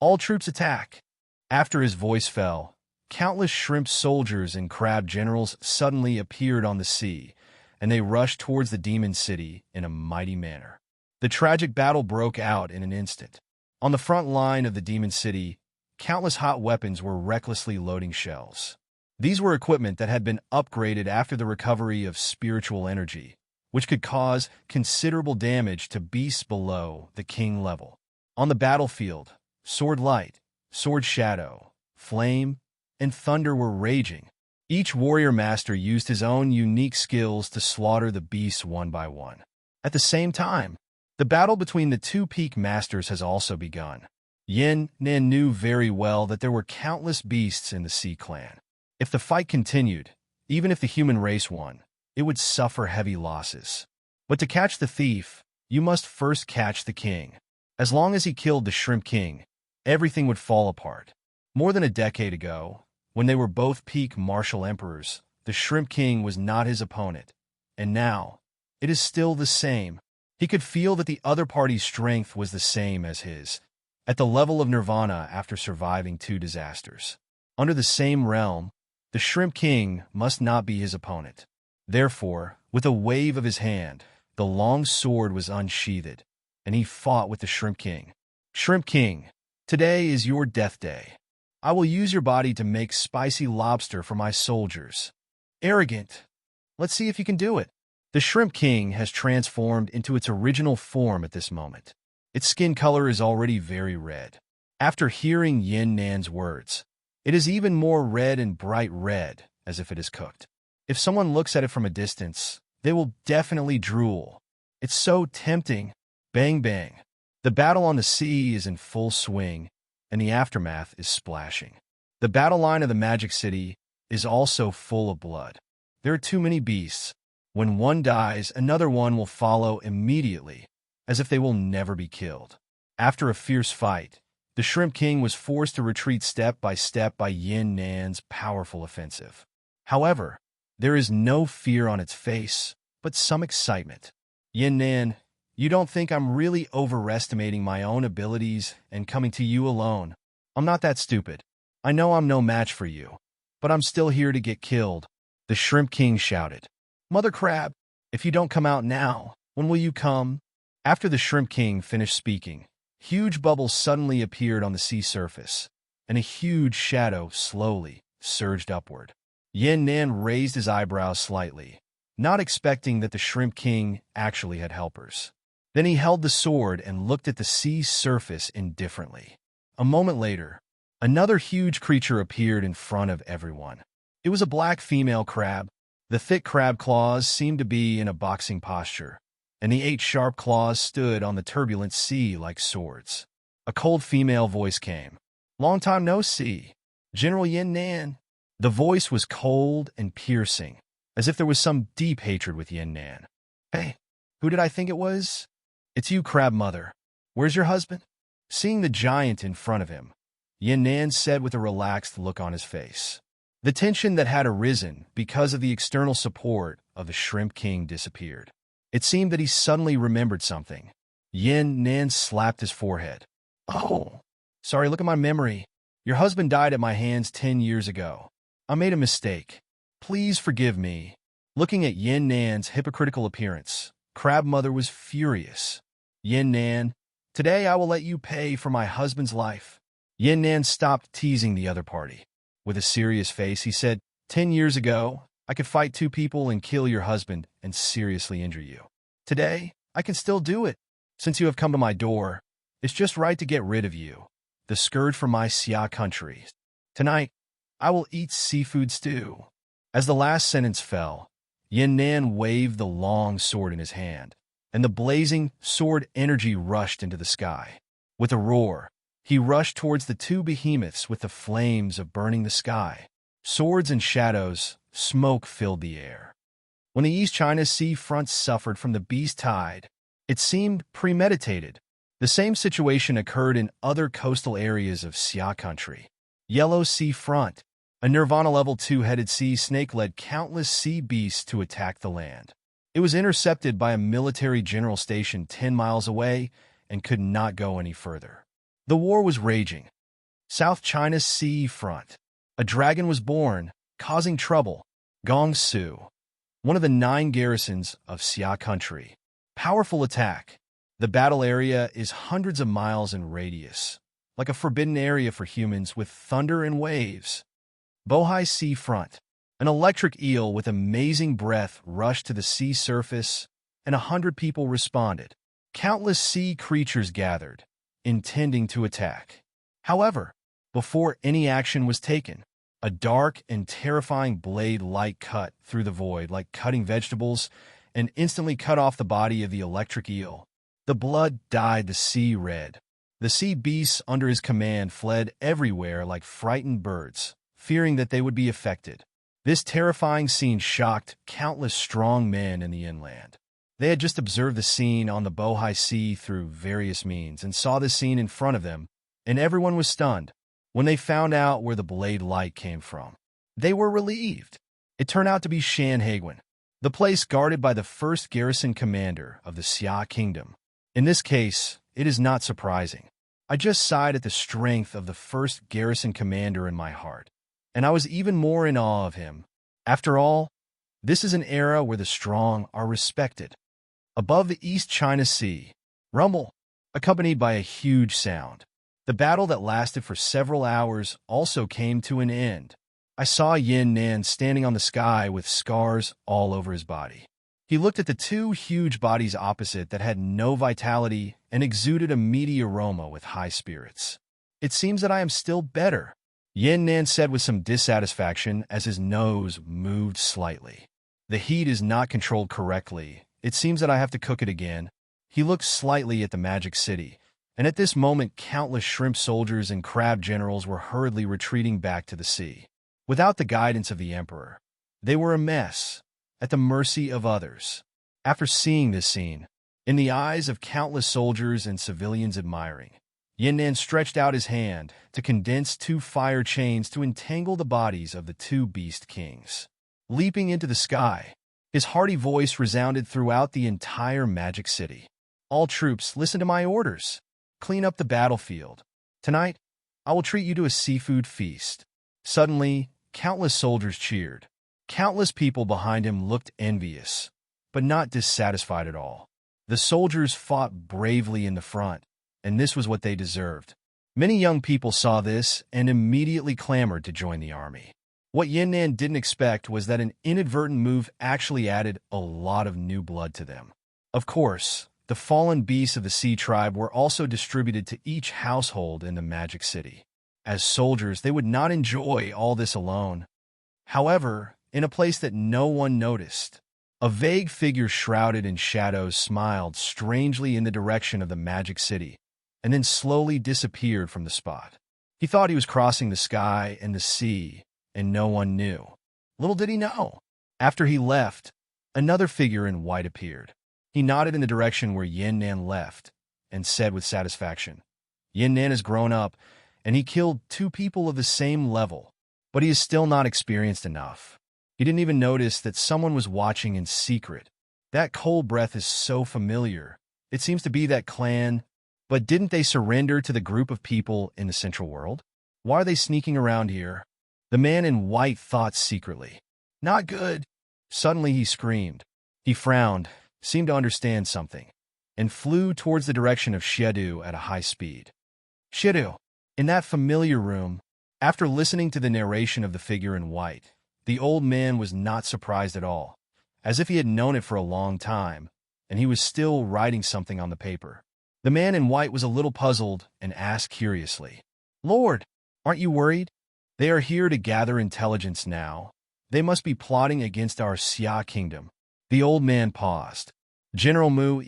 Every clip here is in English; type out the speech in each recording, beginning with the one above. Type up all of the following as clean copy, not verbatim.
All troops attack. After his voice fell, countless shrimp soldiers and crab generals suddenly appeared on the sea, and they rushed towards the demon city in a mighty manner. The tragic battle broke out in an instant. On the front line of the demon city, countless hot weapons were recklessly loading shells. These were equipment that had been upgraded after the recovery of spiritual energy, which could cause considerable damage to beasts below the king level. On the battlefield, sword light, sword shadow, flame, and thunder were raging. Each warrior master used his own unique skills to slaughter the beasts one by one. At the same time, the battle between the two peak masters has also begun. Yin Nan knew very well that there were countless beasts in the Sea Clan. If the fight continued, even if the human race won, it would suffer heavy losses. But to catch the thief, you must first catch the king. As long as he killed the Shrimp King, everything would fall apart. More than a decade ago, when they were both peak martial emperors, the Shrimp King was not his opponent. And now, it is still the same. He could feel that the other party's strength was the same as his, at the level of nirvana after surviving two disasters. Under the same realm, the Shrimp King must not be his opponent. Therefore, with a wave of his hand, the long sword was unsheathed, and he fought with the Shrimp King. Shrimp King, today is your death day. I will use your body to make spicy lobster for my soldiers. Arrogant. Let's see if you can do it. The Shrimp King has transformed into its original form at this moment. Its skin color is already very red. After hearing Yin Nan's words, it is even more red and bright red, as if it is cooked. If someone looks at it from a distance, they will definitely drool. It's so tempting. Bang bang. The battle on the sea is in full swing, and the aftermath is splashing. The battle line of the Magic City is also full of blood. There are too many beasts. When one dies, another one will follow immediately, as if they will never be killed. After a fierce fight, the Shrimp King was forced to retreat step by Yin Nan's powerful offensive. However, there is no fear on its face, but some excitement. Yin Nan, you don't think I'm really overestimating my own abilities and coming to you alone? I'm not that stupid. I know I'm no match for you, but I'm still here to get killed. The Shrimp King shouted. Mother Crab, if you don't come out now, when will you come? After the Shrimp King finished speaking, huge bubbles suddenly appeared on the sea surface, and a huge shadow slowly surged upward. Yin Nan raised his eyebrows slightly, not expecting that the Shrimp King actually had helpers. Then he held the sword and looked at the sea surface indifferently. A moment later, another huge creature appeared in front of everyone. It was a black female crab. The thick crab claws seemed to be in a boxing posture, and the 8 sharp claws stood on the turbulent sea like swords. A cold female voice came. Long time no see. General Yin Nan. The voice was cold and piercing, as if there was some deep hatred with Yin Nan. Hey, who did I think it was? It's you, Crab Mother. Where's your husband? Seeing the giant in front of him, Yin Nan said with a relaxed look on his face. The tension that had arisen because of the external support of the Shrimp King disappeared. It seemed that he suddenly remembered something. Yin Nan slapped his forehead. Oh, sorry, look at my memory. Your husband died at my hands 10 years ago. I made a mistake. Please forgive me. Looking at Yin Nan's hypocritical appearance, Crab Mother was furious. Yin Nan, today I will let you pay for my husband's life. Yin Nan stopped teasing the other party. With a serious face, he said, 10 years ago, I could fight 2 people and kill your husband and seriously injure you. Today, I can still do it. Since you have come to my door, it's just right to get rid of you, the scourge from my Xia country. Tonight, I will eat seafood stew. As the last sentence fell, Yin Nan waved the long sword in his hand, and the blazing sword energy rushed into the sky. With a roar, he rushed towards the 2 behemoths with the flames of burning the sky. Swords and shadows, smoke filled the air. When the East China Sea front suffered from the beast tide, it seemed premeditated. The same situation occurred in other coastal areas of Xia country. Yellow Sea front, a Nirvana level 2-headed sea snake led countless sea beasts to attack the land. It was intercepted by a military general stationed 10 miles away and could not go any further. The war was raging. South China Sea front. A dragon was born, causing trouble. Gongsu, one of the 9 garrisons of Xia country. Powerful attack. The battle area is hundreds of miles in radius, like a forbidden area for humans with thunder and waves. Bohai Sea front. An electric eel with amazing breath rushed to the sea surface, and 100 people responded. Countless sea creatures gathered, intending to attack. However, before any action was taken, a dark and terrifying blade light cut through the void like cutting vegetables and instantly cut off the body of the electric eel. The blood dyed the sea red. The sea beasts under his command fled everywhere like frightened birds, fearing that they would be affected. This terrifying scene shocked countless strong men in the inland. They had just observed the scene on the Bohai Sea through various means and saw the scene in front of them, and everyone was stunned. When they found out where the blade light came from, they were relieved. It turned out to be Shanhaiguan, the place guarded by the first garrison commander of the Xia kingdom. In this case, it is not surprising. I just sighed at the strength of the first garrison commander in my heart, and I was even more in awe of him. After all, this is an era where the strong are respected. Above the East China Sea, rumble, accompanied by a huge sound. The battle that lasted for several hours also came to an end. I saw Yin Nan standing on the sky with scars all over his body. He looked at the 2 huge bodies opposite that had no vitality and exuded a meaty aroma with high spirits. It seems that I am still better, Yin Nan said with some dissatisfaction as his nose moved slightly. The heat is not controlled correctly. It seems that I have to cook it again. He looked slightly at the magic city, and at this moment countless shrimp soldiers and crab generals were hurriedly retreating back to the sea. Without the guidance of the emperor, they were a mess, at the mercy of others. After seeing this scene, in the eyes of countless soldiers and civilians admiring, Yin Nan stretched out his hand to condense 2 fire chains to entangle the bodies of the 2 beast kings. Leaping into the sky, his hearty voice resounded throughout the entire magic city. All troops, listen to my orders. Clean up the battlefield. Tonight, I will treat you to a seafood feast. Suddenly, countless soldiers cheered. Countless people behind him looked envious, but not dissatisfied at all. The soldiers fought bravely in the front, and this was what they deserved. Many young people saw this and immediately clamored to join the army. What Yin Nan didn't expect was that an inadvertent move actually added a lot of new blood to them. Of course, the fallen beasts of the sea tribe were also distributed to each household in the magic city. As soldiers, they would not enjoy all this alone. However, in a place that no one noticed, a vague figure shrouded in shadows smiled strangely in the direction of the magic city, and then slowly disappeared from the spot. He thought he was crossing the sky and the sea, and no one knew. Little did he know. After he left, another figure in white appeared. He nodded in the direction where Yin Nan left and said with satisfaction, Yin Nan has grown up, and he killed 2 people of the same level, but he is still not experienced enough. He didn't even notice that someone was watching in secret. That cold breath is so familiar. It seems to be that clan, but didn't they surrender to the group of people in the Central World? Why are they sneaking around here? The man in white thought secretly. Not good. Suddenly he screamed. He frowned, seemed to understand something, and flew towards the direction of Xiedu at a high speed. Xiedu, in that familiar room, after listening to the narration of the figure in white, the old man was not surprised at all, as if he had known it for a long time, and he was still writing something on the paper. The man in white was a little puzzled and asked curiously, Lord, aren't you worried? They are here to gather intelligence now. They must be plotting against our Xia kingdom. The old man paused. General Mu,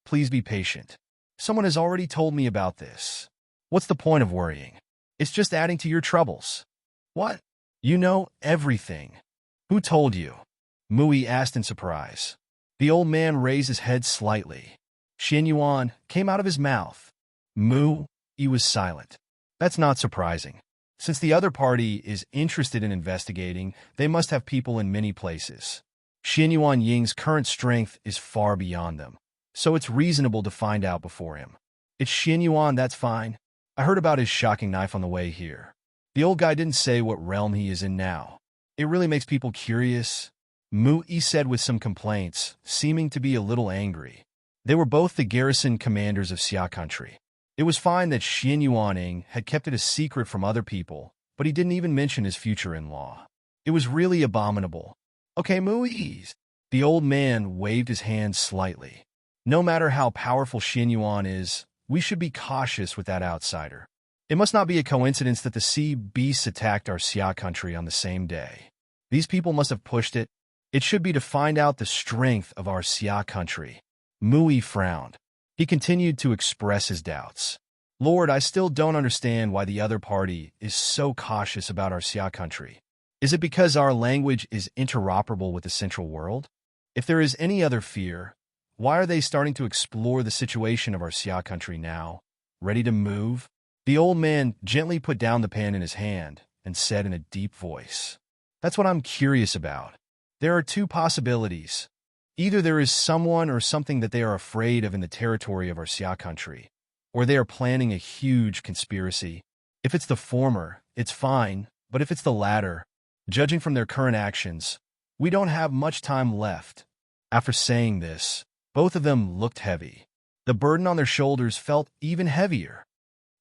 please be patient. Someone has already told me about this. What's the point of worrying? It's just adding to your troubles. What? You know everything. Who told you? Mui asked in surprise. The old man raised his head slightly. Xuanyuan came out of his mouth. Mu, he was silent. That's not surprising. Since the other party is interested in investigating, they must have people in many places. Xuanyuan Ying's current strength is far beyond them, so it's reasonable to find out before him. It's Xuanyuan, that's fine. I heard about his shocking knife on the way here. The old guy didn't say what realm he is in now. It really makes people curious. Mu-yi said with some complaints, seeming to be a little angry. They were both the garrison commanders of Xia country. It was fine that Xuanyuan had kept it a secret from other people, but he didn't even mention his future-in-law. It was really abominable. Okay, Mu-yi. The old man waved his hand slightly. No matter how powerful Xuanyuan is, we should be cautious with that outsider. It must not be a coincidence that the sea beasts attacked our Xia country on the same day. These people must have pushed it. It should be to find out the strength of our Xia country. Mu-yi frowned. He continued to express his doubts. Lord, I still don't understand why the other party is so cautious about our Xia country. Is it because our language is interoperable with the central world? If there is any other fear, why are they starting to explore the situation of our Xia country now? Ready to move? The old man gently put down the pen in his hand and said in a deep voice, "That's what I'm curious about. There are two possibilities. Either there is someone or something that they are afraid of in the territory of our Xia country, or they are planning a huge conspiracy. If it's the former, it's fine, but if it's the latter, judging from their current actions, we don't have much time left." After saying this, both of them looked heavy. The burden on their shoulders felt even heavier.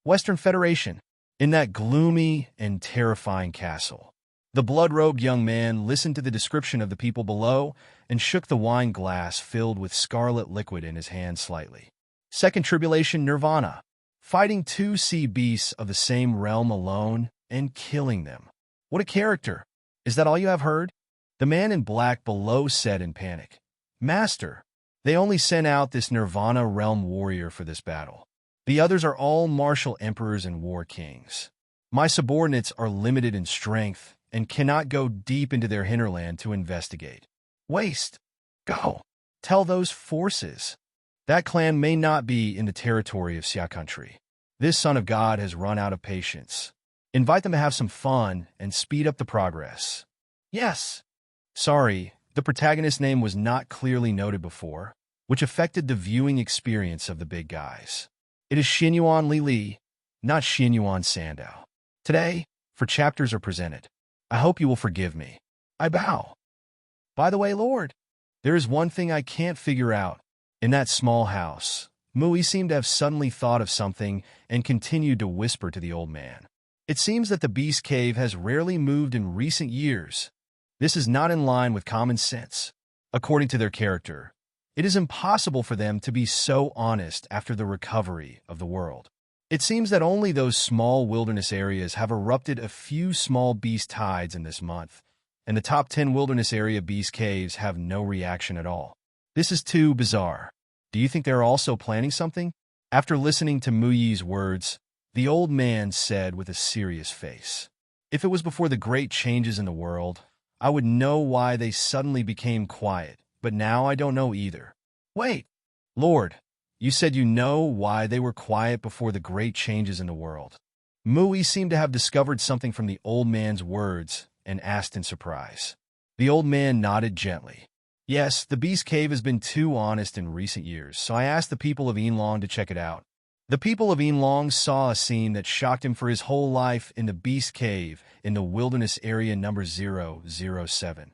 Western Federation, in that gloomy and terrifying castle. The blood-robed young man listened to the description of the people below and shook the wine glass filled with scarlet liquid in his hand slightly. Second Tribulation Nirvana, fighting two sea beasts of the same realm alone and killing them. What a character! Is that all you have heard? The man in black below said in panic. Master, they only sent out this Nirvana realm warrior for this battle. The others are all martial emperors and war kings. My subordinates are limited in strength and cannot go deep into their hinterland to investigate. Waste. Go. Tell those forces. That clan may not be in the territory of Xia country. This son of God has run out of patience. Invite them to have some fun and speed up the progress. Yes. Sorry, the protagonist's name was not clearly noted before, which affected the viewing experience of the big guys. It is Xuanyuan Li, not Xuanyuan Sandao. Today, for chapters are presented. I hope you will forgive me. I bow. By the way, Lord, there is one thing I can't figure out. In that small house, Mu-yi seemed to have suddenly thought of something and continued to whisper to the old man. It seems that the beast cave has rarely moved in recent years. This is not in line with common sense. According to their character, it is impossible for them to be so honest after the recovery of the world. It seems that only those small wilderness areas have erupted a few small beast tides in this month, and the top 10 wilderness area beast caves have no reaction at all. This is too bizarre. Do you think they're also planning something? After listening to Mu-yi's words, the old man said with a serious face, If it was before the great changes in the world, I would know why they suddenly became quiet, but now I don't know either. Wait, Lord, you said you know why they were quiet before the great changes in the world. Mu-yi seemed to have discovered something from the old man's words and asked in surprise. The old man nodded gently. Yes, the beast cave has been too honest in recent years, so I asked the people of Yinlong to check it out. The people of Yinlong saw a scene that shocked him for his whole life in the beast cave in the wilderness area number 007,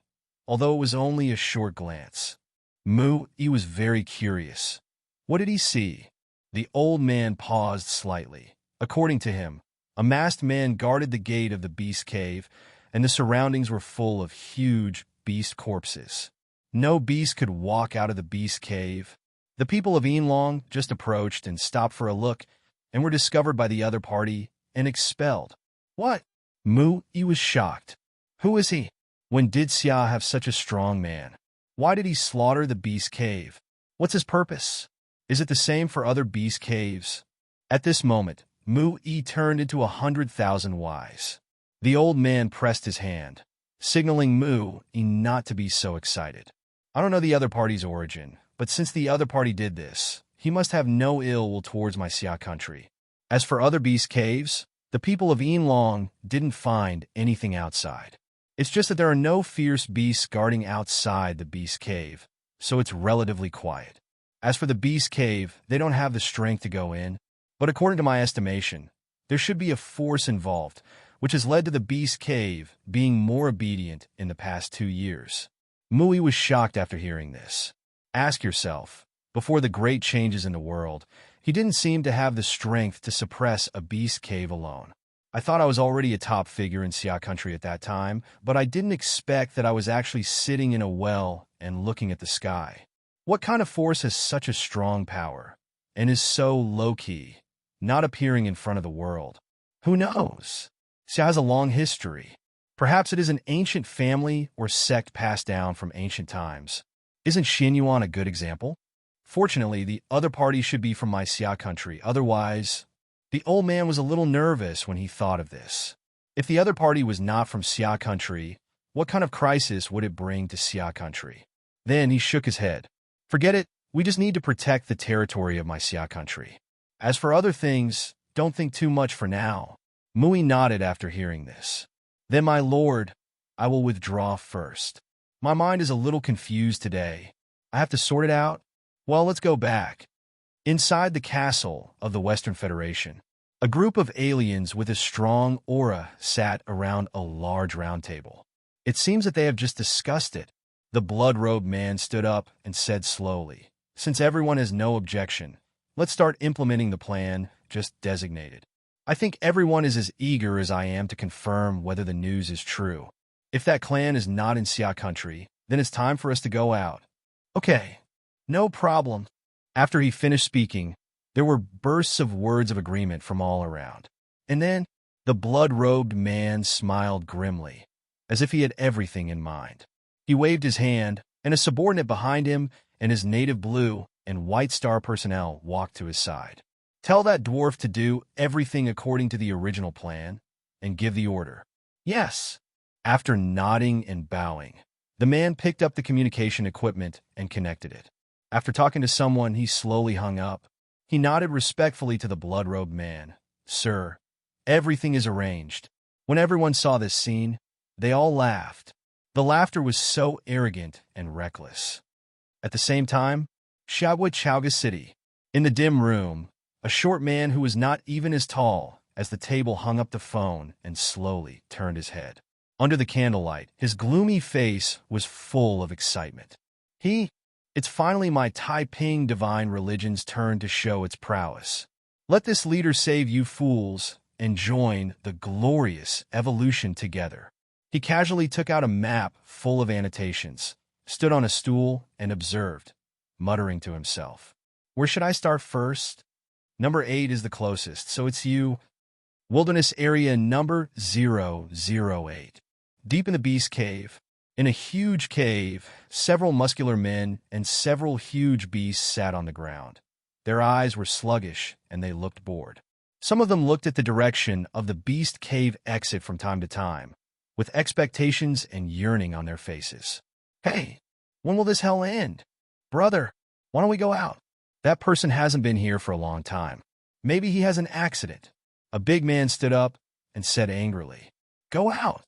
although it was only a short glance. Mu-yi was very curious. What did he see? The old man paused slightly. According to him, a masked man guarded the gate of the beast cave, and the surroundings were full of huge beast corpses. No beast could walk out of the beast cave. The people of Yinlong just approached and stopped for a look, and were discovered by the other party and expelled. What? Mu-yi was shocked. Who is he? When did Xia have such a strong man? Why did he slaughter the beast cave? What's his purpose? Is it the same for other beast caves? At this moment, Mu-yi turned into 100,000 wise. The old man pressed his hand, signaling Mu-yi not to be so excited. I don't know the other party's origin, but since the other party did this, he must have no ill will towards my Xia country. As for other beast caves, the people of Yinlong didn't find anything outside. It's just that there are no fierce beasts guarding outside the beast cave, so it's relatively quiet. As for the beast cave, they don't have the strength to go in, but according to my estimation, There should be a force involved, which has led to the beast cave being more obedient in the past 2 years. Mui was shocked after hearing this. Ask yourself, before the great changes in the world, he didn't seem to have the strength to suppress a beast cave alone. I thought I was already a top figure in Xia country at that time, but I didn't expect that I was actually sitting in a well and looking at the sky. What kind of force has such a strong power and is so low-key, not appearing in front of the world? Who knows? Xia has a long history. Perhaps it is an ancient family or sect passed down from ancient times. Isn't Xuanyuan a good example? Fortunately, the other party should be from my Xia country, otherwise... The old man was a little nervous when he thought of this. If the other party was not from Xia country, what kind of crisis would it bring to Xia country? Then he shook his head. Forget it, we just need to protect the territory of my Xia country. As for other things, don't think too much for now. Mui nodded after hearing this. Then, my lord, I will withdraw first. My mind is a little confused today. I have to sort it out. Well, let's go back. Inside the castle of the Western Federation, a group of aliens with a strong aura sat around a large round table. It seems that they have just discussed it. The blood-robed man stood up and said slowly, "Since everyone has no objection, let's start implementing the plan just designated. I think everyone is as eager as I am to confirm whether the news is true. If that clan is not in Xia country, then it's time for us to go out." "Okay, no problem." After he finished speaking, there were bursts of words of agreement from all around. And then, the blood-robed man smiled grimly, as if he had everything in mind. He waved his hand, and a subordinate behind him and his native blue and white star personnel walked to his side. "Tell that dwarf to do everything according to the original plan, and give the order." "Yes." After nodding and bowing, the man picked up the communication equipment and connected it. After talking to someone, he slowly hung up. He nodded respectfully to the blood-robed man. "Sir, everything is arranged." When everyone saw this scene, they all laughed. The laughter was so arrogant and reckless. At the same time, Xuanyuan City. In the dim room, a short man who was not even as tall as the table hung up the phone and slowly turned his head. Under the candlelight, his gloomy face was full of excitement. It's finally my Taiping divine religion's turn to show its prowess. Let this leader save you fools and join the glorious evolution together. He casually took out a map full of annotations, stood on a stool, and observed, muttering to himself. "Where should I start first? Number 8 is the closest, so it's you. Wilderness area number 008. Deep in the beast cave. In a huge cave, several muscular men and several huge beasts sat on the ground. Their eyes were sluggish, and they looked bored. Some of them looked at the direction of the beast cave exit from time to time, with expectations and yearning on their faces. "Hey, when will this hell end? Brother, why don't we go out?" That person hasn't been here for a long time. Maybe he has an accident. A big man stood up and said angrily, "Go out.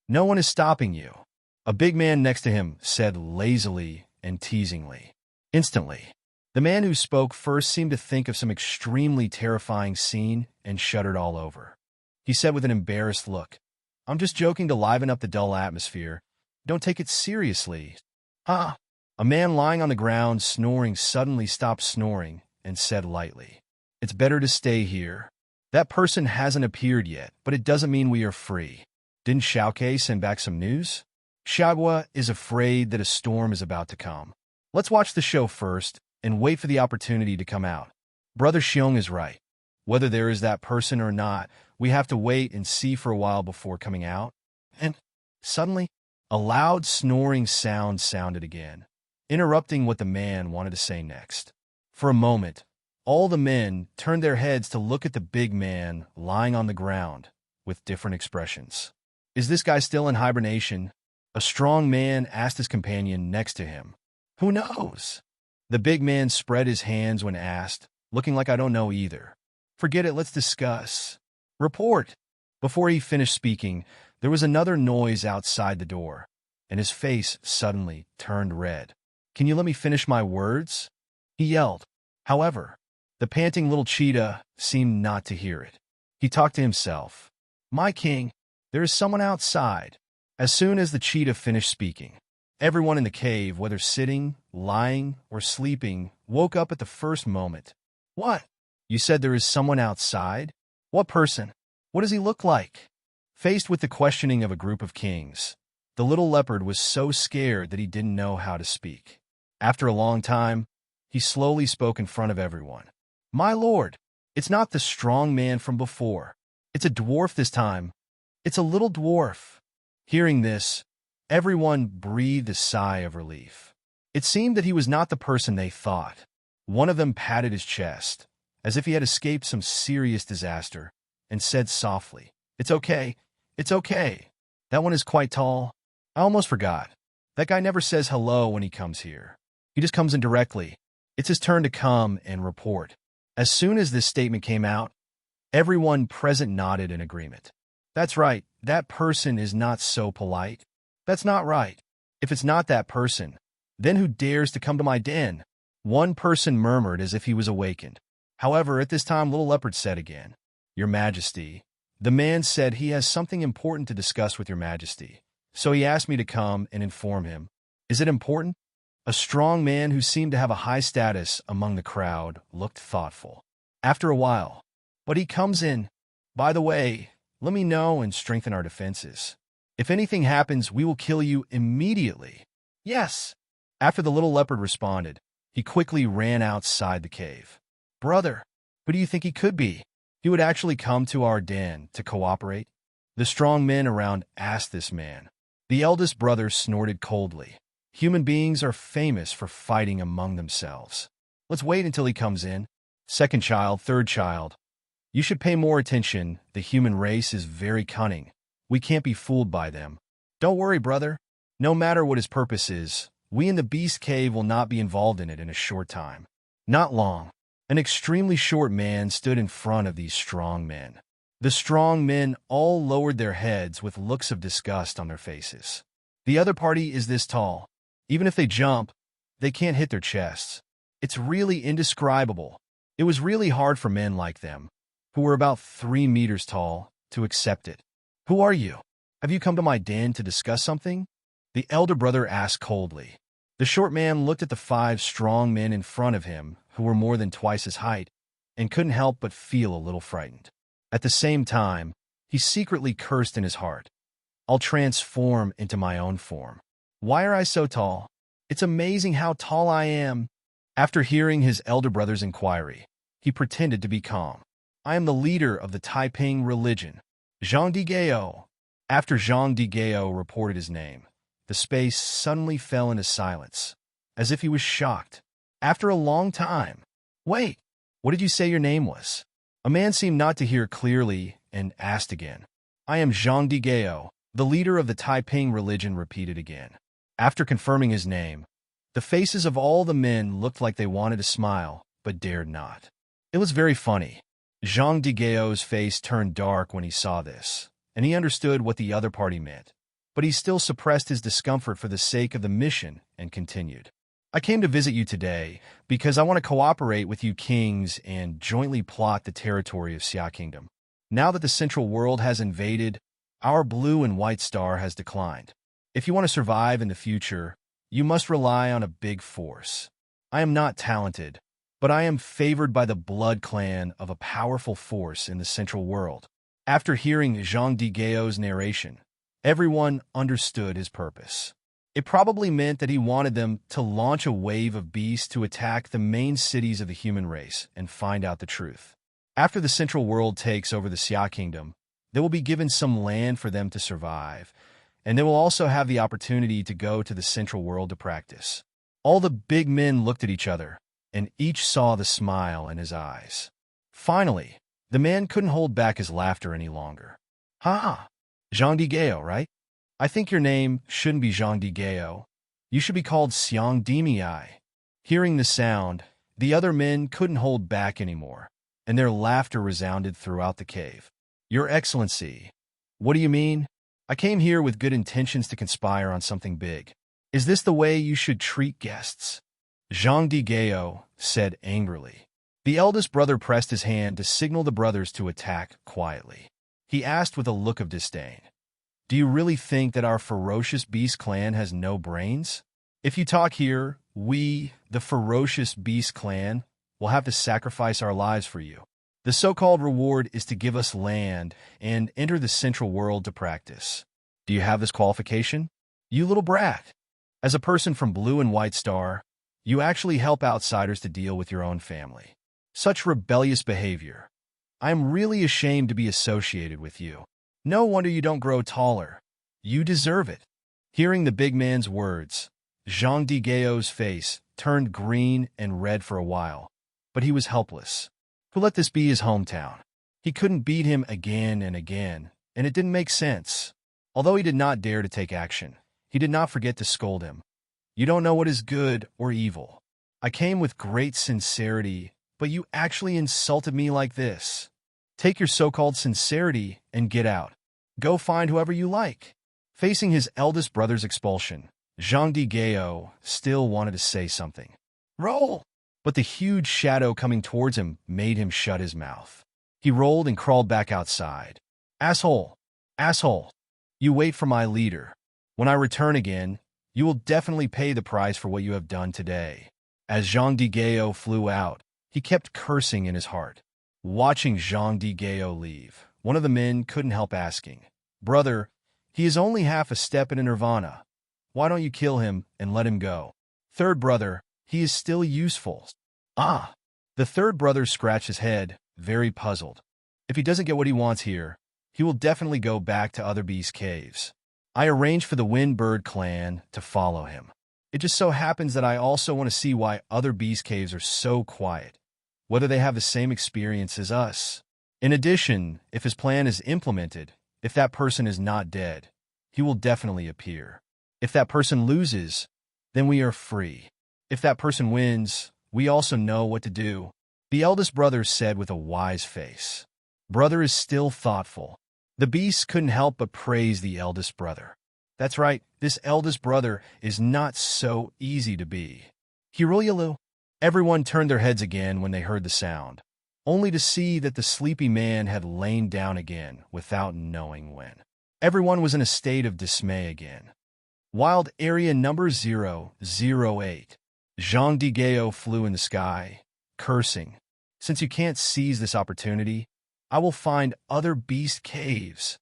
No one is stopping you." A big man next to him said lazily and teasingly. Instantly, the man who spoke first seemed to think of some extremely terrifying scene and shuddered all over. He said with an embarrassed look, "I'm just joking to liven up the dull atmosphere. Don't take it seriously." A man lying on the ground snoring suddenly stopped snoring and said lightly, "It's better to stay here. That person hasn't appeared yet, but it doesn't mean we are free. Didn't Xiaoke send back some news? Xiagua is afraid that a storm is about to come. Let's watch the show first and wait for the opportunity to come out. Brother Xiong is right. Whether there is that person or not, we have to wait and see for a while before coming out." And suddenly, a loud snoring sound sounded again, interrupting what the man wanted to say next. For a moment, all the men turned their heads to look at the big man lying on the ground with different expressions. "Is this guy still in hibernation?" A strong man asked his companion next to him. "Who knows?" The big man spread his hands when asked, looking like, "I don't know either." "Forget it, let's discuss." "Report." Before he finished speaking, there was another noise outside the door, and his face suddenly turned red. "Can you let me finish my words?" he yelled. However, the panting little cheetah seemed not to hear it. He talked to himself. My king, there is someone outside. As soon as the cheetah finished speaking, everyone in the cave, whether sitting, lying, or sleeping, woke up at the first moment. What? You said there is someone outside? What person? What does he look like? Faced with the questioning of a group of kings, the little leopard was so scared that he didn't know how to speak. After a long time, he slowly spoke in front of everyone. My lord, it's not the strong man from before. It's a dwarf this time. It's a little dwarf. Hearing this, everyone breathed a sigh of relief. It seemed that he was not the person they thought. One of them patted his chest, as if he had escaped some serious disaster, and said softly, It's okay. It's okay. That one is quite tall. I almost forgot. That guy never says hello when he comes here. He just comes in directly. It's his turn to come and report. As soon as this statement came out, everyone present nodded in agreement. That's right. That person is not so polite. That's not right. If it's not that person, then who dares to come to my den? One person murmured as if he was awakened. However, at this time, Little Leopard said again, Your Majesty. The man said he has something important to discuss with Your Majesty. So he asked me to come and inform him. Is it important? A strong man who seemed to have a high status among the crowd looked thoughtful. After a while, but he comes in. By the way, let me know and strengthen our defenses. If anything happens, we will kill you immediately. Yes. After the little leopard responded, he quickly ran outside the cave. Brother, who do you think he could be? He would actually come to our den to cooperate? The strong men around asked this man. The eldest brother snorted coldly. Human beings are famous for fighting among themselves. Let's wait until he comes in. Second child, third child. You should pay more attention. The human race is very cunning. We can't be fooled by them. Don't worry, brother. No matter what his purpose is, we in the beast cave will not be involved in it in a short time. Not long. An extremely short man stood in front of these strong men. The strong men all lowered their heads with looks of disgust on their faces. The other party is this tall. Even if they jump, they can't hit their chests. It's really indescribable. It was really hard for men like them, who were about 3 meters tall, to accept it. Who are you? Have you come to my den to discuss something? The elder brother asked coldly. The short man looked at the 5 strong men in front of him, who were more than twice his height, and couldn't help but feel a little frightened. At the same time, he secretly cursed in his heart. I'll transform into my own form. Why are I so tall? It's amazing how tall I am. After hearing his elder brother's inquiry, he pretended to be calm. I am the leader of the Taiping religion, Zhang Digao. After Zhang Digao reported his name, the space suddenly fell into silence, as if he was shocked. After a long time, Wait, what did you say your name was? A man seemed not to hear clearly and asked again. I am Zhang Digao, the leader of the Taiping religion, repeated again. After confirming his name, the faces of all the men looked like they wanted to smile, but dared not. It was very funny. Zhang Digao's face turned dark when he saw this, and he understood what the other party meant. But he still suppressed his discomfort for the sake of the mission and continued. I came to visit you today because I want to cooperate with you kings and jointly plot the territory of Xia Kingdom. Now that the Central World has invaded, our blue and white star has declined. If you want to survive in the future, you must rely on a big force. I am not talented, but I am favored by the blood clan of a powerful force in the Central World. After hearing Zhang Digao's narration, everyone understood his purpose. It probably meant that he wanted them to launch a wave of beasts to attack the main cities of the human race and find out the truth. After the Central World takes over the Xia Kingdom, they will be given some land for them to survive, and they will also have the opportunity to go to the Central World to practice. All the big men looked at each other, and each saw the smile in his eyes. Finally, the man couldn't hold back his laughter any longer. Ha! Zhang Digao, right? I think your name shouldn't be Zhang Digao. You should be called Xiang Dimiai. Hearing the sound, the other men couldn't hold back anymore, and their laughter resounded throughout the cave. Your Excellency, what do you mean? I came here with good intentions to conspire on something big. Is this the way you should treat guests? Zhang Digao said angrily. The eldest brother pressed his hand to signal the brothers to attack quietly. He asked with a look of disdain, "Do you really think that our ferocious beast clan has no brains? If you talk here, we, the ferocious beast clan, will have to sacrifice our lives for you. The so-called reward is to give us land and enter the central world to practice. Do you have this qualification? You little brat. As a person from Blue and White Star, you actually help outsiders to deal with your own family. Such rebellious behavior. I am really ashamed to be associated with you. No wonder you don't grow taller. You deserve it." Hearing the big man's words, Zhang Digao's face turned green and red for a while, but he was helpless. To let this be his hometown. He couldn't beat him again and again, and it didn't make sense. Although he did not dare to take action, he did not forget to scold him. "You don't know what is good or evil. I came with great sincerity, but you actually insulted me like this. Take your so-called sincerity and get out. Go find whoever you like." Facing his eldest brother's expulsion, Zhang Digao still wanted to say something. "Roll!" But the huge shadow coming towards him made him shut his mouth. He rolled and crawled back outside. "Asshole! Asshole! You wait for my leader. When I return again, you will definitely pay the price for what you have done today." As Zhang Digao flew out, he kept cursing in his heart. Watching Zhang Digao leave, one of the men couldn't help asking, "Brother, he is only half a step into nirvana. Why don't you kill him and let him go?" "Third brother, he is still useful." "Ah." The third brother scratched his head, very puzzled. If he doesn't get what he wants here, he will definitely go back to other beast caves. I arranged for the Windbird clan to follow him. It just so happens that I also want to see why other beast caves are so quiet, whether they have the same experience as us. In addition, if his plan is implemented, if that person is not dead, he will definitely appear. If that person loses, then we are free. If that person wins, we also know what to do. The eldest brother said with a wise face. Brother is still thoughtful. The beasts couldn't help but praise the eldest brother. That's right, this eldest brother is not so easy to be. Hiroyalu. Everyone turned their heads again when they heard the sound, only to see that the sleepy man had lain down again without knowing when. Everyone was in a state of dismay again. Wild area number 008. Zhang Digao flew in the sky, cursing. "Since you can't seize this opportunity, I will find other beast caves.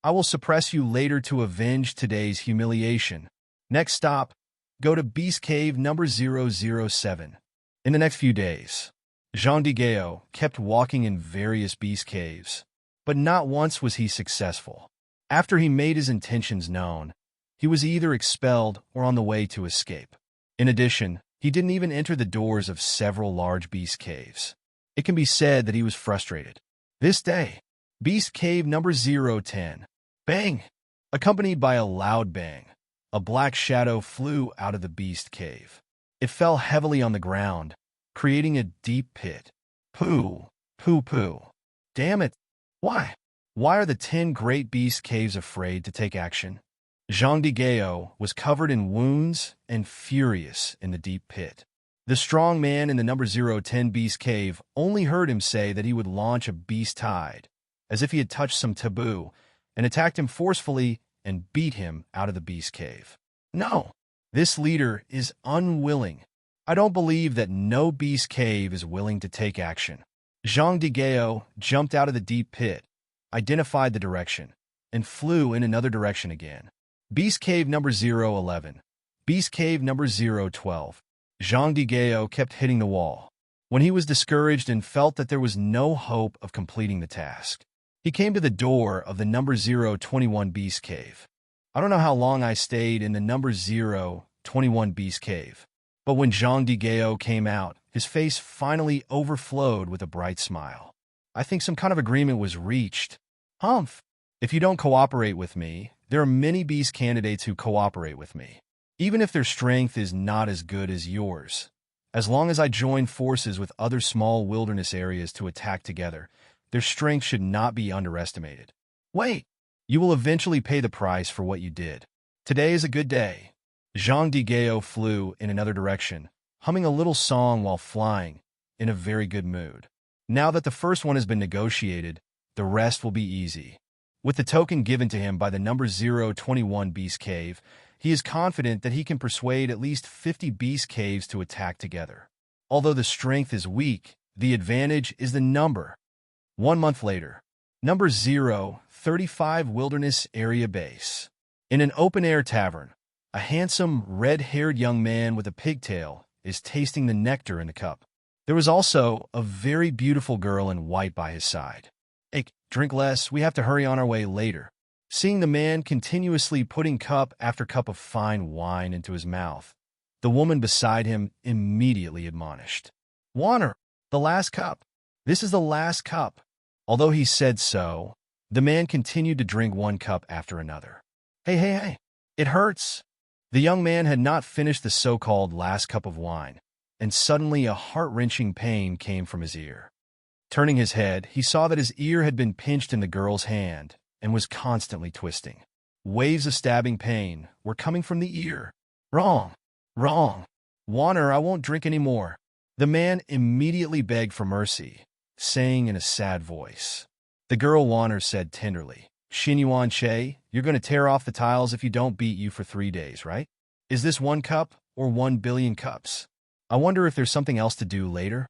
I will suppress you later to avenge today's humiliation. Next stop, go to beast cave number 007. In the next few days, Zhang Digao kept walking in various beast caves, but not once was he successful. After he made his intentions known, he was either expelled or on the way to escape. In addition, he didn't even enter the doors of several large beast caves. It can be said that he was frustrated. This day, beast cave number 010. Bang! Accompanied by a loud bang, a black shadow flew out of the beast cave. It fell heavily on the ground, creating a deep pit. Pooh, pooh, pooh. Damn it! Why? Why are the 10 great beast caves afraid to take action? Zhang Digao was covered in wounds and furious in the deep pit. The strong man in the number 010 beast cave only heard him say that he would launch a beast tide, as if he had touched some taboo, and attacked him forcefully and beat him out of the beast cave. No, this leader is unwilling. I don't believe that no beast cave is willing to take action. Zhang Digao jumped out of the deep pit, identified the direction, and flew in another direction again. Beast cave number 011. Beast cave number 012. Zhang Digao kept hitting the wall. When he was discouraged and felt that there was no hope of completing the task, he came to the door of the number 021 beast cave. I don't know how long I stayed in the number 021 beast cave, but when Zhang Digao came out, his face finally overflowed with a bright smile. I think some kind of agreement was reached. Humph! If you don't cooperate with me, there are many beast candidates who cooperate with me, even if their strength is not as good as yours. As long as I join forces with other small wilderness areas to attack together, their strength should not be underestimated. Wait! You will eventually pay the price for what you did. Today is a good day. Zhang Digao flew in another direction, humming a little song while flying, in a very good mood. Now that the first one has been negotiated, the rest will be easy. With the token given to him by the number 021 Beast Cave, he is confident that he can persuade at least 50 Beast Caves to attack together. Although the strength is weak, the advantage is the number. 1 month later, number 035 Wilderness Area Base. In an open-air tavern, a handsome, red-haired young man with a pigtail is tasting the nectar in the cup. There was also a very beautiful girl in white by his side. "Hey, drink less, we have to hurry on our way later." Seeing the man continuously putting cup after cup of fine wine into his mouth, the woman beside him immediately admonished, "Water, the last cup. This is the last cup." Although he said so, the man continued to drink one cup after another. Hey, it hurts." The young man had not finished the so-called last cup of wine, and suddenly a heart-wrenching pain came from his ear. Turning his head, he saw that his ear had been pinched in the girl's hand and was constantly twisting. Waves of stabbing pain were coming from the ear. Wrong. Water, I won't drink any more." The man immediately begged for mercy, saying in a sad voice. The girl Water said tenderly, "Xuanyuan Che, you're going to tear off the tiles if you don't beat you for 3 days, right? Is this 1 cup or 1 billion cups? I wonder if there's something else to do later."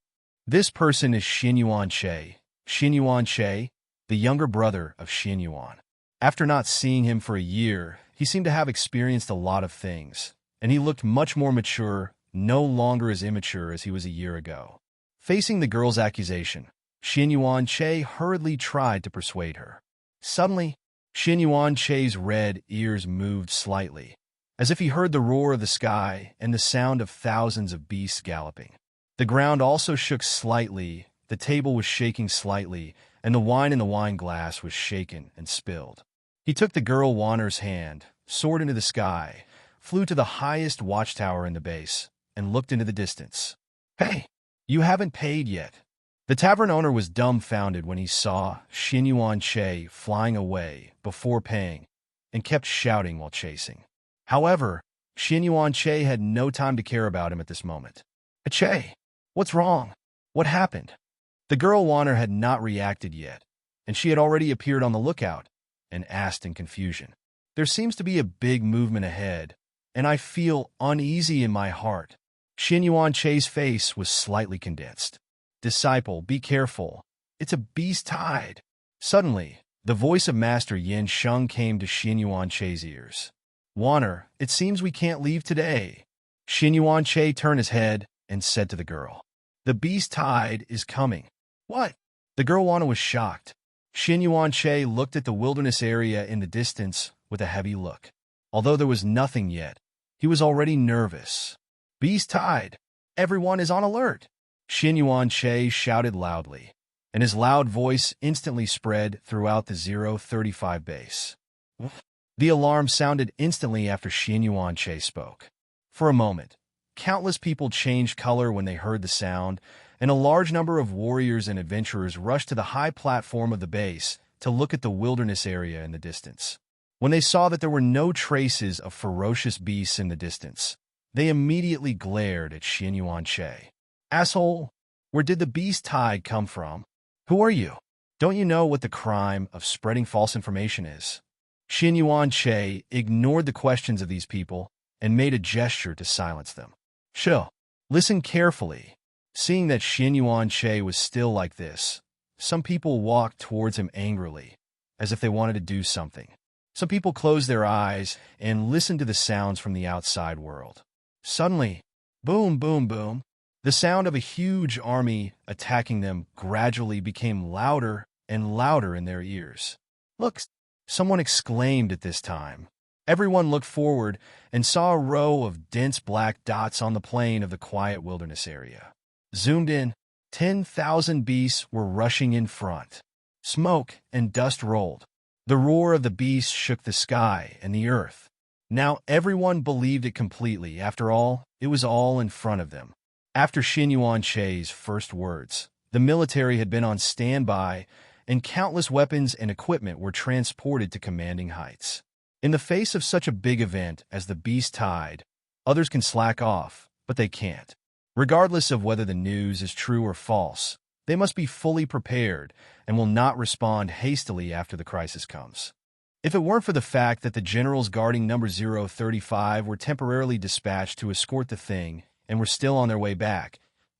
This person is Xuanyuan Che. Xuanyuan Che, the younger brother of Xuanyuan. After not seeing him for a year, he seemed to have experienced a lot of things, and he looked much more mature, no longer as immature as he was a year ago. Facing the girl's accusation, Xuanyuan Che hurriedly tried to persuade her. Suddenly, Xuanyuan Che's red ears moved slightly, as if he heard the roar of the sky and the sound of thousands of beasts galloping. The ground also shook slightly, the table was shaking slightly, and the wine in the wine glass was shaken and spilled. He took the girl Wanner's hand, soared into the sky, flew to the highest watchtower in the base, and looked into the distance. "Hey, you haven't paid yet." The tavern owner was dumbfounded when he saw Xuanyuan Che flying away before paying, and kept shouting while chasing. However, Xuanyuan Che had no time to care about him at this moment. "Che, what's wrong? What happened?" The girl Wanner had not reacted yet, and she had already appeared on the lookout and asked in confusion. "There seems to be a big movement ahead, and I feel uneasy in my heart." Xuanyuan Che's face was slightly condensed. "Disciple, be careful. It's a beast tide." Suddenly, the voice of Master Yin Sheng came to Xuanyuan Che's ears. "Wanner, it seems we can't leave today." Xuanyuan Che turned his head and said to the girl, "The beast tide is coming." "What?" The girl Wanner was shocked. Xuanyuan Che looked at the wilderness area in the distance with a heavy look. Although there was nothing yet, he was already nervous. "Beast tide! Everyone is on alert!" Xuanyuan Che shouted loudly, and his loud voice instantly spread throughout the 035 base. The alarm sounded instantly after Xuanyuan Che spoke. For a moment, countless people changed color when they heard the sound, and a large number of warriors and adventurers rushed to the high platform of the base to look at the wilderness area in the distance. When they saw that there were no traces of ferocious beasts in the distance, they immediately glared at Xuanyuan Che. "Asshole, where did the beast tide come from? Who are you? Don't you know what the crime of spreading false information is?" Xuanyuan Che ignored the questions of these people and made a gesture to silence them. "Chill. Listen carefully." Seeing that Xuanyuan Che was still like this, some people walked towards him angrily, as if they wanted to do something. Some people closed their eyes and listened to the sounds from the outside world. Suddenly, boom, boom, boom, the sound of a huge army attacking them gradually became louder and louder in their ears. "Look!" someone exclaimed at this time. Everyone looked forward and saw a row of dense black dots on the plain of the quiet wilderness area. Zoomed in, 10,000 beasts were rushing in front. Smoke and dust rolled. The roar of the beasts shook the sky and the earth. Now everyone believed it completely. After all, it was all in front of them. After Xuanyuan Che's first words, the military had been on standby, and countless weapons and equipment were transported to commanding heights. In the face of such a big event as the beast tide, others can slack off, but they can't. Regardless of whether the news is true or false, they must be fully prepared and will not respond hastily after the crisis comes. If it weren't for the fact that the generals guarding number 035 were temporarily dispatched to escort the thing and were still on their way back,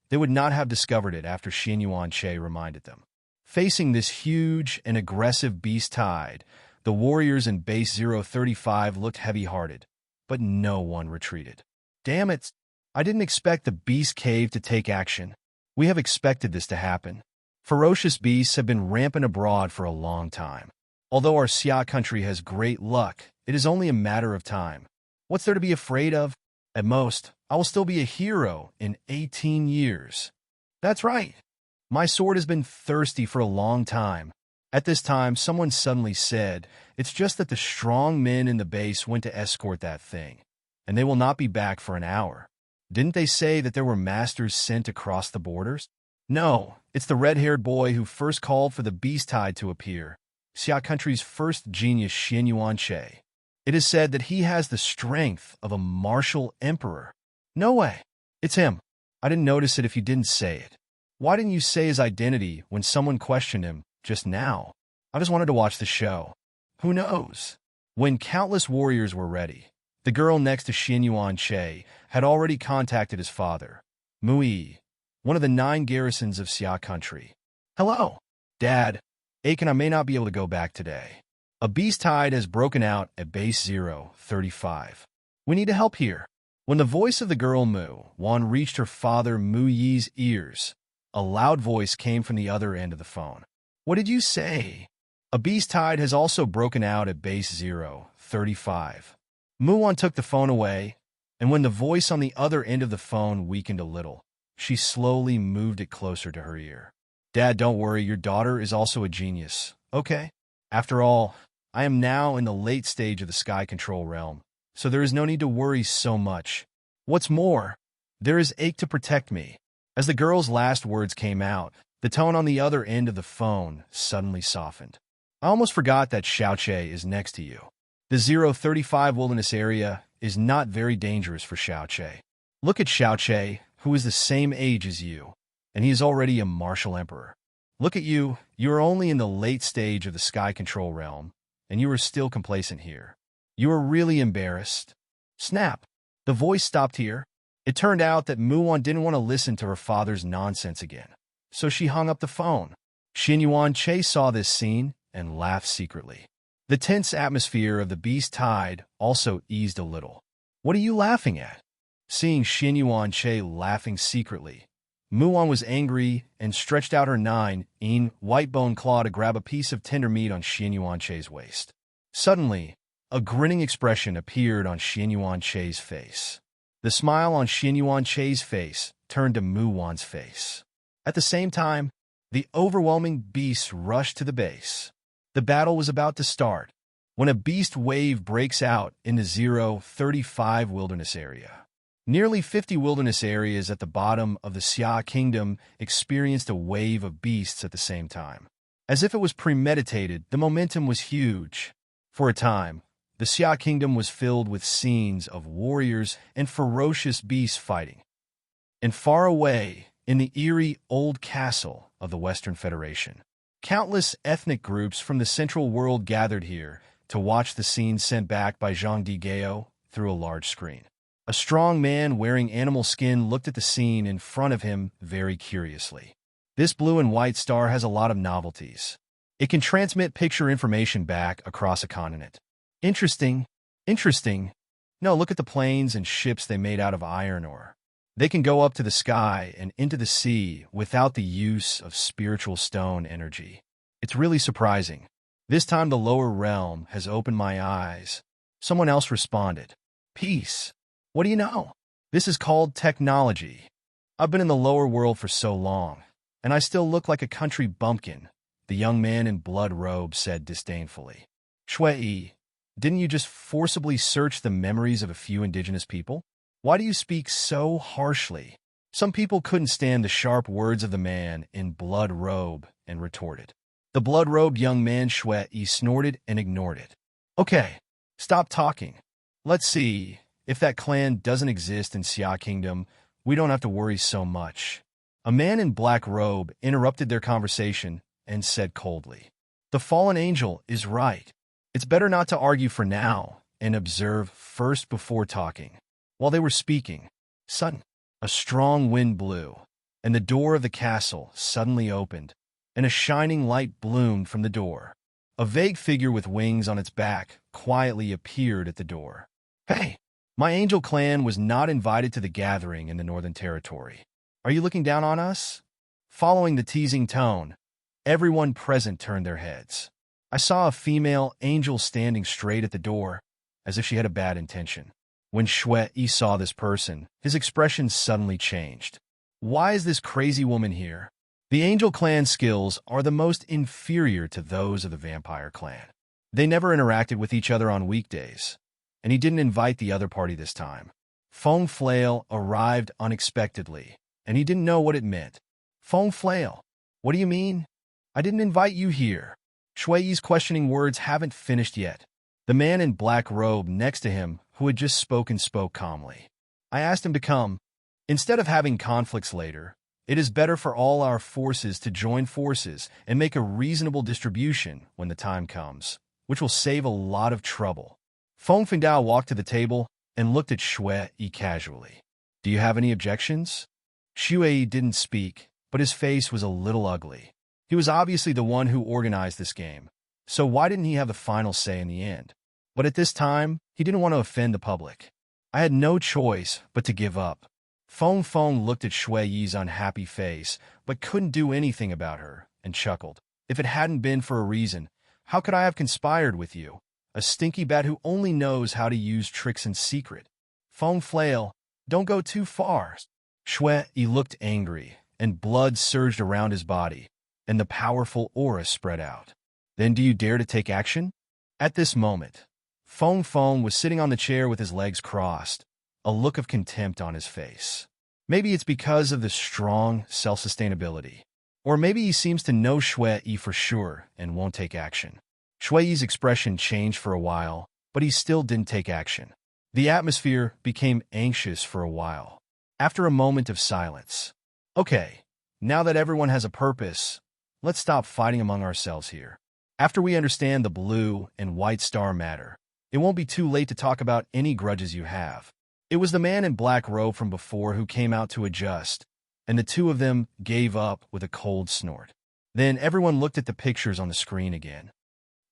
they would not have discovered it after Xuanyuan Bo reminded them. Facing this huge and aggressive beast tide, the warriors in base 035 looked heavy-hearted, but no one retreated. Damn it! I didn't expect the beast cave to take action. We have expected this to happen. Ferocious beasts have been rampant abroad for a long time. Although our Xia country has great luck, it is only a matter of time. What's there to be afraid of? At most, I will still be a hero in 18 years. That's right. My sword has been thirsty for a long time. At this time, someone suddenly said, "It's just that the strong men in the base went to escort that thing, and they will not be back for an hour." Didn't they say that there were masters sent across the borders? No, it's the red-haired boy who first called for the beast tide to appear. Xia country's first genius, Xuanyuan Bo. It is said that he has the strength of a martial emperor. No way. It's him. I didn't notice it if you didn't say it. Why didn't you say his identity when someone questioned him just now? I just wanted to watch the show. Who knows? When countless warriors were ready, the girl next to Xuanyuan Bo had already contacted his father, Mui, one of the 9 garrisons of Xia country. "Hello, Dad. Aiken, I may not be able to go back today. A beast tide has broken out at base 035. We need help here." When the voice of the girl Mu Wan reached her father Mu Yi's ears, a loud voice came from the other end of the phone. "What did you say?" "A beast tide has also broken out at base 035. Mu Wan took the phone away, and when the voice on the other end of the phone weakened a little, she slowly moved it closer to her ear. "Dad, don't worry, your daughter is also a genius, okay? After all, I am now in the late stage of the sky control realm, so there is no need to worry so much. What's more, there is Ache to protect me." As the girl's last words came out, the tone on the other end of the phone suddenly softened. "I almost forgot that Xiaoche is next to you. The 035 wilderness area is not very dangerous for Xiaoche. Look at Xiaoche, who is the same age as you, and he is already a martial emperor. Look at you, you are only in the late stage of the sky control realm, and you are still complacent here. You are really embarrassed." Snap! The voice stopped here. It turned out that Muwan didn't want to listen to her father's nonsense again, so she hung up the phone. Xuanyuan Bo saw this scene and laughed secretly. The tense atmosphere of the beast tide also eased a little. "What are you laughing at?" Seeing Xuanyuan Bo laughing secretly, Muwan was angry and stretched out her 9-in white bone claw to grab a piece of tender meat on Xuanyuan Bo's waist. Suddenly, a grinning expression appeared on Xuanyuan Bo's face. The smile on Xuanyuan Bo's face turned to Muwan's face. At the same time, the overwhelming beasts rushed to the base. The battle was about to start when a beast wave breaks out in the 035 wilderness area. Nearly 50 wilderness areas at the bottom of the Xia kingdom experienced a wave of beasts at the same time. As if it was premeditated, the momentum was huge. For a time, the Xia kingdom was filled with scenes of warriors and ferocious beasts fighting. And far away, in the eerie old castle of the Western Federation, countless ethnic groups from the central world gathered here to watch the scene sent back by Zhang Digao through a large screen. A strong man wearing animal skin looked at the scene in front of him very curiously. This blue and white star has a lot of novelties. It can transmit picture information back across a continent. Interesting. No, look at the planes and ships they made out of iron ore. They can go up to the sky and into the sea without the use of spiritual stone energy. It's really surprising. This time the lower realm has opened my eyes. Someone else responded. "Peace. What do you know? This is called technology. I've been in the lower world for so long, and I still look like a country bumpkin," the young man in blood robe said disdainfully. "Shui, didn't you just forcibly search the memories of a few indigenous people? Why do you speak so harshly?" Some people couldn't stand the sharp words of the man in blood robe and retorted. The blood-robed young man Shui snorted and ignored it. "Okay, stop talking. Let's see. If that clan doesn't exist in Xia Kingdom, We don't have to worry so much. A man in black robe interrupted their conversation and said coldly, "The fallen angel is right. It's better not to argue for now and observe first before talking." While they were speaking, suddenly, a strong wind blew, and the door of the castle suddenly opened, and a shining light bloomed from the door. A vague figure with wings on its back quietly appeared at the door. "Hey, my angel clan was not invited to the gathering in the Northern Territory. Are you looking down on us?" Following the teasing tone, everyone present turned their heads. I saw a female angel standing straight at the door, as if she had a bad intention. When Xuanyuan saw this person, his expression suddenly changed. "Why is this crazy woman here?" The angel clan skills are the most inferior to those of the vampire clan. They never interacted with each other on weekdays, and he didn't invite the other party this time. Feng Flail arrived unexpectedly, and he didn't know what it meant. "Feng Flail, what do you mean? I didn't invite you here." Xuanyuan's questioning words haven't finished yet. The man in black robe next to him, who had just spoken, spoke calmly. "I asked him to come. Instead of having conflicts later, it is better for all our forces to join forces and make a reasonable distribution when the time comes, which will save a lot of trouble." Feng Fengdao walked to the table and looked at Xuanyuan casually. "Do you have any objections?" Xuanyuan didn't speak, but his face was a little ugly. He was obviously the one who organized this game, so why didn't he have the final say in the end? But at this time, he didn't want to offend the public. I had no choice but to give up. Feng looked at Xuanyuan's unhappy face, but couldn't do anything about her, and chuckled. "If it hadn't been for a reason, how could I have conspired with you? A stinky bat who only knows how to use tricks in secret." "Feng Flail, don't go too far." Xuanyuan looked angry, and blood surged around his body, and the powerful aura spread out. "Then do you dare to take action?" At this moment, Feng was sitting on the chair with his legs crossed, a look of contempt on his face. Maybe it's because of the strong self-sustainability. Or maybe he seems to know Xuanyuan for sure and won't take action. Xuanyuan's expression changed for a while, but he still didn't take action. The atmosphere became anxious for a while. After a moment of silence, "Okay, now that everyone has a purpose, let's stop fighting among ourselves here. After we understand the blue and white star matter, it won't be too late to talk about any grudges you have." It was the man in black robe from before who came out to adjust, and the two of them gave up with a cold snort. Then everyone looked at the pictures on the screen again.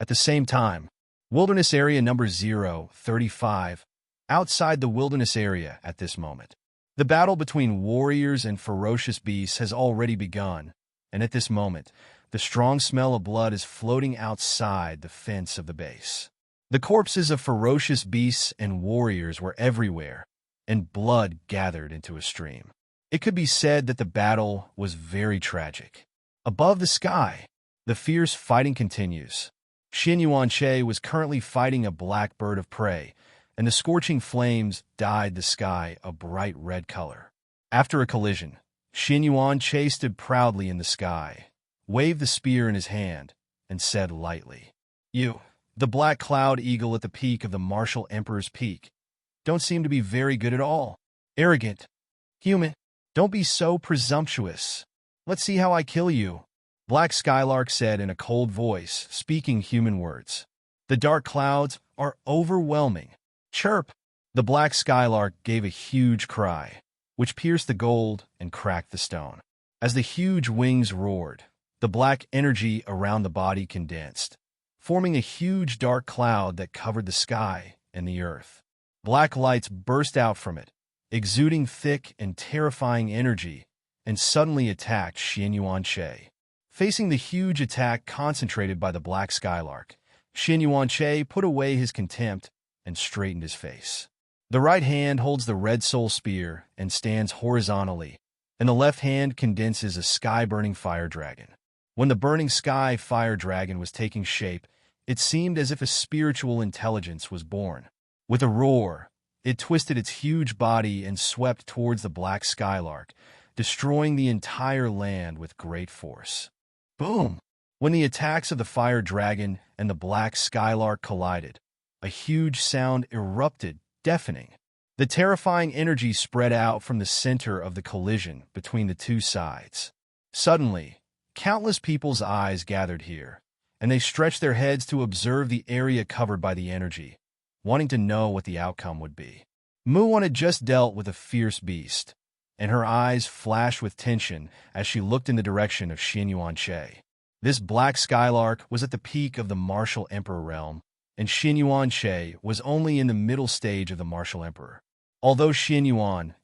At the same time, Wilderness Area number 035, outside the wilderness area at this moment. The battle between warriors and ferocious beasts has already begun, and at this moment, the strong smell of blood is floating outside the fence of the base. The corpses of ferocious beasts and warriors were everywhere, and blood gathered into a stream. It could be said that the battle was very tragic. Above the sky, the fierce fighting continues. Xuanyuan Bo was currently fighting a black bird of prey, and the scorching flames dyed the sky a bright red color. After a collision, Xuanyuan Bo stood proudly in the sky, waved the spear in his hand, and said lightly, "You, the black cloud eagle at the peak of the martial emperor's peak, don't seem to be very good at all. Arrogant. Human. Don't be so presumptuous. Let's see how I kill you." Black Skylark said in a cold voice, speaking human words. "The dark clouds are overwhelming. Chirp." The black Skylark gave a huge cry, which pierced the gold and cracked the stone. As the huge wings roared, the black energy around the body condensed, forming a huge dark cloud that covered the sky and the earth. Black lights burst out from it, exuding thick and terrifying energy, and suddenly attacked Xuanyuan Bo. Facing the huge attack concentrated by the black Skylark, Xuanyuan Bo put away his contempt and straightened his face. The right hand holds the red soul spear and stands horizontally, and the left hand condenses a sky-burning fire dragon. When the burning sky fire dragon was taking shape, it seemed as if a spiritual intelligence was born. With a roar, it twisted its huge body and swept towards the black Skylark, destroying the entire land with great force. Boom! When the attacks of the fire dragon and the black Skylark collided, a huge sound erupted, deafening. The terrifying energy spread out from the center of the collision between the two sides. Suddenly, countless people's eyes gathered here, and they stretched their heads to observe the area covered by the energy, wanting to know what the outcome would be. Muon had just dealt with a fierce beast, and her eyes flashed with tension as she looked in the direction of Xuanyuan. This black skylark was at the peak of the martial emperor realm, and Xuanyuan was only in the middle stage of the martial emperor. Although Xuanyuan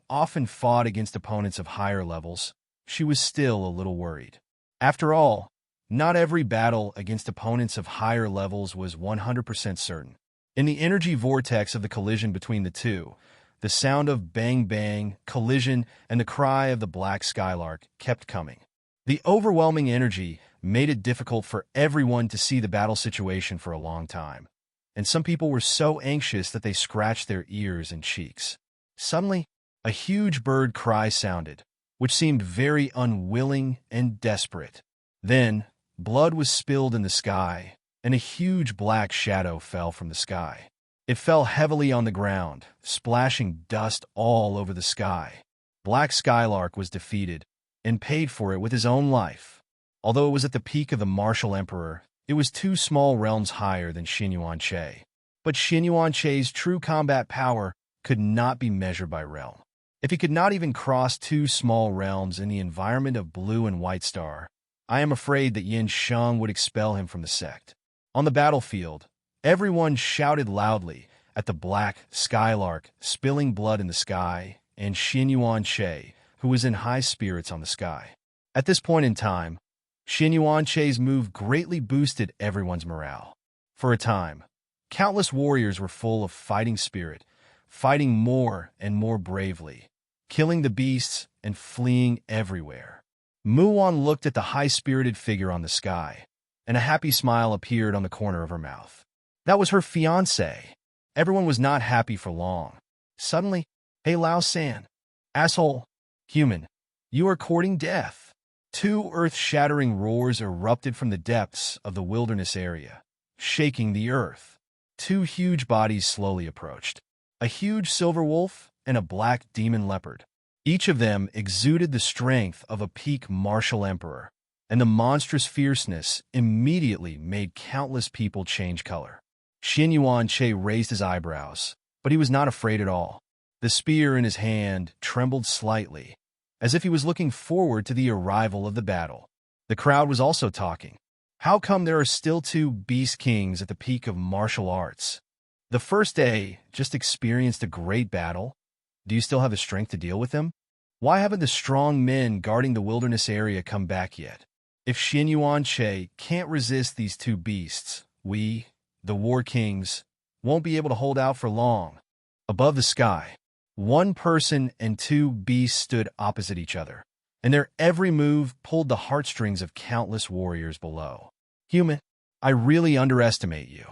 often fought against opponents of higher levels, she was still a little worried. After all, not every battle against opponents of higher levels was 100% certain. In the energy vortex of the collision between the two, the sound of bang-bang, collision, and the cry of the black skylark kept coming. The overwhelming energy made it difficult for everyone to see the battle situation for a long time, and some people were so anxious that they scratched their ears and cheeks. Suddenly, a huge bird cry sounded, which seemed very unwilling and desperate. Then, blood was spilled in the sky, and a huge black shadow fell from the sky. It fell heavily on the ground, splashing dust all over the sky. Black Skylark was defeated, and paid for it with his own life. Although it was at the peak of the martial emperor, it was 2 small realms higher than Xuanyuan. But Xuanyuan's true combat power could not be measured by realm. If he could not even cross 2 small realms in the environment of Blue and White Star, I am afraid that Yin Sheng would expel him from the sect. On the battlefield, everyone shouted loudly at the black skylark spilling blood in the sky and Xuanyuan, who was in high spirits on the sky. At this point in time, Xuanyuan's move greatly boosted everyone's morale. For a time, countless warriors were full of fighting spirit, fighting more and more bravely, killing the beasts and fleeing everywhere. Muon looked at the high-spirited figure on the sky, and a happy smile appeared on the corner of her mouth. That was her fiancé. Everyone was not happy for long. Suddenly, "Hey Lao-san, asshole, human, you are courting death." 2 earth-shattering roars erupted from the depths of the wilderness area, shaking the earth. 2 huge bodies slowly approached, a huge silver wolf and a black demon leopard. Each of them exuded the strength of a peak martial emperor, and the monstrous fierceness immediately made countless people change color. Xuanyuan raised his eyebrows, but he was not afraid at all. The spear in his hand trembled slightly, as if he was looking forward to the arrival of the battle. The crowd was also talking. How come there are still 2 beast kings at the peak of martial arts? The first day just experienced a great battle. Do you still have the strength to deal with them? Why haven't the strong men guarding the wilderness area come back yet? If Xuanyuan can't resist these 2 beasts, we, the War Kings, won't be able to hold out for long. Above the sky, 1 person and 2 beasts stood opposite each other, and their every move pulled the heartstrings of countless warriors below. Human, I really underestimate you.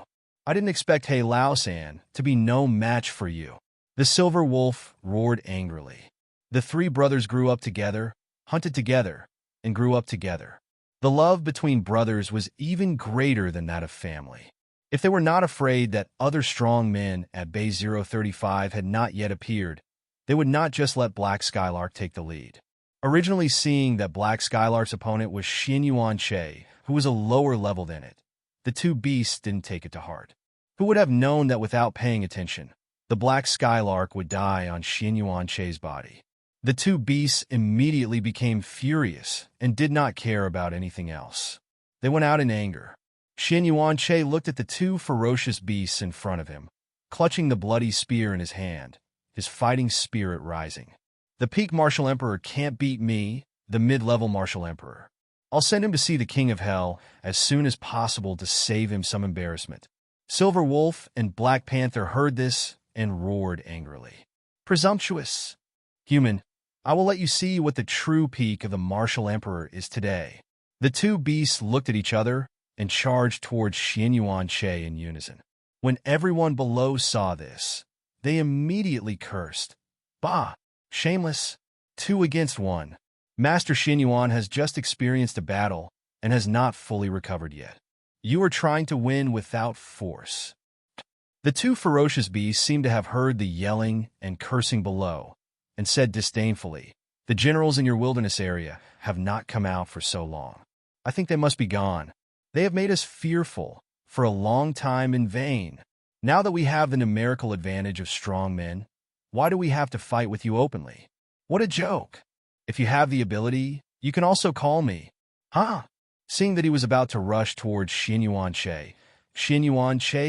I didn't expect He Lao-san to be no match for you. The silver wolf roared angrily. The 3 brothers grew up together, hunted together, and grew up together. The love between brothers was even greater than that of family. If they were not afraid that other strong men at Bay 035 had not yet appeared, they would not just let Black Skylark take the lead. Originally seeing that Black Skylark's opponent was Xuanyuan, who was a lower level than it, the 2 beasts didn't take it to heart. Who would have known that without paying attention, the Black Skylark would die on Xuanyuan's body? The 2 beasts immediately became furious and did not care about anything else. They went out in anger. Xuanyuan looked at the 2 ferocious beasts in front of him, clutching the bloody spear in his hand, his fighting spirit rising. The peak martial emperor can't beat me, the mid-level martial emperor. I'll send him to see the king of hell as soon as possible to save him some embarrassment. Silver Wolf and Black Panther heard this and roared angrily. Presumptuous! Human, I will let you see what the true peak of the martial emperor is today. The 2 beasts looked at each other and charged towards Xuanyuan in unison. When everyone below saw this, they immediately cursed. Bah! Shameless! 2 against 1. Master Xuanyuan has just experienced a battle and has not fully recovered yet. You are trying to win without force. The two ferocious beasts seemed to have heard the yelling and cursing below, and said disdainfully, "The generals in your wilderness area have not come out for so long. I think they must be gone. They have made us fearful for a long time in vain. Now that we have the numerical advantage of strong men, why do we have to fight with you openly? What a joke! If you have the ability, you can also call me." Huh? Seeing that he was about to rush towards Xuanyuan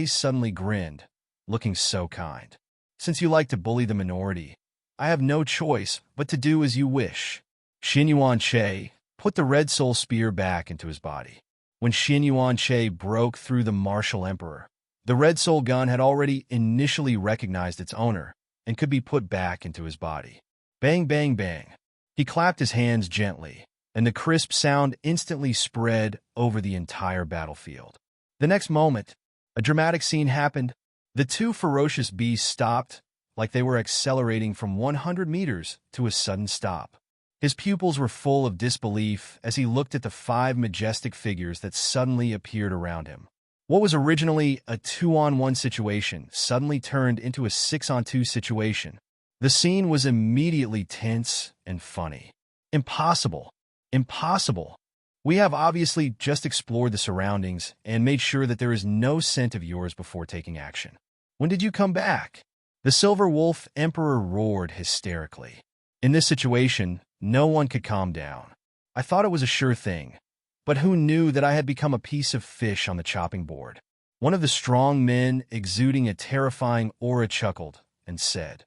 suddenly grinned, looking so kind. "Since you like to bully the minority, I have no choice but to do as you wish." Xuanyuan put the red soul spear back into his body. When Xuanyuan broke through the martial emperor, the red soul gun had already initially recognized its owner and could be put back into his body. Bang, bang, bang. He clapped his hands gently, and the crisp sound instantly spread over the entire battlefield. The next moment, a dramatic scene happened. The two ferocious beasts stopped, like they were accelerating from 100 meters to a sudden stop. His pupils were full of disbelief as he looked at the 5 majestic figures that suddenly appeared around him. What was originally a 2-on-1 situation suddenly turned into a 6-on-2 situation. The scene was immediately tense and funny. Impossible. Impossible. We have obviously just explored the surroundings and made sure that there is no scent of yours before taking action. When did you come back? The Silver Wolf Emperor roared hysterically. In this situation, no one could calm down. I thought it was a sure thing, but who knew that I had become a piece of fish on the chopping board? One of the strong men, exuding a terrifying aura, chuckled and said,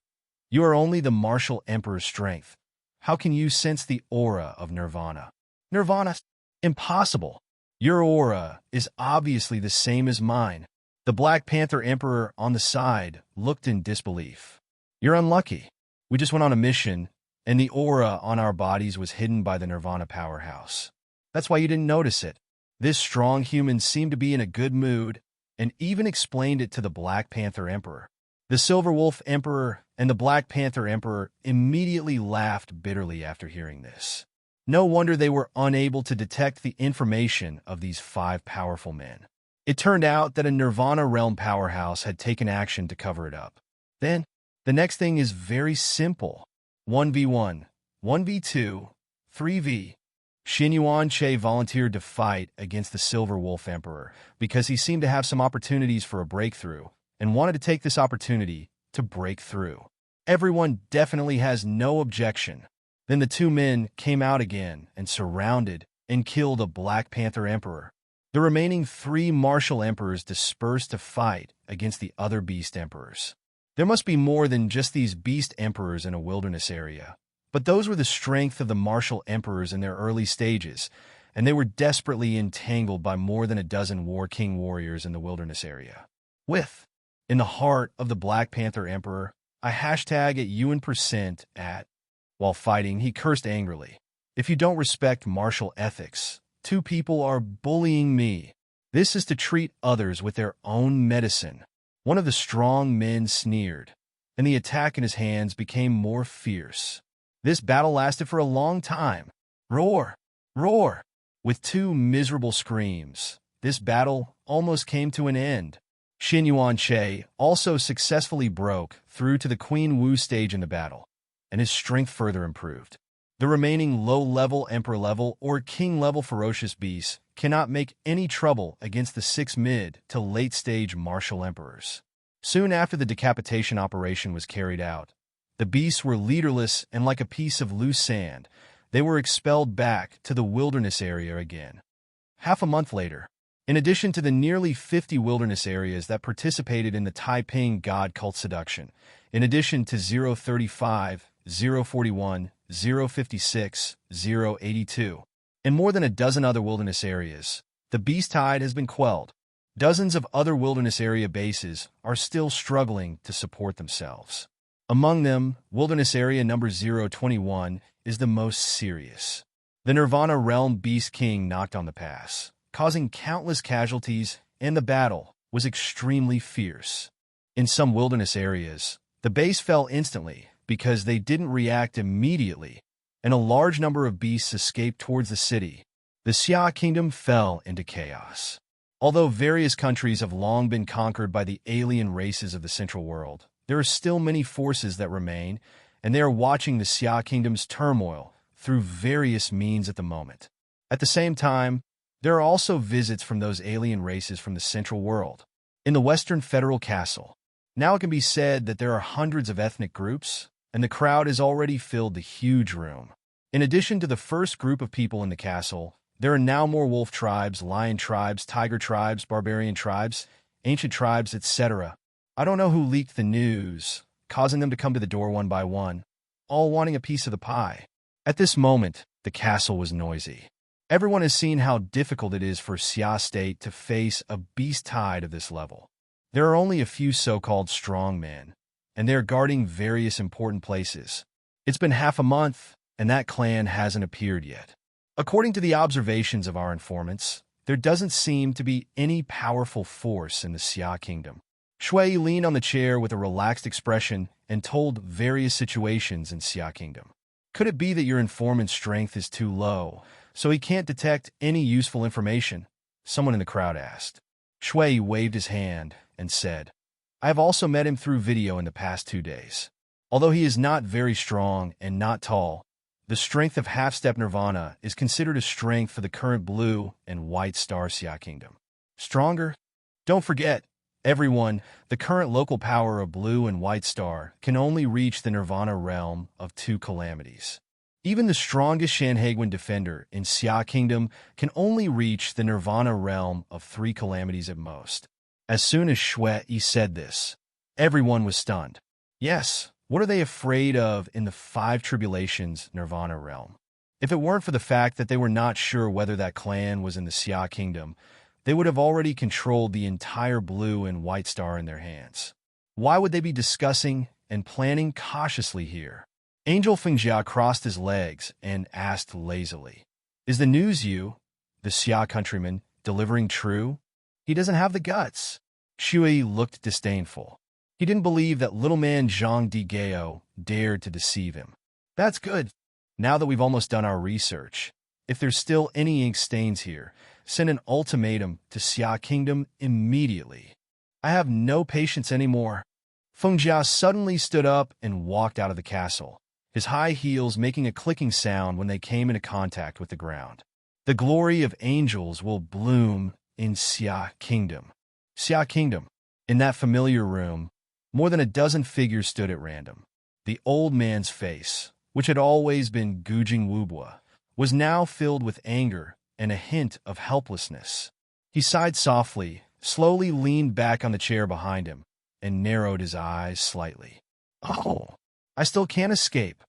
"You are only the martial emperor's strength. How can you sense the aura of Nirvana?" Nirvana? Impossible. Your aura is obviously the same as mine. The Black Panther Emperor on the side looked in disbelief. You're unlucky. We just went on a mission, and the aura on our bodies was hidden by the Nirvana powerhouse. That's why you didn't notice it. This strong human seemed to be in a good mood, and even explained it to the Black Panther Emperor. The Silver Wolf Emperor and the Black Panther Emperor immediately laughed bitterly after hearing this. No wonder they were unable to detect the information of these 5 powerful men. It turned out that a Nirvana realm powerhouse had taken action to cover it up. Then, the next thing is very simple. 1v1, 1v2, 3v. Xuanyuan volunteered to fight against the Silver Wolf Emperor because he seemed to have some opportunities for a breakthrough and wanted to take this opportunity to break through. Everyone definitely has no objection. Then the 2 men came out again and surrounded and killed a Black Panther Emperor. The remaining 3 martial emperors dispersed to fight against the other beast emperors. There must be more than just these beast emperors in a wilderness area, but those were the strength of the martial emperors in their early stages, and they were desperately entangled by more than a dozen War King warriors in the wilderness area. In the heart of the Black Panther Emperor, I hashtag at UN% at. While fighting, he cursed angrily. "If you don't respect martial ethics, 2 people are bullying me. This is to treat others with their own medicine." One of the strong men sneered, and the attack in his hands became more fierce. This battle lasted for a long time. Roar! Roar! With 2 miserable screams, this battle almost came to an end. Xuanyuan also successfully broke through to the Queen Wu stage in the battle, and his strength further improved. The remaining low-level emperor-level or king-level ferocious beasts cannot make any trouble against the 6 mid to late-stage martial emperors. Soon after the decapitation operation was carried out, the beasts were leaderless and like a piece of loose sand. They were expelled back to the wilderness area again. Half a month later, in addition to the nearly 50 wilderness areas that participated in the Taiping God Cult Seduction, in addition to 035, 041, 056, 082, and more than a dozen other wilderness areas, the beast tide has been quelled. Dozens of other wilderness area bases are still struggling to support themselves. Among them, wilderness area number 021 is the most serious. The Nirvana Realm Beast King knocked on the pass, causing countless casualties, and the battle was extremely fierce. In some wilderness areas, the base fell instantly because they didn't react immediately, and a large number of beasts escaped towards the city. The Xia Kingdom fell into chaos. Although various countries have long been conquered by the alien races of the Central World, there are still many forces that remain, and they are watching the Xia Kingdom's turmoil through various means at the moment. At the same time, there are also visits from those alien races from the Central World. In the Western Federal Castle, now it can be said that there are hundreds of ethnic groups, and the crowd has already filled the huge room. In addition to the first group of people in the castle, there are now more wolf tribes, lion tribes, tiger tribes, barbarian tribes, ancient tribes, etc. I don't know who leaked the news, causing them to come to the door one by one, all wanting a piece of the pie. At this moment, the castle was noisy. Everyone has seen how difficult it is for Xia State to face a beast tide of this level. There are only a few so-called strong men, and they are guarding various important places. It's been half a month, and that clan hasn't appeared yet. According to the observations of our informants, there doesn't seem to be any powerful force in the Xia Kingdom. Shui leaned on the chair with a relaxed expression and told various situations in Xia Kingdom. Could it be that your informant's strength is too low, so he can't detect any useful information? Someone in the crowd asked. Shui waved his hand and said, I have also met him through video in the past 2 days. Although he is not very strong and not tall, the strength of half-step Nirvana is considered a strength for the current blue and white star Xia Kingdom. Stronger? Don't forget, everyone, the current local power of blue and white star can only reach the Nirvana realm of 2 calamities. Even the strongest Shanhaiguan defender in Xia Kingdom can only reach the Nirvana realm of 3 calamities at most. As soon as Shui said this, everyone was stunned. Yes, what are they afraid of in the 5 tribulations Nirvana realm? If it weren't for the fact that they were not sure whether that clan was in the Xia Kingdom, they would have already controlled the entire blue and white star in their hands. Why would they be discussing and planning cautiously here? Angel Fengjia crossed his legs and asked lazily, Is the news you, the Xia countryman, delivering true? He doesn't have the guts. Shui looked disdainful. He didn't believe that little man Zhang Digao dared to deceive him. That's good. Now that we've almost done our research, if there's still any ink stains here, send an ultimatum to Xia Kingdom immediately. I have no patience anymore. Fengjia suddenly stood up and walked out of the castle, his high heels making a clicking sound when they came into contact with the ground. The glory of angels will bloom in Xia Kingdom. Xia Kingdom. In that familiar room, more than a dozen figures stood at random. The old man's face, which had always been Gujing Wubua, was now filled with anger and a hint of helplessness. He sighed softly, slowly leaned back on the chair behind him, and narrowed his eyes slightly. Oh, I still can't escape.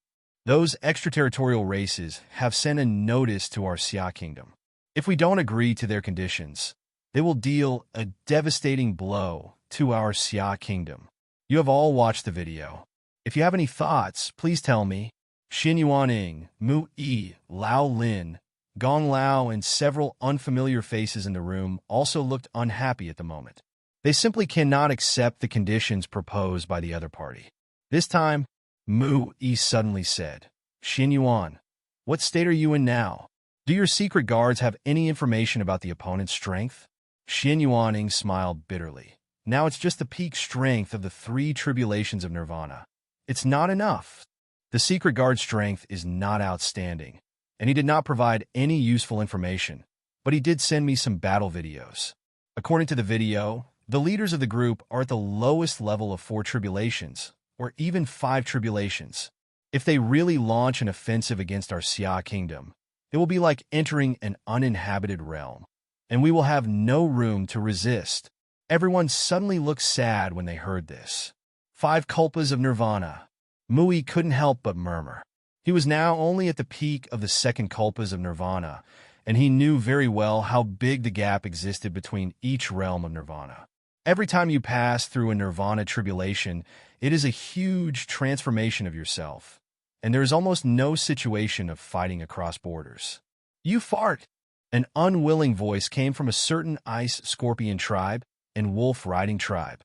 Those extraterritorial races have sent a notice to our Xia Kingdom. If we don't agree to their conditions, they will deal a devastating blow to our Xia Kingdom. You have all watched the video. If you have any thoughts, please tell me. Xuanyuan Bo, Mu Yi, Lao Lin, Gong Lao, and several unfamiliar faces in the room also looked unhappy at the moment. They simply cannot accept the conditions proposed by the other party. This time, Mu Yi suddenly said, Xuanyuan, what state are you in now? Do your secret guards have any information about the opponent's strength? Xuanyuan smiled bitterly. Now it's just the peak strength of the 3 tribulations of Nirvana. It's not enough. The secret guard strength is not outstanding, and he did not provide any useful information, but he did send me some battle videos. According to the video, the leaders of the group are at the lowest level of 4 tribulations, or even 5 tribulations. If they really launch an offensive against our Xia Kingdom, it will be like entering an uninhabited realm, and we will have no room to resist. Everyone suddenly looked sad when they heard this. 5 kalpas of Nirvana. Mui couldn't help but murmur. He was now only at the peak of the 2nd kalpas of Nirvana, and he knew very well how big the gap existed between each realm of Nirvana. Every time you pass through a Nirvana tribulation, it is a huge transformation of yourself, and there is almost no situation of fighting across borders. You fart! An unwilling voice came from a certain ice scorpion tribe and wolf riding tribe.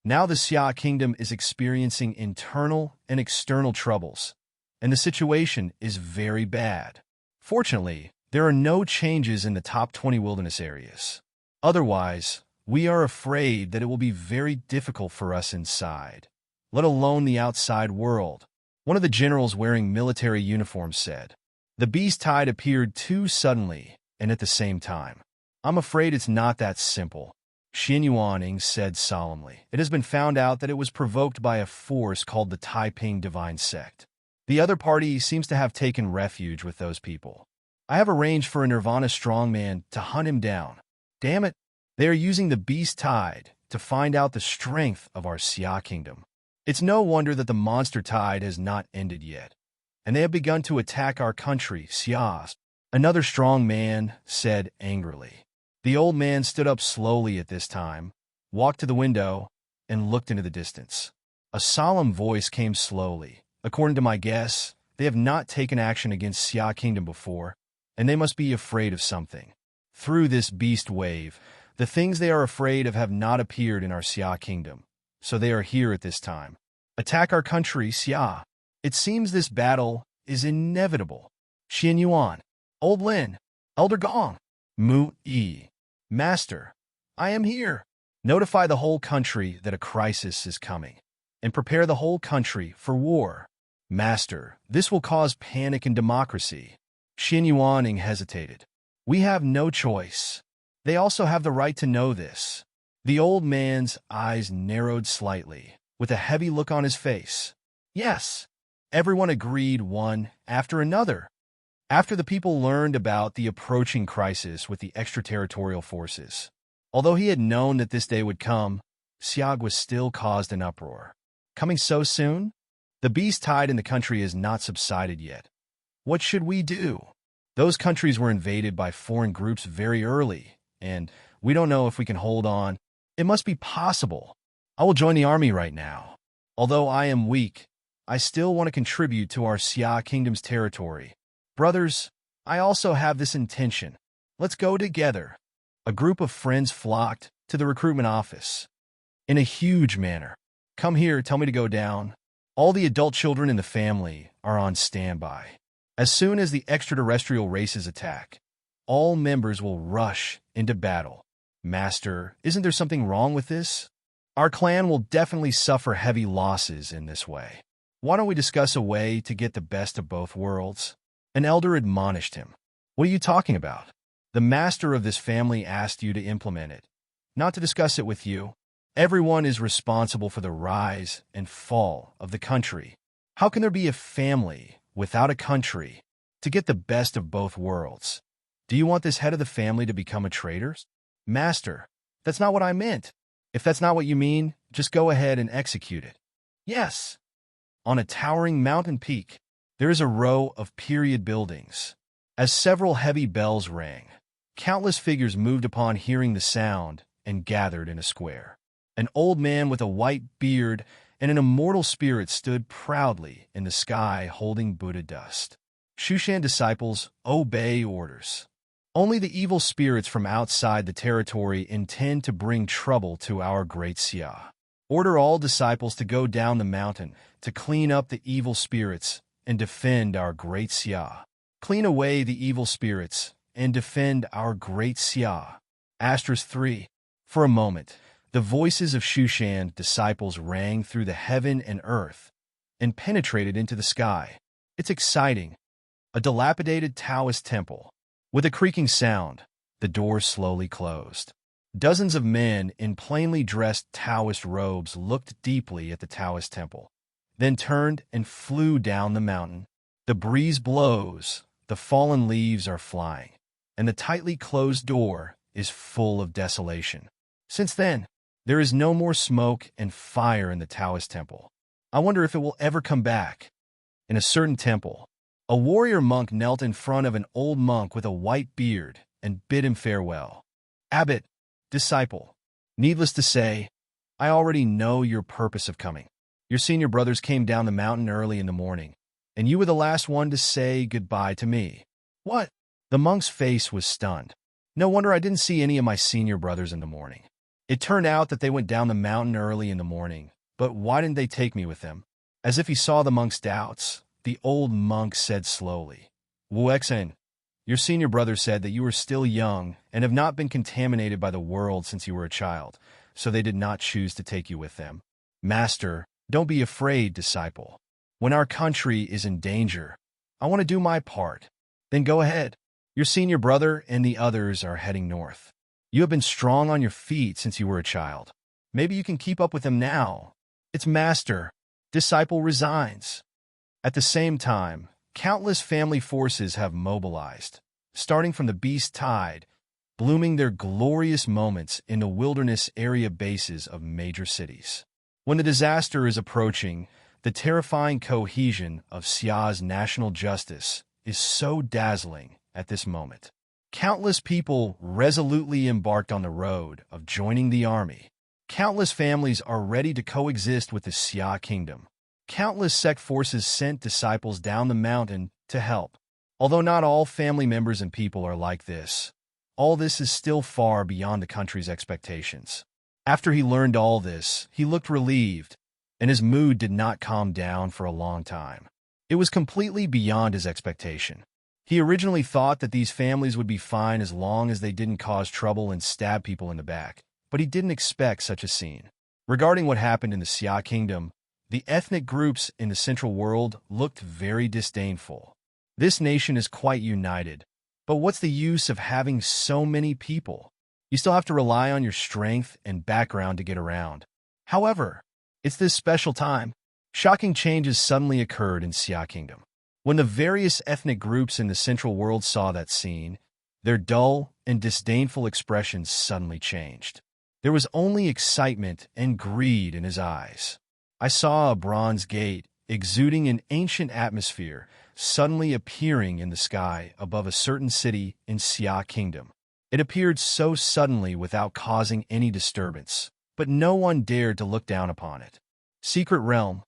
Now the Xia Kingdom is experiencing internal and external troubles, and the situation is very bad. Fortunately, there are no changes in the top 20 wilderness areas. Otherwise, we are afraid that it will be very difficult for us inside, let alone the outside world. One of the generals wearing military uniforms said. The beast tide appeared too suddenly and at the same time. I'm afraid it's not that simple, Xuanyuan said solemnly. It has been found out that it was provoked by a force called the Taiping Divine Sect. The other party seems to have taken refuge with those people. I have arranged for a Nirvana strongman to hunt him down. Damn it, they are using the beast tide to find out the strength of our Xia kingdom. It's no wonder that the monster tide has not ended yet, and they have begun to attack our country, Xia. Another strong man said angrily. The old man stood up slowly at this time, walked to the window, and looked into the distance. A solemn voice came slowly. According to my guess, they have not taken action against Xia Kingdom before, and they must be afraid of something. Through this beast wave, the things they are afraid of have not appeared in our Xia Kingdom, so they are here at this time. Attack our country, Xia. It seems this battle is inevitable. Xuanyuan, Old Lin, Elder Gong, Mu Yi. Master, I am here. Notify the whole country that a crisis is coming, and prepare the whole country for war. Master, this will cause panic in democracy. Xuanyuan hesitated. We have no choice. They also have the right to know this. The old man's eyes narrowed slightly, with a heavy look on his face. Yes, everyone agreed one after another. After the people learned about the approaching crisis with the extraterritorial forces, although he had known that this day would come, Siag was still caused an uproar. Coming so soon? The beast tide in the country has not subsided yet. What should we do? Those countries were invaded by foreign groups very early, and we don't know if we can hold on. It must be possible. I will join the army right now. Although I am weak, I still want to contribute to our Xia Kingdom's territory. Brothers, I also have this intention. Let's go together. A group of friends flocked to the recruitment office. In a huge manner. Come here, tell me to go down. All the adult children in the family are on standby. As soon as the extraterrestrial races attack, all members will rush into battle. Master, isn't there something wrong with this? Our clan will definitely suffer heavy losses in this way. Why don't we discuss a way to get the best of both worlds? An elder admonished him. What are you talking about? The master of this family asked you to implement it, not to discuss it with you. Everyone is responsible for the rise and fall of the country. How can there be a family without a country to get the best of both worlds? Do you want this head of the family to become a traitor? Master, that's not what I meant. If that's not what you mean, just go ahead and execute it. Yes. On a towering mountain peak, there is a row of period buildings. As several heavy bells rang, countless figures moved upon hearing the sound and gathered in a square. An old man with a white beard and an immortal spirit stood proudly in the sky holding Buddha dust. Xuanyuan disciples, obey orders. Only the evil spirits from outside the territory intend to bring trouble to our great Xia. Order all disciples to go down the mountain to clean up the evil spirits and defend our great Xia. Clean away the evil spirits and defend our great Xia. Asterisk 3. For a moment, the voices of Xuanyuan disciples rang through the heaven and earth and penetrated into the sky. It's exciting. A dilapidated Taoist temple. With a creaking sound, the door slowly closed. Dozens of men in plainly dressed Taoist robes looked deeply at the Taoist temple, then turned and flew down the mountain. The breeze blows, the fallen leaves are flying, and the tightly closed door is full of desolation. Since then, there is no more smoke and fire in the Taoist temple. I wonder if it will ever come back. In a certain temple, a warrior monk knelt in front of an old monk with a white beard and bid him farewell. Abbot, disciple, needless to say, I already know your purpose of coming. Your senior brothers came down the mountain early in the morning, and you were the last one to say goodbye to me. What? The monk's face was stunned. No wonder I didn't see any of my senior brothers in the morning. It turned out that they went down the mountain early in the morning, but why didn't they take me with them? As if he saw the monk's doubts, the old monk said slowly, Wuexen, Your senior brother said that you are still young and have not been contaminated by the world since you were a child, so they did not choose to take you with them. Master, don't be afraid, disciple. When our country is in danger, I want to do my part. Then go ahead. Your senior brother and the others are heading north. You have been strong on your feet since you were a child. Maybe you can keep up with them now. It's Master. Disciple resigns. At the same time, countless family forces have mobilized, starting from the beast tide, blooming their glorious moments in the wilderness area bases of major cities. When the disaster is approaching, the terrifying cohesion of Xia's national justice is so dazzling at this moment. Countless people resolutely embarked on the road of joining the army. Countless families are ready to coexist with the Xia kingdom. Countless sect forces sent disciples down the mountain to help. Although not all family members and people are like this, all this is still far beyond the country's expectations. After he learned all this, he looked relieved, and his mood did not calm down for a long time. It was completely beyond his expectation. He originally thought that these families would be fine as long as they didn't cause trouble and stab people in the back, but he didn't expect such a scene. Regarding what happened in the Xia kingdom, the ethnic groups in the central world looked very disdainful. This nation is quite united, but what's the use of having so many people? You still have to rely on your strength and background to get around. However, it's this special time. Shocking changes suddenly occurred in Xia Kingdom. When the various ethnic groups in the central world saw that scene, their dull and disdainful expressions suddenly changed. There was only excitement and greed in his eyes. I saw a bronze gate, exuding an ancient atmosphere, suddenly appearing in the sky above a certain city in Xia Kingdom. It appeared so suddenly without causing any disturbance, but no one dared to look down upon it. Secret Realm.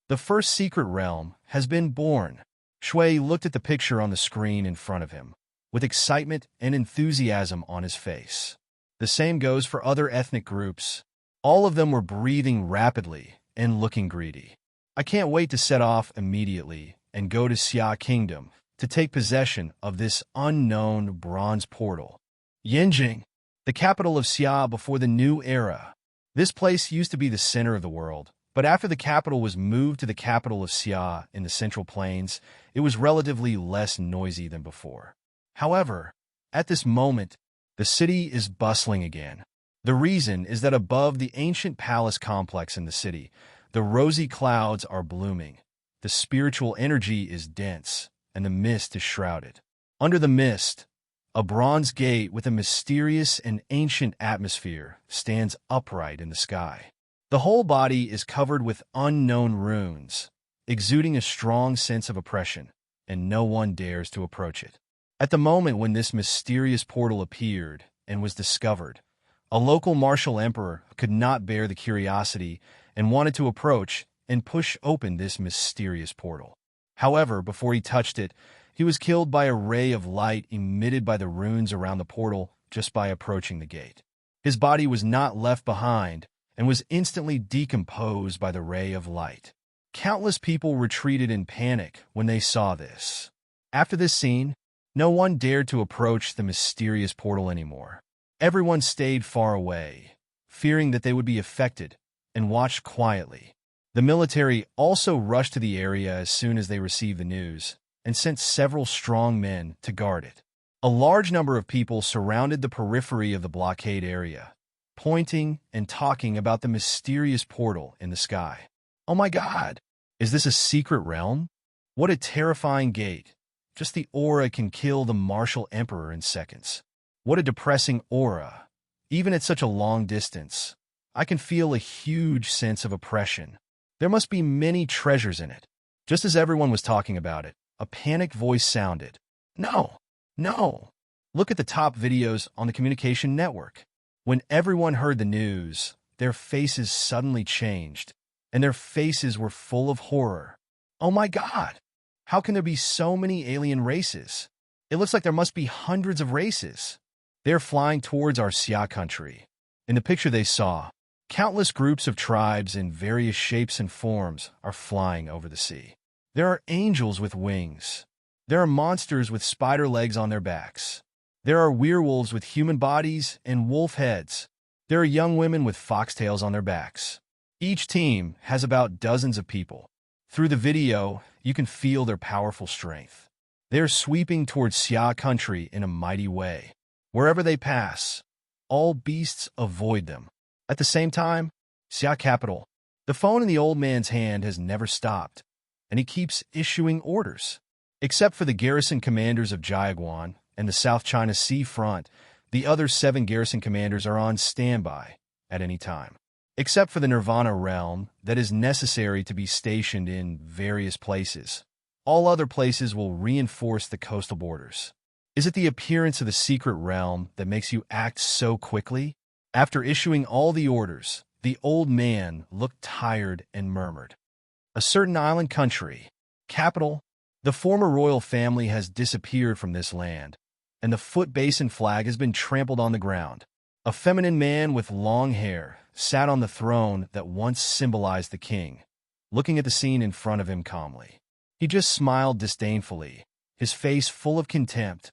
The first secret realm has been born. Shui looked at the picture on the screen in front of him, with excitement and enthusiasm on his face. The same goes for other ethnic groups. All of them were breathing rapidly and looking greedy. I can't wait to set off immediately and go to Xia Kingdom to take possession of this unknown bronze portal. Yanjing, the capital of Xia before the new era. This place used to be the center of the world, but after the capital was moved to the capital of Xia in the Central Plains, it was relatively less noisy than before. However, at this moment, the city is bustling again. The reason is that above the ancient palace complex in the city, the rosy clouds are blooming. The spiritual energy is dense, and the mist is shrouded. Under the mist, a bronze gate with a mysterious and ancient atmosphere stands upright in the sky. The whole body is covered with unknown runes, exuding a strong sense of oppression, and no one dares to approach it. At the moment when this mysterious portal appeared and was discovered, a local martial emperor could not bear the curiosity and wanted to approach and push open this mysterious portal. However, before he touched it, he was killed by a ray of light emitted by the runes around the portal just by approaching the gate. His body was not left behind and was instantly decomposed by the ray of light. Countless people retreated in panic when they saw this. After this scene, no one dared to approach the mysterious portal anymore. Everyone stayed far away, fearing that they would be affected, and watched quietly. The military also rushed to the area as soon as they received the news, and sent several strong men to guard it. A large number of people surrounded the periphery of the blockade area, pointing and talking about the mysterious portal in the sky. Oh my God! Is this a secret realm? What a terrifying gate. Just the aura can kill the martial emperor in seconds. What a depressing aura. Even at such a long distance, I can feel a huge sense of oppression. There must be many treasures in it. Just as everyone was talking about it, a panicked voice sounded. No! No! Look at the top videos on the communication network. When everyone heard the news, their faces suddenly changed, and their faces were full of horror. Oh my God! How can there be so many alien races? It looks like there must be hundreds of races. They're flying towards our Xia country. In the picture they saw, countless groups of tribes in various shapes and forms are flying over the sea. There are angels with wings. There are monsters with spider legs on their backs. There are werewolves with human bodies and wolf heads. There are young women with foxtails on their backs. Each team has about dozens of people. Through the video, you can feel their powerful strength. They are sweeping towards Xia country in a mighty way. Wherever they pass, all beasts avoid them. At the same time, Xia capital, the phone in the old man's hand has never stopped, and he keeps issuing orders. Except for the garrison commanders of Jiaguan and the South China Sea front, the other 7 garrison commanders are on standby at any time. Except for the Nirvana realm that is necessary to be stationed in various places. All other places will reinforce the coastal borders. Is it the appearance of the secret realm that makes you act so quickly? After issuing all the orders, the old man looked tired and murmured. A certain island country, capital, the former royal family has disappeared from this land, and the foot basin flag has been trampled on the ground. A feminine man with long hair sat on the throne that once symbolized the king, looking at the scene in front of him calmly. He just smiled disdainfully, his face full of contempt.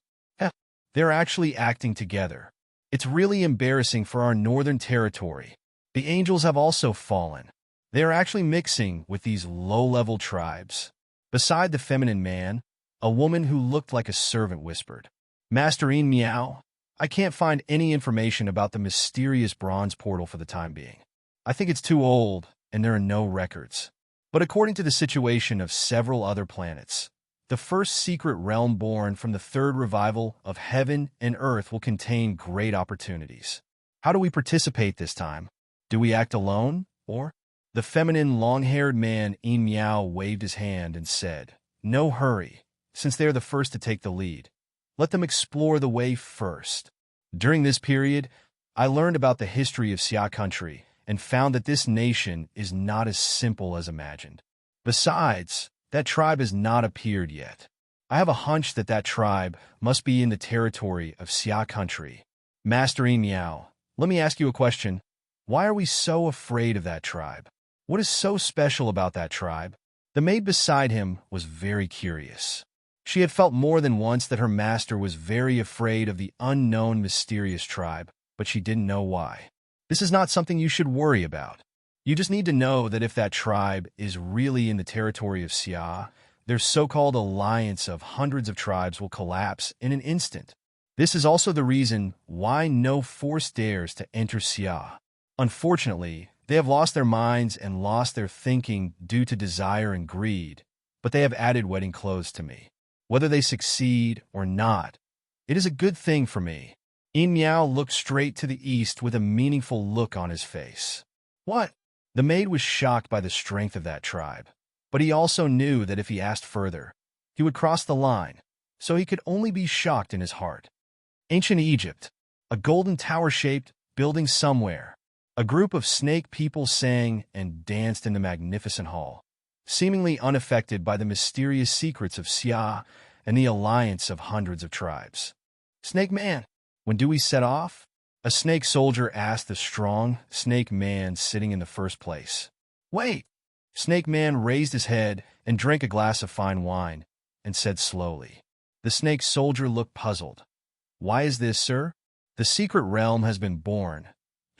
They're actually acting together. It's really embarrassing for our northern territory. The angels have also fallen. They are actually mixing with these low-level tribes. Beside the feminine man, a woman who looked like a servant whispered, "Master Yin Miao, I can't find any information about the mysterious bronze portal for the time being. I think it's too old, and there are no records. But according to the situation of several other planets, the first secret realm born from the third revival of heaven and earth will contain great opportunities. How do we participate this time? Do we act alone, or?" The feminine, long-haired man, Yin Miao, waved his hand and said, "No hurry, since they are the first to take the lead. Let them explore the way first." During this period, I learned about the history of Xia country and found that this nation is not as simple as imagined. Besides, that tribe has not appeared yet. I have a hunch that that tribe must be in the territory of Xia country. Master Yin Miao, let me ask you a question. Why are we so afraid of that tribe? What is so special about that tribe? The maid beside him was very curious. She had felt more than once that her master was very afraid of the unknown mysterious tribe, but she didn't know why. This is not something you should worry about. You just need to know that if that tribe is really in the territory of Xia, their so-called alliance of hundreds of tribes will collapse in an instant. This is also the reason why no force dares to enter Xia. Unfortunately, they have lost their minds and lost their thinking due to desire and greed, but they have added wedding clothes to me. Whether they succeed or not, it is a good thing for me. Yin Miao looked straight to the east with a meaningful look on his face. What? The maid was shocked by the strength of that tribe, but he also knew that if he asked further, he would cross the line, so he could only be shocked in his heart. Ancient Egypt, a golden tower-shaped building somewhere. A group of snake people sang and danced in the magnificent hall, seemingly unaffected by the mysterious secrets of Xia and the alliance of hundreds of tribes. "Snake Man, when do we set off?" A snake soldier asked the strong snake man sitting in the first place. "Wait!" Snake Man raised his head and drank a glass of fine wine and said slowly. The snake soldier looked puzzled. "Why is this, sir?" "The secret realm has been born.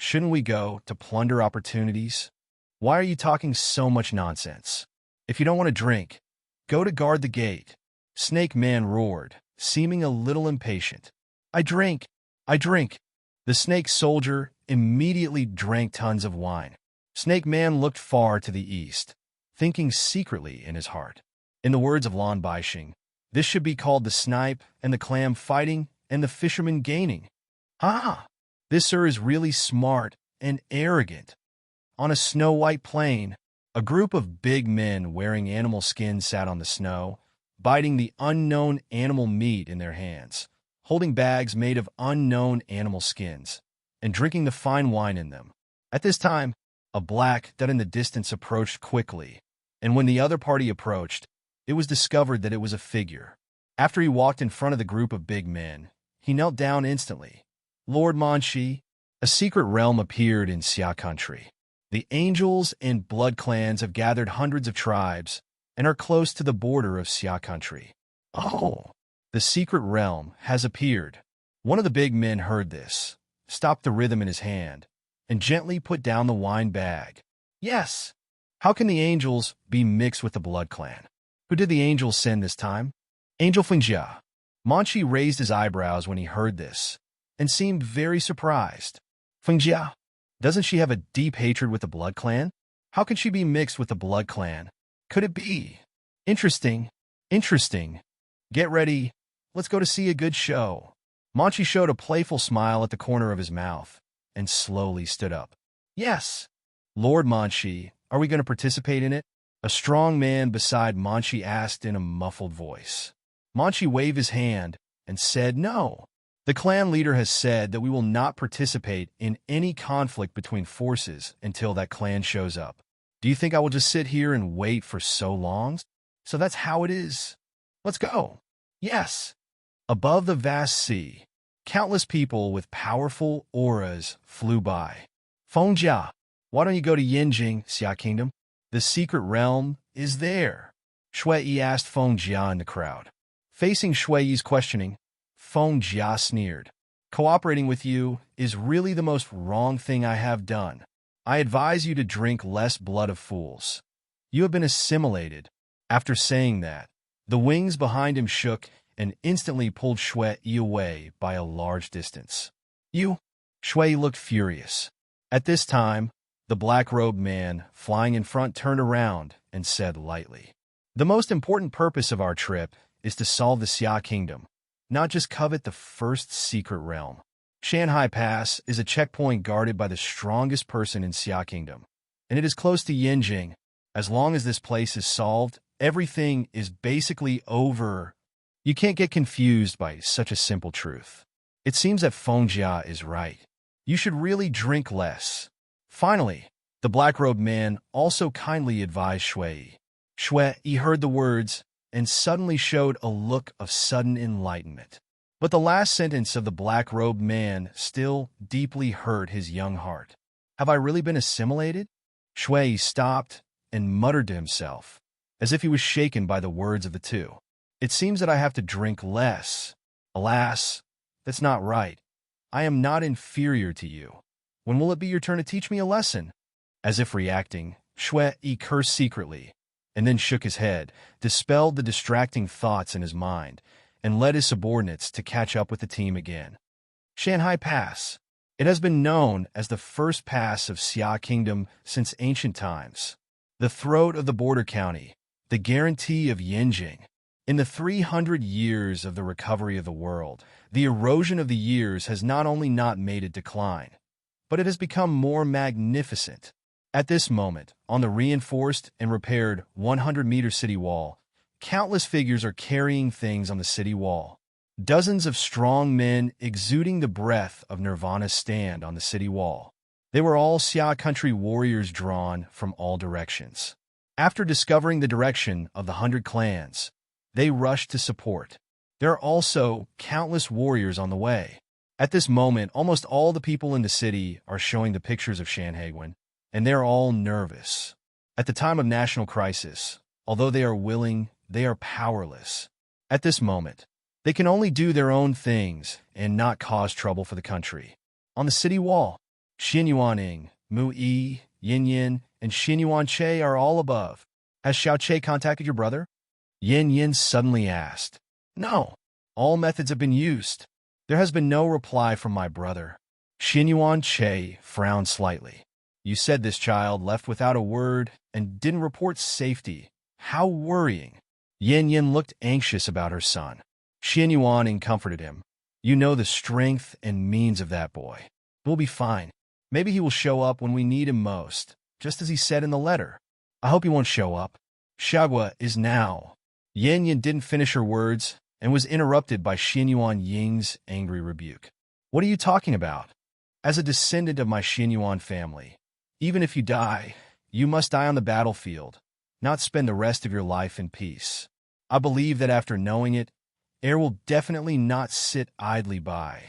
Shouldn't we go to plunder opportunities?" "Why are you talking so much nonsense? If you don't want to drink, go to guard the gate." Snake Man roared, seeming a little impatient. I drink. The snake soldier immediately drank tons of wine. Snake Man looked far to the east, thinking secretly in his heart. In the words of Lan Baixing, this should be called the snipe and the clam fighting and the fisherman gaining. Ah! This sir is really smart and arrogant. On a snow-white plain, a group of big men wearing animal skins sat on the snow, biting the unknown animal meat in their hands, holding bags made of unknown animal skins, and drinking the fine wine in them. At this time, a black dot in the distance approached quickly, and when the other party approached, it was discovered that it was a figure. After he walked in front of the group of big men, he knelt down instantly. "Lord Manshi," a secret realm appeared in Xia country. The angels and blood clans have gathered hundreds of tribes and are close to the border of Xia country. Oh, the secret realm has appeared. One of the big men heard this, stopped the rhythm in his hand, and gently put down the wine bag. Yes. How can the angels be mixed with the blood clan? Who did the angels send this time? Angel Fingjia. Manchi raised his eyebrows when he heard this, and seemed very surprised. Fingjia, doesn't she have a deep hatred with the blood clan? How can she be mixed with the blood clan? Could it be? Interesting. Interesting. Get ready. Let's go to see a good show. Manchi showed a playful smile at the corner of his mouth and slowly stood up. Yes. Lord Manchi, are we going to participate in it? A strong man beside Manchi asked in a muffled voice. Manchi waved his hand and said no. The clan leader has said that we will not participate in any conflict between forces until that clan shows up. Do you think I will just sit here and wait for so long? So that's how it is. Let's go. Yes. Above the vast sea, countless people with powerful auras flew by. Fengjia, why don't you go to Yinjing, Xia Kingdom? The secret realm is there. Shui asked Fengjia in the crowd. Facing Shui's questioning, Fengjia sneered. Cooperating with you is really the most wrong thing I have done. I advise you to drink less blood of fools. You have been assimilated. After saying that, the wings behind him shook and instantly pulled Shui away by a large distance. You? Shui looked furious. At this time, the black-robed man flying in front turned around and said lightly, the most important purpose of our trip is to solve the Xia Kingdom, not just covet the first secret realm. Shanghai Pass is a checkpoint guarded by the strongest person in Xia Kingdom, and it is close to Yinjing. As long as this place is solved, everything is basically over. You can't get confused by such a simple truth. It seems that Fengjia is right. You should really drink less. Finally, the black-robed man also kindly advised Shui. Shui heard the words and suddenly showed a look of sudden enlightenment. But the last sentence of the black-robed man still deeply hurt his young heart. Have I really been assimilated? Shui stopped and muttered to himself, as if he was shaken by the words of the two. It seems that I have to drink less. Alas, that's not right. I am not inferior to you. When will it be your turn to teach me a lesson? As if reacting, Shui cursed secretly, and then shook his head, dispelled the distracting thoughts in his mind, and led his subordinates to catch up with the team again. Shanghai Pass. It has been known as the first pass of Xia Kingdom since ancient times. The throat of the border county, the guarantee of Yinjing. In the 300 years of the recovery of the world, the erosion of the years has not only not made it decline, but it has become more magnificent. At this moment, on the reinforced and repaired 100-meter city wall, countless figures are carrying things on the city wall. Dozens of strong men exuding the breath of nirvana stand on the city wall. They were all Xia country warriors drawn from all directions. After discovering the direction of the 100 clans, they rushed to support. There are also countless warriors on the way. At this moment, almost all the people in the city are showing the pictures of Shanhaiguan, and they're all nervous. At the time of national crisis, although they are willing, they are powerless. At this moment, they can only do their own things and not cause trouble for the country. On the city wall, Xuanyuan Mu Yi, Yin Yin, and Xuanyuan Che are all above. Has Xiao Che contacted your brother? Yin Yin suddenly asked. No. All methods have been used. There has been no reply from my brother. Xuanyuan Che frowned slightly. You said this child left without a word and didn't report safety. How worrying. Yin Yin looked anxious about her son. Xuanyuan comforted him. You know the strength and means of that boy. We'll be fine. Maybe he will show up when we need him most, just as he said in the letter. I hope he won't show up. Xiagua is now. Yin Yin didn't finish her words and was interrupted by Xuanyuan Ying's angry rebuke. What are you talking about? As a descendant of my Xuanyuan family, even if you die, you must die on the battlefield, not spend the rest of your life in peace. I believe that after knowing it, heir will definitely not sit idly by.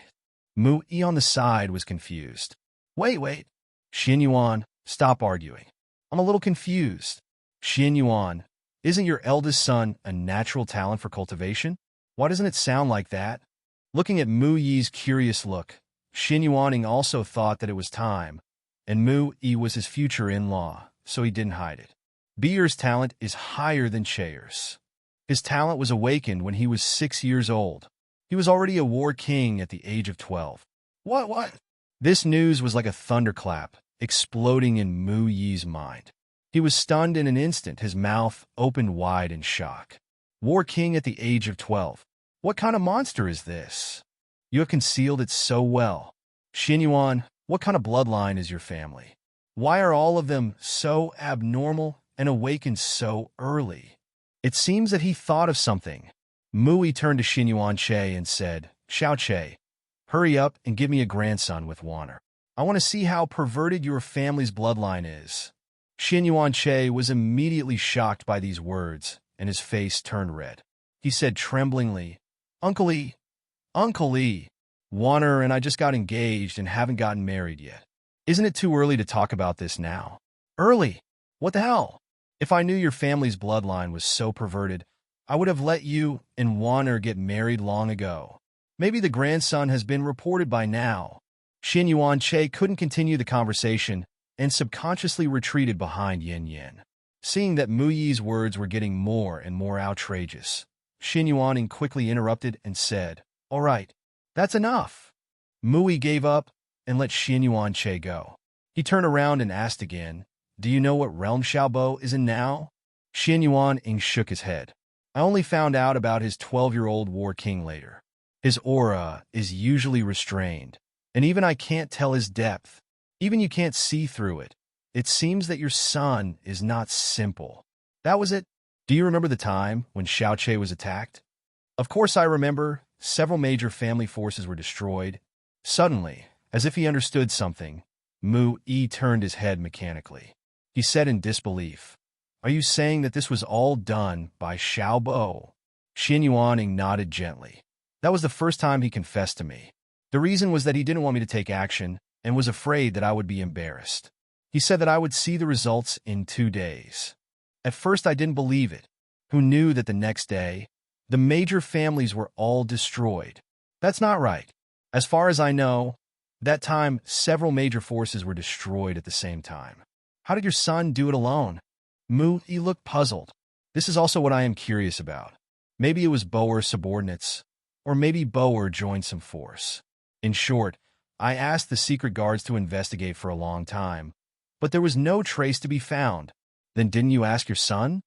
Mu Yi on the side was confused. Wait. Xuanyuan, stop arguing. I'm a little confused. Xuanyuan, Isn't your eldest son a natural talent for cultivation? Why doesn't it sound like that? Looking at Mu Yi's curious look, Xuanyuan also thought that it was time, and Mu Yi was his future in-law, so he didn't hide it. Beer's talent is higher than Cheer's. His talent was awakened when he was 6 years old. He was already a war king at the age of 12. What? This news was like a thunderclap, exploding in Mu Yi's mind. He was stunned in an instant, his mouth opened wide in shock. War king at the age of 12. What kind of monster is this? You have concealed it so well. Xuanyuan, what kind of bloodline is your family? Why are all of them so abnormal and awakened so early? It seems that he thought of something. Mu Yi turned to Xuanyuan Che and said, Xiao Che, hurry up and give me a grandson with honor. I want to see how perverted your family's bloodline is. Xuanyuan Che was immediately shocked by these words, and his face turned red. He said tremblingly, Uncle Yi, Wanner and I just got engaged and haven't gotten married yet. Isn't it too early to talk about this now? Early? What the hell? If I knew your family's bloodline was so perverted, I would have let you and Wanner get married long ago. Maybe the grandson has been reported by now. Xuanyuan Che couldn't continue the conversation and subconsciously retreated behind Yin Yin. Seeing that Mu Yi's words were getting more and more outrageous, Xuanyuan quickly interrupted and said, All right, that's enough. Mu Yi gave up and let Xuanyuan Che go. He turned around and asked again, Do you know what realm Xiao Bo is in now? Xuanyuan shook his head. I only found out about his 12-year-old war king later. His aura is usually restrained, and even I can't tell his depth. Even you can't see through it. It seems that your son is not simple. That was it. Do you remember the time when Xiao Che was attacked? Of course I remember. Several major family forces were destroyed. Suddenly, as if he understood something, Mu Yi turned his head mechanically. He said in disbelief, Are you saying that this was all done by Xiao Bo? Xuanyuan nodded gently. That was the first time he confessed to me. The reason was that he didn't want me to take action and was afraid that I would be embarrassed. He said that I would see the results in 2 days. At first I didn't believe it. Who knew that the next day, the major families were all destroyed? That's not right. As far as I know, that time several major forces were destroyed at the same time. How did your son do it alone? Mu Yi looked puzzled. This is also what I am curious about. Maybe it was Boer subordinates, or maybe Boer joined some force. In short, I asked the secret guards to investigate for a long time, but there was no trace to be found. Then didn't you ask your son?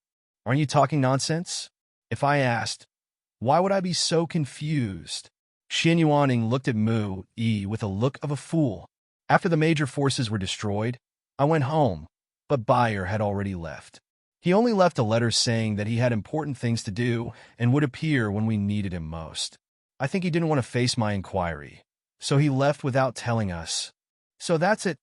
Aren't you talking nonsense? If I asked, why would I be so confused? Xuanyuan looked at Mu Yi with a look of a fool. After the major forces were destroyed, I went home, but Bayer had already left. He only left a letter saying that he had important things to do and would appear when we needed him most. I think he didn't want to face my inquiry, so he left without telling us. So that's it.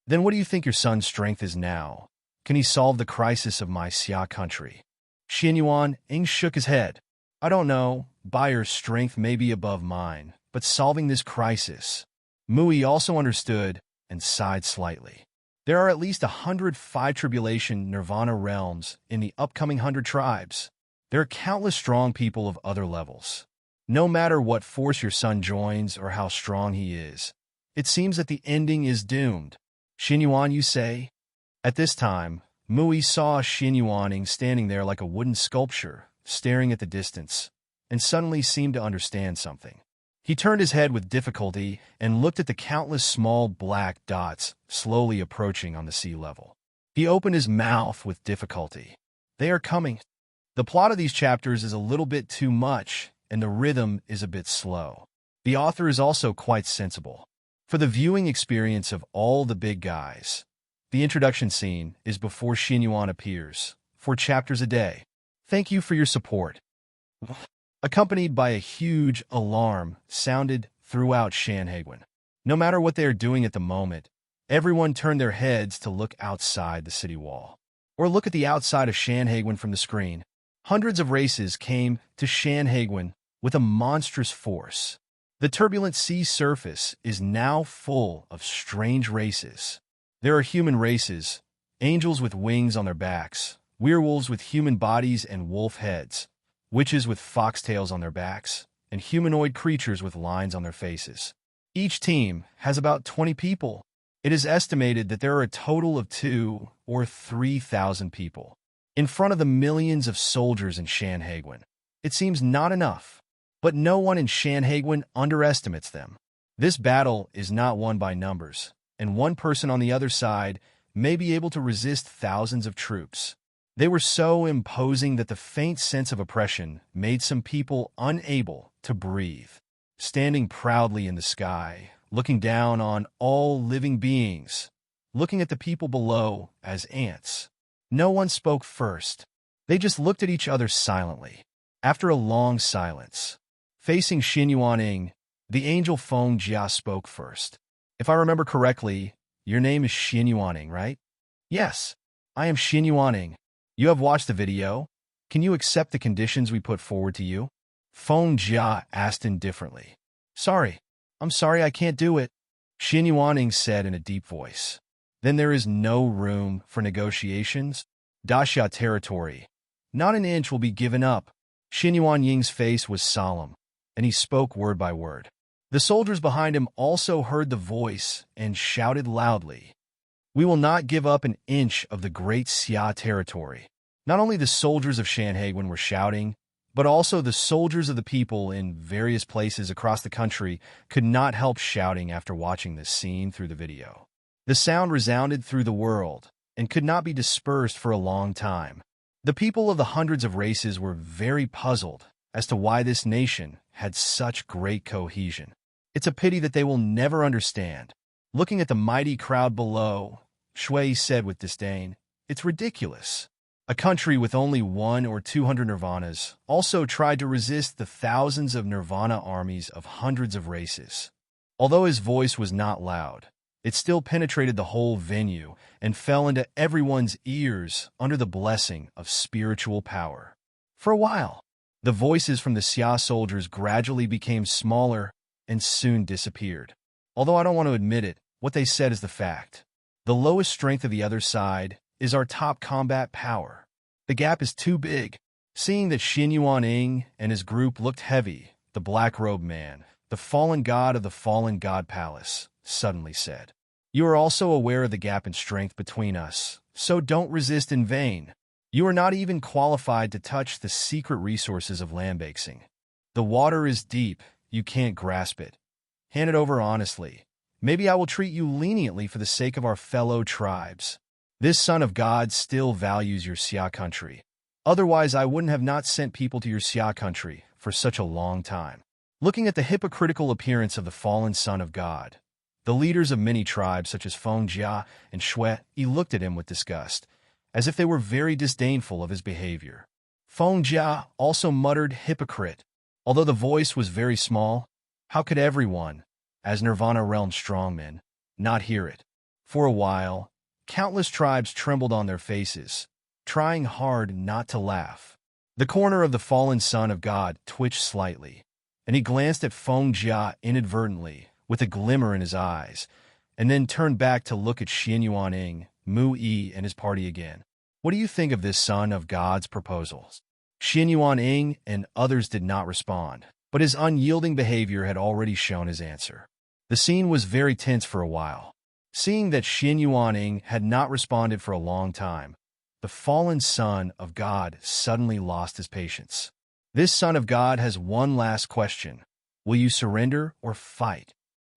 Then what do you think your son's strength is now? Can he solve the crisis of my Xia country? Xuanyuan shook his head. I don't know. Bayer's strength may be above mine, but solving this crisis. Mu Yi also understood and sighed slightly. There are at least 105 tribulation nirvana realms in the upcoming 100 tribes. There are countless strong people of other levels. No matter what force your son joins or how strong he is, it seems that the ending is doomed. Xuanyuan, you say? At this time, Mu Yi saw Xuanyuan standing there like a wooden sculpture, staring at the distance, and suddenly seemed to understand something. He turned his head with difficulty and looked at the countless small black dots slowly approaching on the sea level. He opened his mouth with difficulty. They are coming. The plot of these chapters is a little bit too much, and the rhythm is a bit slow. The author is also quite sensible. For the viewing experience of all the big guys, the introduction scene is before Xuanyuan appears, 4 chapters a day. Thank you for your support. Accompanied by a huge alarm sounded throughout Shanhaiguan. No matter what they are doing at the moment, everyone turned their heads to look outside the city wall, or look at the outside of Shanhaiguan from the screen. Hundreds of races came to Shanhaiguan with a monstrous force. The turbulent sea surface is now full of strange races. There are human races, angels with wings on their backs, werewolves with human bodies and wolf heads, witches with foxtails on their backs, and humanoid creatures with lines on their faces. Each team has about 20 people. It is estimated that there are a total of 2,000 or 3,000 people in front of the millions of soldiers in Xuanyuan. It seems not enough, but no one in Xuanyuan underestimates them. This battle is not won by numbers, and one person on the other side may be able to resist thousands of troops. They were so imposing that the faint sense of oppression made some people unable to breathe. Standing proudly in the sky, looking down on all living beings, looking at the people below as ants. No one spoke first. They just looked at each other silently. After a long silence, facing Xuanyuan, the angel Feng Jia spoke first. If I remember correctly, your name is Xuanyuan, right? Yes, I am Xuanyuan. You have watched the video. Can you accept the conditions we put forward to you? Feng Jia asked indifferently. I'm sorry I can't do it, Xuanyuan said in a deep voice. Then there is no room for negotiations. Daxia territory. Not an inch will be given up. Xuanyuan's face was solemn, and he spoke word by word. The soldiers behind him also heard the voice and shouted loudly. We will not give up an inch of the great Xia territory. Not only the soldiers of Xuanyuan were shouting, but also the soldiers of the people in various places across the country could not help shouting after watching this scene through the video. The sound resounded through the world and could not be dispersed for a long time. The people of the hundreds of races were very puzzled as to why this nation had such great cohesion. It's a pity that they will never understand. Looking at the mighty crowd below, Shui said with disdain, it's ridiculous. A country with only 100 or 200 nirvanas also tried to resist the thousands of nirvana armies of hundreds of races. Although his voice was not loud, it still penetrated the whole venue and fell into everyone's ears under the blessing of spiritual power. For a while, the voices from the Xia soldiers gradually became smaller and soon disappeared. Although I don't want to admit it, what they said is the fact. The lowest strength of the other side is our top combat power. The gap is too big. Seeing that Xuanyuan and his group looked heavy, the black-robed man, the fallen god of the fallen god palace, suddenly said, You are also aware of the gap in strength between us, so don't resist in vain. You are not even qualified to touch the secret resources of Lambexing. The water is deep, you can't grasp it. Hand it over honestly. Maybe I will treat you leniently for the sake of our fellow tribes. This son of God still values your Xia country. Otherwise, I wouldn't have not sent people to your Xia country for such a long time. Looking at the hypocritical appearance of the fallen son of God, the leaders of many tribes such as Feng Jia and Shui looked at him with disgust, as if they were very disdainful of his behavior. Feng Jia also muttered hypocrite. Although the voice was very small, how could everyone, as Nirvana realm strongmen, not hear it? For a while, countless tribes trembled on their faces, trying hard not to laugh. The corner of the fallen son of God twitched slightly, and he glanced at Feng Jia inadvertently with a glimmer in his eyes, and then turned back to look at Xuanyuan, Mu Yi, and his party again. What do you think of this son of God's proposals? Xuanyuan and others did not respond, but his unyielding behavior had already shown his answer. The scene was very tense for a while. Seeing that Xuanyuan had not responded for a long time, the fallen son of God suddenly lost his patience. This son of God has one last question. Will you surrender or fight?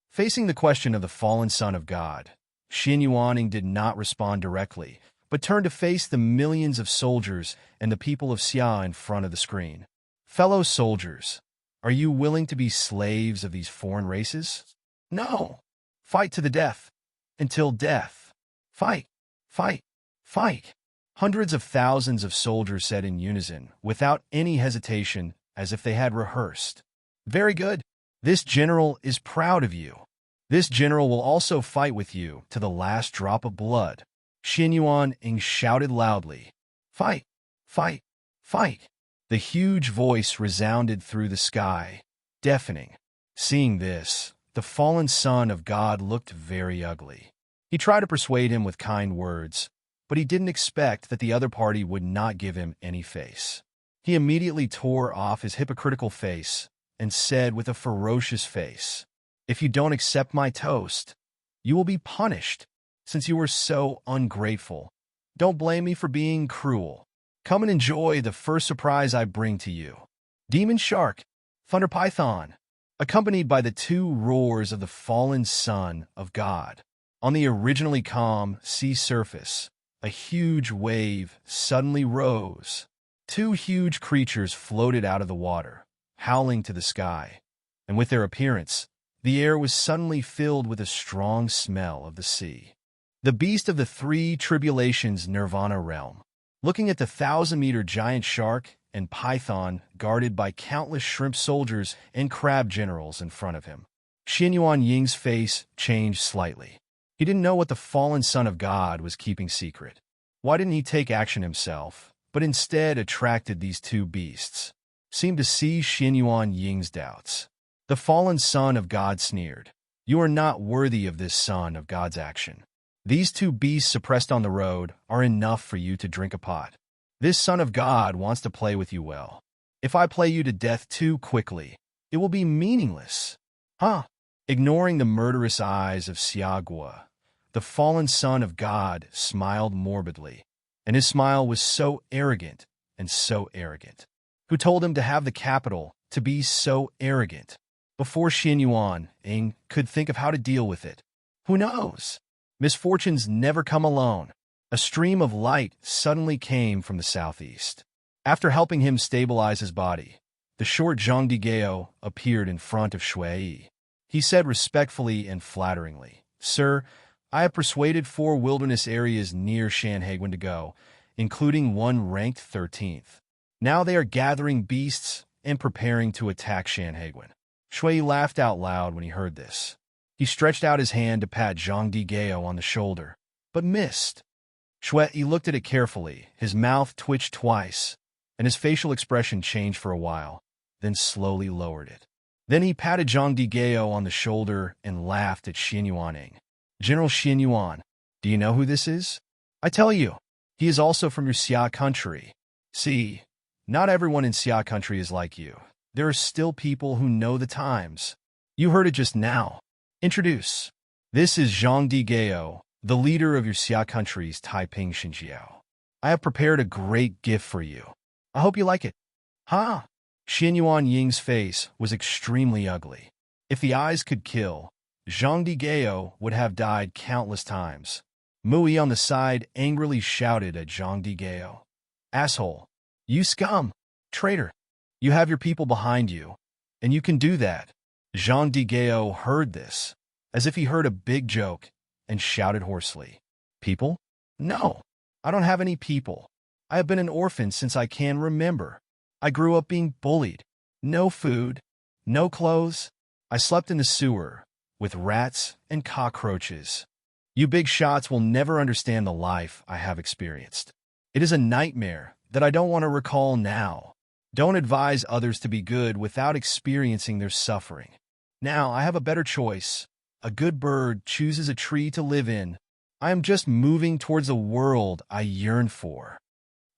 Facing the question of the fallen son of God, Xuanyuan did not respond directly, but turned to face the millions of soldiers and the people of Xia in front of the screen. Fellow soldiers, are you willing to be slaves of these foreign races? No. Fight to the death. Until death. Fight. Fight. Fight. Hundreds of thousands of soldiers said in unison, without any hesitation, as if they had rehearsed. Very good. This general is proud of you. This general will also fight with you to the last drop of blood. Xuanyuan shouted loudly. Fight. Fight. Fight. The huge voice resounded through the sky, deafening. Seeing this, the fallen son of God looked very ugly. He tried to persuade him with kind words, but he didn't expect that the other party would not give him any face. He immediately tore off his hypocritical face and said with a ferocious face, "If you don't accept my toast, you will be punished, since you were so ungrateful. Don't blame me for being cruel. Come and enjoy the first surprise I bring to you." Demon Shark, Thunder Python, accompanied by the two roars of the fallen Son of God. On the originally calm sea surface, a huge wave suddenly rose. Two huge creatures floated out of the water, howling to the sky, and with their appearance, the air was suddenly filled with a strong smell of the sea. The beast of the three tribulations Nirvana realm, looking at the 1,000-meter giant shark and python guarded by countless shrimp soldiers and crab generals in front of him. Xuanyuan Ying's face changed slightly. He didn't know what the fallen Son of God was keeping secret. Why didn't he take action himself, but instead attracted these two beasts? Seemed to see Xuanyuan Ying's doubts. The fallen Son of God sneered, "You are not worthy of this Son of God's action. These two beasts suppressed on the road are enough for you to drink a pot. This Son of God wants to play with you well. If I play you to death too quickly, it will be meaningless." Huh? Ignoring the murderous eyes of Xiagua, the fallen Son of God smiled morbidly, and his smile was so arrogant and so arrogant. Who told him to have the capital to be so arrogant? Before Xuanyuan Ying could think of how to deal with it. Who knows? Misfortunes never come alone. A stream of light suddenly came from the southeast. After helping him stabilize his body, the short Zhang Digao appeared in front of Shui. He said respectfully and flatteringly, "Sir, I have persuaded 4 wilderness areas near Shanhaiguan to go, including one ranked 13th. Now they are gathering beasts and preparing to attack Shanhaiguan." Shui laughed out loud when he heard this. He stretched out his hand to pat Zhang Digao on the shoulder, but missed. Shui looked at it carefully. His mouth twitched twice, and his facial expression changed for a while, then slowly lowered it. Then he patted Zhang Digao on the shoulder and laughed at Xuanyuan Ying. "General Xuanyuan, do you know who this is? I tell you, he is also from your Xia country. See, not everyone in Xia country is like you. There are still people who know the times. You heard it just now. Introduce. This is Zhang Digao, the leader of your Xia country's Taiping Xinjiao. I have prepared a great gift for you. I hope you like it." Huh? Xuanyuan Ying's face was extremely ugly. If the eyes could kill, Zhang Digao would have died countless times. Mui on the side angrily shouted at Zhang Digao, "Asshole! You scum! Traitor! You have your people behind you, and you can do that." Zhang Digao heard this, as if he heard a big joke, and shouted hoarsely, "People? No, I don't have any people. I have been an orphan since I can remember. I grew up being bullied. No food, no clothes. I slept in the sewer, with rats and cockroaches. You big shots will never understand the life I have experienced. It is a nightmare that I don't want to recall now. Don't advise others to be good without experiencing their suffering. Now I have a better choice. A good bird chooses a tree to live in. I am just moving towards a world I yearn for.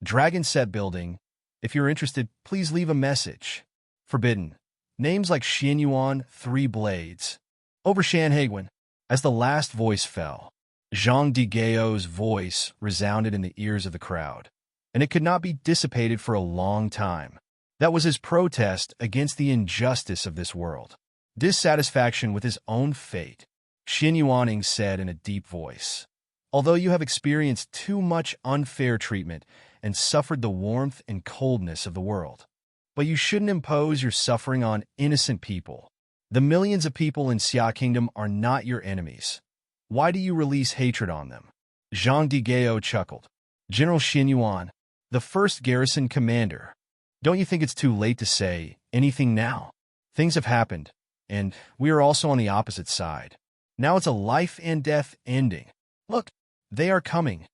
Dragon set building. If you're interested, please leave a message. Forbidden. Names like Xuanyuan 3 Blades. Over Shanhaiguan." As the last voice fell, Zhang Digao's voice resounded in the ears of the crowd, and it could not be dissipated for a long time. That was his protest against the injustice of this world. Dissatisfaction with his own fate. Xuanyuan Ying said in a deep voice, "Although you have experienced too much unfair treatment and suffered the warmth and coldness of the world, but you shouldn't impose your suffering on innocent people. The millions of people in Xia Kingdom are not your enemies. Why do you release hatred on them?" Zhang Digao chuckled. "General Xuanyuan, the first garrison commander, don't you think it's too late to say anything now? Things have happened, and we are also on the opposite side. Now it's a life and death ending. Look, they are coming."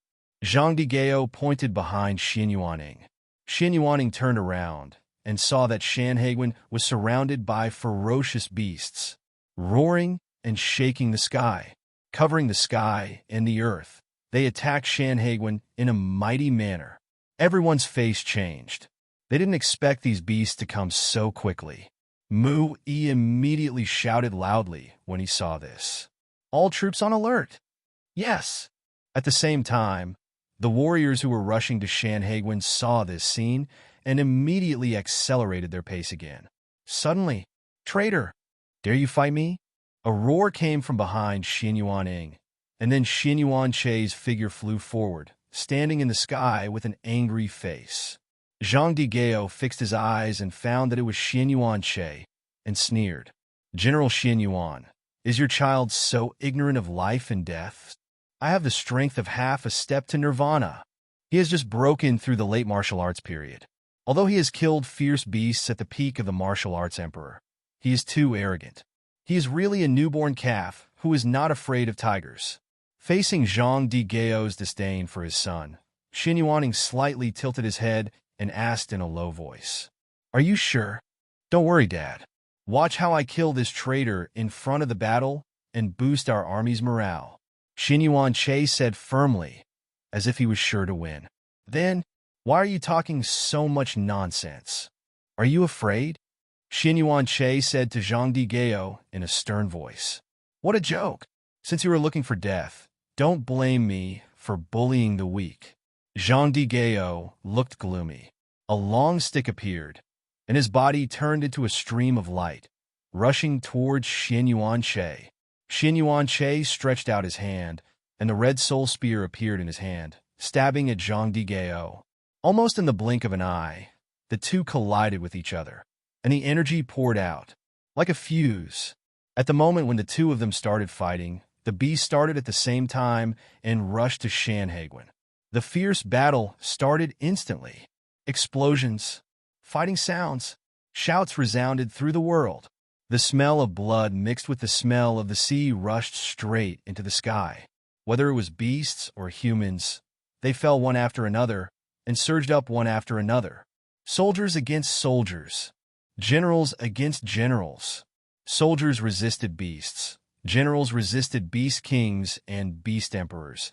Zhang Digao pointed behind Xuanyuan Ying. Xuanyuan Ying turned around and saw that Shanhaiguan was surrounded by ferocious beasts, roaring and shaking the sky, covering the sky and the earth. They attacked Shanhaiguan in a mighty manner. Everyone's face changed. They didn't expect these beasts to come so quickly. Mu Yi immediately shouted loudly when he saw this. All troops on alert! Yes! At the same time, the warriors who were rushing to Shanhaiguan saw this scene and immediately accelerated their pace again. Suddenly, "Traitor! Dare you fight me?" A roar came from behind Xuanyuan Ing, and then Xuanyuan Che's figure flew forward, standing in the sky with an angry face. Zhang Digao fixed his eyes and found that it was Xuanyuan Che, and sneered. "General Xuanyuan, is your child so ignorant of life and death? I have the strength of half a step to nirvana." He has just broken through the late martial arts period. Although he has killed fierce beasts at the peak of the martial arts emperor, he is too arrogant. He is really a newborn calf who is not afraid of tigers. Facing Zhang Digao's disdain for his son, Xuanyuan slightly tilted his head and asked in a low voice, "Are you sure?" "Don't worry, Dad. Watch how I kill this traitor in front of the battle and boost our army's morale," Xuanyuan Che said firmly, as if he was sure to win. "Then, why are you talking so much nonsense? Are you afraid?" Xuanyuan Che said to Zhang Digao in a stern voice. "What a joke! Since you are looking for death, don't blame me for bullying the weak." Zhang Digao looked gloomy. A long stick appeared, and his body turned into a stream of light, rushing towards Xuanyuan Che. Xuanyuan Che stretched out his hand, and the red soul spear appeared in his hand, stabbing at Zhang Digao. Almost in the blink of an eye, the two collided with each other, and the energy poured out, like a fuse. At the moment when the two of them started fighting, the beast started at the same time and rushed to Shanhaiguan. The fierce battle started instantly. Explosions, fighting sounds, shouts resounded through the world. The smell of blood mixed with the smell of the sea rushed straight into the sky. Whether it was beasts or humans, they fell one after another and surged up one after another. Soldiers against soldiers, generals against generals. Soldiers resisted beasts, generals resisted beast kings and beast emperors,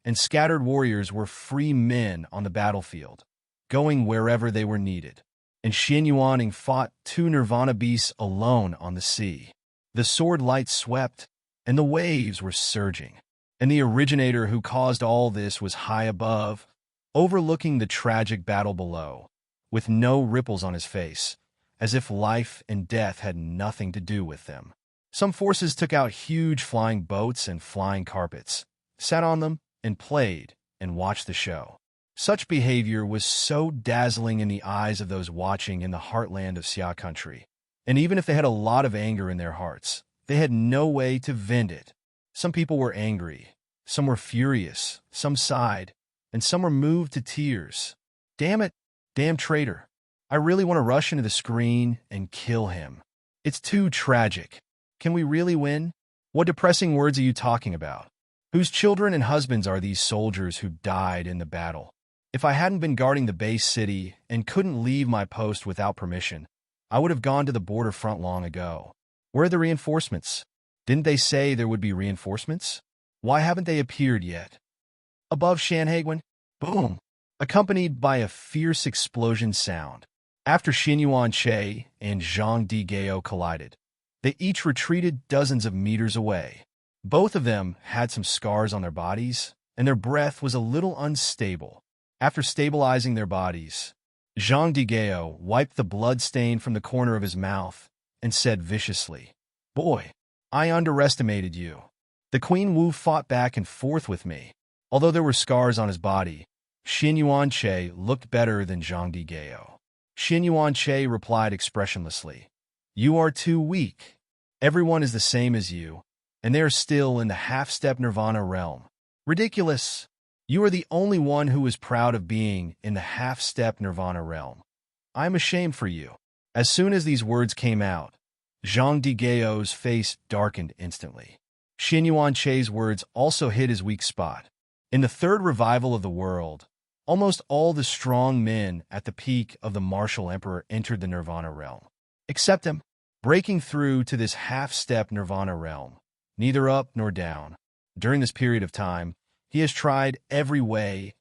and scattered warriors were free men on the battlefield, going wherever they were needed. And Xuanyuan fought two nirvana beasts alone on the sea. The sword light swept, and the waves were surging. And the originator who caused all this was high above, overlooking the tragic battle below, with no ripples on his face, as if life and death had nothing to do with them. Some forces took out huge flying boats and flying carpets, sat on them, and played and watched the show. Such behavior was so dazzling in the eyes of those watching in the heartland of Xia country. And even if they had a lot of anger in their hearts, they had no way to vent it. Some people were angry, some were furious, some sighed, and some were moved to tears. "Damn it, damn traitor. I really want to rush into the screen and kill him. It's too tragic. Can we really win? What depressing words are you talking about? Whose children and husbands are these soldiers who died in the battle? If I hadn't been guarding the base city and couldn't leave my post without permission, I would have gone to the border front long ago. Where are the reinforcements? Didn't they say there would be reinforcements? Why haven't they appeared yet?" Above Shanhaiguan, boom, accompanied by a fierce explosion sound. After Xuanyuan Che and Zhang Digao collided, they each retreated dozens of meters away. Both of them had some scars on their bodies, and their breath was a little unstable. After stabilizing their bodies, Zhang Digao wiped the blood stain from the corner of his mouth and said viciously, "Boy, I underestimated you. The Queen Wu fought back and forth with me." Although there were scars on his body, Xuanyuan Che looked better than Zhang Digao. Xuanyuan Che replied expressionlessly, "You are too weak. Everyone is the same as you, and they are still in the half-step nirvana realm. Ridiculous! You are the only one who is proud of being in the half-step nirvana realm. I am ashamed for you." As soon as these words came out, Zhang Digao's face darkened instantly. Xuanyuan Che's words also hit his weak spot. In the third revival of the world, almost all the strong men at the peak of the martial emperor entered the nirvana realm. Except him, breaking through to this half-step nirvana realm, neither up nor down. During this period of time, He has tried every way,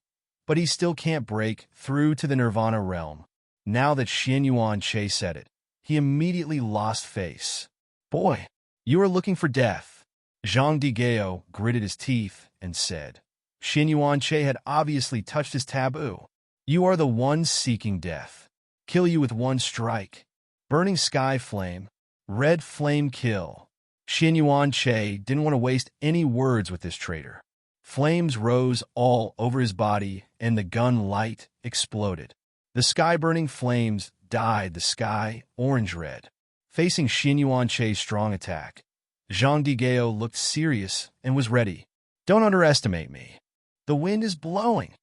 but he still can't break through to the Nirvana realm. Now that Xuanyuan Bo said it, he immediately lost face. Boy, you are looking for death. Zhang Digao gritted his teeth and said. Xuanyuan Bo had obviously touched his taboo. You are the one seeking death. Kill you with one strike. Burning sky flame. Red flame kill. Xuanyuan Bo didn't want to waste any words with this traitor. Flames rose all over his body, and the gun light exploded. The sky-burning flames dyed the sky orange-red. Facing Xuanyuan Bo's strong attack, Zhang Digao looked serious and was ready. Don't underestimate me. The wind is blowing.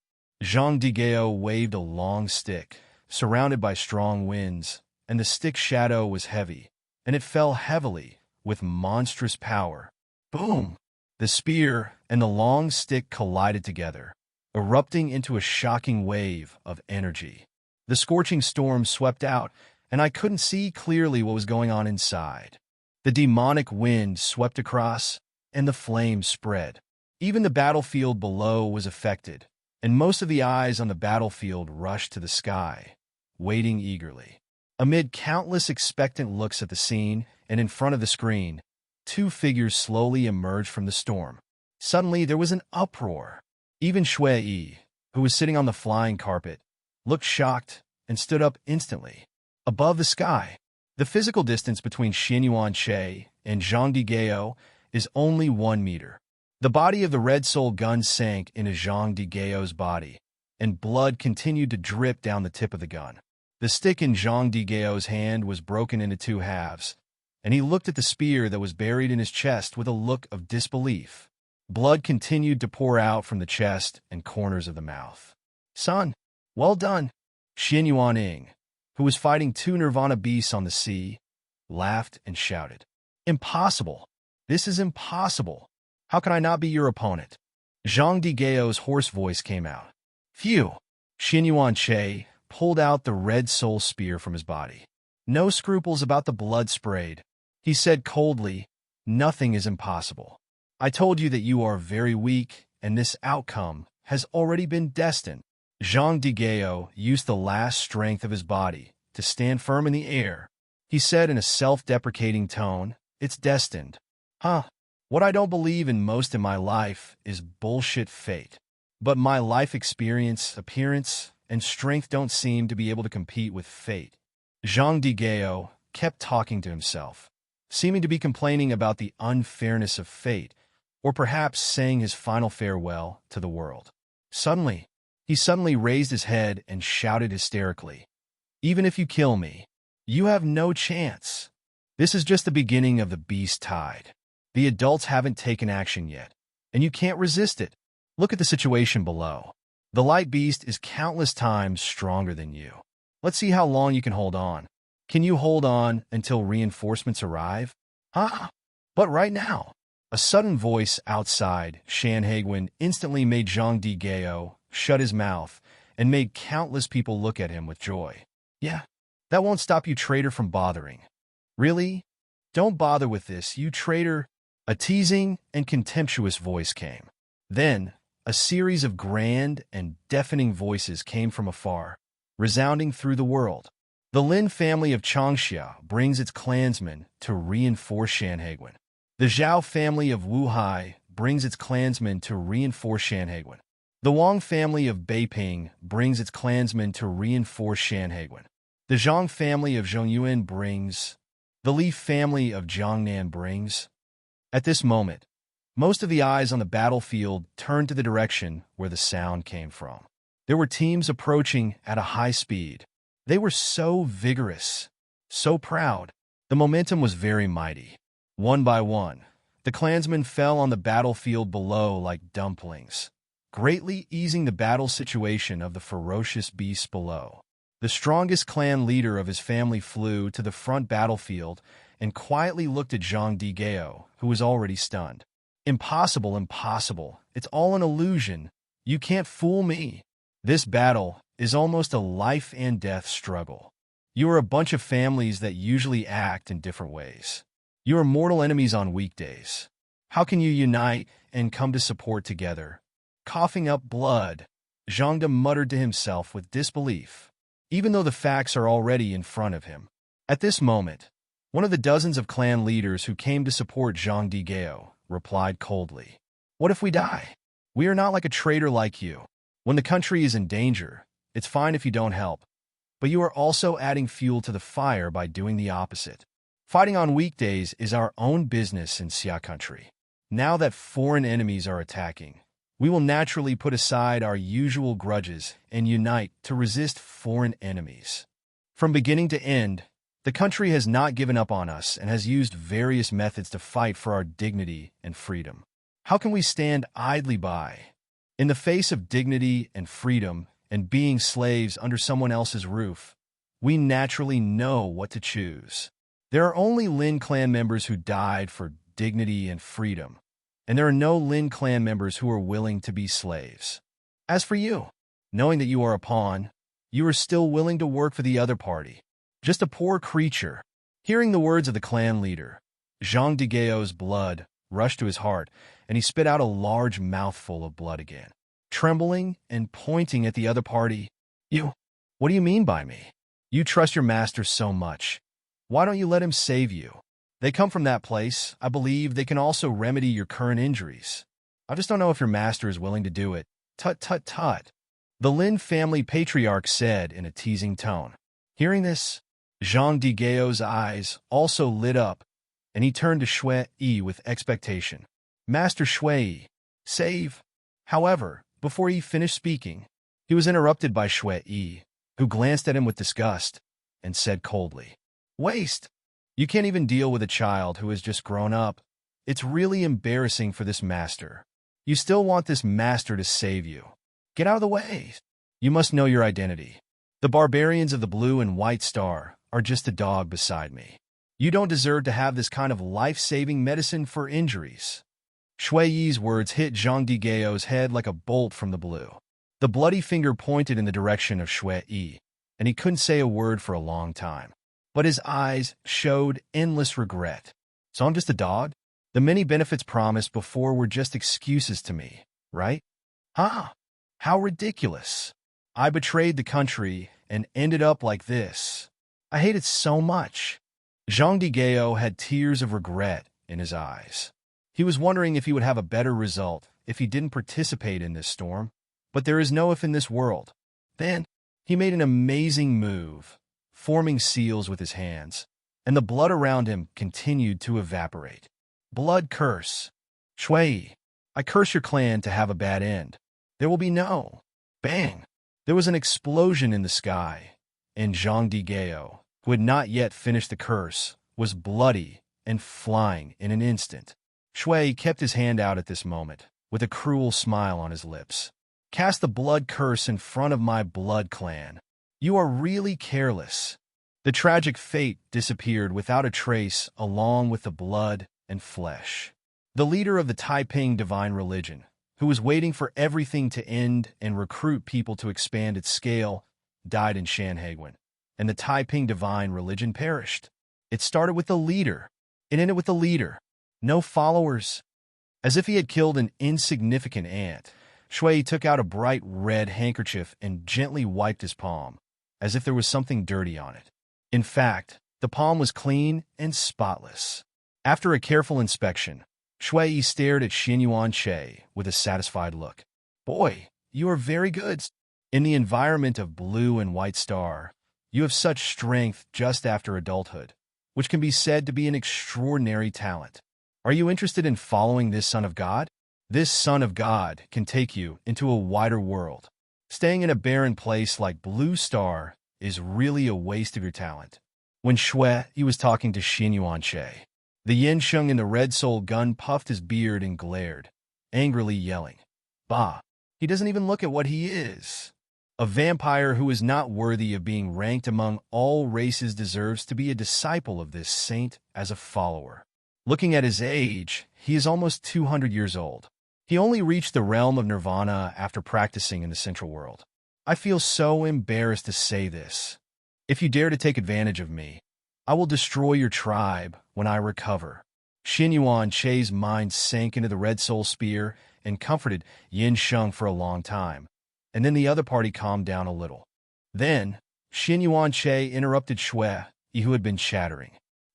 Zhang Digao waved a long stick, surrounded by strong winds, and the stick's shadow was heavy, and it fell heavily with monstrous power. Boom! The spear and the long stick collided together, erupting into a shocking wave of energy. The scorching storm swept out, and I couldn't see clearly what was going on inside. The demonic wind swept across, and the flames spread. Even the battlefield below was affected, and most of the eyes on the battlefield rushed to the sky, waiting eagerly. Amid countless expectant looks at the scene and in front of the screen, two figures slowly emerged from the storm. Suddenly, there was an uproar. Even Shui, who was sitting on the flying carpet, looked shocked and stood up instantly. Above the sky, the physical distance between Xuanyuan Bo and Zhang Digao is only 1 meter. The body of the Red Soul gun sank into Zhang Digao's body, and blood continued to drip down the tip of the gun. The stick in Zhang Digao's hand was broken into 2 halves, and he looked at the spear that was buried in his chest with a look of disbelief. Blood continued to pour out from the chest and corners of the mouth. Son, well done. Xuanyuan, who was fighting 2 Nirvana beasts on the sea, laughed and shouted. Impossible! This is impossible! How can I not be your opponent? Zhang Digao's hoarse voice came out. Phew! Xuanyuan Bo pulled out the Red Soul spear from his body. No scruples about the blood sprayed. He said coldly, nothing is impossible. I told you that you are very weak, and this outcome has already been destined. Zhang Digao used the last strength of his body to stand firm in the air. He said in a self-deprecating tone, it's destined. Huh? What I don't believe in most in my life is bullshit fate. But my life experience, appearance, and strength don't seem to be able to compete with fate. Zhang Digao kept talking to himself, seeming to be complaining about the unfairness of fate, or perhaps saying his final farewell to the world. He suddenly raised his head and shouted hysterically, even if you kill me, you have no chance. This is just the beginning of the beast tide. The adults haven't taken action yet, and you can't resist it. Look at the situation below. The light beast is countless times stronger than you. Let's see how long you can hold on. Can you hold on until reinforcements arrive? But right now. A sudden voice outside Shanhaiguan instantly made Zhang Digao shut his mouth and made countless people look at him with joy. Yeah, that won't stop you, traitor, from bothering. Really? Don't bother with this, you traitor. A teasing and contemptuous voice came. Then, a series of grand and deafening voices came from afar, resounding through the world. The Lin family of Changsha brings its clansmen to reinforce Shanhaiguan. The Zhao family of Wuhai brings its clansmen to reinforce Shanhaiguan. The Wang family of Beiping brings its clansmen to reinforce Shanhaiguan. The Zhang family of Zhongyuan brings. The Li family of Jiangnan brings. At this moment, most of the eyes on the battlefield turned to the direction where the sound came from. There were teams approaching at a high speed. They were so vigorous, so proud. The momentum was very mighty. One by one, the clansmen fell on the battlefield below like dumplings, greatly easing the battle situation of the ferocious beasts below. The strongest clan leader of his family flew to the front battlefield and quietly looked at Zhang Digao, who was already stunned. Impossible, impossible. It's all an illusion. You can't fool me. This battle is almost a life and death struggle. You are a bunch of families that usually act in different ways. You are mortal enemies on weekdays. How can you unite and come to support together? Coughing up blood, Zhangde muttered to himself with disbelief, even though the facts are already in front of him. At this moment, one of the dozens of clan leaders who came to support Zhang Digao replied coldly, "What if we die? We are not like a traitor like you. When the country is in danger, it's fine if you don't help. But you are also adding fuel to the fire by doing the opposite. Fighting on weekdays is our own business in Xia country. Now that foreign enemies are attacking, we will naturally put aside our usual grudges and unite to resist foreign enemies. From beginning to end, the country has not given up on us and has used various methods to fight for our dignity and freedom. How can we stand idly by? In the face of dignity and freedom and being slaves under someone else's roof, we naturally know what to choose. There are only Lin clan members who died for dignity and freedom, and there are no Lin clan members who are willing to be slaves. As for you, knowing that you are a pawn, you are still willing to work for the other party. Just a poor creature." Hearing the words of the clan leader, Zhang Digao's blood rushed to his heart, and he spit out a large mouthful of blood again. Trembling and pointing at the other party, What do you mean by me? You trust your master so much. Why don't you let him save you? They come from that place. I believe they can also remedy your current injuries. I just don't know if your master is willing to do it." "Tut, tut, tut," the Lin family patriarch said in a teasing tone. Hearing this, Zhang Digao's eyes also lit up, and he turned to Shui with expectation. "Master Shui, save." However, before he finished speaking, he was interrupted by Shui, who glanced at him with disgust and said coldly, "Waste! You can't even deal with a child who has just grown up. It's really embarrassing for this master. You still want this master to save you. Get out of the way. You must know your identity. The barbarians of the Blue and White Star are just a dog beside me. You don't deserve to have this kind of life-saving medicine for injuries." Shui's words hit Zhang Digao's head like a bolt from the blue. The bloody finger pointed in the direction of Shui, and he couldn't say a word for a long time. But his eyes showed endless regret. "So I'm just a dog? The many benefits promised before were just excuses to me, right? Huh? How ridiculous. I betrayed the country and ended up like this. I hate it so much." Zhang Digao had tears of regret in his eyes. He was wondering if he would have a better result if he didn't participate in this storm, but there is no if in this world. Then, he made an amazing move, forming seals with his hands, and the blood around him continued to evaporate. Blood curse. "Shui, I curse your clan to have a bad end. There will be no." Bang! There was an explosion in the sky, and Zhang Digao, who had not yet finished the curse, was bloody and flying in an instant. Shui kept his hand out at this moment, with a cruel smile on his lips. "Cast the blood curse in front of my blood clan. You are really careless." The tragic fate disappeared without a trace along with the blood and flesh. The leader of the Taiping divine religion, who was waiting for everything to end and recruit people to expand its scale, died in Shanhaiguan, and the Taiping divine religion perished. It started with the leader. It ended with the leader. No followers. As if he had killed an insignificant ant, Shui took out a bright red handkerchief and gently wiped his palm, as if there was something dirty on it. In fact, the palm was clean and spotless. After a careful inspection, Shui stared at Xuanyuan Bo with a satisfied look. "Boy, you are very good. In the environment of Blue and White Star, you have such strength just after adulthood, which can be said to be an extraordinary talent. Are you interested in following this Son of God? This Son of God can take you into a wider world. Staying in a barren place like Blue Star is really a waste of your talent." When Shui was talking to Xuanyuan Bo, the Yin Sheng in the Red Soul gun puffed his beard and glared, angrily yelling, "Bah, he doesn't even look at what he is. A vampire who is not worthy of being ranked among all races deserves to be a disciple of this saint as a follower." Looking at his age, he is almost 200 years old. He only reached the realm of nirvana after practicing in the central world. I feel so embarrassed to say this. If you dare to take advantage of me, I will destroy your tribe when I recover. Xuanyuan Bo's mind sank into the Red Soul Spear, and comforted Yin Sheng for a long time, and then the other party calmed down a little. Then, Xuanyuan Che interrupted Shui, who had been chattering.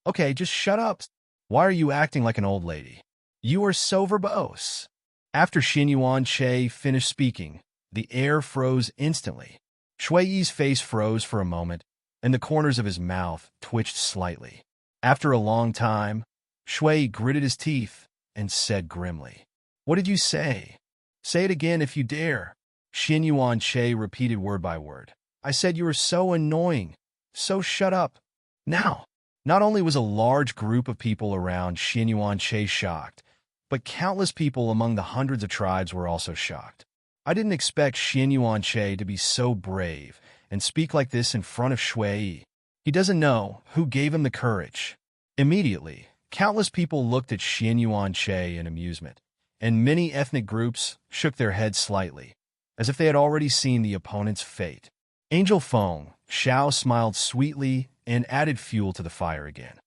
Okay, just shut up. Why are you acting like an old lady? You are so verbose. After Xuanyuan Che finished speaking, the air froze instantly. Shui's face froze for a moment, and the corners of his mouth twitched slightly. After a long time, Shui gritted his teeth and said grimly, "What did you say? Say it again if you dare." Xuanyuan Che repeated word by word. "I said you were so annoying, so shut up." Now, not only was a large group of people around Xuanyuan Che shocked, but countless people among the hundreds of tribes were also shocked. I didn't expect Xuanyuan Che to be so brave and speak like this in front of Shui. He doesn't know who gave him the courage. Immediately, countless people looked at Xuanyuan Che in amusement, and many ethnic groups shook their heads slightly, as if they had already seen the opponent's fate. Angel Feng, Xiao smiled sweetly and added fuel to the fire again.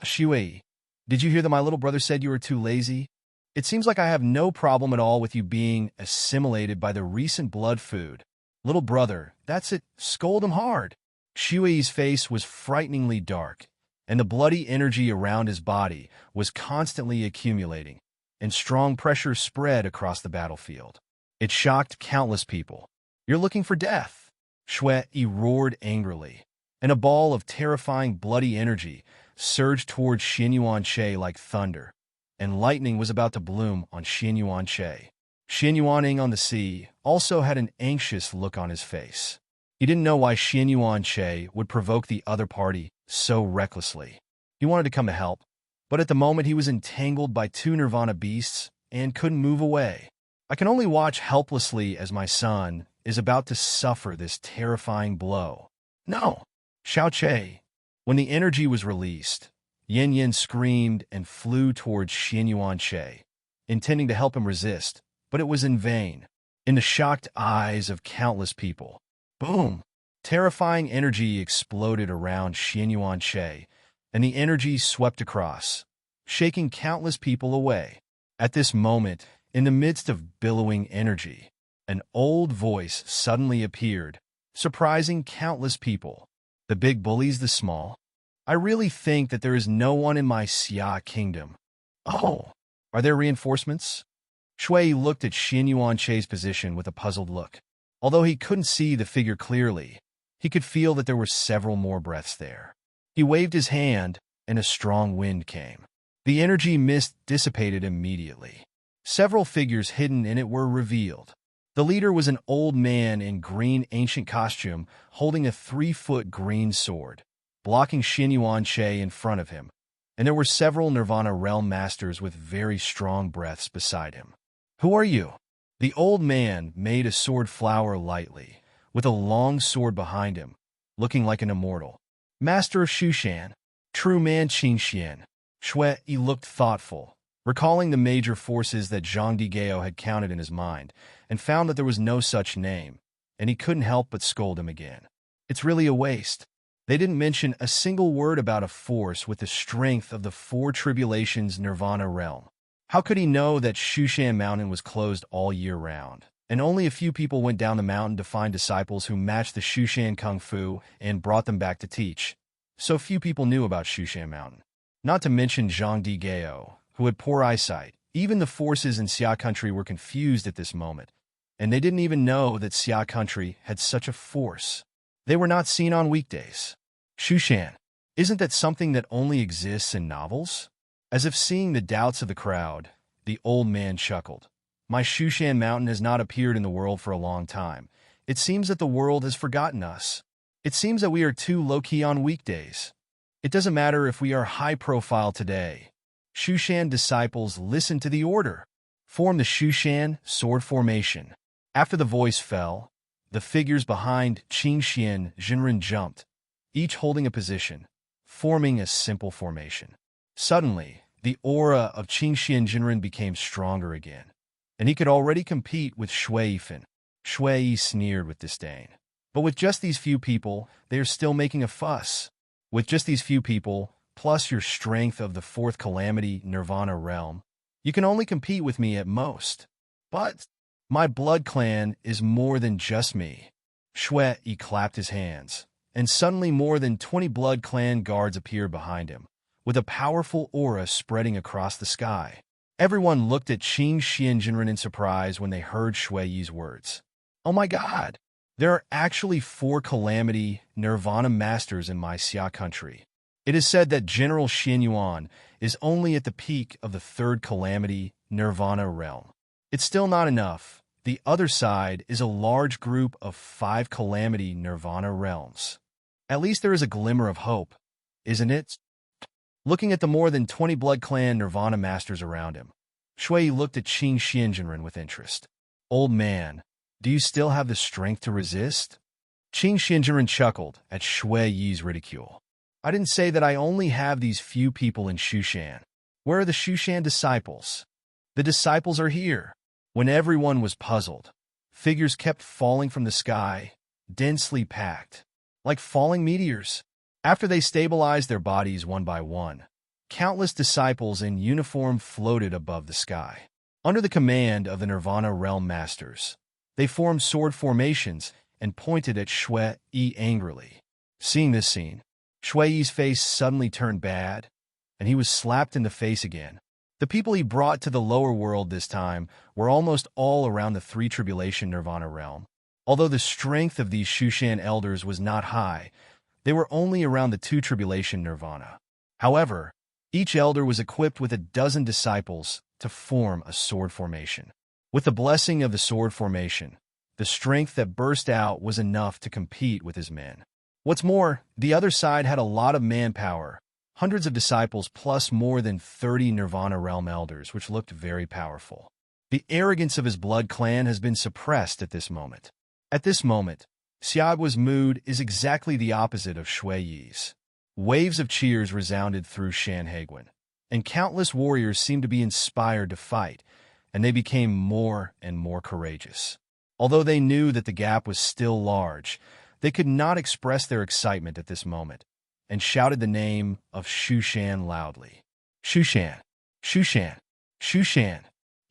Shui, did you hear that my little brother said you were too lazy? It seems like I have no problem at all with you being assimilated by the recent blood food. Little brother, that's it, scold him hard. Shui's face was frighteningly dark, and the bloody energy around his body was constantly accumulating, and strong pressure spread across the battlefield. It shocked countless people. You're looking for death. Shui roared angrily, and a ball of terrifying bloody energy surged towards Xuanyuan Che like thunder, and lightning was about to bloom on Xuanyuan Che. Xuanyuan on the sea also had an anxious look on his face. He didn't know why Xuanyuan Che would provoke the other party so recklessly. He wanted to come to help, but at the moment he was entangled by two Nirvana beasts and couldn't move away. I can only watch helplessly as my son is about to suffer this terrifying blow. No! Xiao Che. When the energy was released, Yin Yin screamed and flew towards Xuanyuan Che, intending to help him resist, but it was in vain. In the shocked eyes of countless people, boom! Terrifying energy exploded around Xuanyuan Che, and the energy swept across, shaking countless people away. At this moment, in the midst of billowing energy, an old voice suddenly appeared, surprising countless people. The big bullies the small. I really think that there is no one in my Xia kingdom. Oh, are there reinforcements? Shui looked at Xuanyuan Che's position with a puzzled look. Although he couldn't see the figure clearly, he could feel that there were several more breaths there. He waved his hand, and a strong wind came. The energy mist dissipated immediately. Several figures hidden in it were revealed. The leader was an old man in green ancient costume holding a 3-foot green sword, blocking Xuanyuan Che in front of him, and there were several Nirvana realm masters with very strong breaths beside him. Who are you? The old man made a sword flower lightly, with a long sword behind him, looking like an immortal. Master of Shushan, true man Qingxian. Shui looked thoughtful, recalling the major forces that Zhang Digao had counted in his mind, and found that there was no such name, and he couldn't help but scold him again. It's really a waste. They didn't mention a single word about a force with the strength of the 4 tribulations Nirvana realm. How could he know that Shushan Mountain was closed all year round, and only a few people went down the mountain to find disciples who matched the Shushan Kung Fu and brought them back to teach? So few people knew about Shushan Mountain. Not to mention Zhang Digao, who had poor eyesight. Even the forces in Xia country were confused at this moment, and they didn't even know that Xia country had such a force. They were not seen on weekdays. Shushan, isn't that something that only exists in novels? As if seeing the doubts of the crowd, the old man chuckled. My Shushan Mountain has not appeared in the world for a long time. It seems that the world has forgotten us. It seems that we are too low-key on weekdays. It doesn't matter if we are high-profile today. Shushan disciples listen to the order. Form the Shushan sword formation. After the voice fell, the figures behind Qingxian Jinren jumped, each holding a position, forming a simple formation. Suddenly, the aura of Qingxian Jinren became stronger again, and he could already compete with Shui Fen. Shui sneered with disdain. But with just these few people, they are still making a fuss. With just these few people, plus your strength of the 4th calamity Nirvana realm, You can only compete with me at most. But my blood clan is more than just me. Shui clapped his hands, and suddenly more than 20 blood clan guards appeared behind him, with a powerful aura spreading across the sky. Everyone looked at Qing Xianjinren in surprise when they heard Shui's words. Oh my god! There are actually 4 Calamity Nirvana Masters in my Xia country. It is said that General Xuanyuan is only at the peak of the 3rd Calamity Nirvana realm. It's still not enough. The other side is a large group of 5 Calamity Nirvana realms. At least there is a glimmer of hope, isn't it? Looking at the more than 20 Blood Clan Nirvana Masters around him, Shui looked at Qing Xianjinren with interest. Old man, do you still have the strength to resist? Qing Xianjinren chuckled at Shui's ridicule. I didn't say that I only have these few people in Shushan. Where are the Shushan disciples? The disciples are here. When everyone was puzzled, figures kept falling from the sky, densely packed, like falling meteors. After they stabilized their bodies one by one, countless disciples in uniform floated above the sky. Under the command of the Nirvana Realm Masters, they formed sword formations and pointed at Shui angrily. Seeing this scene, Shui's face suddenly turned bad, and he was slapped in the face again. The people he brought to the lower world this time were almost all around the 3 Tribulation Nirvana realm. Although the strength of these Shushan elders was not high, they were only around the 2 Tribulation Nirvana. However, each elder was equipped with a dozen disciples to form a sword formation. With the blessing of the sword formation, the strength that burst out was enough to compete with his men. What's more, the other side had a lot of manpower, hundreds of disciples plus more than 30 Nirvana Realm elders, which looked very powerful. The arrogance of his blood clan has been suppressed at this moment. At this moment, Xiaoguo's mood is exactly the opposite of Shui's. Waves of cheers resounded through Shanhaiguan, and countless warriors seemed to be inspired to fight, and they became more and more courageous. Although they knew that the gap was still large, they could not express their excitement at this moment, and shouted the name of Shushan loudly. Shushan! Shushan! Shushan!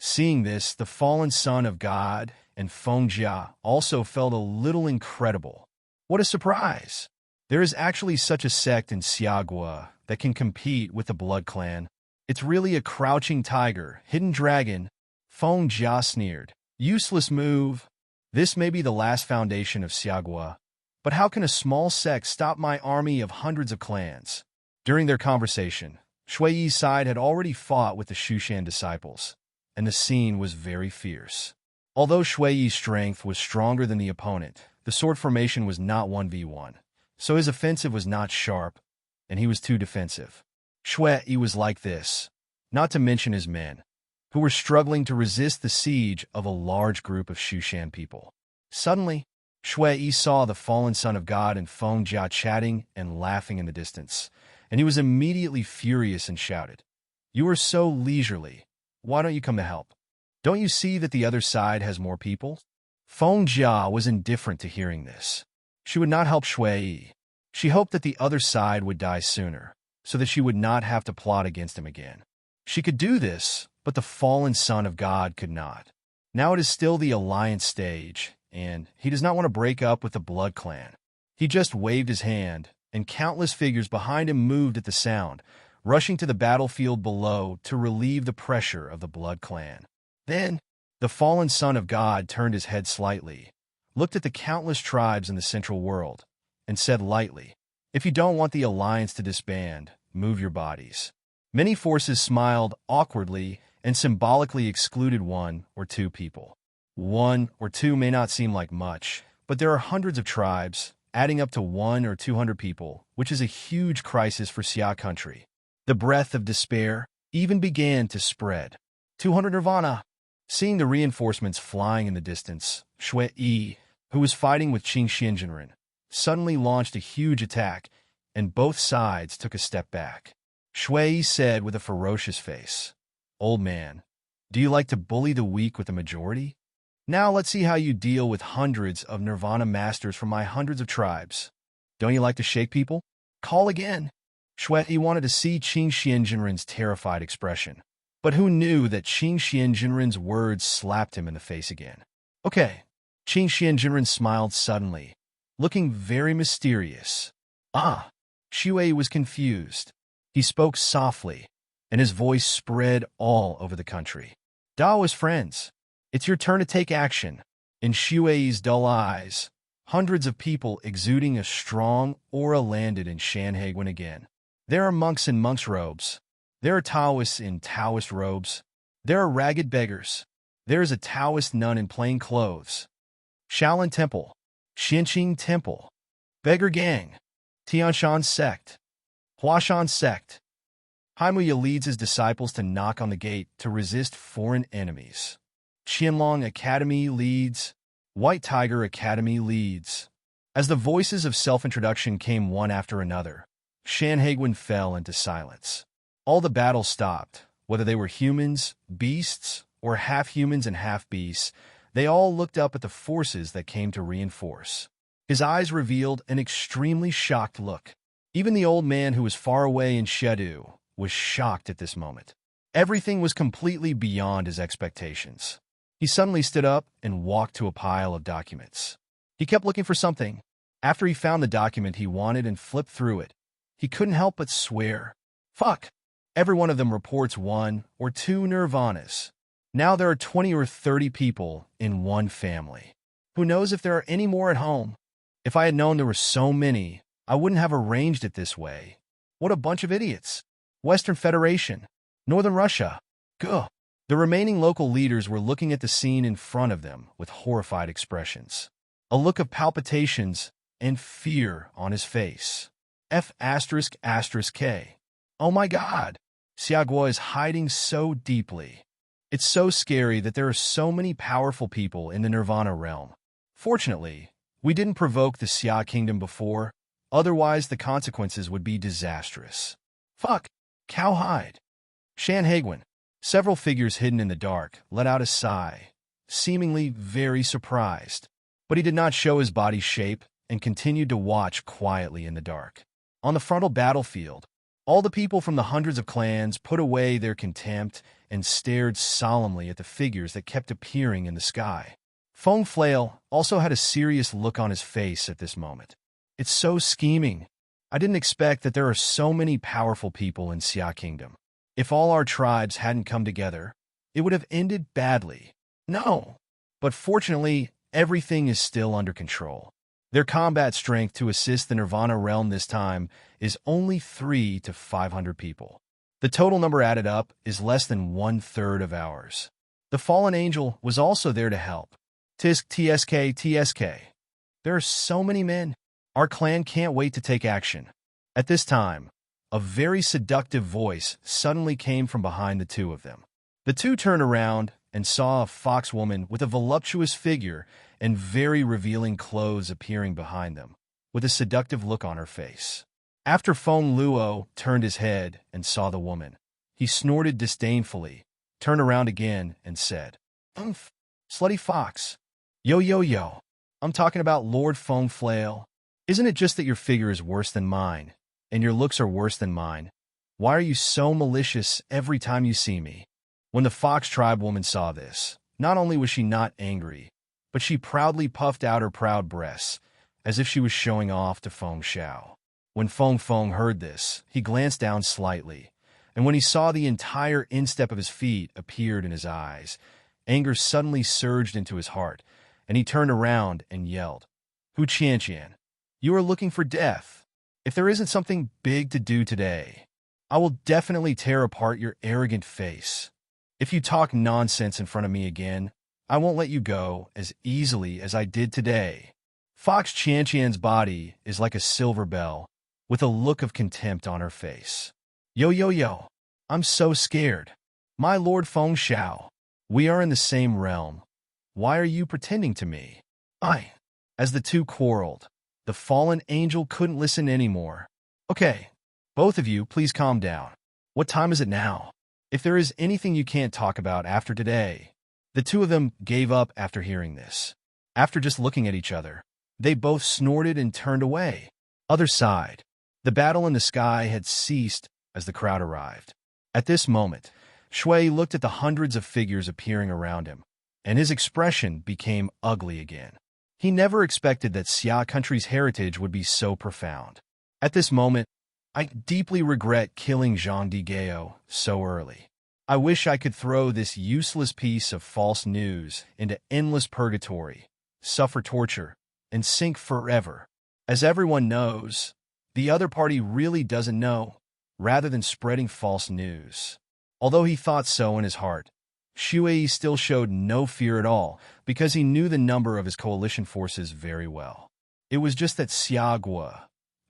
Seeing this, the fallen son of God and Fengjia also felt a little incredible. What a surprise! There is actually such a sect in Xiaoguo that can compete with the Blood Clan. It's really a crouching tiger, hidden dragon. Fengjia sneered. Useless move. This may be the last foundation of Xiaoguo, but how can a small sect stop my army of hundreds of clans? During their conversation, Shui's side had already fought with the Shushan disciples, and the scene was very fierce. Although Shui's strength was stronger than the opponent, the sword formation was not 1v1, so his offensive was not sharp, and he was too defensive. Shui was like this, not to mention his men, who were struggling to resist the siege of a large group of Shushan people. Suddenly, Shui saw the fallen son of God and Fengjia chatting and laughing in the distance, and he was immediately furious and shouted, "You are so leisurely. Why don't you come to help? Don't you see that the other side has more people?" Fengjia was indifferent to hearing this. She would not help Shui. She hoped that the other side would die sooner, so that she would not have to plot against him again. She could do this, but the fallen son of God could not. Now it is still the alliance stage, and he does not want to break up with the Blood Clan. He just waved his hand, and countless figures behind him moved at the sound, rushing to the battlefield below to relieve the pressure of the Blood Clan. Then, the fallen son of God turned his head slightly, looked at the countless tribes in the central world, and said lightly, "If you don't want the alliance to disband, move your bodies." Many forces smiled awkwardly and symbolically excluded 1 or 2 people. 1 or 2 may not seem like much, but there are hundreds of tribes, adding up to 100 or 200 people, which is a huge crisis for Xia country. The breath of despair even began to spread. 200 Nirvana! Seeing the reinforcements flying in the distance, Shui, who was fighting with Qing Xianjinren, suddenly launched a huge attack, and both sides took a step back. Shui said with a ferocious face, "Old man, do you like to bully the weak with the majority? Now let's see how you deal with hundreds of Nirvana Masters from my hundreds of tribes. Don't you like to shake people? Call again." Shui wanted to see Qing Xianjinren's terrified expression, But who knew that Qing Xianjinren's words slapped him in the face again? Okay. Qing Xianjinren smiled suddenly, looking very mysterious. Ah. Xue was confused. He spoke softly, and his voice spread all over the country. Daoist friends, it's your turn to take action. In Xue's dull eyes, hundreds of people exuding a strong aura landed in Shanhaiguan again. There are monks in monks' robes. There are Taoists in Taoist robes. There are ragged beggars. There is a Taoist nun in plain clothes. Shaolin Temple, Xinqing Temple, Beggar Gang, Tianshan Sect, Huashan Sect. Haimuya leads his disciples to knock on the gate to resist foreign enemies. Qianlong Academy leads. White Tiger Academy leads. As the voices of self-introduction came one after another, Shanhaiguan fell into silence. All the battles stopped, whether they were humans, beasts, or half-humans and half-beasts. They all looked up at the forces that came to reinforce. His eyes revealed an extremely shocked look. Even the old man who was far away in Shedu was shocked at this moment. Everything was completely beyond his expectations. He suddenly stood up and walked to a pile of documents. He kept looking for something. After he found the document he wanted and flipped through it, he couldn't help but swear. Fuck! Every one of them reports 1 or 2 nirvanas. Now there are 20 or 30 people in one family. Who knows if there are any more at home? If I had known there were so many, I wouldn't have arranged it this way. What a bunch of idiots. Western Federation. Northern Russia. Gah. The remaining local leaders were looking at the scene in front of them with horrified expressions. A look of palpitations and fear on his face. F***K. Oh my God. Xiaoguo is hiding so deeply. It's so scary that there are so many powerful people in the Nirvana realm. Fortunately, we didn't provoke the Xia kingdom before, otherwise the consequences would be disastrous. Fuck. Cowhide. Shanhaiguan. Several figures hidden in the dark let out a sigh, seemingly very surprised. But he did not show his body's shape and continued to watch quietly in the dark. On the frontal battlefield, all the people from the hundreds of clans put away their contempt and stared solemnly at the figures that kept appearing in the sky. Feng Flail also had a serious look on his face at this moment. It's so scheming. I didn't expect that there are so many powerful people in Xia Kingdom. If all our tribes hadn't come together, it would have ended badly. No. But fortunately, everything is still under control. Their combat strength to assist the Nirvana realm this time is only 300 to 500 people. The total number added up is less than 1/3 of ours. The fallen angel was also there to help. TSK. There are so many men. Our clan can't wait to take action. At this time, a very seductive voice suddenly came from behind the two of them. The two turned around and saw a fox woman with a voluptuous figure and very revealing clothes appearing behind them, with a seductive look on her face. After Feng Luo turned his head and saw the woman, he snorted disdainfully, turned around again, and said, "Umph, slutty fox. Yo. I'm talking about Lord Feng Flail. Isn't it just that your figure is worse than mine, and your looks are worse than mine? Why are you so malicious every time you see me?" When the fox tribe woman saw this, not only was she not angry, but she proudly puffed out her proud breasts, as if she was showing off to Feng Xiao. When Feng heard this, he glanced down slightly, and when he saw the entire instep of his feet appeared in his eyes, anger suddenly surged into his heart, and he turned around and yelled, "Hu Qianqian, you are looking for death. If there isn't something big to do today, I will definitely tear apart your arrogant face. If you talk nonsense in front of me again, I won't let you go as easily as I did today." Fox Qianqian's body is like a silver bell, with a look of contempt on her face. Yo, I'm so scared. My Lord Feng Xiao, we are in the same realm. Why are you pretending to me? As the two quarreled, the fallen angel couldn't listen anymore. Okay, both of you, please calm down. What time is it now? If there is anything you can't talk about after today. The two of them gave up after hearing this. After just looking at each other, they both snorted and turned away. Other side. The battle in the sky had ceased as the crowd arrived. At this moment, Shui looked at the hundreds of figures appearing around him, and his expression became ugly again. He never expected that Xia country's heritage would be so profound. At this moment, I deeply regret killing Zhang Digao so early. I wish I could throw this useless piece of false news into endless purgatory, suffer torture, and sink forever. As everyone knows, the other party really doesn't know, rather than spreading false news. Although he thought so in his heart, Shui still showed no fear at all because he knew the number of his coalition forces very well. It was just that Xiagua,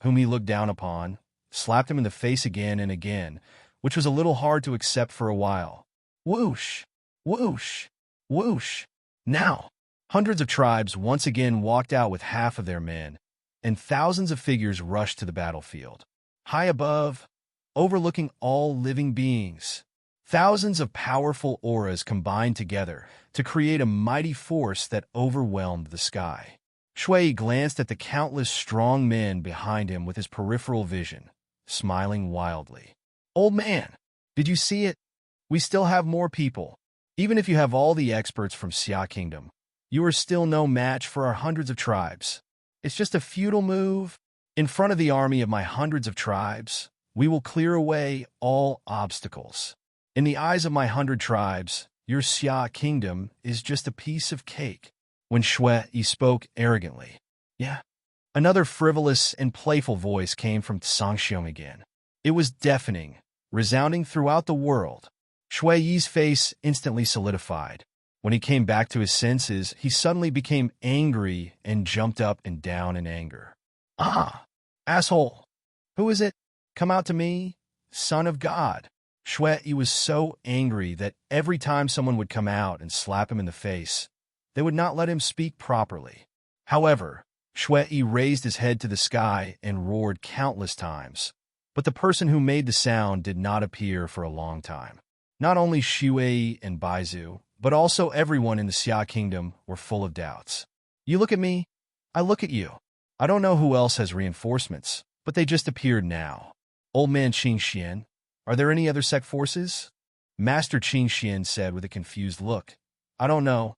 whom he looked down upon, slapped him in the face again and again, which was a little hard to accept for a while. Whoosh! Whoosh! Whoosh! Now! Hundreds of tribes once again walked out with half of their men, and thousands of figures rushed to the battlefield. High above, overlooking all living beings, thousands of powerful auras combined together to create a mighty force that overwhelmed the sky. Shui glanced at the countless strong men behind him with his peripheral vision, smiling wildly. Old man, did you see it? We still have more people. Even if you have all the experts from Xia Kingdom, you are still no match for our hundreds of tribes. It's just a futile move. In front of the army of my hundreds of tribes, we will clear away all obstacles. In the eyes of my 100 tribes, your Xia Kingdom is just a piece of cake. When Shui spoke arrogantly. Yeah. Another frivolous and playful voice came from Tsangxiong again. It was deafening, resounding throughout the world. Shui Yi's face instantly solidified. When he came back to his senses, he suddenly became angry and jumped up and down in anger. Ah! Asshole! Who is it? Come out to me, son of God! Shui Yi was so angry that every time someone would come out and slap him in the face, they would not let him speak properly. However, Shui Yi raised his head to the sky and roared countless times. But the person who made the sound did not appear for a long time. Not only Shui and Baizu, but also everyone in the Xia Kingdom were full of doubts. You look at me, I look at you. I don't know who else has reinforcements, but they just appeared now. Old man Qingxian, are there any other sect forces? Master Qingxian said with a confused look. I don't know.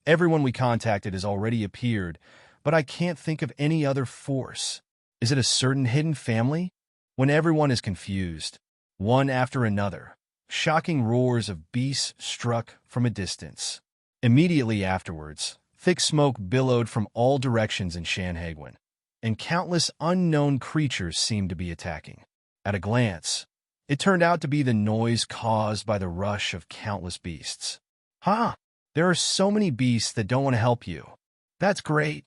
Everyone we contacted has already appeared, but I can't think of any other force. Is it a certain hidden family? When everyone is confused, one after another, shocking roars of beasts struck from a distance. Immediately afterwards, thick smoke billowed from all directions in Shanhaiguan, and countless unknown creatures seemed to be attacking. At a glance, it turned out to be the noise caused by the rush of countless beasts. Ha! There are so many beasts that don't want to help you. That's great.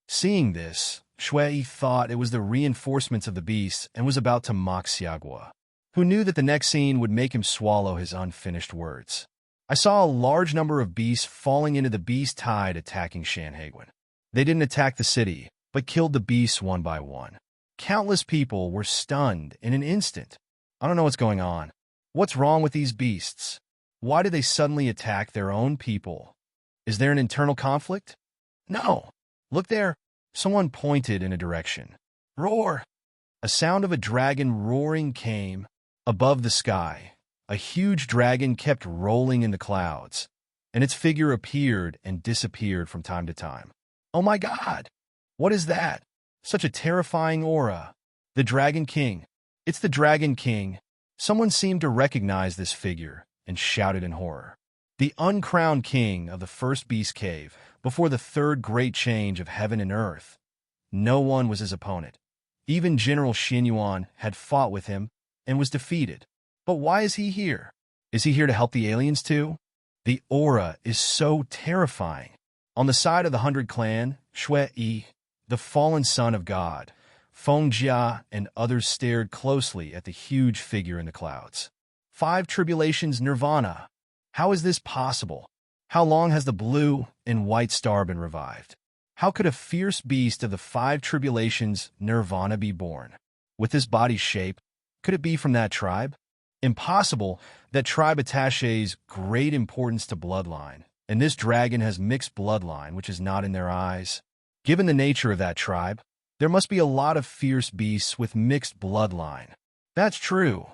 Seeing this, Shui thought it was the reinforcements of the beasts and was about to mock Xiagua, who knew that the next scene would make him swallow his unfinished words. I saw a large number of beasts falling into the beast tide attacking Shanhaiguan. They didn't attack the city, but killed the beasts one by one. Countless people were stunned in an instant. I don't know what's going on. What's wrong with these beasts? Why did they suddenly attack their own people? Is there an internal conflict? No. Look there. Someone pointed in a direction. Roar! A sound of a dragon roaring came. Above the sky, a huge dragon kept rolling in the clouds, and its figure appeared and disappeared from time to time. Oh my God! What is that? Such a terrifying aura. The Dragon King. It's the Dragon King. Someone seemed to recognize this figure and shouted in horror. The uncrowned king of the first beast cave, before the third great change of heaven and earth. No one was his opponent. Even General Xuanyuan had fought with him and was defeated. But why is he here? Is he here to help the aliens too? The aura is so terrifying. On the side of the 100 clan, Shui Yi, the fallen son of God, Feng Jia, and others stared closely at the huge figure in the clouds. 5 tribulations nirvana. How is this possible? How long has the blue and white star been revived? How could a fierce beast of the 5 tribulations nirvana be born? With this body shape, could it be from that tribe? Impossible. That tribe attaches great importance to bloodline, and this dragon has mixed bloodline, which is not in their eyes. Given the nature of that tribe, there must be a lot of fierce beasts with mixed bloodline. That's true.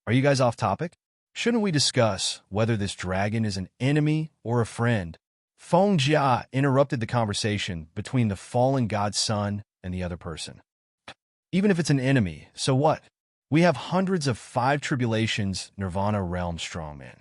Are you guys off topic? Shouldn't we discuss whether this dragon is an enemy or a friend? Feng Jia interrupted the conversation between the fallen god's son and the other person. Even if it's an enemy, so what? We have hundreds of five tribulations Nirvana realm strongmen.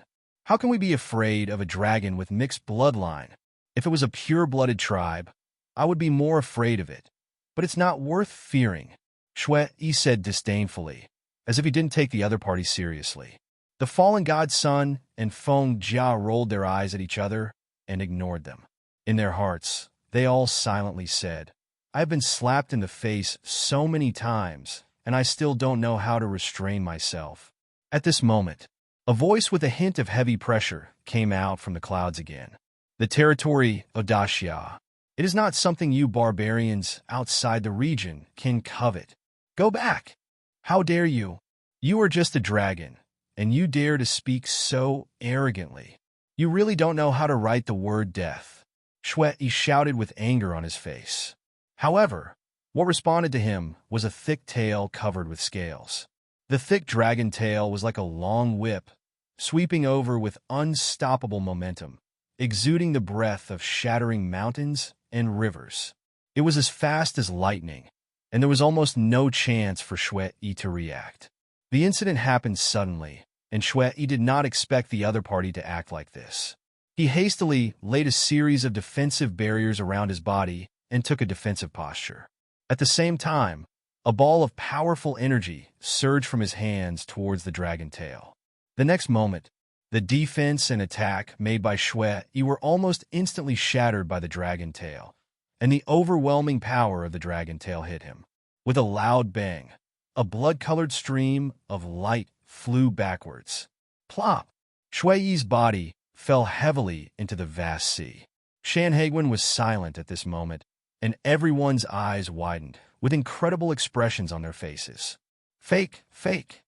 How can we be afraid of a dragon with mixed bloodline? If it was a pure-blooded tribe, I would be more afraid of it. But it's not worth fearing, Shui said disdainfully, as if he didn't take the other party seriously. The fallen god's son and Feng Jia rolled their eyes at each other and ignored them. In their hearts, they all silently said, "I've been slapped in the face so many times, and I still don't know how to restrain myself." At this moment, a voice with a hint of heavy pressure came out from the clouds again. "The territory of Daxia. It is not something you barbarians outside the region can covet. Go back. How dare you? You are just a dragon, and you dare to speak so arrogantly. You really don't know how to write the word death." Shui shouted with anger on his face. However, what responded to him was a thick tail covered with scales. The thick dragon tail was like a long whip, sweeping over with unstoppable momentum, exuding the breath of shattering mountains and rivers. It was as fast as lightning, and there was almost no chance for Shui to react. The incident happened suddenly, and Shui did not expect the other party to act like this. He hastily laid a series of defensive barriers around his body and took a defensive posture. At the same time, a ball of powerful energy surged from his hands towards the dragon tail. The next moment, the defense and attack made by Shui were almost instantly shattered by the dragon tail, and the overwhelming power of the dragon tail hit him. With a loud bang, a blood-colored stream of light flew backwards. Plop! Shui's body fell heavily into the vast sea. Xuanyuan was silent at this moment, and everyone's eyes widened, with incredible expressions on their faces. Fake, fake.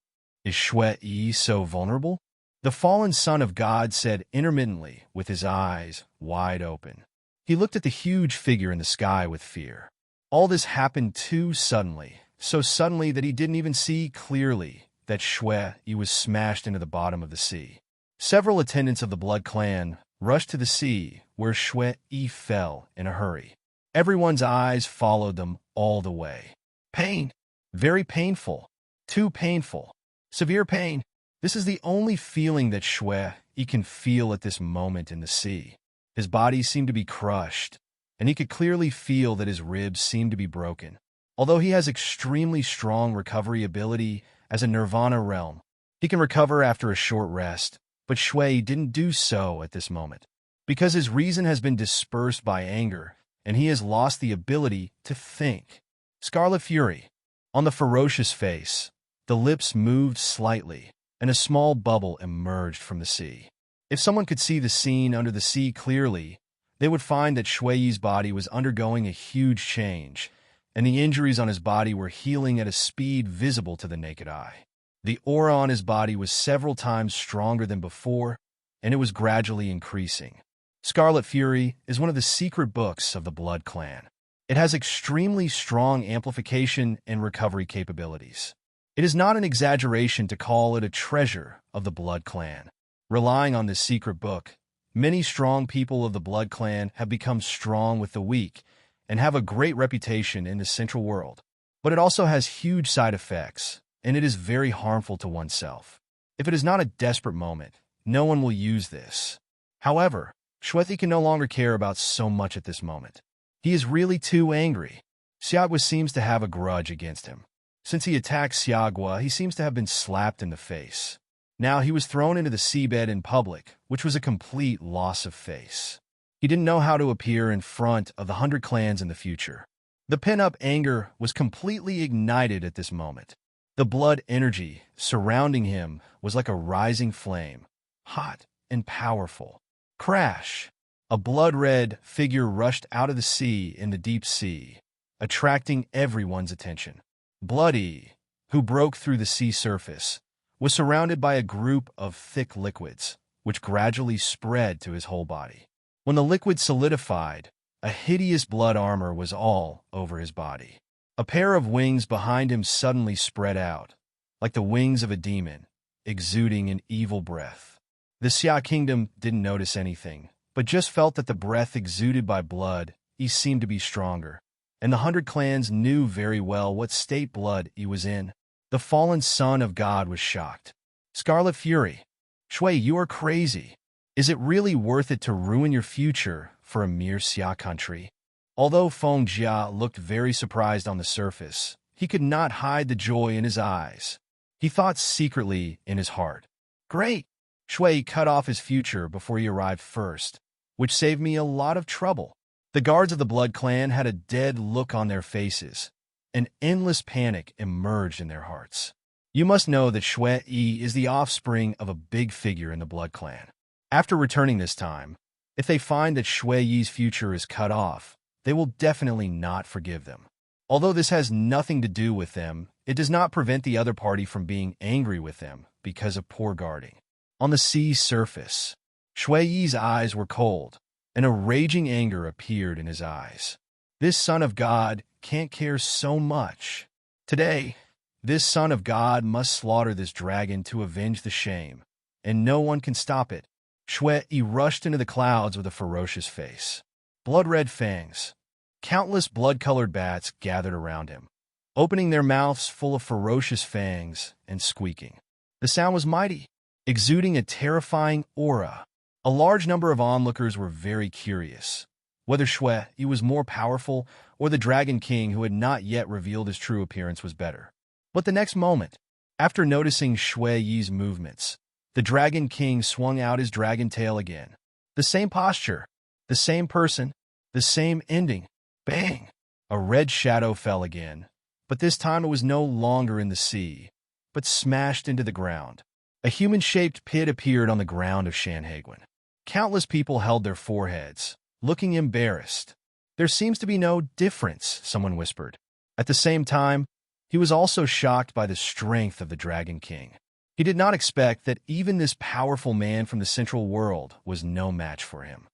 Is Shui so vulnerable? The fallen son of God said intermittently, with his eyes wide open. He looked at the huge figure in the sky with fear. All this happened too suddenly, so suddenly that he didn't even see clearly that Shui was smashed into the bottom of the sea. Several attendants of the Blood Clan rushed to the sea, where Shui fell in a hurry. Everyone's eyes followed them all the way. Pain. Very painful. Too painful. Severe pain. This is the only feeling that Shui can feel at this moment in the sea. His body seemed to be crushed, and he could clearly feel that his ribs seemed to be broken. Although he has extremely strong recovery ability as a Nirvana realm, he can recover after a short rest, but Shui didn't do so at this moment. Because his reason has been dispersed by anger, and he has lost the ability to think. Scarlet fury. On the ferocious face, the lips moved slightly, and a small bubble emerged from the sea. If someone could see the scene under the sea clearly, they would find that Shui's body was undergoing a huge change, and the injuries on his body were healing at a speed visible to the naked eye. The aura on his body was several times stronger than before, and it was gradually increasing. Scarlet Fury is one of the secret books of the Blood Clan. It has extremely strong amplification and recovery capabilities. It is not an exaggeration to call it a treasure of the Blood Clan. Relying on this secret book, many strong people of the Blood Clan have become strong with the weak and have a great reputation in the Central World. But it also has huge side effects, and it is very harmful to oneself. If it is not a desperate moment, no one will use this. However, Shui can no longer care about so much at this moment. He is really too angry. Xiagua seems to have a grudge against him. Since he attacked Xiagua, he seems to have been slapped in the face. Now he was thrown into the seabed in public, which was a complete loss of face. He didn't know how to appear in front of the 100 clans in the future. The pent-up anger was completely ignited at this moment. The blood energy surrounding him was like a rising flame, hot and powerful. Crash! A blood-red figure rushed out of the sea in the deep sea, attracting everyone's attention. Bloody, who broke through the sea surface, was surrounded by a group of thick liquids, which gradually spread to his whole body. When the liquid solidified, a hideous blood armor was all over his body. A pair of wings behind him suddenly spread out, like the wings of a demon, exuding an evil breath. The Xia kingdom didn't notice anything, but just felt that the breath exuded by blood, he seemed to be stronger. And the 100 clans knew very well what state blood he was in. The fallen son of God was shocked. Scarlet Fury. Shui, you are crazy. Is it really worth it to ruin your future for a mere Xia country? Although Feng Jia looked very surprised on the surface, he could not hide the joy in his eyes. He thought secretly in his heart, "Great! Shui cut off his future before he arrived first, which saved me a lot of trouble." The guards of the Blood Clan had a dead look on their faces. An endless panic emerged in their hearts. You must know that Shui is the offspring of a big figure in the Blood Clan. After returning this time, if they find that Shui's future is cut off, they will definitely not forgive them. Although this has nothing to do with them, it does not prevent the other party from being angry with them because of poor guarding. On the sea's surface, Shui's eyes were cold, and a raging anger appeared in his eyes. This son of God can't care so much. Today, this son of God must slaughter this dragon to avenge the shame, and no one can stop it. Shui rushed into the clouds with a ferocious face. Blood-red fangs. Countless blood-colored bats gathered around him, opening their mouths full of ferocious fangs and squeaking. The sound was mighty, exuding a terrifying aura. A large number of onlookers were very curious, whether Shui was more powerful or the Dragon King who had not yet revealed his true appearance was better. But the next moment, after noticing Shui's movements, the Dragon King swung out his dragon tail again. The same posture, the same person, the same ending. Bang! A red shadow fell again, but this time it was no longer in the sea, but smashed into the ground. A human-shaped pit appeared on the ground of Xuanyuan. Countless people held their foreheads, looking embarrassed. "There seems to be no difference," someone whispered. At the same time, he was also shocked by the strength of the Dragon King. He did not expect that even this powerful man from the Central World was no match for him.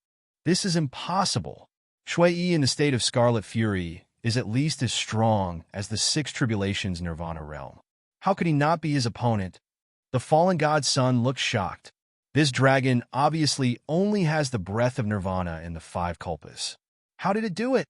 This is impossible. Shui in the state of Scarlet Fury is at least as strong as the 6 Tribulations Nirvana realm. How could he not be his opponent? The fallen god's son looked shocked. This dragon obviously only has the breath of Nirvana in the 5 Kalpas. How did it do it?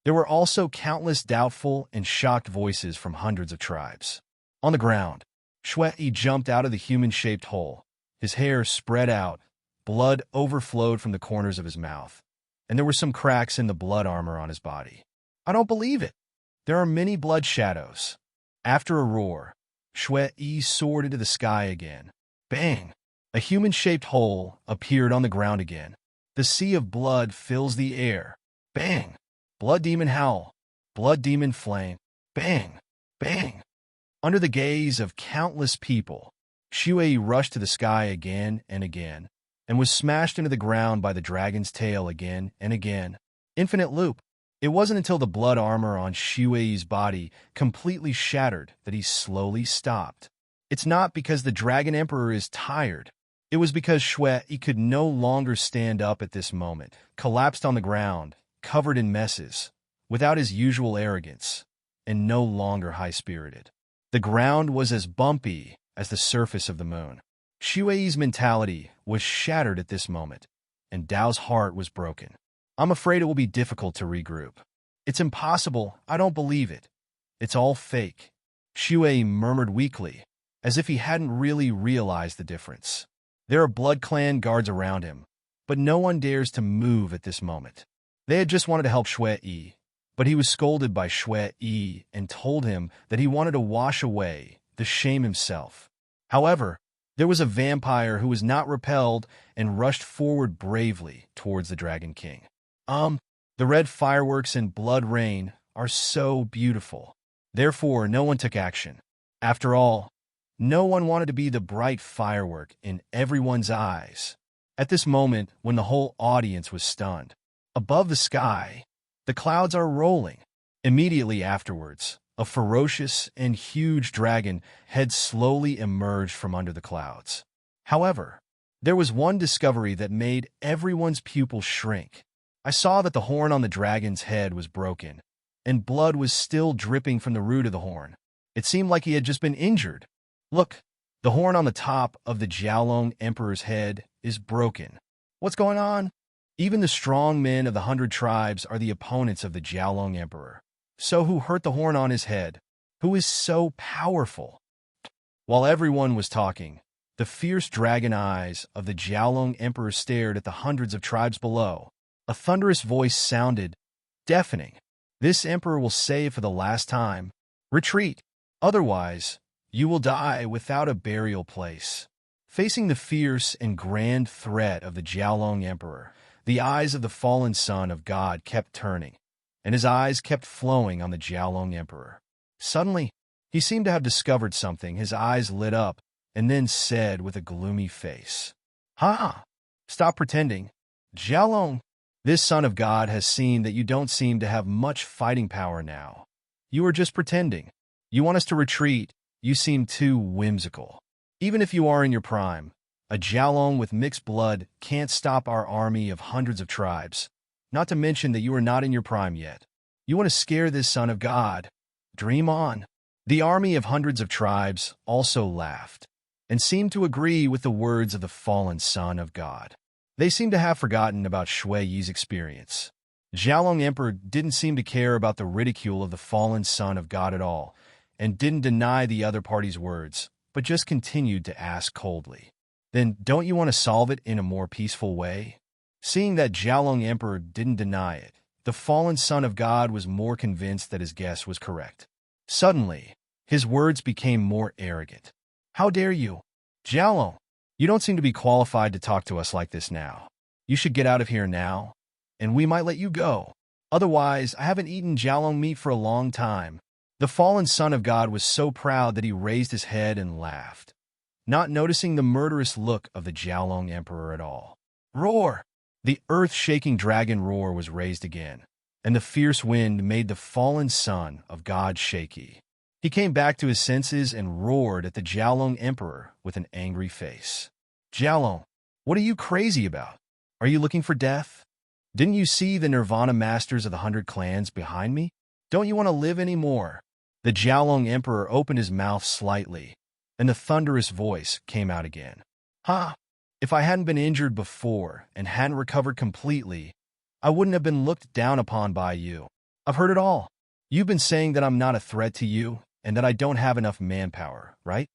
There were also countless doubtful and shocked voices from hundreds of tribes. On the ground, Shui jumped out of the human-shaped hole. His hair spread out, blood overflowed from the corners of his mouth, and there were some cracks in the blood armor on his body. "I don't believe it. There are many blood shadows." After a roar, Shui soared into the sky again. Bang! A human-shaped hole appeared on the ground again. The sea of blood fills the air. Bang! Blood demon howl. Blood demon flame. Bang! Bang! Under the gaze of countless people, Shui rushed to the sky again and again, and was smashed into the ground by the dragon's tail again and again. Infinite loop. It wasn't until the blood armor on Shui's body completely shattered that he slowly stopped. It's not because the Dragon Emperor is tired. It was because Shui could no longer stand up at this moment, collapsed on the ground, covered in messes, without his usual arrogance, and no longer high-spirited. The ground was as bumpy as the surface of the moon. Shui's mentality was shattered at this moment, and Dao's heart was broken. "I'm afraid it will be difficult to regroup. It's impossible. I don't believe it. It's all fake." Shui murmured weakly, as if he hadn't really realized the difference. There are Blood Clan guards around him, but no one dares to move at this moment. They had just wanted to help Shui, but he was scolded by Shui and told him that he wanted to wash away the shame himself. However, there was a vampire who was not repelled and rushed forward bravely towards the Dragon King. The red fireworks and blood rain are so beautiful. Therefore, no one took action. After all, no one wanted to be the bright firework in everyone's eyes. At this moment, when the whole audience was stunned, above the sky, the clouds are rolling. Immediately afterwards, a ferocious and huge dragon had slowly emerged from under the clouds. However, there was one discovery that made everyone's pupils shrink. I saw that the horn on the dragon's head was broken, and blood was still dripping from the root of the horn. It seemed like he had just been injured. "Look, The horn on the top of the Jiaolong Emperor's head is broken. What's going on? Even the strong men of the 100 tribes are the opponents of the Jiaolong Emperor. So who hurt the horn on his head? Who is so powerful? While everyone was talking, the fierce dragon eyes of the Jiaolong Emperor stared at the hundreds of tribes below. A thunderous voice sounded, deafening. This emperor will say for the last time, retreat, otherwise you will die without a burial place. Facing the fierce and grand threat of the Jiaolong Emperor, the eyes of the fallen son of God kept turning, and his eyes kept flowing on the Jiaolong Emperor. Suddenly, he seemed to have discovered something. His eyes lit up, and then said with a gloomy face, "Ha! Stop pretending. Jiaolong, this son of God has seen that you don't seem to have much fighting power now. You are just pretending. You want us to retreat. You seem too whimsical. Even if you are in your prime, a Jiaolong with mixed blood can't stop our army of hundreds of tribes, not to mention that you are not in your prime yet. You want to scare this son of God? Dream on." The army of hundreds of tribes also laughed, and seemed to agree with the words of the fallen son of God. They seemed to have forgotten about Xuanyuan's experience. Jiaolong Emperor didn't seem to care about the ridicule of the fallen son of God at all, and didn't deny the other party's words, but just continued to ask coldly, "Then don't you want to solve it in a more peaceful way?" Seeing that Jiaolong Emperor didn't deny it, the fallen son of God was more convinced that his guess was correct. Suddenly, his words became more arrogant. "How dare you? Jiaolong, you don't seem to be qualified to talk to us like this now. You should get out of here now, and we might let you go. Otherwise, I haven't eaten Jiaolong meat for a long time." The fallen son of God was so proud that he raised his head and laughed, not noticing the murderous look of the Jiaolong Emperor at all. Roar! The earth-shaking dragon roar was raised again, and the fierce wind made the fallen son of God shaky. He came back to his senses and roared at the Jiaolong Emperor with an angry face. "Jiaolong, what are you crazy about? Are you looking for death? Didn't you see the Nirvana masters of the 100 clans behind me? Don't you want to live anymore?" The Jiaolong Emperor opened his mouth slightly, and the thunderous voice came out again. "Ha! If I hadn't been injured before and hadn't recovered completely, I wouldn't have been looked down upon by you. I've heard it all. You've been saying that I'm not a threat to you and that I don't have enough manpower, right?"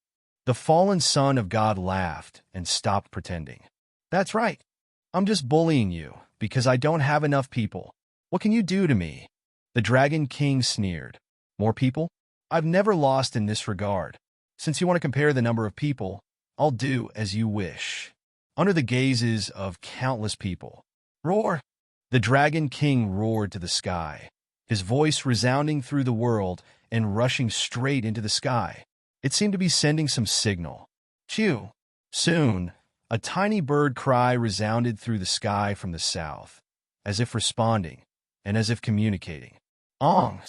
The fallen son of God laughed and stopped pretending. "That's right. I'm just bullying you because I don't have enough people. What can you do to me?" The Dragon King sneered. "More people? I've never lost in this regard. Since you want to compare the number of people, I'll do as you wish." Under the gazes of countless people, "Roar!" The Dragon King roared to the sky, his voice resounding through the world and rushing straight into the sky. It seemed to be sending some signal. Chew! Soon, a tiny bird cry resounded through the sky from the south, as if responding, and as if communicating. "Ong!"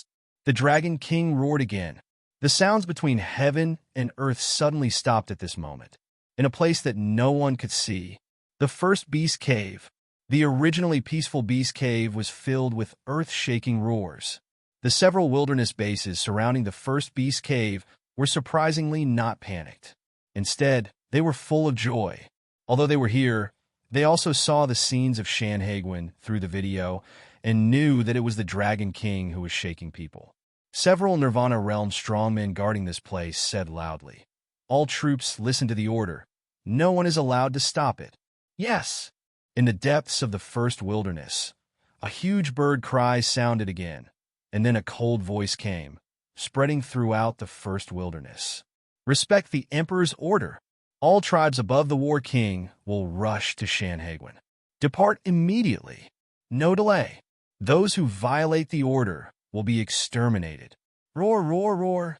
The Dragon King roared again. The sounds between heaven and earth suddenly stopped at this moment. In a place that no one could see, the first beast cave, the originally peaceful beast cave, was filled with earth-shaking roars. The several wilderness bases surrounding the first beast cave were surprisingly not panicked. Instead, they were full of joy. Although they were here, they also saw the scenes of Xuanyuan through the video and knew that it was the Dragon King who was shaking people. Several Nirvana Realm strongmen guarding this place said loudly, "All troops listen to the order. No one is allowed to stop it." Yes! In the depths of the first wilderness, a huge bird cry sounded again, and then a cold voice came, spreading throughout the first wilderness. "Respect the Emperor's order. All tribes above the War King will rush to Xuanyuan. Depart immediately. No delay. Those who violate the order will be exterminated." Roar, roar, roar.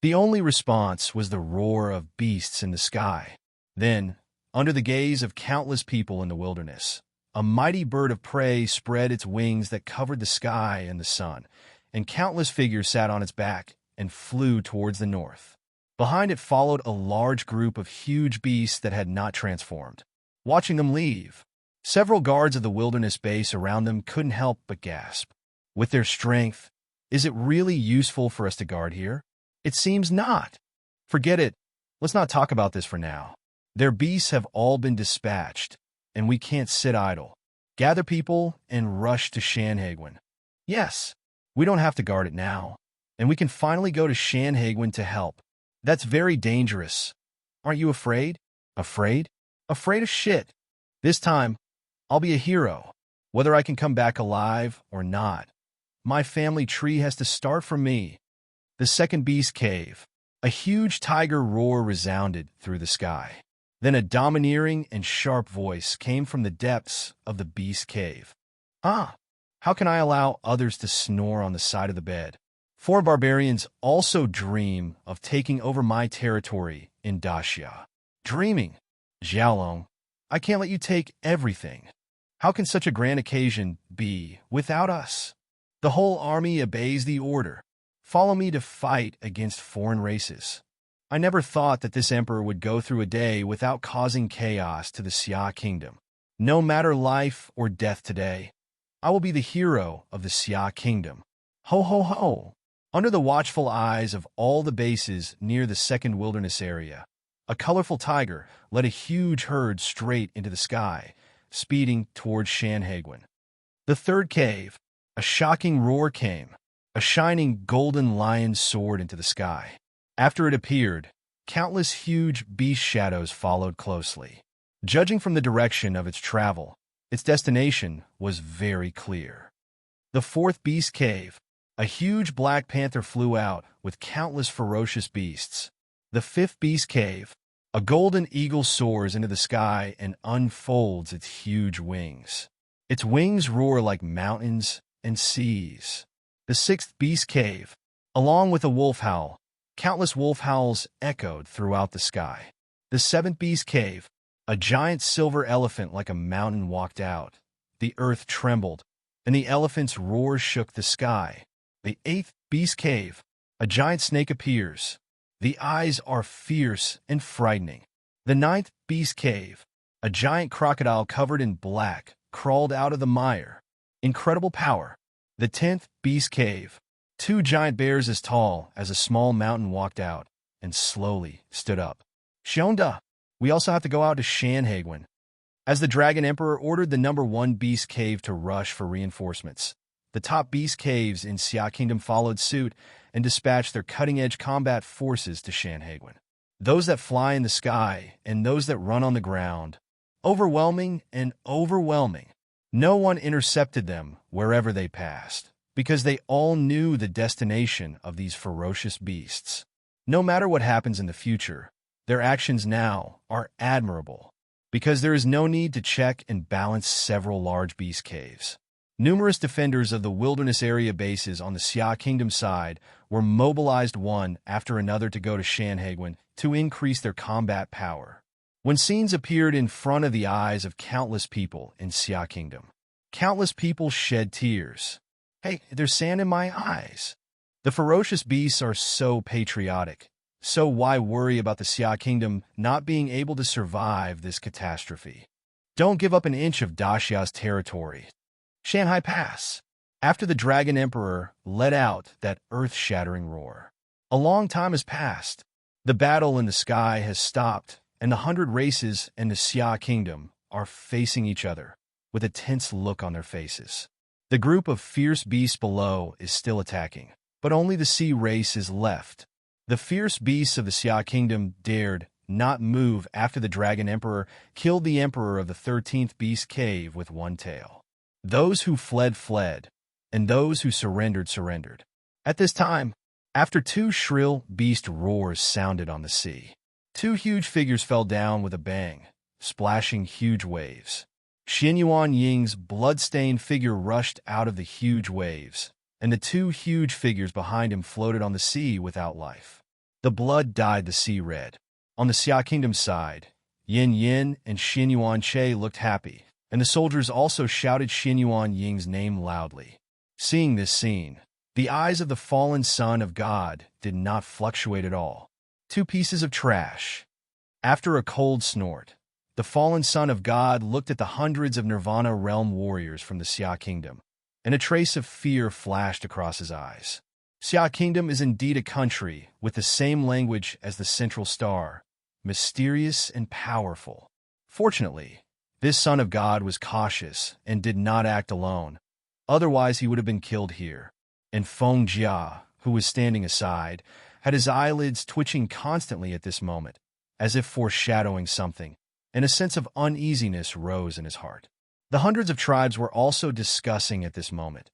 The only response was the roar of beasts in the sky. Then, under the gaze of countless people in the wilderness, a mighty bird of prey spread its wings that covered the sky and the sun, and countless figures sat on its back and flew towards the north. Behind it followed a large group of huge beasts that had not transformed. Watching them leave, several guards of the wilderness base around them couldn't help but gasp. With their strength, is it really useful for us to guard here? It seems not. Forget it. Let's not talk about this for now. Their beasts have all been dispatched, and we can't sit idle. Gather people and rush to Shanhaiguan. Yes, we don't have to guard it now, and we can finally go to Shanhaiguan to help. That's very dangerous. Aren't you afraid? Afraid? Afraid of shit. This time, I'll be a hero, whether I can come back alive or not. My family tree has to start from me. The second beast cave. A huge tiger roar resounded through the sky. Then a domineering and sharp voice came from the depths of the beast cave. Ah, how can I allow others to snore on the side of the bed? 4 barbarians also dream of taking over my territory in Daxia. Dreaming. Xiaolong, I can't let you take everything. How can such a grand occasion be without us? The whole army obeys the order. Follow me to fight against foreign races. I never thought that this emperor would go through a day without causing chaos to the Xia kingdom. No matter life or death today, I will be the hero of the Xia kingdom. Ho ho ho! Under the watchful eyes of all the bases near the second wilderness area, a colorful tiger led a huge herd straight into the sky, speeding towards Shanhaiguan. The third cave. A shocking roar came. A shining golden lion soared into the sky. After it appeared, countless huge beast shadows followed closely. Judging from the direction of its travel, its destination was very clear. The fourth beast cave. A huge black panther flew out with countless ferocious beasts. The fifth beast cave. A golden eagle soars into the sky and unfolds its huge wings. Its wings roar like mountains and seas. The sixth beast cave. Along with a wolf howl, countless wolf howls echoed throughout the sky. The seventh beast cave. A giant silver elephant like a mountain walked out. The earth trembled, and the elephant's roar shook the sky. The eighth beast cave. A giant snake appears. The eyes are fierce and frightening. The ninth beast cave. A giant crocodile covered in black crawled out of the mire. Incredible power. The 10th beast cave. 2 giant bears as tall as a small mountain walked out and slowly stood up. Shonda, we also have to go out to Shanhaiguan. As the Dragon Emperor ordered the number 1 beast cave to rush for reinforcements, the top beast caves in Xia Kingdom followed suit and dispatched their cutting-edge combat forces to Shanhaiguan. Those that fly in the sky and those that run on the ground. Overwhelming and overwhelming. No one intercepted them wherever they passed, because they all knew the destination of these ferocious beasts. No matter what happens in the future, their actions now are admirable, because there is no need to check and balance several large beast caves. Numerous defenders of the wilderness area bases on the Xia Kingdom side were mobilized one after another to go to Shanhaiguan to increase their combat power. When scenes appeared in front of the eyes of countless people in Xia Kingdom, countless people shed tears. Hey, there's sand in my eyes. The ferocious beasts are so patriotic, so why worry about the Xia Kingdom not being able to survive this catastrophe? Don't give up an inch of Daxia's territory. Shanhai Pass. After the Dragon Emperor let out that earth-shattering roar. A long time has passed. The battle in the sky has stopped, and the 100 races in the Xia Kingdom are facing each other with a tense look on their faces. The group of fierce beasts below is still attacking, but only the sea race is left. The fierce beasts of the Xia Kingdom dared not move after the Dragon Emperor killed the Emperor of the 13th Beast Cave with one tail. Those who fled, fled, and those who surrendered, surrendered. At this time, after 2 shrill beast roars sounded on the sea, 2 huge figures fell down with a bang, splashing huge waves. Xuanyuan Ying's blood-stained figure rushed out of the huge waves, and the 2 huge figures behind him floated on the sea without life. The blood dyed the sea red. On the Xia Kingdom side, Yin Yin and Xuanyuan Che looked happy, and the soldiers also shouted Xuanyuan Ying's name loudly. Seeing this scene, the eyes of the fallen son of God did not fluctuate at all. 2 pieces of trash. After a cold snort, the fallen son of God looked at the hundreds of Nirvana realm warriors from the Xia Kingdom, and a trace of fear flashed across his eyes. Xia Kingdom is indeed a country with the same language as the Central Star, mysterious and powerful. Fortunately, this son of God was cautious and did not act alone. Otherwise, he would have been killed here. And Feng Jia, who was standing aside, had his eyelids twitching constantly at this moment, as if foreshadowing something, and a sense of uneasiness rose in his heart. The hundreds of tribes were also discussing at this moment,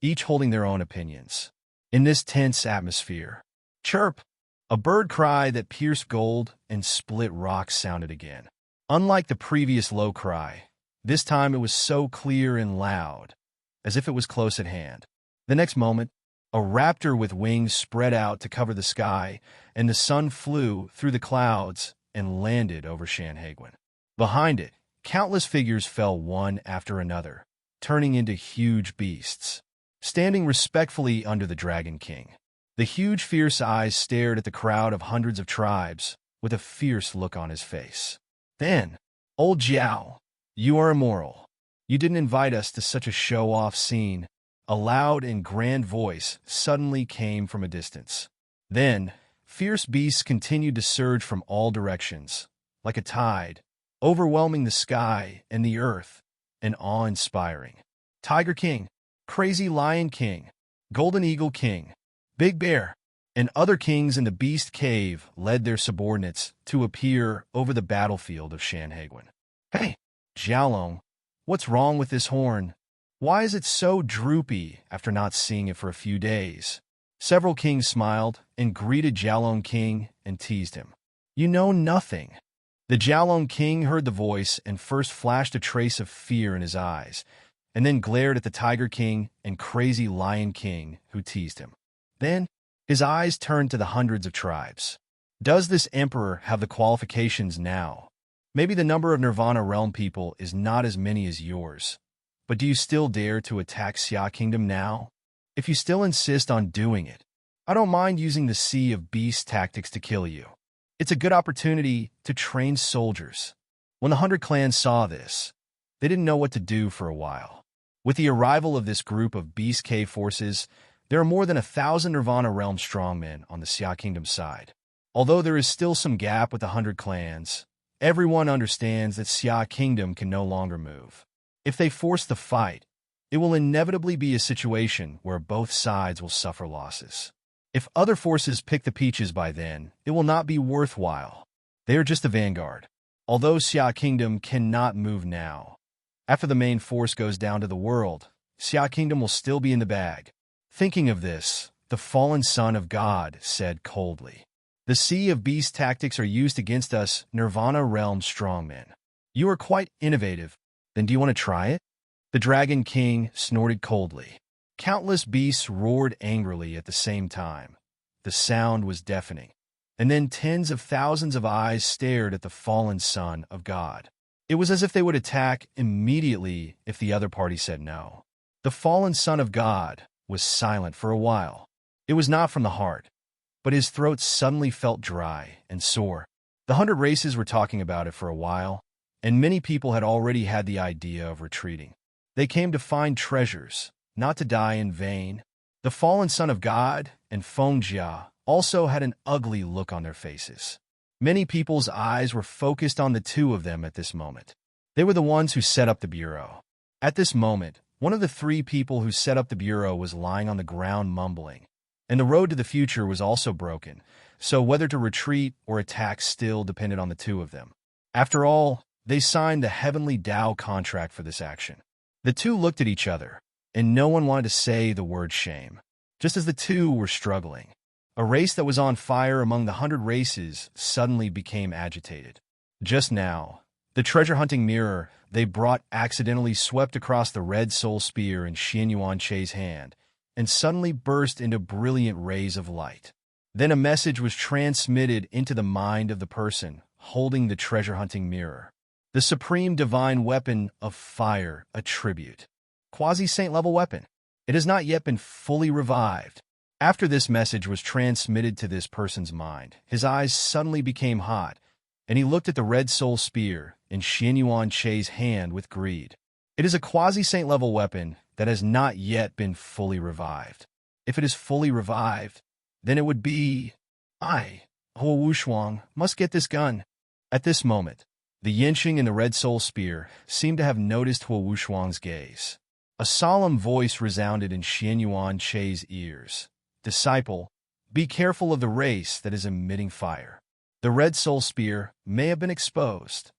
each holding their own opinions. In this tense atmosphere, chirp! A bird cry that pierced gold and split rocks sounded again. Unlike the previous low cry, this time it was so clear and loud, as if it was close at hand. The next moment, a raptor with wings spread out to cover the sky, and the sun flew through the clouds and landed over Xuanyuan. Behind it, countless figures fell one after another, turning into huge beasts. Standing respectfully under the Dragon King, the huge fierce eyes stared at the crowd of hundreds of tribes with a fierce look on his face. Then, Old Jiao, you are immoral. You didn't invite us to such a show-off scene. A loud and grand voice suddenly came from a distance. Then, fierce beasts continued to surge from all directions, like a tide, overwhelming the sky and the earth, and awe-inspiring. Tiger King, Crazy Lion King, Golden Eagle King, Big Bear, and other kings in the Beast Cave led their subordinates to appear over the battlefield of Xuanyuan. Hey, Jiaolong, what's wrong with this horn? Why is it so droopy after not seeing it for a few days? Several kings smiled and greeted Jiaolong King and teased him. You know nothing. The Jiaolong King heard the voice and first flashed a trace of fear in his eyes, and then glared at the Tiger King and Crazy Lion King who teased him. Then, his eyes turned to the hundreds of tribes. Does this emperor have the qualifications now? Maybe the number of Nirvana realm people is not as many as yours. But do you still dare to attack Xia Kingdom now? If you still insist on doing it, I don't mind using the Sea of Beast tactics to kill you. It's a good opportunity to train soldiers. When the 100 clans saw this, they didn't know what to do for a while. With the arrival of this group of Beast Cave forces, there are more than 1,000 Nirvana realm strongmen on the Xia Kingdom side. Although there is still some gap with the 100 clans, everyone understands that Xia Kingdom can no longer move. If they force the fight, it will inevitably be a situation where both sides will suffer losses. If other forces pick the peaches by then, it will not be worthwhile. They are just the vanguard. Although Xia Kingdom cannot move now, after the main force goes down to the world, Xia Kingdom will still be in the bag. Thinking of this, the fallen son of God said coldly, "The Sea of Beast tactics are used against us Nirvana realm strongmen. You are quite innovative. Then do you want to try it?" The Dragon King snorted coldly. Countless beasts roared angrily at the same time. The sound was deafening. And then tens of thousands of eyes stared at the fallen son of God. It was as if they would attack immediately if the other party said no. The fallen son of God was silent for a while. It was not from the heart, but his throat suddenly felt dry and sore. The 100 races were talking about it for a while, and many people had already had the idea of retreating. They came to find treasures, not to die in vain. The fallen son of God and Feng Jia also had an ugly look on their faces. Many people's eyes were focused on the two of them at this moment. They were the ones who set up the bureau. At this moment, one of the 3 people who set up the bureau was lying on the ground mumbling, and the road to the future was also broken, so whether to retreat or attack still depended on the two of them. After all, they signed the Heavenly Tao contract for this action. The two looked at each other, and no one wanted to say the word shame. Just as the two were struggling, a race that was on fire among the 100 races suddenly became agitated. Just now, the treasure-hunting mirror they brought accidentally swept across the red soul spear in Xuanyuan Bo's hand, and suddenly burst into brilliant rays of light. Then a message was transmitted into the mind of the person holding the treasure-hunting mirror. The supreme divine weapon of fire attribute. Quasi-saint level weapon. It has not yet been fully revived. After this message was transmitted to this person's mind, his eyes suddenly became hot, and he looked at the red soul spear in Xuanyuan Bo's hand with greed. It is a quasi-saint level weapon that has not yet been fully revived. If it is fully revived, then it would be... I, Huo Wushuang, must get this gun. At this moment, the Yinqing and the Red Soul Spear seemed to have noticed Huo Wushuang's gaze. A solemn voice resounded in Xuanyuan Che's ears. Disciple, be careful of the race that is emitting fire. The Red Soul Spear may have been exposed.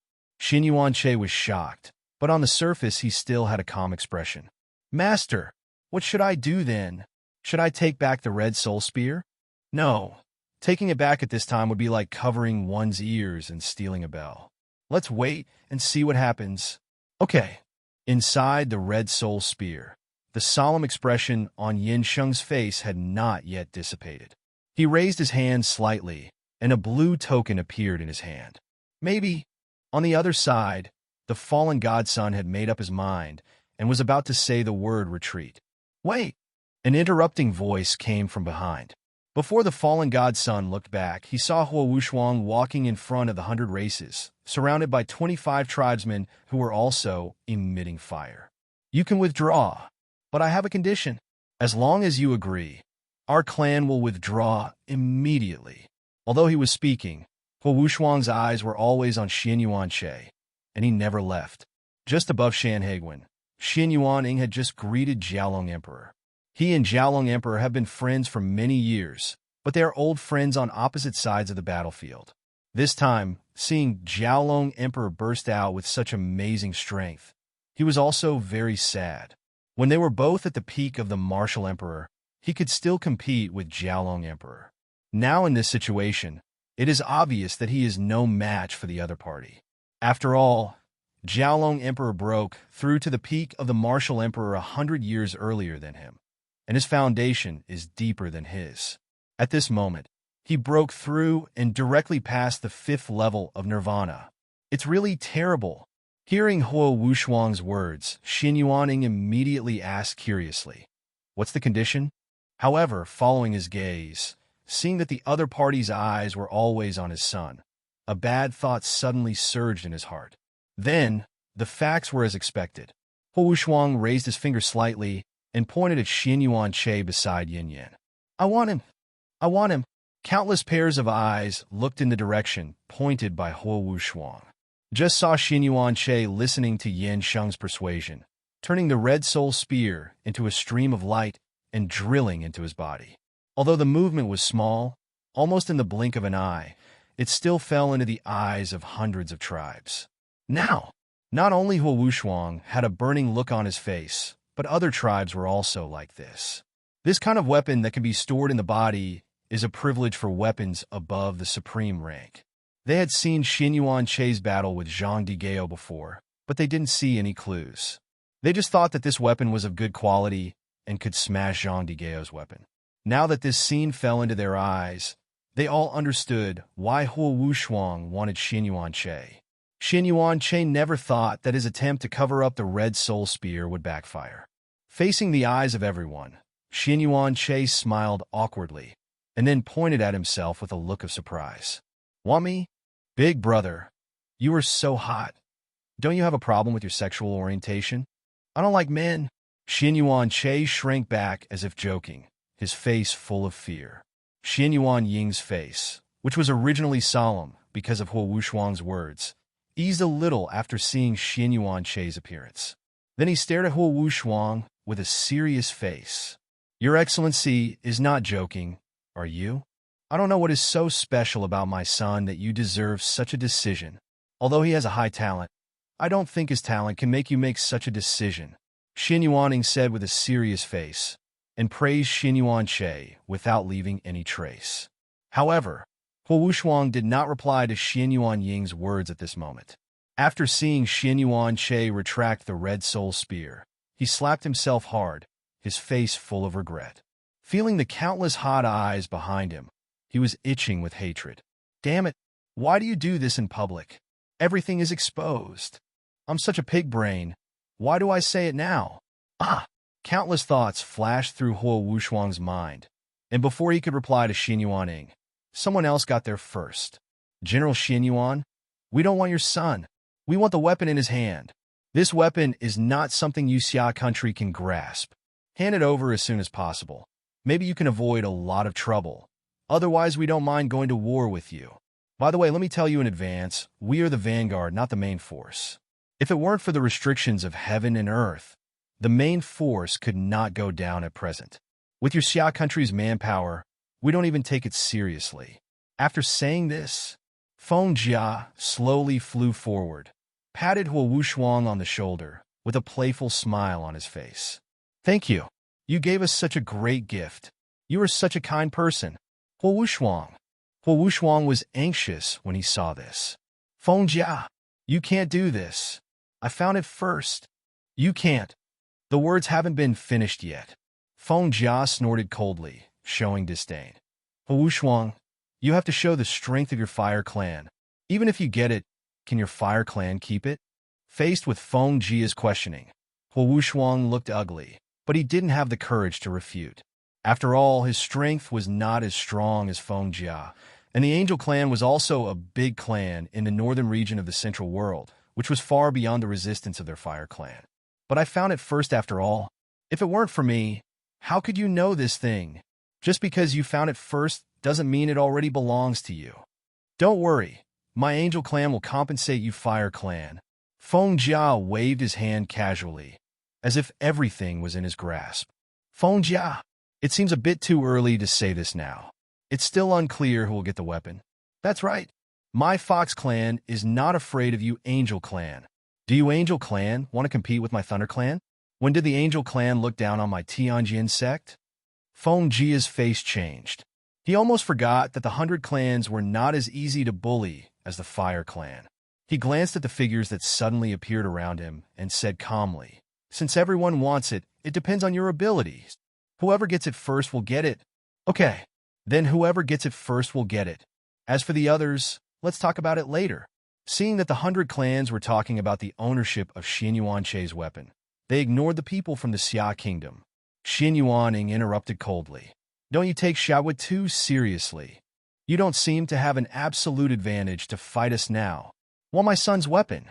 Xuanyuan Che was shocked, but on the surface he still had a calm expression. Master, what should I do then? Should I take back the Red Soul Spear? No. Taking it back at this time would be like covering one's ears and stealing a bell. Let's wait and see what happens. Okay. Inside the Red Soul Spear, the solemn expression on Yin Sheng's face had not yet dissipated. He raised his hand slightly, and a blue token appeared in his hand. Maybe. On the other side, the fallen godson had made up his mind and was about to say the word retreat. Wait! An interrupting voice came from behind. Before the fallen godson looked back, he saw Huo Wushuang walking in front of the 100 races, surrounded by 25 tribesmen who were also emitting fire. You can withdraw, but I have a condition. As long as you agree, our clan will withdraw immediately. Although he was speaking, Huo Wushuang's eyes were always on Xuanyuan Che, and he never left. Just above Shanhaiguan, Xuanyuan Ying had just greeted Jiaolong Emperor. He and Jiaolong Emperor have been friends for many years, but they are old friends on opposite sides of the battlefield. This time, seeing Jiaolong Emperor burst out with such amazing strength, he was also very sad. When they were both at the peak of the martial emperor, he could still compete with Jiaolong Emperor. Now in this situation, it is obvious that he is no match for the other party. After all, Jiaolong Emperor broke through to the peak of the martial emperor 100 years earlier than him, and his foundation is deeper than his. At this moment, he broke through and directly past the 5th level of nirvana. It's really terrible. Hearing Huo Wushuang's words, Xuanyuan Ying immediately asked curiously, "What's the condition?" However, following his gaze, seeing that the other party's eyes were always on his son, a bad thought suddenly surged in his heart. Then, the facts were as expected. Huo Wushuang raised his finger slightly and pointed at Xuanyuan Che beside Yin Yan. I want him. I want him. Countless pairs of eyes looked in the direction pointed by Huo Wushuang. Just saw Xuanyuan Che listening to Yin Sheng's persuasion, turning the Red Soul Spear into a stream of light and drilling into his body. Although the movement was small, almost in the blink of an eye, it still fell into the eyes of hundreds of tribes. Now, not only Huo Wushuang had a burning look on his face, but other tribes were also like this. This kind of weapon that can be stored in the body is a privilege for weapons above the supreme rank. They had seen Xuanyuan Che's battle with Zhang Digao before, but they didn't see any clues. They just thought that this weapon was of good quality and could smash Zhang Digao's weapon. Now that this scene fell into their eyes, they all understood why Huo Wushuang wanted Xuanyuan Che. Xuanyuan Che never thought that his attempt to cover up the Red Soul Spear would backfire. Facing the eyes of everyone, Xuanyuan Che smiled awkwardly, and then pointed at himself with a look of surprise. Want me? Big brother, you are so hot. Don't you have a problem with your sexual orientation? I don't like men. Xuanyuan Che shrank back as if joking, his face full of fear. Xuanyuan Ying's face, which was originally solemn because of Huo Wushuang's words, eased a little after seeing Xuanyuan Che's appearance. Then he stared at Huo Wushuang with a serious face. Your Excellency is not joking, are you? I don't know what is so special about my son that you deserve such a decision. Although he has a high talent, I don't think his talent can make you make such a decision, Xuanyuan Ying said with a serious face, and praised Xuanyuan Che without leaving any trace. However, Huo Wushuang did not reply to Xuanyuan Ying's words at this moment. After seeing Xuanyuan Che retract the Red Soul Spear, he slapped himself hard, his face full of regret. Feeling the countless hot eyes behind him, he was itching with hatred. Damn it, why do you do this in public? Everything is exposed. I'm such a pig brain. Why do I say it now? Countless thoughts flashed through Huo Wushuang's mind, and before he could reply to Xuanyuan Ying, someone else got there first. General Xuanyuan, we don't want your son. We want the weapon in his hand. This weapon is not something Xia country can grasp. Hand it over as soon as possible. Maybe you can avoid a lot of trouble. Otherwise, we don't mind going to war with you. By the way, let me tell you in advance, we are the vanguard, not the main force. If it weren't for the restrictions of heaven and earth, the main force could not go down at present. With your Xia country's manpower, we don't even take it seriously. After saying this, Feng Jia slowly flew forward, patted Hua Wushuang on the shoulder, with a playful smile on his face. Thank you. You gave us such a great gift. You are such a kind person. Hua Wushuang. Hua Wushuang was anxious when he saw this. Feng Jia, you can't do this. I found it first. You can't. The words haven't been finished yet. Feng Jia snorted coldly, showing disdain. Hua Wushuang, you have to show the strength of your fire clan. Even if you get it, can your fire clan keep it? Faced with Feng Jia's questioning, Hua Wushuang looked ugly, but he didn't have the courage to refute. After all, his strength was not as strong as Feng Jia, and the Angel clan was also a big clan in the northern region of the Central World, which was far beyond the resistance of their fire clan. But I found it first after all. If it weren't for me, how could you know this thing? Just because you found it first doesn't mean it already belongs to you. Don't worry, my Angel clan will compensate you, Fire clan. Feng Jia waved his hand casually, as if everything was in his grasp. Feng Jia, it seems a bit too early to say this now. It's still unclear who will get the weapon. That's right. My Fox clan is not afraid of you, Angel clan. Do you, Angel clan, want to compete with my Thunder clan? When did the Angel clan look down on my Tianjian sect? Feng Jia's face changed. He almost forgot that the 100 clans were not as easy to bully as the Fire clan. He glanced at the figures that suddenly appeared around him and said calmly, since everyone wants it, it depends on your abilities. Whoever gets it first will get it. Okay, then whoever gets it first will get it. As for the others, let's talk about it later. Seeing that the 100 clans were talking about the ownership of Xuanyuan Che's weapon, they ignored the people from the Xia kingdom. Xuanyuan interrupted coldly. Don't you take Xiaohua too seriously? You don't seem to have an absolute advantage to fight us now. Want my son's weapon?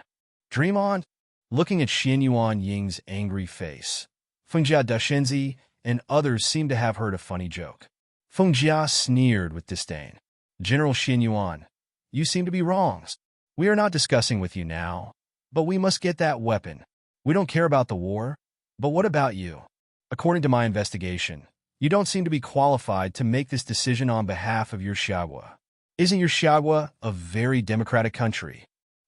Dream on? Looking at Xuanyuan Ying's angry face, Feng Jia Dashenzi and others seemed to have heard a funny joke. Feng Jia sneered with disdain. General Xuanyuan, you seem to be wrong. We are not discussing with you now, but we must get that weapon. We don't care about the war, but what about you? According to my investigation, you don't seem to be qualified to make this decision on behalf of your Xiaohua. Isn't your Xiaohua a very democratic country?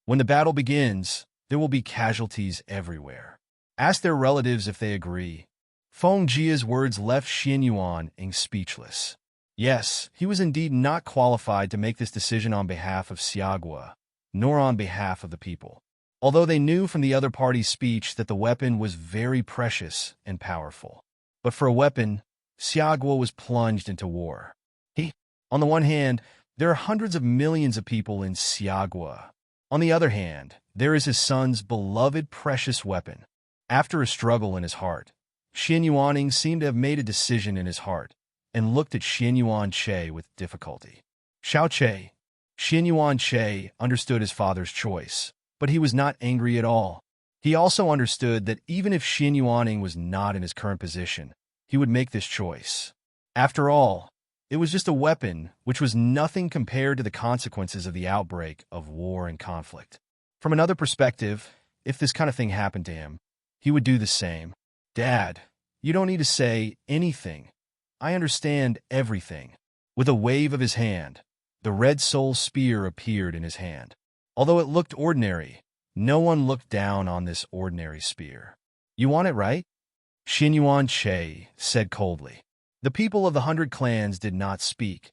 When the battle begins, there will be casualties everywhere. Ask their relatives if they agree. Feng Jia's words left Xuanyuan speechless. Yes, he was indeed not qualified to make this decision on behalf of Xiaohua, nor on behalf of the people. Although they knew from the other party's speech that the weapon was very precious and powerful. But for a weapon, Xiaohua was plunged into war. On the one hand, there are hundreds of millions of people in Xiaohua. On the other hand, there is his son's beloved precious weapon. After a struggle in his heart, Xuanyuan seemed to have made a decision in his heart and looked at Xuanyuan Che with difficulty. Xiao Che. Xuanyuan Che understood his father's choice, but he was not angry at all. He also understood that even if Xuanyuan was not in his current position, he would make this choice. After all, it was just a weapon which was nothing compared to the consequences of the outbreak of war and conflict. From another perspective, if this kind of thing happened to him, he would do the same. Dad, you don't need to say anything. I understand everything. With a wave of his hand, the red soul spear appeared in his hand. Although it looked ordinary, no one looked down on this ordinary spear. You want it, right? Xuanyuan Che said coldly. The people of the 100 clans did not speak,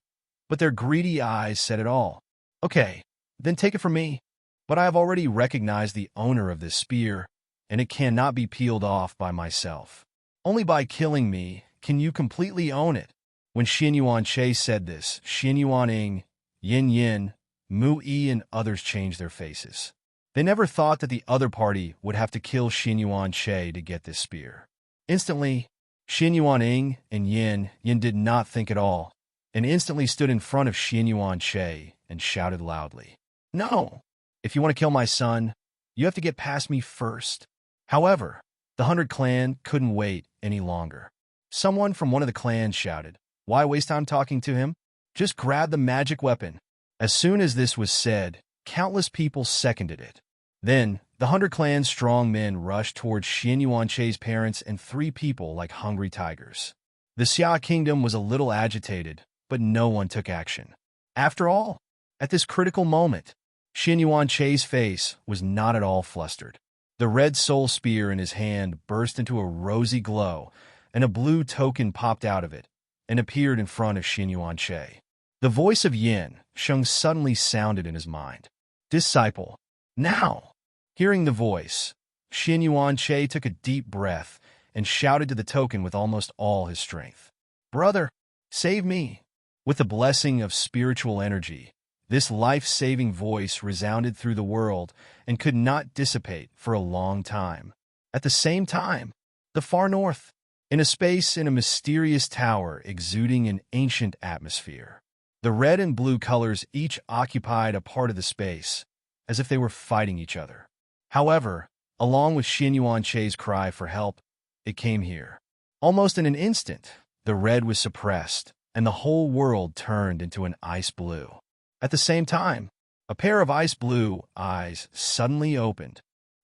but their greedy eyes said it all. Okay, then take it from me. But I have already recognized the owner of this spear, and it cannot be peeled off by myself. Only by killing me can you completely own it. When Xuanyuan Che said this, Xuanyuan Yin Yin, Mu Yi, and others changed their faces. They never thought that the other party would have to kill Xuanyuan Che to get this spear. Instantly, Xuanyuan and Yin did not think at all, and instantly stood in front of Xuanyuan Che and shouted loudly, "No! If you want to kill my son, you have to get past me first." However, the 100 clan couldn't wait any longer. Someone from one of the clans shouted, "Why waste time talking to him? Just grab the magic weapon." As soon as this was said, countless people seconded it. Then, the 100-clan strong men rushed towards Xuanyuan parents and 3 people like hungry tigers. The Xia kingdom was a little agitated, but no one took action. After all, at this critical moment, Xuanyuan face was not at all flustered. The red soul spear in his hand burst into a rosy glow, and a blue token popped out of it and appeared in front of Xuanyuan. The voice of Yin Sheng suddenly sounded in his mind. "Disciple, now!" Hearing the voice, Xuanyuan took a deep breath and shouted to the token with almost all his strength. "Brother, save me!" With the blessing of spiritual energy, this life-saving voice resounded through the world and could not dissipate for a long time. At the same time, the far north, in a space in a mysterious tower exuding an ancient atmosphere, the red and blue colors each occupied a part of the space, as if they were fighting each other. However, along with Xuanyuan cry for help, it came here. Almost in an instant, the red was suppressed, and the whole world turned into an ice blue. At the same time, a pair of ice blue eyes suddenly opened.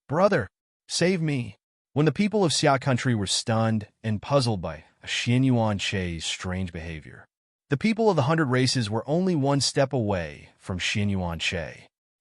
"Brother, save me!" When the people of Xia country were stunned and puzzled by Xuanyuan strange behavior, the people of the 100 races were only one step away from Xuanyuan.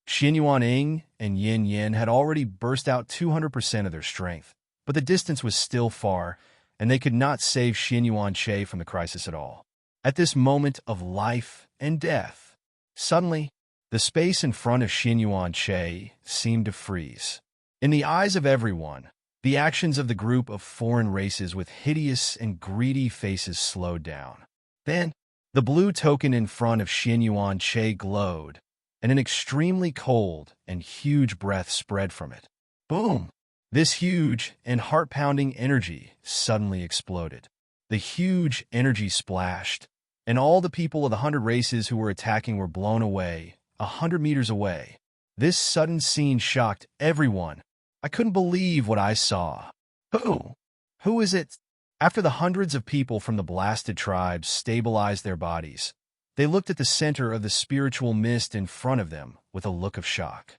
Xuanyuan and Yin had already burst out 200% of their strength, but the distance was still far, and they could not save Xuanyuan from the crisis at all. At this moment of life and death, suddenly, the space in front of Xuanyuan seemed to freeze. In the eyes of everyone, the actions of the group of foreign races with hideous and greedy faces slowed down. Then, the blue token in front of Xuanyuan glowed, and an extremely cold and huge breath spread from it. Boom! This huge and heart-pounding energy suddenly exploded. The huge energy splashed, and all the people of the 100 races who were attacking were blown away, 100 meters away. This sudden scene shocked everyone. I couldn't believe what I saw. Who is it? After the hundreds of people from the blasted tribes stabilized their bodies, they looked at the center of the spiritual mist in front of them with a look of shock.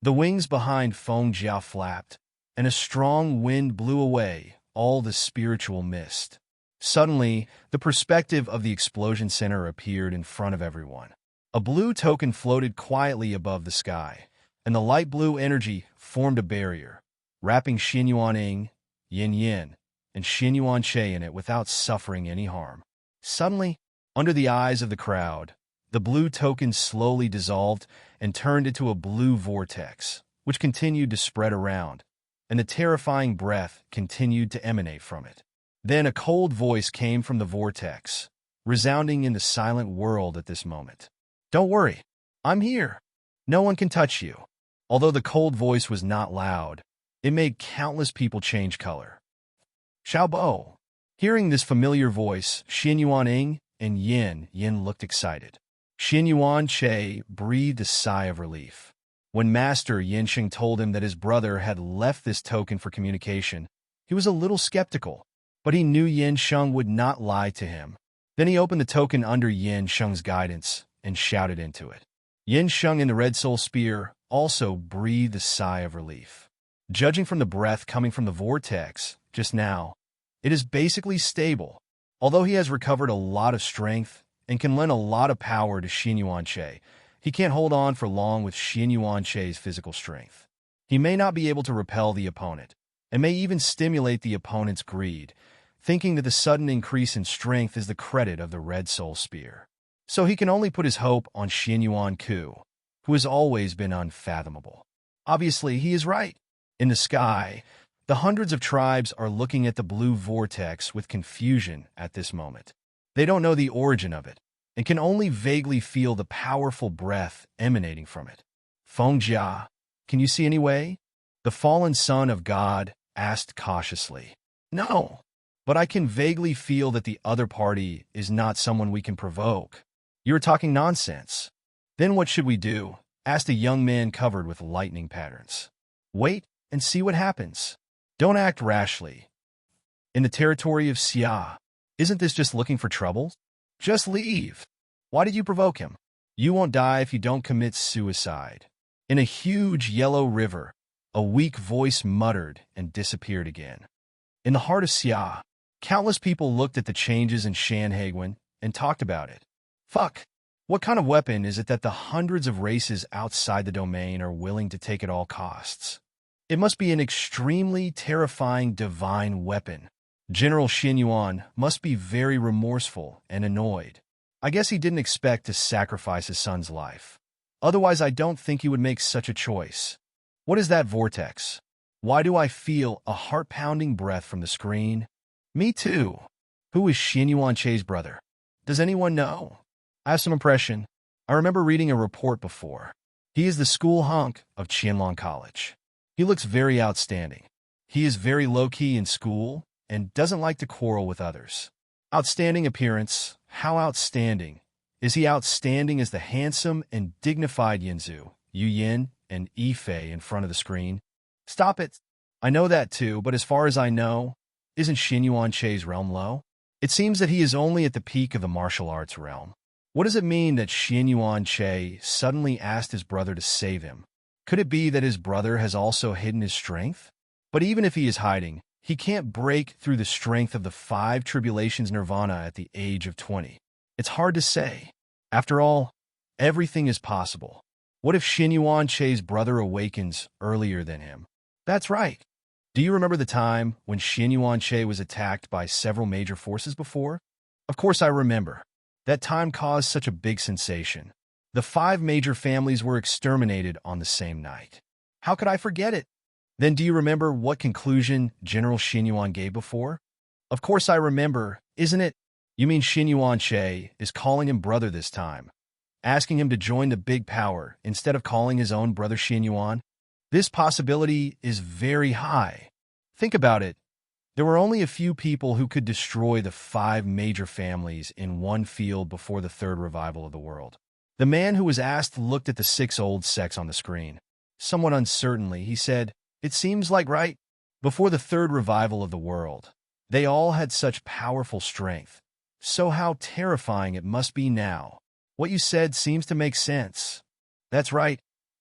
The wings behind Feng Jia flapped, and a strong wind blew away all the spiritual mist. Suddenly, the perspective of the explosion center appeared in front of everyone. A blue token floated quietly above the sky, and the light blue energy formed a barrier, wrapping Xuanyuan, Yin, and Xuanyuan in it without suffering any harm. Suddenly, under the eyes of the crowd, the blue token slowly dissolved and turned into a blue vortex, which continued to spread around, and the terrifying breath continued to emanate from it. Then a cold voice came from the vortex, resounding in the silent world at this moment. "Don't worry, I'm here. No one can touch you." Although the cold voice was not loud, it made countless people change color. Xiao Bo. Hearing this familiar voice, Xuanyuan and Yin looked excited. Xuanyuan breathed a sigh of relief. When Master Yinsheng told him that his brother had left this token for communication, he was a little skeptical, but he knew Yinsheng would not lie to him. Then he opened the token under Yinsheng's guidance and shouted into it. Yinsheng and the Red Soul Spear also breathed a sigh of relief. Judging from the breath coming from the vortex just now, it is basically stable. Although he has recovered a lot of strength and can lend a lot of power to Xuanyuan, he can't hold on for long with Xuanyuan's physical strength. He may not be able to repel the opponent, and may even stimulate the opponent's greed, thinking that the sudden increase in strength is the credit of the Red Soul Spear. So he can only put his hope on Xuanyuan Ku, who has always been unfathomable. Obviously, he is right. In the sky, the hundreds of tribes are looking at the blue vortex with confusion at this moment. They don't know the origin of it, and can only vaguely feel the powerful breath emanating from it. Feng Jia, can you see any way? The fallen son of God asked cautiously. No, but I can vaguely feel that the other party is not someone we can provoke. You're talking nonsense. Then what should we do? Asked a young man covered with lightning patterns. Wait and see what happens. Don't act rashly. In the territory of Xia, isn't this just looking for trouble? Just leave. Why did you provoke him? You won't die if you don't commit suicide. In a huge yellow river, a weak voice muttered and disappeared again. In the heart of Xia, countless people looked at the changes in Shanhaiguan and talked about it. Fuck! What kind of weapon is it that the hundreds of races outside the domain are willing to take at all costs? It must be an extremely terrifying divine weapon. General Xuanyuan must be very remorseful and annoyed. I guess he didn't expect to sacrifice his son's life. Otherwise, I don't think he would make such a choice. What is that vortex? Why do I feel a heart-pounding breath from the screen? Me too. Who is Xuanyuan Che's brother? Does anyone know? I have some impression. I remember reading a report before. He is the school hunk of Qianlong College. He looks very outstanding. He is very low-key in school and doesn't like to quarrel with others. Outstanding appearance. How outstanding? Is he outstanding as the handsome and dignified Yanzu, Yu Yin, and Yifei in front of the screen? Stop it. I know that too, but as far as I know, isn't Xuanyuan Che's realm low? It seems that he is only at the peak of the martial arts realm. What does it mean that Xuanyuan Che suddenly asked his brother to save him? Could it be that his brother has also hidden his strength? But even if he is hiding, he can't break through the strength of the 5 tribulations nirvana at the age of 20. It's hard to say. After all, everything is possible. What if Xuanyuan Che's brother awakens earlier than him? That's right. Do you remember the time when Xuanyuan Che was attacked by several major forces before? Of course I remember. That time caused such a big sensation. The 5 major families were exterminated on the same night. How could I forget it? Then do you remember what conclusion General Xuanyuan gave before? Of course I remember, isn't it? You mean Xuanyuan Che is calling him brother this time, asking him to join the big power instead of calling his own brother Xuanyuan? This possibility is very high. Think about it. There were only a few people who could destroy the 5 major families in one field before the 3rd revival of the world. The man who was asked looked at the 6 old sects on the screen. Somewhat uncertainly, he said, "It seems like right. Before the 3rd revival of the world, they all had such powerful strength. So how terrifying it must be now. What you said seems to make sense. That's right.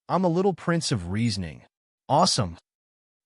I'm a little prince of reasoning. Awesome."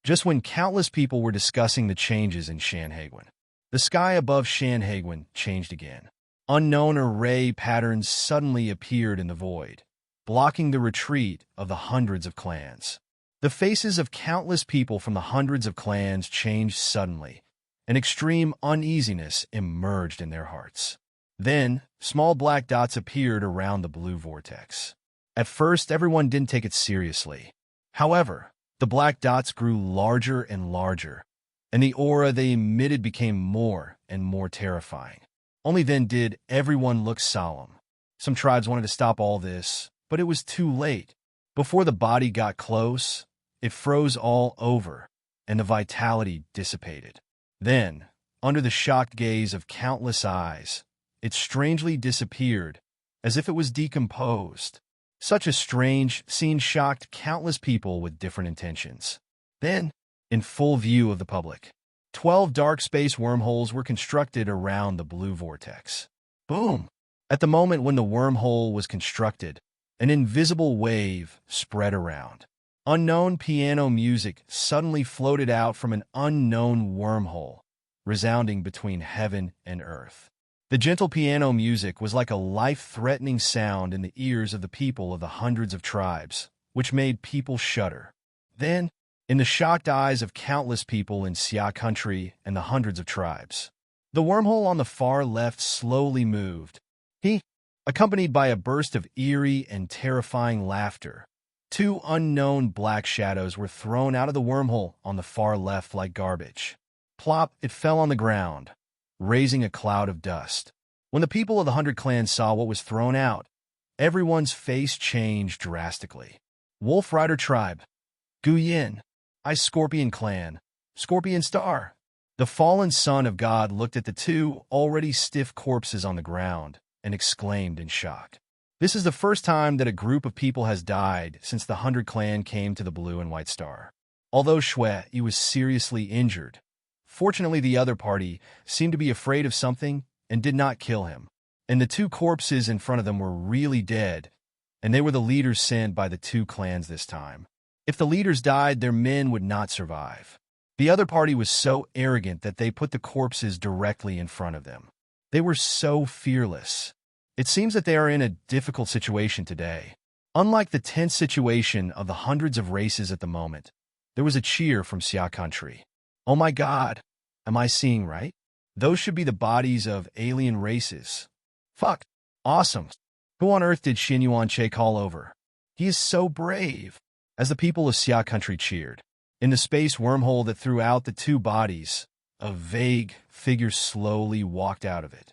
Just when countless people were discussing the changes in Shanhaiguan, the sky above Shanhaiguan changed again. Unknown array patterns suddenly appeared in the void, blocking the retreat of the hundreds of clans. The faces of countless people from the hundreds of clans changed suddenly, and extreme uneasiness emerged in their hearts. Then, small black dots appeared around the blue vortex. At first, everyone didn't take it seriously. However, the black dots grew larger and larger, and the aura they emitted became more and more terrifying. Only then did everyone look solemn. Some tribes wanted to stop all this, but it was too late. Before the body got close, it froze all over, and the vitality dissipated. Then, under the shocked gaze of countless eyes, it strangely disappeared, as if it was decomposed. Such a strange scene shocked countless people with different intentions. Then, in full view of the public, 12 dark space wormholes were constructed around the blue vortex. Boom! At the moment when the wormhole was constructed, an invisible wave spread around. Unknown piano music suddenly floated out from an unknown wormhole, resounding between heaven and earth. The gentle piano music was like a life-threatening sound in the ears of the people of the hundreds of tribes, which made people shudder. Then, in the shocked eyes of countless people in Xia country and the hundreds of tribes, the wormhole on the far left slowly moved. Accompanied by a burst of eerie and terrifying laughter, 2 unknown black shadows were thrown out of the wormhole on the far left like garbage. Plop, it fell on the ground, raising a cloud of dust. When the people of the 100 clans saw what was thrown out, everyone's face changed drastically. Wolf Rider Tribe, Gu Yin, Ice Scorpion Clan, Scorpion Star. The fallen son of God looked at the 2 already stiff corpses on the ground and exclaimed in shock. This is the first time that a group of people has died since the 100 clan came to the Blue and White Star. Although Shui was seriously injured, fortunately the other party seemed to be afraid of something and did not kill him. And the 2 corpses in front of them were really dead and they were the leaders sent by the two clans this time. If the leaders died, their men would not survive. The other party was so arrogant that they put the corpses directly in front of them. They were so fearless. It seems that they are in a difficult situation today. Unlike the tense situation of the hundreds of races at the moment, there was a cheer from Xia country. Oh my God, am I seeing right? Those should be the bodies of alien races. Fuck. Awesome. Who on earth did Xuanyuan Bo call over? He is so brave. As the people of Xia country cheered, in the space wormhole that threw out the two bodies, a vague figure slowly walked out of it.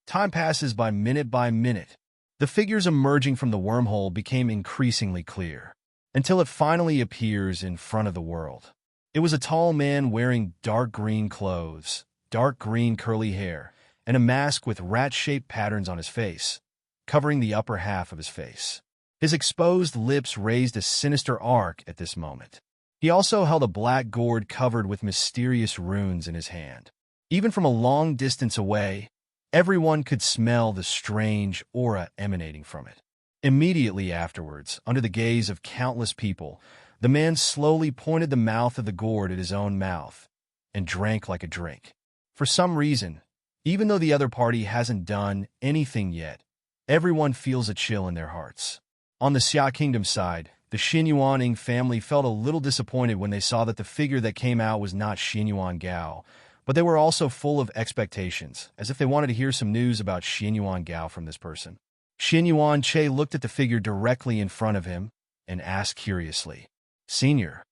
Time passes by minute. The figures emerging from the wormhole became increasingly clear, until it finally appears in front of the world. It was a tall man wearing dark green clothes, dark green curly hair, and a mask with rat-shaped patterns on his face, covering the upper half of his face. His exposed lips raised a sinister arc at this moment. He also held a black gourd covered with mysterious runes in his hand. Even from a long distance away, everyone could smell the strange aura emanating from it. Immediately afterwards, under the gaze of countless people, the man slowly pointed the mouth of the gourd at his own mouth and drank like a drink. For some reason, even though the other party hasn't done anything yet, everyone feels a chill in their hearts. On the Xia Kingdom side, the Xuanyuan family felt a little disappointed when they saw that the figure that came out was not Xuanyuan Gao, but they were also full of expectations, as if they wanted to hear some news about Xuanyuan Gao from this person. Xuanyuan Bo looked at the figure directly in front of him and asked curiously, "Senior,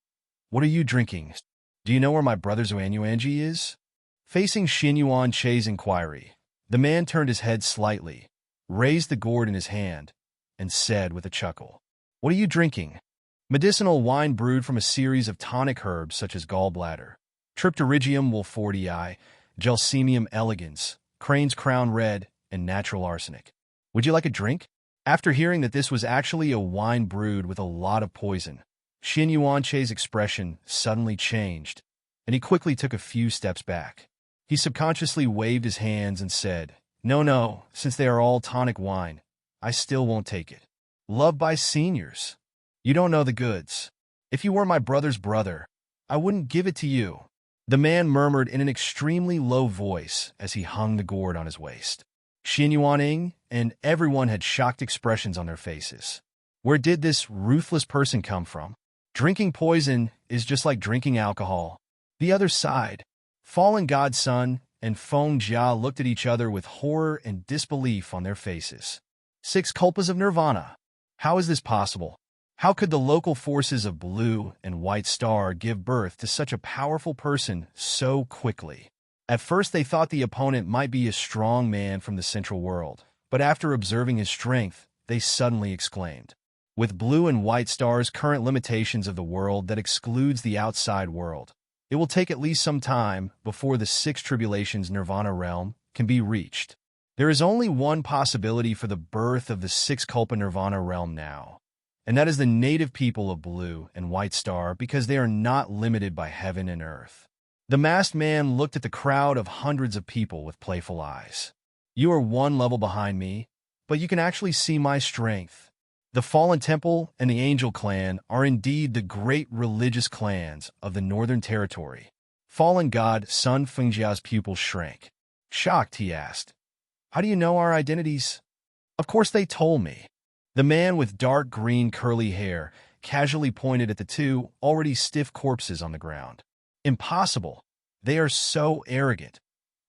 what are you drinking? Do you know where my brother Xuanyuan is?" Facing Xuanyuan Bo's inquiry, the man turned his head slightly, raised the gourd in his hand, and said with a chuckle, "What are you drinking?" Medicinal wine brewed from a series of tonic herbs such as gallbladder, Tripterigium wolfordii, Gelsemium elegans, Crane's Crown Red, and natural arsenic. Would you like a drink? After hearing that this was actually a wine brewed with a lot of poison, Xuanyuan Bo's expression suddenly changed, and he quickly took a few steps back. He subconsciously waved his hands and said, No, since they are all tonic wine, I still won't take it. Loved by seniors. You don't know the goods. If you were my brother's brother, I wouldn't give it to you." The man murmured in an extremely low voice as he hung the gourd on his waist. Xuanyuan and everyone had shocked expressions on their faces. Where did this ruthless person come from? Drinking poison is just like drinking alcohol. The other side, Fallen God's son and Feng Jia looked at each other with horror and disbelief on their faces. 6 Kulpas of Nirvana. How is this possible? How could the local forces of Blue and White Star give birth to such a powerful person so quickly? At first they thought the opponent might be a strong man from the Central World, but after observing his strength, they suddenly exclaimed, "With Blue and White Star's current limitations of the world that excludes the outside world, it will take at least some time before the 6 Tribulations Nirvana realm can be reached. There is only one possibility for the birth of the 6 Kulpa Nirvana realm now, and that is the native people of Blue and White Star because they are not limited by heaven and earth." The masked man looked at the crowd of hundreds of people with playful eyes. "You are one level behind me, but you can actually see my strength. The Fallen Temple and the Angel Clan are indeed the great religious clans of the Northern Territory." Fallen God Sun Fengjia's pupils shrank. Shocked, he asked, "How do you know our identities?" "Of course they told me." The man with dark green curly hair casually pointed at the 2 already stiff corpses on the ground. "Impossible. They are so arrogant.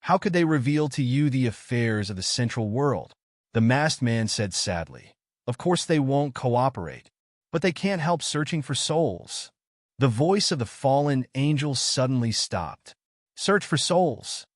How could they reveal to you the affairs of the Central World?" The masked man said sadly. "Of course they won't cooperate, but they can't help searching for souls." The voice of the fallen angel suddenly stopped. "Search for souls."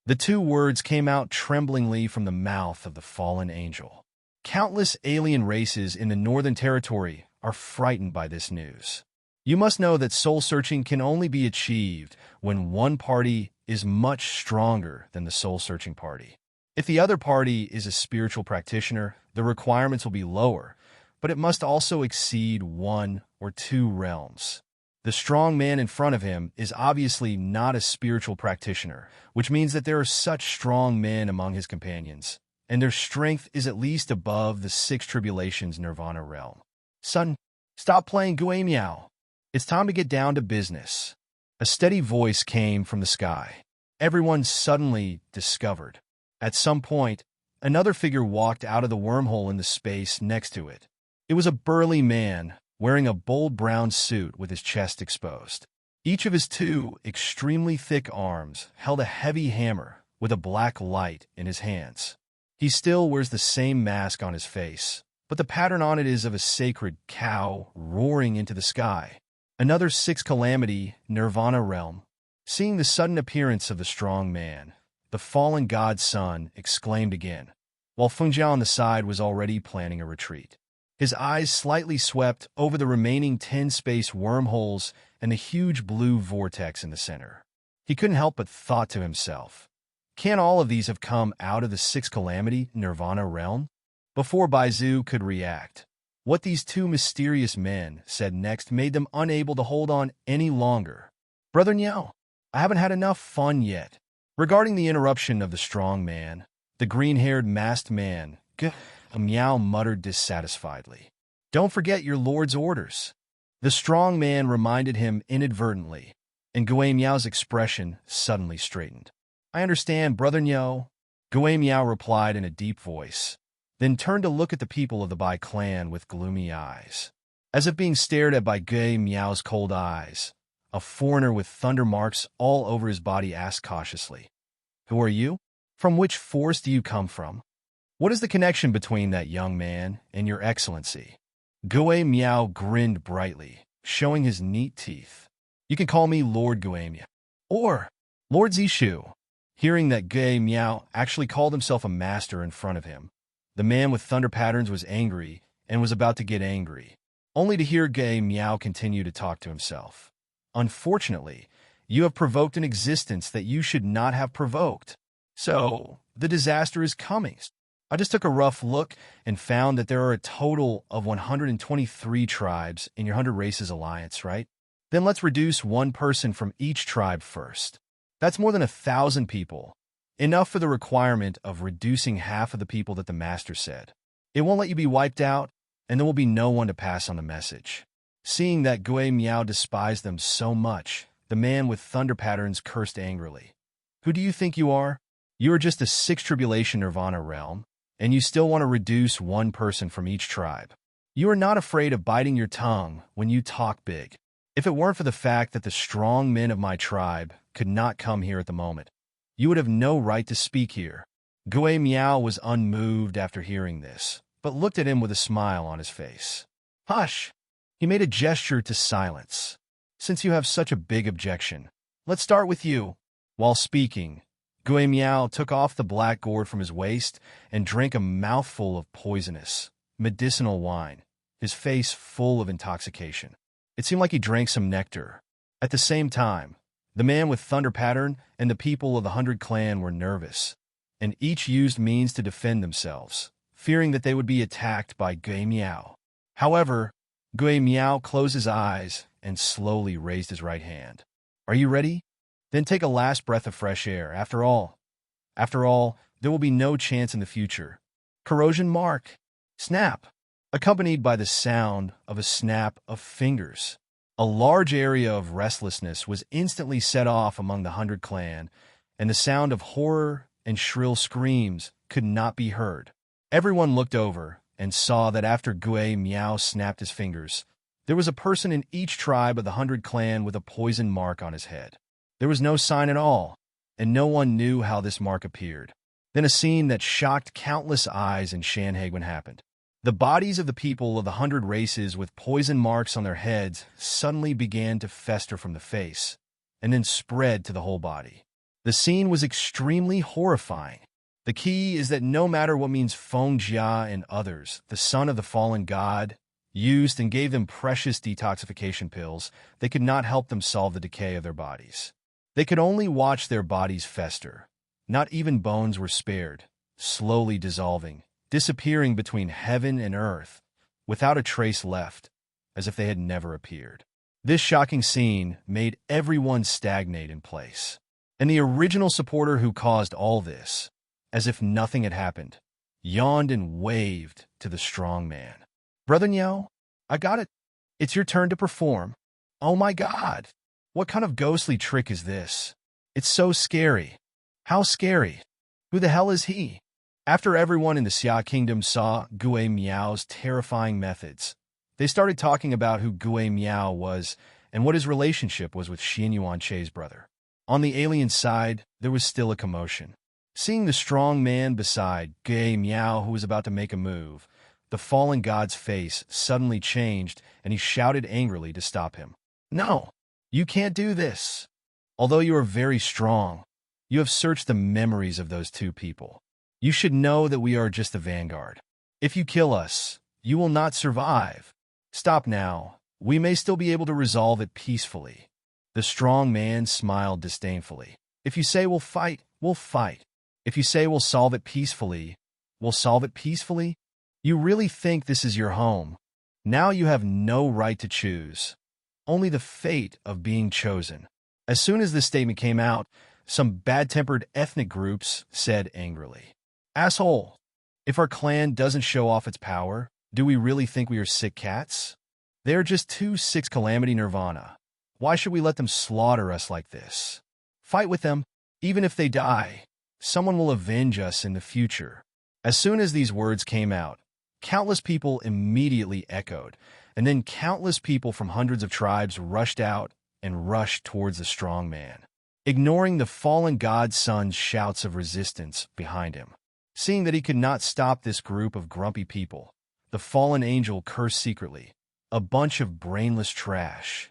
The 2 words came out tremblingly from the mouth of the fallen angel. Countless alien races in the Northern Territory are frightened by this news. You must know that soul-searching can only be achieved when one party is much stronger than the soul-searching party. If the other party is a spiritual practitioner, the requirements will be lower, but it must also exceed 1 or 2 realms. The strong man in front of him is obviously not a spiritual practitioner, which means that there are such strong men among his companions, and their strength is at least above the six tribulations nirvana realm. Son, stop playing Gui Miao. It's time to get down to business. A steady voice came from the sky. Everyone suddenly discovered. At some point, another figure walked out of the wormhole in the space next to it. It was a burly man, wearing a bold brown suit with his chest exposed. Each of his two extremely thick arms held a heavy hammer with a black light in his hands. He still wears the same mask on his face, but the pattern on it is of a sacred cow roaring into the sky. Another six calamity, nirvana realm. Seeing the sudden appearance of the strong man, the fallen god's son exclaimed again, while Fengjiao on the side was already planning a retreat. His eyes slightly swept over the remaining 10 space wormholes and the huge blue vortex in the center. He couldn't help but thought to himself, can all of these have come out of the six calamity nirvana realm? Before Baizu could react, what these two mysterious men said next made them unable to hold on any longer. Brother Niao, I haven't had enough fun yet. Regarding the interruption of the strong man, the green-haired masked man, Miao muttered dissatisfiedly. Don't forget your lord's orders. The strong man reminded him inadvertently, and Gui Miao's expression suddenly straightened. I understand, Brother Niao, Gui Miao replied in a deep voice, then turned to look at the people of the Bai clan with gloomy eyes. As if being stared at by Gui Miao's cold eyes, a foreigner with thunder marks all over his body asked cautiously, Who are you? From which force do you come from? What is the connection between that young man and your excellency? Gui Miao grinned brightly, showing his neat teeth. You can call me Lord Gui Miao, or Lord Zishu. Hearing that Gui Miao actually called himself a master in front of him, the man with thunder patterns was angry and was about to get angry, only to hear Gui Miao continue to talk to himself. Unfortunately, you have provoked an existence that you should not have provoked. So, the disaster is coming. I just took a rough look and found that there are a total of 123 tribes in your 100 Races Alliance, right? Then let's reduce one person from each tribe first. That's more than 1,000 people. Enough for the requirement of reducing half of the people that the master said. It won't let you be wiped out, and there will be no one to pass on the message. Seeing that Gui Miao despised them so much, the man with thunder patterns cursed angrily. Who do you think you are? You are just a six tribulation nirvana realm, and you still want to reduce one person from each tribe. You are not afraid of biting your tongue when you talk big. If it weren't for the fact that the strong men of my tribe could not come here at the moment, you would have no right to speak here. Gui Miao was unmoved after hearing this, but looked at him with a smile on his face. Hush! He made a gesture to silence. Since you have such a big objection, let's start with you. While speaking, Gui Miao took off the black gourd from his waist and drank a mouthful of poisonous, medicinal wine, his face full of intoxication. It seemed like he drank some nectar. At the same time, the man with thunder pattern and the people of the 100 clan were nervous, and each used means to defend themselves, fearing that they would be attacked by Gui Miao. However, Gui Miao closed his eyes and slowly raised his right hand. Are you ready? Then take a last breath of fresh air. After all, there will be no chance in the future. Corrosion mark. Snap. Accompanied by the sound of a snap of fingers. A large area of restlessness was instantly set off among the 100 clan, and the sound of horror and shrill screams could not be heard. Everyone looked over and saw that after Gui Miao snapped his fingers, there was a person in each tribe of the 100 clan with a poison mark on his head. There was no sign at all, and no one knew how this mark appeared. Then a scene that shocked countless eyes in Shanhaiguan happened. The bodies of the people of the 100 races with poison marks on their heads suddenly began to fester from the face, and then spread to the whole body. The scene was extremely horrifying. The key is that no matter what means Feng Jia and others, the son of the fallen god, used and gave them precious detoxification pills, they could not help them solve the decay of their bodies. They could only watch their bodies fester. Not even bones were spared, slowly dissolving, disappearing between heaven and earth, without a trace left, as if they had never appeared. This shocking scene made everyone stagnate in place. And the original supporter who caused all this, as if nothing had happened, yawned and waved to the strong man. Brother Niao, I got it. It's your turn to perform. Oh my God! What kind of ghostly trick is this? It's so scary. How scary? Who the hell is he? After everyone in the Xia Kingdom saw Gui Miao's terrifying methods, they started talking about who Gui Miao was and what his relationship was with Xuanyuan Bo's brother. On the alien side, there was still a commotion. Seeing the strong man beside Gui Miao who was about to make a move, the fallen god's face suddenly changed and he shouted angrily to stop him. No, you can't do this. Although you are very strong, you have searched the memories of those two people. You should know that we are just the vanguard. If you kill us, you will not survive. Stop now. We may still be able to resolve it peacefully. The strong man smiled disdainfully. If you say we'll fight, we'll fight. If you say we'll solve it peacefully, we'll solve it peacefully? You really think this is your home? Now you have no right to choose. Only the fate of being chosen. As soon as this statement came out, some bad-tempered ethnic groups said angrily, "Asshole! If our clan doesn't show off its power, do we really think we are sick cats? They are just 2-6 Calamity Nirvana. Why should we let them slaughter us like this? Fight with them, even if they die. Someone will avenge us in the future." As soon as these words came out, countless people immediately echoed, and then countless people from hundreds of tribes rushed out and rushed towards the strong man, ignoring the fallen god's son's shouts of resistance behind him. Seeing that he could not stop this group of grumpy people, the fallen angel cursed secretly, "A bunch of brainless trash.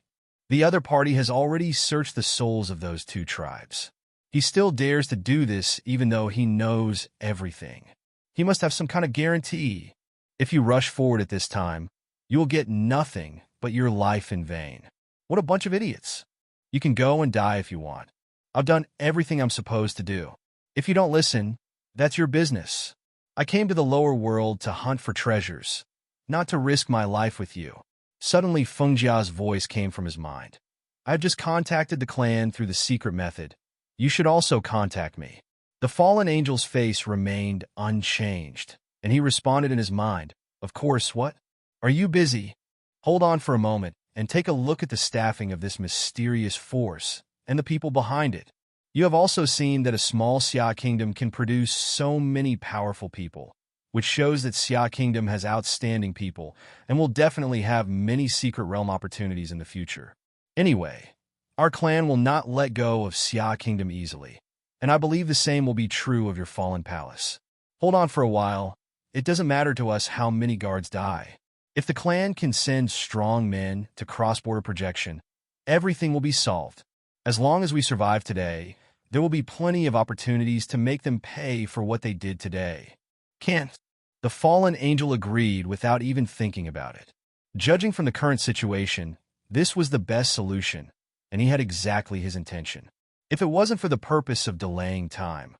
The other party has already searched the souls of those two tribes. He still dares to do this even though he knows everything. He must have some kind of guarantee. If you rush forward at this time, you will get nothing but your life in vain. What a bunch of idiots. You can go and die if you want. I've done everything I'm supposed to do. If you don't listen, that's your business. I came to the lower world to hunt for treasures, not to risk my life with you." Suddenly, Feng Jia's voice came from his mind. "I have just contacted the clan through the secret method. You should also contact me." The fallen angel's face remained unchanged, and he responded in his mind, "Of course, what? Are you busy? Hold on for a moment and take a look at the staffing of this mysterious force and the people behind it. You have also seen that a small Xia kingdom can produce so many powerful people, which shows that Xia Kingdom has outstanding people and will definitely have many secret realm opportunities in the future. Anyway, our clan will not let go of Xia Kingdom easily, and I believe the same will be true of your fallen palace. Hold on for a while. It doesn't matter to us how many guards die. If the clan can send strong men to cross-border projection, everything will be solved. As long as we survive today, there will be plenty of opportunities to make them pay for what they did today." Can't. The fallen angel agreed without even thinking about it. Judging from the current situation, this was the best solution, and he had exactly his intention. If it wasn't for the purpose of delaying time,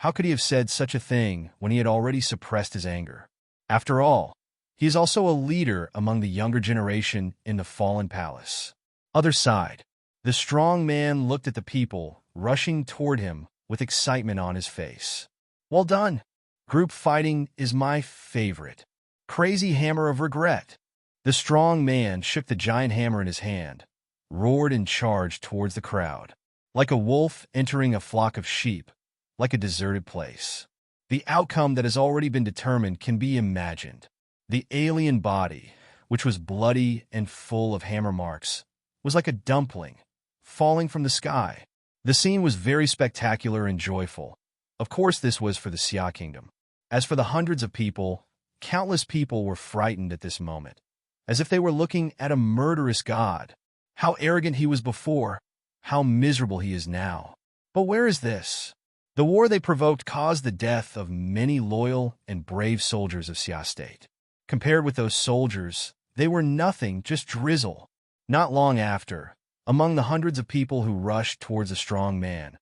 how could he have said such a thing when he had already suppressed his anger? After all, he is also a leader among the younger generation in the fallen palace. Other side, the strong man looked at the people rushing toward him with excitement on his face. "Well done. Group fighting is my favorite. Crazy hammer of regret." The strong man shook the giant hammer in his hand, roared and charged towards the crowd. Like a wolf entering a flock of sheep, like a deserted place. The outcome that has already been determined can be imagined. The alien body, which was bloody and full of hammer marks, was like a dumpling, falling from the sky. The scene was very spectacular and joyful. Of course, this was for the Xia Kingdom. As for the hundreds of people, countless people were frightened at this moment, as if they were looking at a murderous god. How arrogant he was before, how miserable he is now. But where is this? The war they provoked caused the death of many loyal and brave soldiers of Xia State. Compared with those soldiers, they were nothing, just drizzle. Not long after, among the hundreds of people who rushed towards the strong man,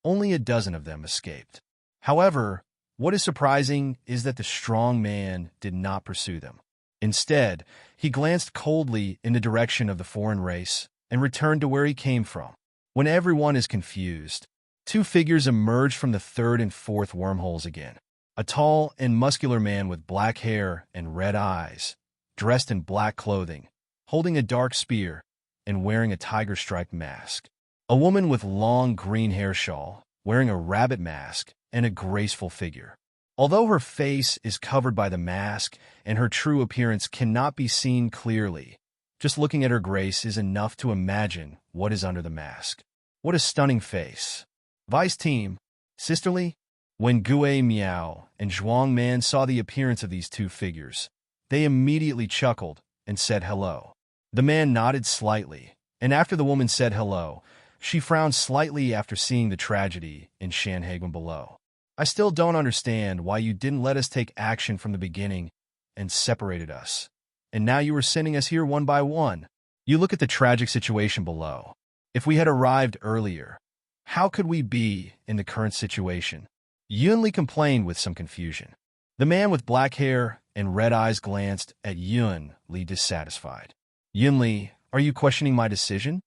only a dozen of them escaped. However, what is surprising is that the strong man did not pursue them. Instead, he glanced coldly in the direction of the foreign race and returned to where he came from. When everyone is confused, two figures emerge from the third and fourth wormholes again. a tall and muscular man with black hair and red eyes, dressed in black clothing, holding a dark spear and wearing a tiger-striped mask. A woman with long green hair shawl, wearing a rabbit mask and a graceful figure. Although her face is covered by the mask and her true appearance cannot be seen clearly, just looking at her grace is enough to imagine what is under the mask. What a stunning face. Vice team, sisterly? When Gui Miao and Zhuang Man saw the appearance of these two figures, they immediately chuckled and said hello. The man nodded slightly, and after the woman said hello, she frowned slightly after seeing the tragedy in Xuanyuan below. I still don't understand why you didn't let us take action from the beginning and separated us. And now you are sending us here one by one. You look at the tragic situation below. If we had arrived earlier, how could we be in the current situation? Yunli complained with some confusion. The man with black hair and red eyes glanced at Yunli dissatisfied. Yunli, are you questioning my decision?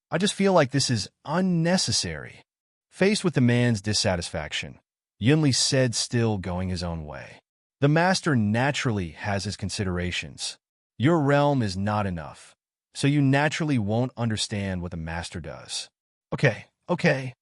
I just feel like this is unnecessary. Faced with the man's dissatisfaction, Yunli said, still going his own way. The master naturally has his considerations. Your realm is not enough, so you naturally won't understand what the master does. Okay,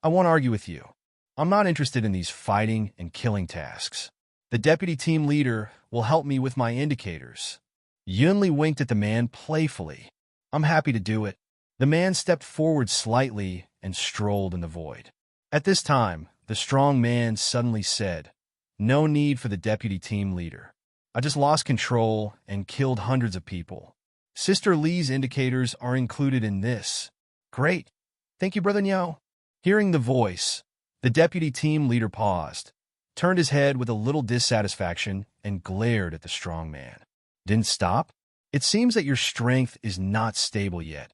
I won't argue with you. I'm not interested in these fighting and killing tasks. The deputy team leader will help me with my indicators. Yunli winked at the man playfully. I'm happy to do it. The man stepped forward slightly and strolled in the void. At this time, the strong man suddenly said, "No need for the deputy team leader. I just lost control and killed hundreds of people. Sister Li's indicators are included in this." "Great. Thank you, Brother Niao." Hearing the voice, the deputy team leader paused, turned his head with a little dissatisfaction, and glared at the strong man. "Didn't stop? It seems that your strength is not stable yet.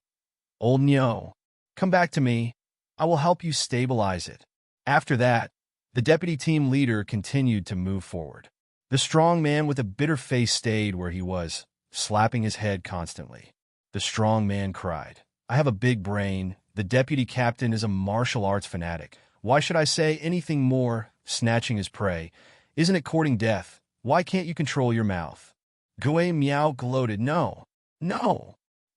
Old Niao, come back to me. I will help you stabilize it." After that, the deputy team leader continued to move forward. The strong man with a bitter face stayed where he was, slapping his head constantly. The strong man cried, "I have a big brain. The deputy captain is a martial arts fanatic. Why should I say anything more?" Snatching his prey. "Isn't it courting death? Why can't you control your mouth?" Gui Miao gloated, No.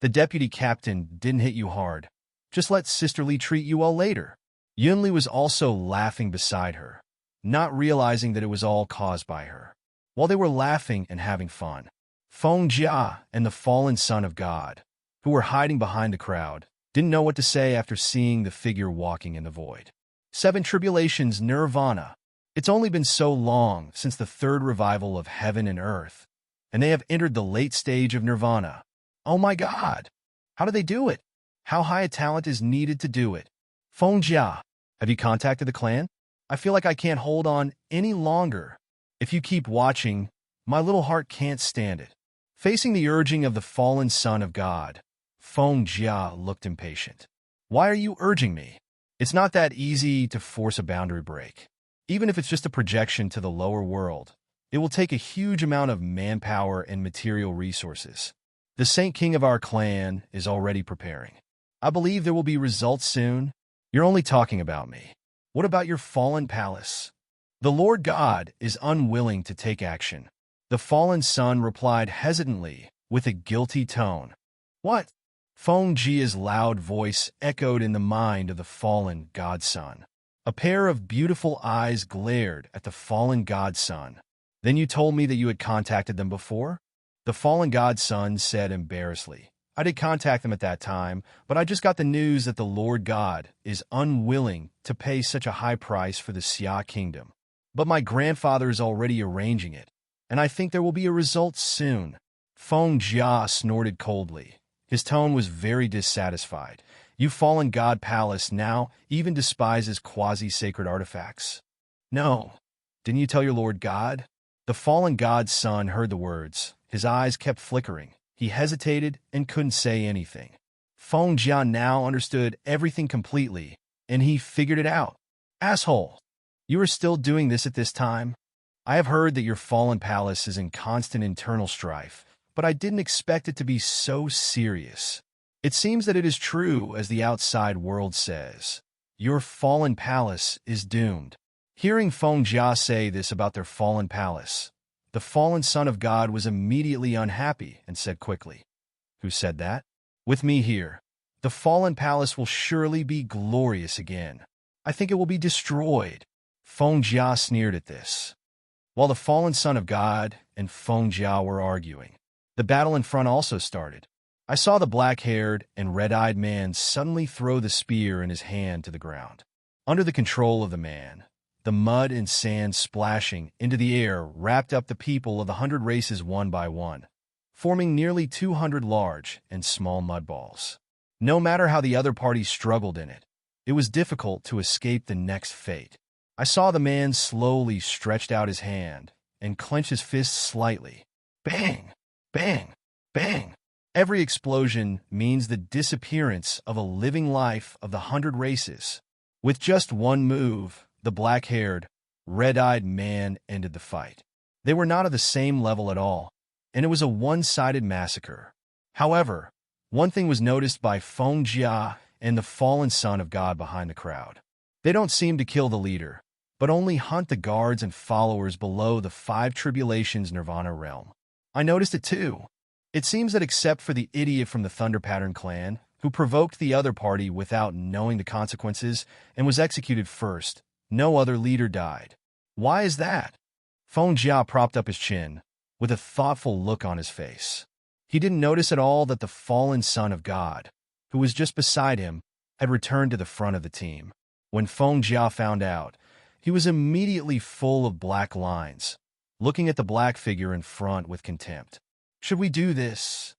The deputy captain didn't hit you hard. Just let Sister Li treat you all later." Yunli was also laughing beside her, not realizing that it was all caused by her. While they were laughing and having fun, Feng Jia and the fallen son of God, who were hiding behind the crowd, didn't know what to say after seeing the figure walking in the void. 7 Tribulations Nirvana. It's only been so long since the third revival of heaven and earth, and they have entered the late stage of nirvana. Oh my God! How do they do it? How high a talent is needed to do it? Feng Jia, have you contacted the clan? I feel like I can't hold on any longer. If you keep watching, my little heart can't stand it. Facing the urging of the fallen son of God, Feng Jia looked impatient. Why are you urging me? It's not that easy to force a boundary break. Even if it's just a projection to the lower world, it will take a huge amount of manpower and material resources. The Saint King of our clan is already preparing. I believe there will be results soon. You're only talking about me. What about your fallen palace? The Lord God is unwilling to take action. The fallen son replied hesitantly with a guilty tone. What? Feng Jia's loud voice echoed in the mind of the fallen godson. A pair of beautiful eyes glared at the fallen godson. Then you told me that you had contacted them before? The fallen godson said embarrassedly. I did contact them at that time, but I just got the news that the Lord God is unwilling to pay such a high price for the Xia kingdom. But my grandfather is already arranging it, and I think there will be a result soon. Feng Jia snorted coldly. His tone was very dissatisfied. You fallen god palace now even despises quasi-sacred artifacts? No. Didn't you tell your Lord God? The fallen god's son heard the words. His eyes kept flickering. He hesitated and couldn't say anything. Feng Jia now understood everything completely, and he figured it out. Asshole! You are still doing this at this time? I have heard that your fallen palace is in constant internal strife, but I didn't expect it to be so serious. It seems that it is true, as the outside world says. Your fallen palace is doomed. Hearing Feng Jia say this about their fallen palace, the fallen son of God was immediately unhappy and said quickly, "Who said that? With me here, the fallen palace will surely be glorious again. I think it will be destroyed." Feng Jia sneered at this. While the fallen son of God and Feng Jia were arguing, the battle in front also started. I saw the black-haired and red-eyed man suddenly throw the spear in his hand to the ground. Under the control of the man, the mud and sand splashing into the air wrapped up the people of the 100 races one by one, forming nearly 200 large and small mud balls. No matter how the other party struggled in it, it was difficult to escape the next fate. I saw the man slowly stretched out his hand and clench his fists slightly. Bang! Bang! Bang! Every explosion means the disappearance of a living life of the 100 races. With just one move, the black-haired, red-eyed man ended the fight. They were not of the same level at all, and it was a one-sided massacre. However, one thing was noticed by Feng Jia and the fallen son of God behind the crowd. They don't seem to kill the leader, but only hunt the guards and followers below the 5 tribulations nirvana realm. I noticed it too. It seems that except for the idiot from the Thunder Pattern clan, who provoked the other party without knowing the consequences and was executed first, no other leader died. Why is that? Feng Jia propped up his chin, with a thoughtful look on his face. He didn't notice at all that the fallen son of God, who was just beside him, had returned to the front of the team. When Feng Jia found out, he was immediately full of black lines, looking at the black figure in front with contempt. Should we do this?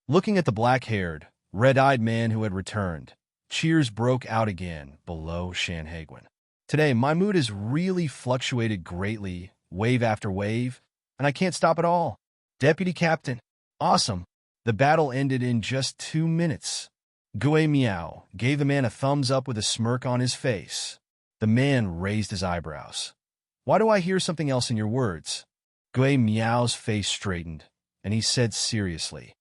Looking at the black-haired, red-eyed man who had returned, cheers broke out again below Xuanyuan. Today, my mood has really fluctuated greatly, wave after wave, and I can't stop at all. Deputy Captain, awesome. The battle ended in just 2 minutes. Gui Miao gave the man a thumbs up with a smirk on his face. The man raised his eyebrows. Why do I hear something else in your words? Gui Miao's face straightened, and he said seriously,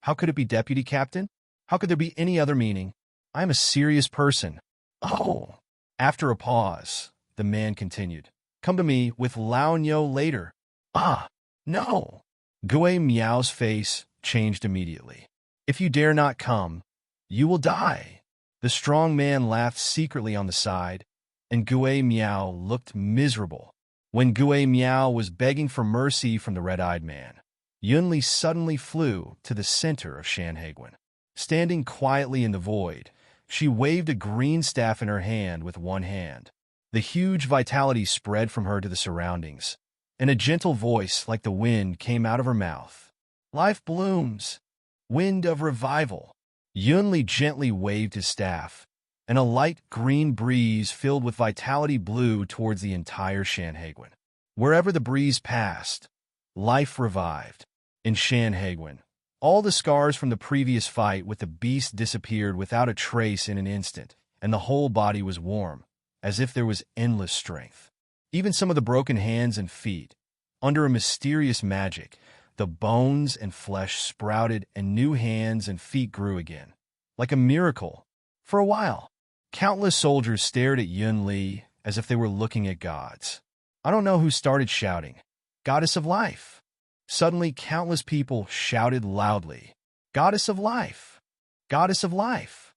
"How could it be, Deputy Captain? How could there be any other meaning? I am a serious person." Oh! After a pause, the man continued, "Come to me with Lao Nyo later." Ah, no! Gui Miao's face changed immediately. "If you dare not come, you will die." The strong man laughed secretly on the side, and Gui Miao looked miserable. When Gui Miao was begging for mercy from the red-eyed man, Yunli suddenly flew to the center of Xuanyuan. Standing quietly in the void, she waved a green staff in her hand with one hand. The huge vitality spread from her to the surroundings, and a gentle voice like the wind came out of her mouth. "Life blooms, wind of revival." Yunli gently waved his staff, and a light green breeze filled with vitality blew towards the entire Xuanyuan. Wherever the breeze passed, life revived. In Xuanyuan, all the scars from the previous fight with the beast disappeared without a trace in an instant, and the whole body was warm, as if there was endless strength. Even some of the broken hands and feet, under a mysterious magic, the bones and flesh sprouted and new hands and feet grew again. Like a miracle. For a while, countless soldiers stared at Yun Li as if they were looking at gods. I don't know who started shouting, "Goddess of Life." Suddenly, countless people shouted loudly, "Goddess of Life! Goddess of Life!"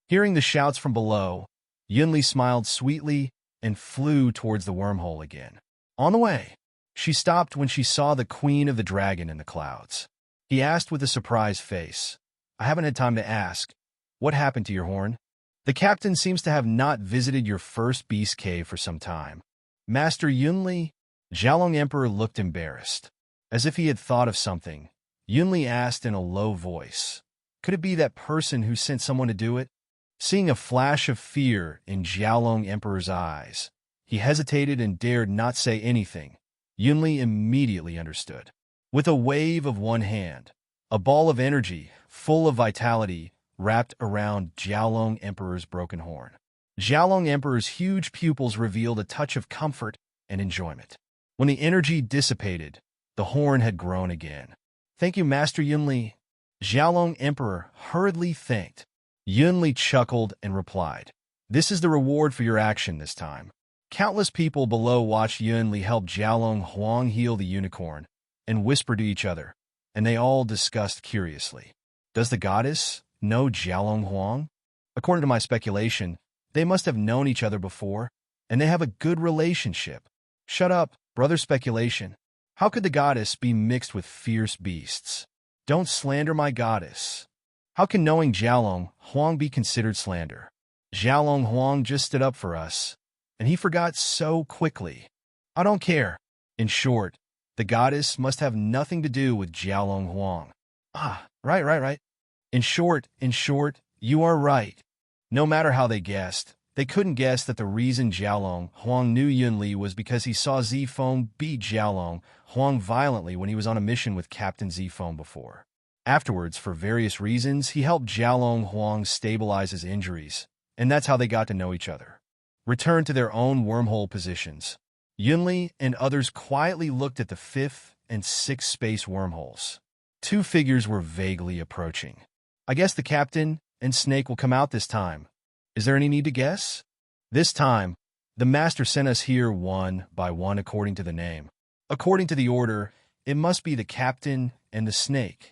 Hearing the shouts from below, Yun Li smiled sweetly and flew towards the wormhole again. On the way, she stopped when she saw the Queen of the Dragon in the clouds. He asked with a surprised face, "I haven't had time to ask. What happened to your horn? The captain seems to have not visited your first beast cave for some time." Master Yunli, Jialong Emperor looked embarrassed. As if he had thought of something, Yunli asked in a low voice, "Could it be that person who sent someone to do it?" Seeing a flash of fear in Jialong Emperor's eyes, he hesitated and dared not say anything. Yunli immediately understood. With a wave of one hand, a ball of energy, full of vitality, wrapped around Jialong Emperor's broken horn. Jialong Emperor's huge pupils revealed a touch of comfort and enjoyment. When the energy dissipated, the horn had grown again. "Thank you, Master Yunli." Jialong Emperor hurriedly thanked. Yunli chuckled and replied, "This is the reward for your action this time. Countless people below watched Yunli help Jialong Huang heal the unicorn and whisper to each other, and they all discussed curiously. Does the goddess know Jialong Huang? According to my speculation, they must have known each other before, and they have a good relationship. Shut up, brother speculation. How could the goddess be mixed with fierce beasts? Don't slander my goddess. How can knowing Jialong Huang be considered slander? Jialong Huang just stood up for us, and he forgot so quickly. I don't care. In short, the goddess must have nothing to do with Jialong Huang. Right. In short, you are right. No matter how they guessed, they couldn't guess that the reason Jialong Huang knew Yunli was because he saw Zifeng beat Jialong Huang violently when he was on a mission with Captain Zifeng before. Afterwards, for various reasons, he helped Jialong Huang stabilize his injuries, and that's how they got to know each other. Returned to their own wormhole positions. Yunli and others quietly looked at the 5th and 6th space wormholes. 2 figures were vaguely approaching. I guess the captain and Snake will come out this time. Is there any need to guess? This time, the master sent us here one by one according to the name. According to the order, it must be the captain and the snake.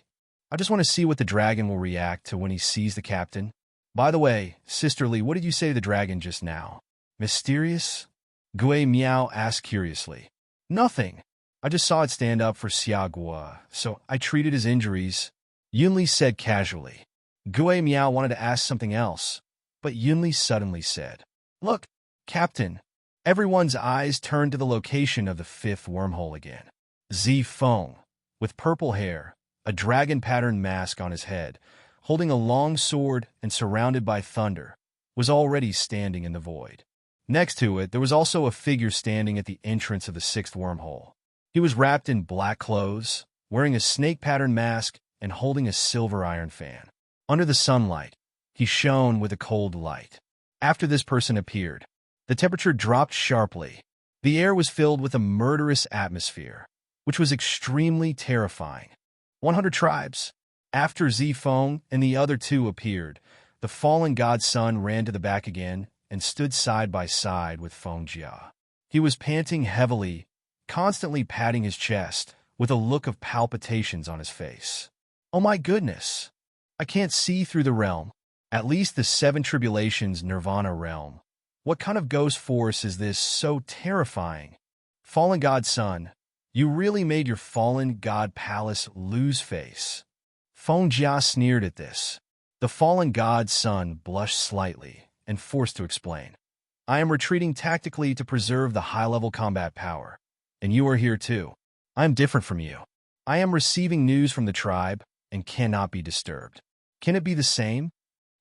I just want to see what the dragon will react to when he sees the captain. By the way, Sisterly, what did you say to the dragon just now? Mysterious? Gui Miao asked curiously. Nothing. I just saw it stand up for Xiagua, so I treated his injuries. Yunli said casually. Gui Miao wanted to ask something else, but Yunli suddenly said, Look, Captain. Everyone's eyes turned to the location of the 5th wormhole again. Zifeng, with purple hair, a dragon-patterned mask on his head, holding a long sword and surrounded by thunder, was already standing in the void. Next to it, there was also a figure standing at the entrance of the 6th wormhole. He was wrapped in black clothes, wearing a snake-patterned mask and holding a silver iron fan. Under the sunlight, he shone with a cold light. After this person appeared, the temperature dropped sharply. The air was filled with a murderous atmosphere, which was extremely terrifying. 100 tribes. After Zifeng and the other 2 appeared, the fallen god's son ran to the back again and stood side by side with Feng Jia. He was panting heavily, constantly patting his chest, with a look of palpitations on his face. Oh my goodness! I can't see through the realm. At least the 7 tribulations Nirvana realm. What kind of ghost force is this so terrifying? Fallen God's son, you really made your fallen god palace lose face. Feng Jia sneered at this. The fallen god's son blushed slightly and forced to explain. I am retreating tactically to preserve the high-level combat power. And you are here too. I am different from you. I am receiving news from the tribe and cannot be disturbed. Can it be the same?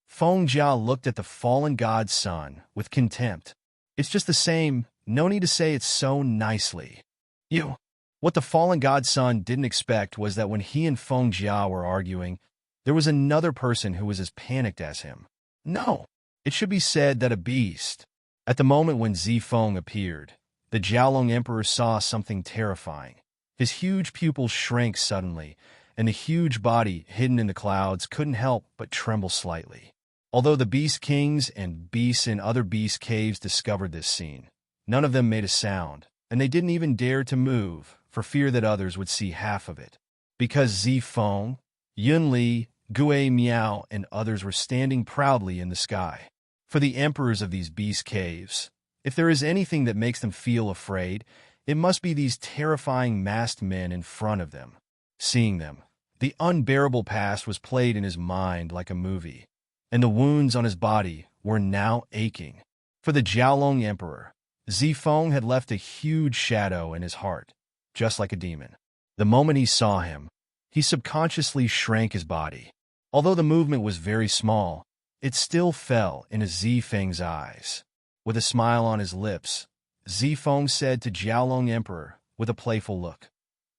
Feng Jia looked at the fallen god's son with contempt. It's just the same. No need to say it so nicely. You. What the fallen god's son didn't expect was that when he and Feng Jia were arguing, there was another person who was as panicked as him. No. It should be said that a beast. At the moment when Zifeng appeared, the Jialong Emperor saw something terrifying. His huge pupils shrank suddenly, and the huge body hidden in the clouds couldn't help but tremble slightly. Although the Beast Kings and beasts in other beast caves discovered this scene, none of them made a sound, and they didn't even dare to move for fear that others would see half of it. Because Zifeng, Yunli, Gui Miao, and others were standing proudly in the sky. For the emperors of these beast caves, if there is anything that makes them feel afraid, it must be these terrifying masked men in front of them. Seeing them, the unbearable past was played in his mind like a movie, and the wounds on his body were now aching. For the Jialong Emperor, Zifeng had left a huge shadow in his heart, just like a demon. The moment he saw him, he subconsciously shrank his body. Although the movement was very small, it still fell into Zifeng's eyes. With a smile on his lips, Zifeng said to Jialong Emperor with a playful look,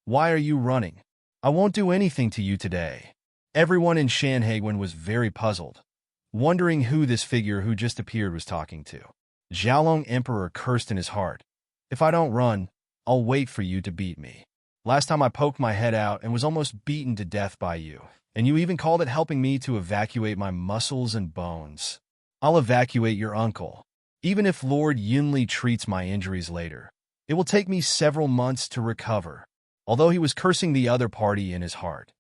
"Why are you running? I won't do anything to you today." Everyone in Shanhaiguan was very puzzled, wondering who this figure who just appeared was talking to. Jialong Emperor cursed in his heart. "If I don't run, I'll wait for you to beat me. Last time I poked my head out and was almost beaten to death by you, and you even called it helping me to evacuate my muscles and bones. I'll evacuate your uncle. Even if Lord Yunli treats my injuries later, it will take me several months to recover. Although he was cursing the other party in his heart,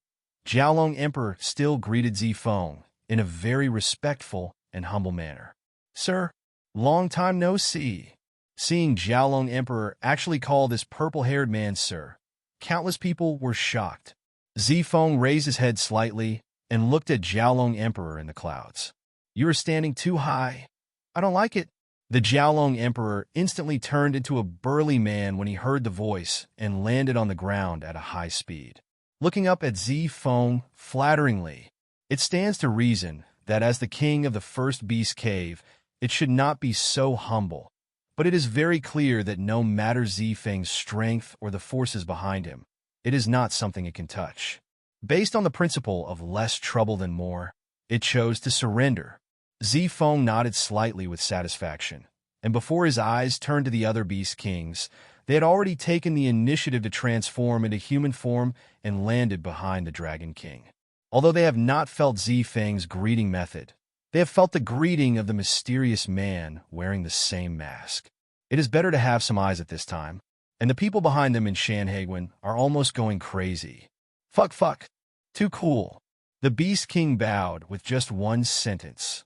Jiaolong Emperor still greeted Zifeng in a very respectful and humble manner. Sir, long time no see. Seeing Jiaolong Emperor actually call this purple-haired man sir, countless people were shocked. Zifeng raised his head slightly and looked at Jiaolong Emperor in the clouds. You are standing too high. I don't like it. The Jiaolong Emperor instantly turned into a burly man when he heard the voice and landed on the ground at a high speed. Looking up at Zifeng flatteringly, it stands to reason that as the king of the first beast cave, it should not be so humble. But it is very clear that no matter Zifeng's strength or the forces behind him, it is not something it can touch. Based on the principle of less trouble than more, it chose to surrender. Zifeng nodded slightly with satisfaction, and before his eyes turned to the other beast kings, they had already taken the initiative to transform into human form and landed behind the Dragon King. Although they have not felt Zifeng's greeting method, they have felt the greeting of the mysterious man wearing the same mask. It is better to have some eyes at this time, and the people behind them in Shanhaiguan are almost going crazy. Fuck. Too cool. The Beast King bowed with just one sentence.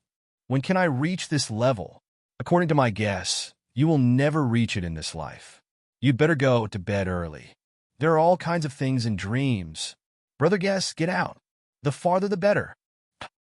When can I reach this level? According to my guess, you will never reach it in this life. You'd better go to bed early. There are all kinds of things in dreams. Brother guest, get out. The farther the better.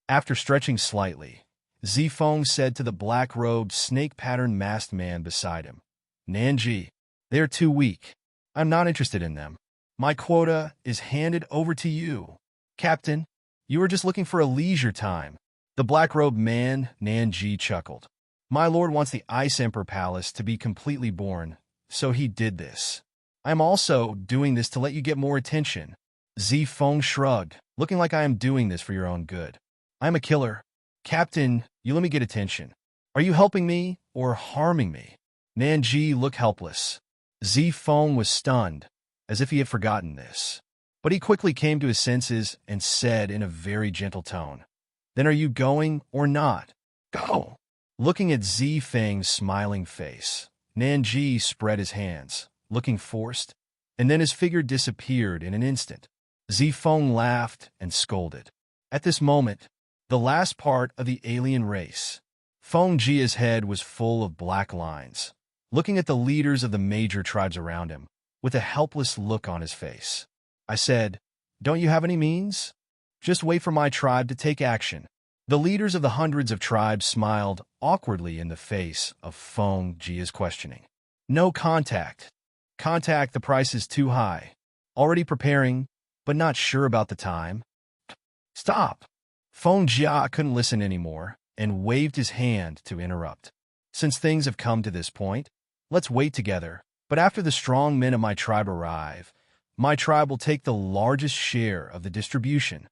After stretching slightly, Zifeng said to the black-robed, snake-patterned masked man beside him, Nanji, they are too weak. I'm not interested in them. My quota is handed over to you. Captain, you were just looking for a leisure time. The black-robed man, Nanji, chuckled. My lord wants the Ice Emperor Palace to be completely born, so he did this. I'm also doing this to let you get more attention. Zifeng shrugged, looking like I am doing this for your own good. I'm a killer. Captain, you let me get attention. Are you helping me or harming me? Nanji looked helpless. Zifeng was stunned, as if he had forgotten this. But he quickly came to his senses and said in a very gentle tone, Then are you going or not? Go! Looking at Zifeng's smiling face, Nanji spread his hands, looking forced, and then his figure disappeared in an instant. Zifeng laughed and scolded. At this moment, the last part of the alien race, Feng Jia's head was full of black lines, looking at the leaders of the major tribes around him, with a helpless look on his face. I said, Don't you have any means? Just wait for my tribe to take action. The leaders of the hundreds of tribes smiled awkwardly in the face of Feng Jia's questioning. No contact. Contact, the price is too high. Already preparing, but not sure about the time. Stop. Feng Jia couldn't listen anymore and waved his hand to interrupt. Since things have come to this point, let's wait together. But after the strong men of my tribe arrive, my tribe will take the largest share of the distribution.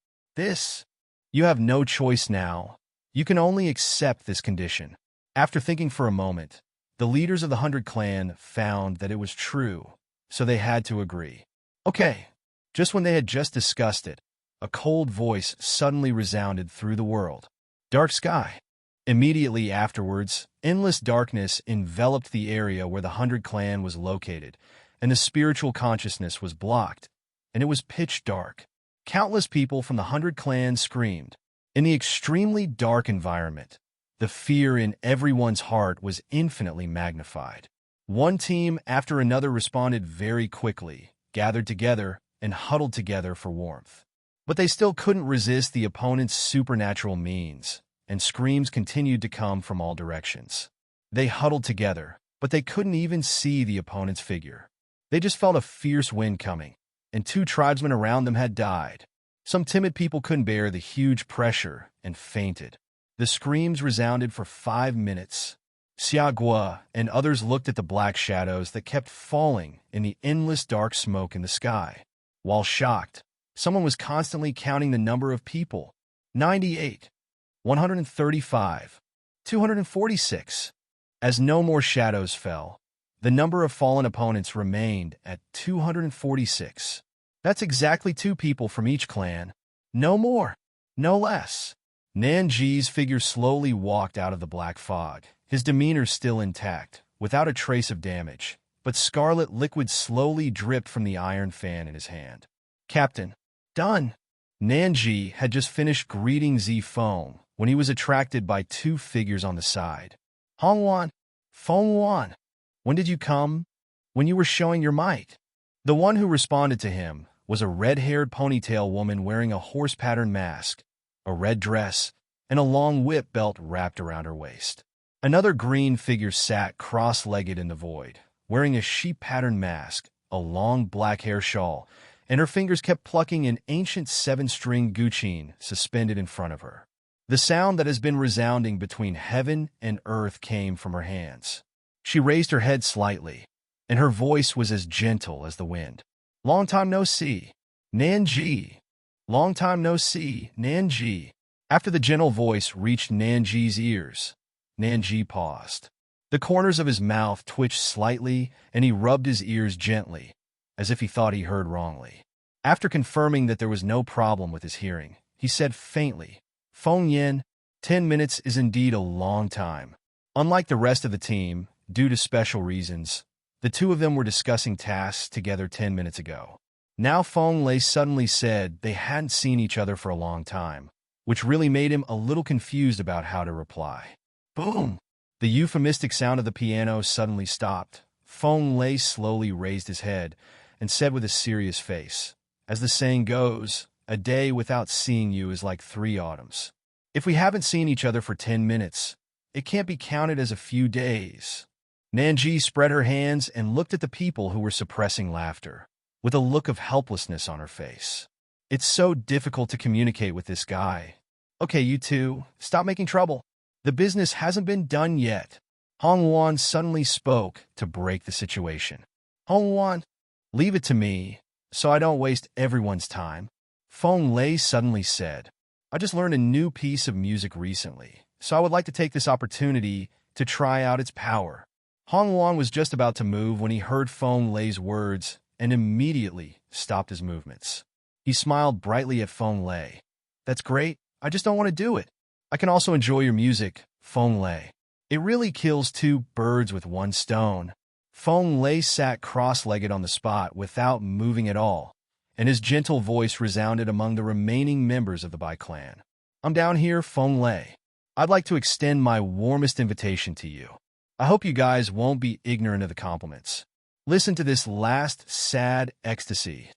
You have no choice now. You can only accept this condition. After thinking for a moment, the leaders of the 100 clan found that it was true, so they had to agree. Okay. Just when they had just discussed it, a cold voice suddenly resounded through the world. Dark sky. Immediately afterwards, endless darkness enveloped the area where the 100 clan was located, and the spiritual consciousness was blocked, and it was pitch dark. Countless people from the 100 clans screamed. In the extremely dark environment, the fear in everyone's heart was infinitely magnified. One team after another responded very quickly, gathered together, and huddled together for warmth. But they still couldn't resist the opponent's supernatural means, and screams continued to come from all directions. They huddled together, but they couldn't even see the opponent's figure. They just felt a fierce wind coming, and 2 tribesmen around them had died. Some timid people couldn't bear the huge pressure and fainted. The screams resounded for 5 minutes. Xiaogua and others looked at the black shadows that kept falling in the endless dark smoke in the sky. While shocked, someone was constantly counting the number of people. 98, 135, 246. As no more shadows fell, the number of fallen opponents remained at 246. That's exactly 2 people from each clan. No more, no less. Nanji's figure slowly walked out of the black fog his demeanor still intact, without a trace of damage, but scarlet liquid slowly dripped from the iron fan in his hand. Captain, done! Nanji had just finished greeting Zifeng when he was attracted by two figures on the side. Hongwan, Fengwan, when did you come? When you were showing your might. The one who responded to him was a red-haired ponytail woman wearing a horse-pattern mask, a red dress, and a long whip belt wrapped around her waist. Another green figure sat cross-legged in the void, wearing a sheep-pattern mask, a long black hair shawl, and her fingers kept plucking an ancient seven-string guqin suspended in front of her. The sound that has been resounding between heaven and earth came from her hands. She raised her head slightly, and her voice was as gentle as the wind. Long time no see, Nanji. Long time no see, Nanji. After the gentle voice reached Nanji's ears, Nanji paused. The corners of his mouth twitched slightly, and he rubbed his ears gently, as if he thought he heard wrongly. After confirming that there was no problem with his hearing, he said faintly, Feng Yin, 10 minutes is indeed a long time. Unlike the rest of the team, due to special reasons, the two of them were discussing tasks together 10 minutes ago. Now Feng Lei suddenly said they hadn't seen each other for a long time, which really made him a little confused about how to reply. Boom! The euphemistic sound of the piano suddenly stopped. Feng Lei slowly raised his head and said with a serious face, as the saying goes, a day without seeing you is like 3 autumns. If we haven't seen each other for 10 minutes, it can't be counted as a few days. Nanji spread her hands and looked at the people who were suppressing laughter, with a look of helplessness on her face. It's so difficult to communicate with this guy. Okay, you two, stop making trouble. The business hasn't been done yet. Hongwan suddenly spoke to break the situation. Hongwan, leave it to me, so I don't waste everyone's time. Feng Lei suddenly said, I just learned a new piece of music recently, so I would like to take this opportunity to try out its power. Hongwan was just about to move when he heard Feng Lei's words and immediately stopped his movements. He smiled brightly at Feng Lei. That's great, I just don't want to do it. I can also enjoy your music, Feng Lei. It really kills 2 birds with 1 stone. Feng Lei sat cross-legged on the spot without moving at all, and his gentle voice resounded among the remaining members of the Bai clan. I'm down here, Feng Lei. I'd like to extend my warmest invitation to you. I hope you guys won't be ignorant of the compliments. Listen to this last sad ecstasy.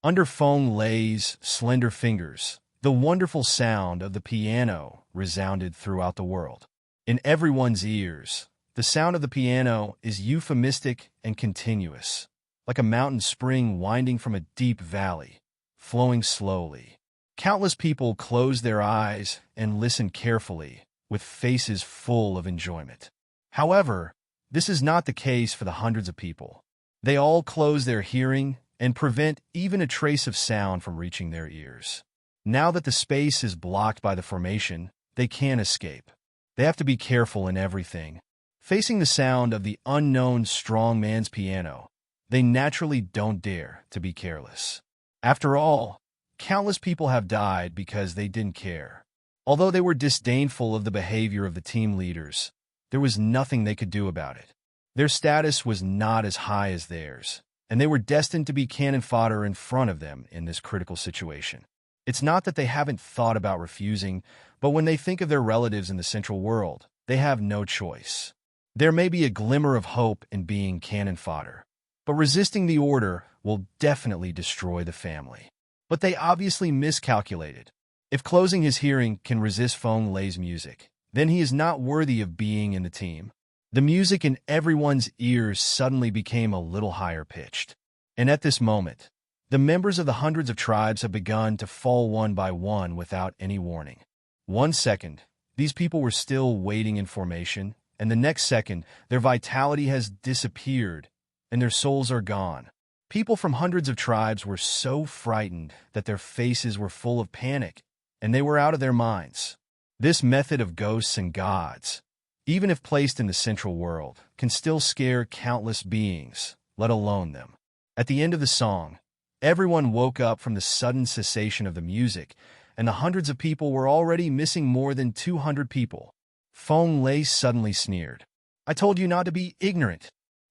Under Feng Lei's slender fingers, the wonderful sound of the piano resounded throughout the world. In everyone's ears, the sound of the piano is euphemistic and continuous, like a mountain spring winding from a deep valley, flowing slowly. Countless people closed their eyes and listened carefully, with faces full of enjoyment. However, this is not the case for the hundreds of people. They all close their hearing and prevent even a trace of sound from reaching their ears. Now that the space is blocked by the formation, they can't escape. They have to be careful in everything. Facing the sound of the unknown strong man's piano, they naturally don't dare to be careless. After all, countless people have died because they didn't care. Although they were disdainful of the behavior of the team leaders, there was nothing they could do about it. Their status was not as high as theirs, and they were destined to be cannon fodder in front of them in this critical situation. It's not that they haven't thought about refusing, but when they think of their relatives in the Central World, they have no choice. There may be a glimmer of hope in being cannon fodder, but resisting the order will definitely destroy the family. But they obviously miscalculated. If closing his hearing can resist Feng Lei's music, then he is not worthy of being in the team. The music in everyone's ears suddenly became a little higher pitched. And at this moment, the members of the hundreds of tribes have begun to fall one by one without any warning. 1 second, these people were still waiting in formation, and the next second, their vitality has disappeared, and their souls are gone. People from hundreds of tribes were so frightened that their faces were full of panic, and they were out of their minds. This method of ghosts and gods, even if placed in the Central World, can still scare countless beings, let alone them. At the end of the song, everyone woke up from the sudden cessation of the music, and the hundreds of people were already missing more than 200 people. Feng Lei suddenly sneered. I told you not to be ignorant.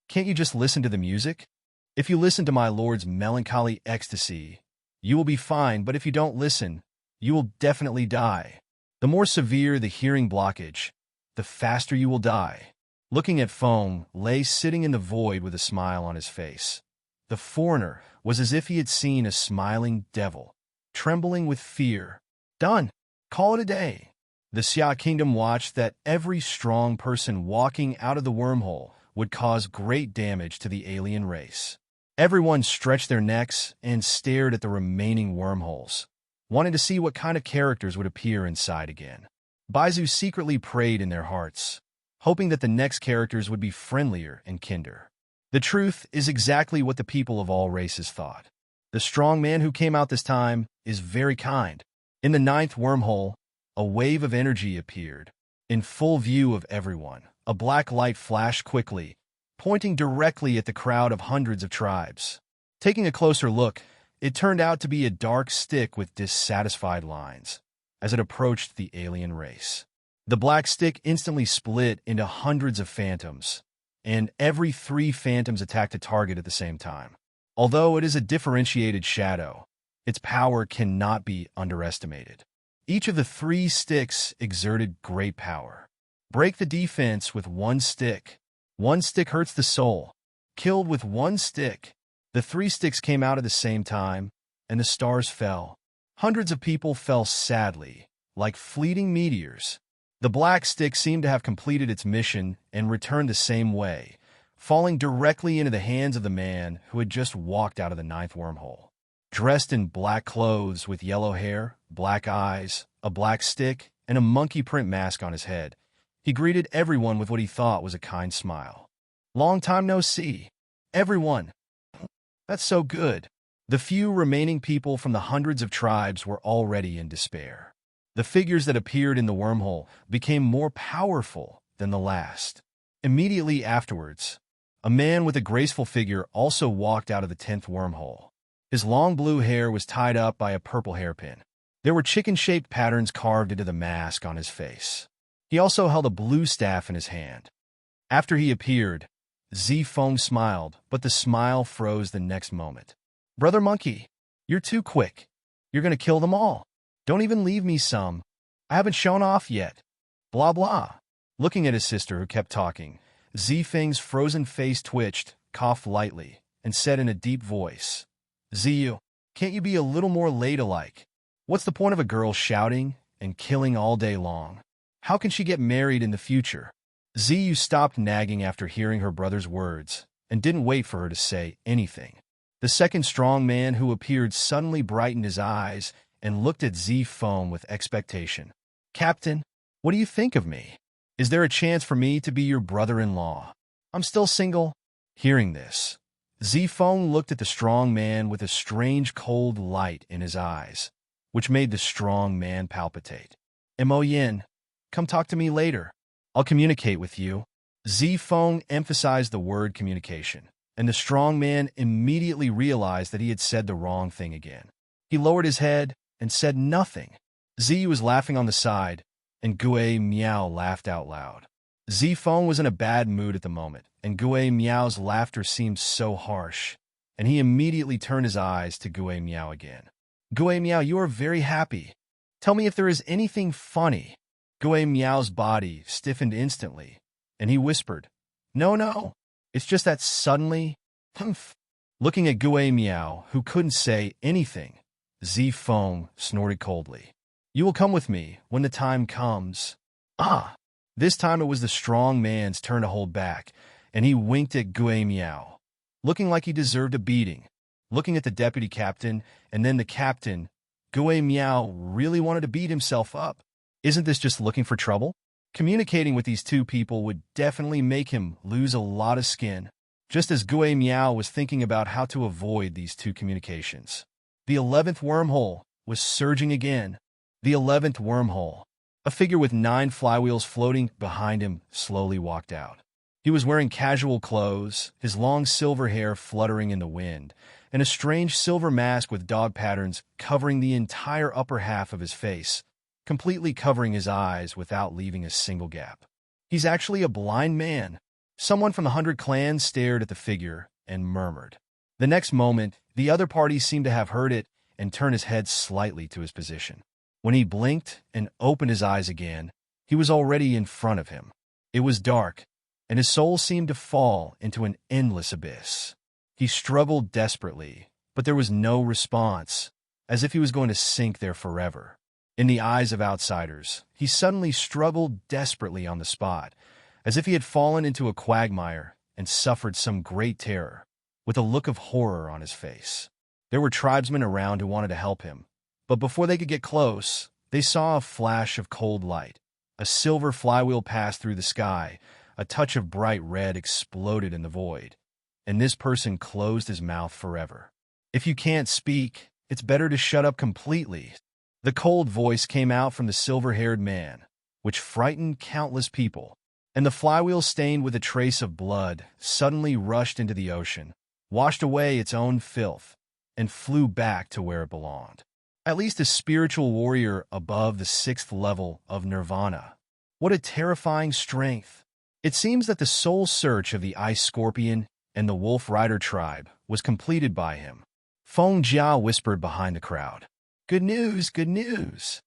Can't you just listen to the music? If you listen to my lord's melancholy ecstasy, you will be fine, but if you don't listen, you will definitely die. The more severe the hearing blockage, the faster you will die. Looking at Feng Lei sitting in the void with a smile on his face, the foreigner was as if he had seen a smiling devil, trembling with fear. Done. Call it a day. The Xia kingdom watched that every strong person walking out of the wormhole would cause great damage to the alien race. Everyone stretched their necks and stared at the remaining wormholes, wanting to see what kind of characters would appear inside again. Baizu secretly prayed in their hearts, hoping that the next characters would be friendlier and kinder. The truth is exactly what the people of all races thought. The strong man who came out this time is very kind. In the 9th wormhole, a wave of energy appeared. In full view of everyone, a black light flashed quickly, pointing directly at the crowd of hundreds of tribes. Taking a closer look, it turned out to be a dark stick with dissatisfied lines. As it approached the alien race, the black stick instantly split into hundreds of phantoms, and every 3 phantoms attacked a target at the same time. Although it is a differentiated shadow, its power cannot be underestimated. Each of the 3 sticks exerted great power. Break the defense with 1 stick. 1 stick hurts the soul. Killed with 1 stick. The 3 sticks came out at the same time, and the stars fell. Hundreds of people fell sadly, like fleeting meteors. The black stick seemed to have completed its mission and returned the same way, falling directly into the hands of the man who had just walked out of the 9th wormhole. Dressed in black clothes with yellow hair, black eyes, a black stick, and a monkey print mask on his head, he greeted everyone with what he thought was a kind smile. Long time no see. Everyone. That's so good. The few remaining people from the hundreds of tribes were already in despair. The figures that appeared in the wormhole became more powerful than the last. Immediately afterwards, a man with a graceful figure also walked out of the 10th wormhole. His long blue hair was tied up by a purple hairpin. There were chicken-shaped patterns carved into the mask on his face. He also held a blue staff in his hand. After he appeared, Zifeng smiled, but the smile froze the next moment. Brother Monkey, you're too quick. You're going to kill them all. Don't even leave me some. I haven't shown off yet. Blah blah. Looking at his sister who kept talking, Zifeng's frozen face twitched, coughed lightly, and said in a deep voice, Ziyu, can't you be a little more ladylike? What's the point of a girl shouting and killing all day long? How can she get married in the future? Ziyu stopped nagging after hearing her brother's words and didn't wait for her to say anything. The second strong man who appeared suddenly brightened his eyes and looked at Zifeng with expectation. Captain, what do you think of me? Is there a chance for me to be your brother-in-law? I'm still single. Hearing this, Zifeng looked at the strong man with a strange cold light in his eyes, which made the strong man palpitate. Mo Yin, come talk to me later. I'll communicate with you. Zifeng emphasized the word communication, and the strong man immediately realized that he had said the wrong thing again. He lowered his head and said nothing. Ziyu was laughing on the side, and Gue Miao laughed out loud. Zifeng was in a bad mood at the moment, and Gue Miao's laughter seemed so harsh, and he immediately turned his eyes to Gue Miao again. Gue Miao, you are very happy. Tell me if there is anything funny. Gue Miao's body stiffened instantly, and he whispered, No, it's just that suddenly, humph. Looking at Gue Miao, who couldn't say anything, Zifeng snorted coldly. You will come with me when the time comes. Ah! This time it was the strong man's turn to hold back, and he winked at Gue Miao, looking like he deserved a beating. Looking at the deputy captain, and then the captain, Gue Miao really wanted to beat himself up. Isn't this just looking for trouble? Communicating with these two people would definitely make him lose a lot of skin, just as Gue Miao was thinking about how to avoid these two communications. The 11th wormhole was surging again. The 11th wormhole. A figure with 9 flywheels floating behind him slowly walked out. He was wearing casual clothes, his long silver hair fluttering in the wind, and a strange silver mask with dog patterns covering the entire upper half of his face, completely covering his eyes without leaving a single gap. He's actually a blind man. Someone from the 100 clans stared at the figure and murmured. The next moment, the other party seemed to have heard it and turned his head slightly to his position. When he blinked and opened his eyes again, he was already in front of him. It was dark, and his soul seemed to fall into an endless abyss. He struggled desperately, but there was no response, as if he was going to sink there forever. In the eyes of outsiders, he suddenly struggled desperately on the spot, as if he had fallen into a quagmire and suffered some great terror, with a look of horror on his face. There were tribesmen around who wanted to help him, but before they could get close, they saw a flash of cold light. A silver flywheel passed through the sky, a touch of bright red exploded in the void, and this person closed his mouth forever. If you can't speak, it's better to shut up completely. The cold voice came out from the silver-haired man, which frightened countless people, and the flywheel, stained with a trace of blood, suddenly rushed into the ocean, washed away its own filth, and flew back to where it belonged. At least a spiritual warrior above the 6th level of nirvana. What a terrifying strength! It seems that the soul search of the Ice Scorpion and the Wolf Rider tribe was completed by him. Feng Jiao whispered behind the crowd. Good news, good news!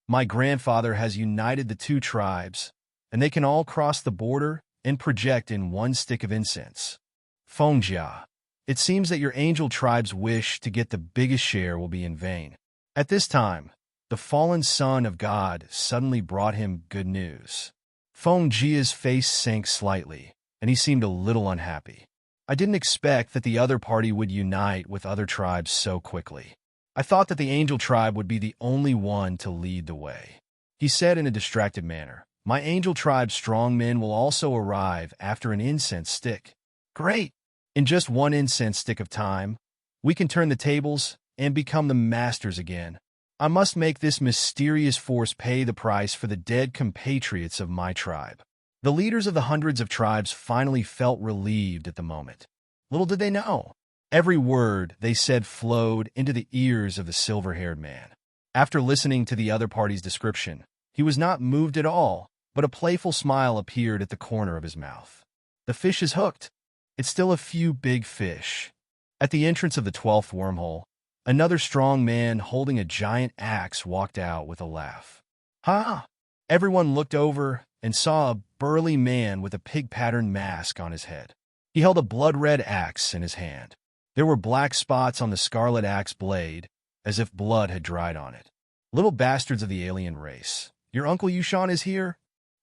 My grandfather has united the two tribes, and they can all cross the border and project in one stick of incense. Feng Jia, it seems that your angel tribe's wish to get the biggest share will be in vain. At this time, the fallen son of God suddenly brought him good news. Feng Jia's face sank slightly, and he seemed a little unhappy. I didn't expect that the other party would unite with other tribes so quickly. I thought that the angel tribe would be the only one to lead the way. He said in a distracted manner, My angel tribe's strong men will also arrive after an incense stick. Great! In just one incense stick of time, we can turn the tables and become the masters again. I must make this mysterious force pay the price for the dead compatriots of my tribe. The leaders of the hundreds of tribes finally felt relieved at the moment. Little did they know, every word they said flowed into the ears of the silver-haired man. After listening to the other party's description, he was not moved at all, but a playful smile appeared at the corner of his mouth. The fish is hooked. It's still a few big fish. At the entrance of the 12th wormhole, another strong man holding a giant axe walked out with a laugh. Ha! Everyone looked over and saw a burly man with a pig-patterned mask on his head. He held a blood-red axe in his hand. There were black spots on the scarlet axe blade, as if blood had dried on it. Little bastards of the alien race, your Uncle Yushan is here?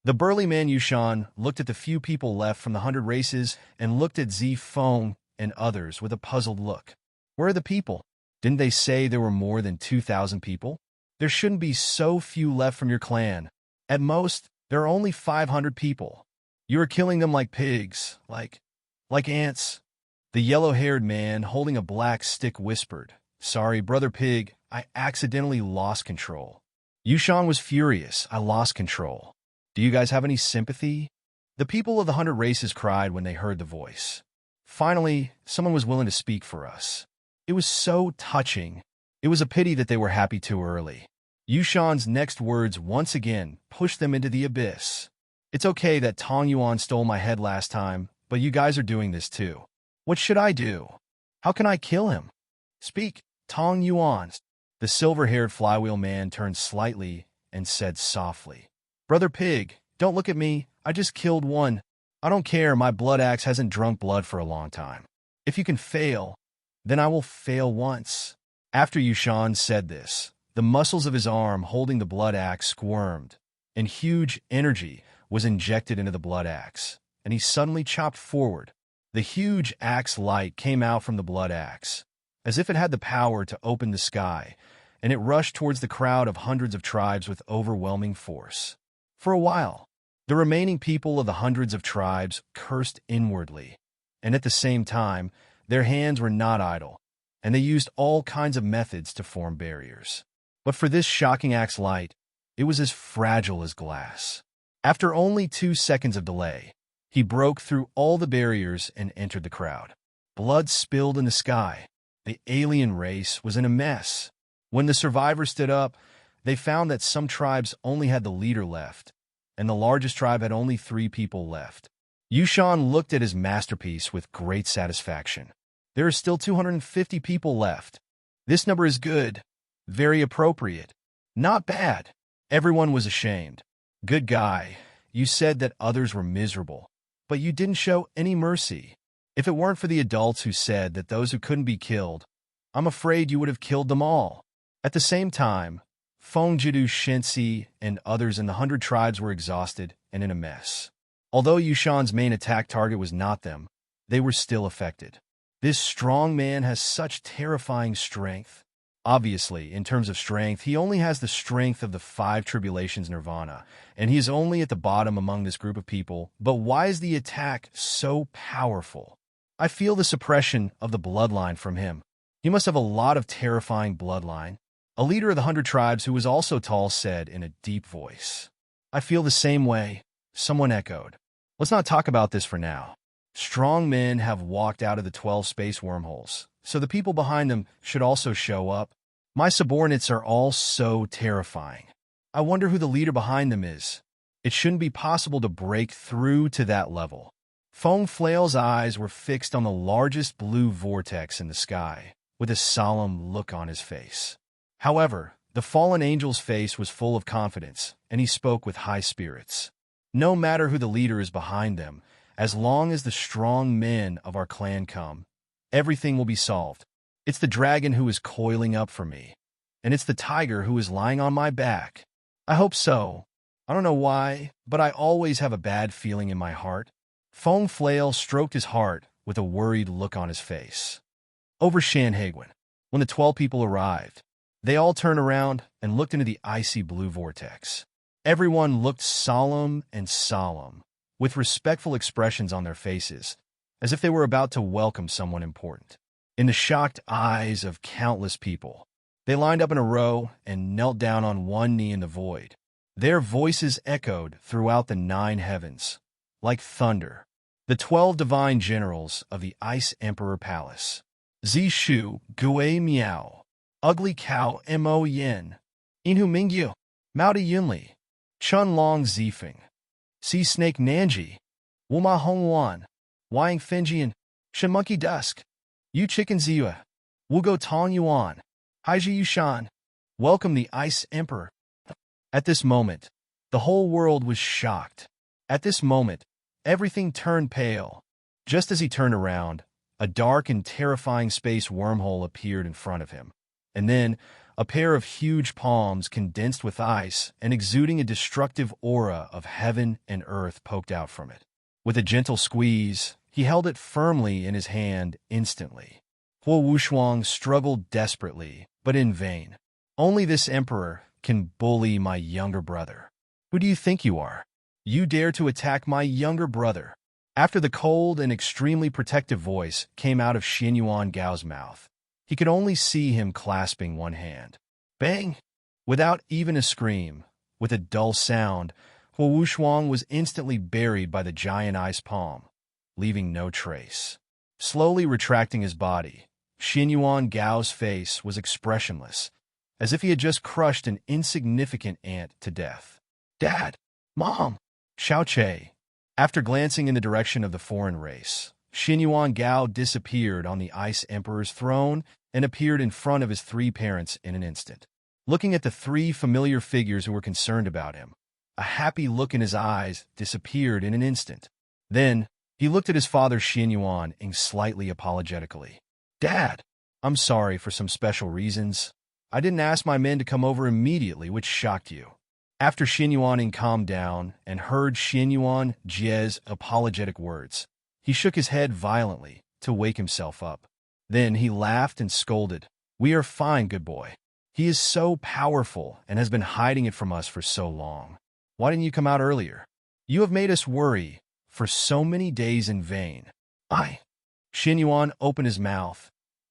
The burly man Yushan looked at the few people left from the 100 races and looked at Zi Feng and others with a puzzled look. Where are the people? Didn't they say there were more than 2,000 people? There shouldn't be so few left from your clan. At most, there are only 500 people. You are killing them like pigs, like ants. The yellow-haired man holding a black stick whispered, Sorry, Brother Pig, I accidentally lost control. Yushan was furious. I lost control. Do you guys have any sympathy? The people of the 100 races cried when they heard the voice. Finally, someone was willing to speak for us. It was so touching. It was a pity that they were happy too early. Yushan's next words once again pushed them into the abyss. It's okay that Tong Yuan stole my head last time, but you guys are doing this too. What should I do? How can I kill him? Speak, Tong Yuan. The silver-haired flywheel man turned slightly and said softly, Brother Pig, don't look at me. I just killed one. I don't care. My blood axe hasn't drunk blood for a long time. If you can fail, then I will fail once. After Yushan said this, the muscles of his arm holding the blood axe squirmed, and huge energy was injected into the blood axe, and he suddenly chopped forward. The huge axe light came out from the blood axe, as if it had the power to open the sky, and it rushed towards the crowd of hundreds of tribes with overwhelming force. For a while, the remaining people of the hundreds of tribes cursed inwardly, and at the same time, their hands were not idle, and they used all kinds of methods to form barriers. But for this shocking axe light, it was as fragile as glass. After only 2 seconds of delay, he broke through all the barriers and entered the crowd. Blood spilled in the sky. The alien race was in a mess. When the survivors stood up, They found that some tribes only had the leader left, and the largest tribe had only 3 people left. Yushan looked at his masterpiece with great satisfaction. There are still 250 people left. This number is good, very appropriate, not bad. Everyone was ashamed. Good guy, you said that others were miserable, but you didn't show any mercy. If it weren't for the adults who said that those who couldn't be killed, I'm afraid you would have killed them all. At the same time, Fengjidu Shensi and others in the 100 tribes were exhausted and in a mess. Although Yushan's main attack target was not them, they were still affected. This strong man has such terrifying strength. Obviously, in terms of strength, he only has the strength of the 5 tribulations nirvana, and he is only at the bottom among this group of people. But why is the attack so powerful? I feel the suppression of the bloodline from him. He must have a lot of terrifying bloodline. A leader of the 100 tribes who was also tall said in a deep voice. I feel the same way, someone echoed. Let's not talk about this for now. Strong men have walked out of the 12 space wormholes, so the people behind them should also show up. My subordinates are all so terrifying. I wonder who the leader behind them is. It shouldn't be possible to break through to that level. Feng Flail's eyes were fixed on the largest blue vortex in the sky, with a solemn look on his face. However, the fallen angel's face was full of confidence, and he spoke with high spirits. No matter who the leader is behind them, as long as the strong men of our clan come, everything will be solved. It's the dragon who is coiling up for me, and it's the tiger who is lying on my back. I hope so. I don't know why, but I always have a bad feeling in my heart. Feng Flail stroked his heart with a worried look on his face. Over Shanhaiguan, when the 12 people arrived, they all turned around and looked into the icy blue vortex. Everyone looked solemn and solemn, with respectful expressions on their faces, as if they were about to welcome someone important. In the shocked eyes of countless people, they lined up in a row and knelt down on one knee in the void. Their voices echoed throughout the 9 heavens, like thunder. The 12 divine generals of the Ice Emperor Palace. Zishu Gui Miao. Ugly Cow Mo Yin, Inhu Mingyu, Mao De Yunli, Chun Long Zifeng, Sea Snake Nanji, Wuma Hongwan, Wang Fenjian, Shen Monkey Dusk, Yu Chicken Ziyue, Wugo Tong Yuan, Haiji Yushan, welcome the Ice Emperor. At this moment, the whole world was shocked. At this moment, everything turned pale. Just as he turned around, a dark and terrifying space wormhole appeared in front of him. And then, a pair of huge palms condensed with ice and exuding a destructive aura of heaven and earth poked out from it. With a gentle squeeze, he held it firmly in his hand instantly. Huo Wushuang struggled desperately, but in vain. Only this emperor can bully my younger brother. Who do you think you are? You dare to attack my younger brother? After the cold and extremely protective voice came out of Xuanyuan Gao's mouth, he could only see him clasping one hand. Bang! Without even a scream, with a dull sound, Huo Wushuang was instantly buried by the giant ice palm, leaving no trace. Slowly retracting his body, Xuanyuan Gao's face was expressionless, as if he had just crushed an insignificant ant to death. Dad! Mom! Xiao Che. After glancing in the direction of the foreign race, Xuanyuan Gao disappeared on the Ice Emperor's throne and appeared in front of his 3 parents in an instant. Looking at the 3 familiar figures who were concerned about him, a happy look in his eyes disappeared in an instant. Then, he looked at his father Xuanyuan slightly apologetically. Dad, I'm sorry for some special reasons. I didn't ask my men to come over immediately, which shocked you. After Xuanyuan calmed down and heard Xuanyuan Jie's apologetic words, he shook his head violently to wake himself up. Then he laughed and scolded. We are fine, good boy. He is so powerful and has been hiding it from us for so long. Why didn't you come out earlier? You have made us worry for so many days in vain. Xuanyuan opened his mouth,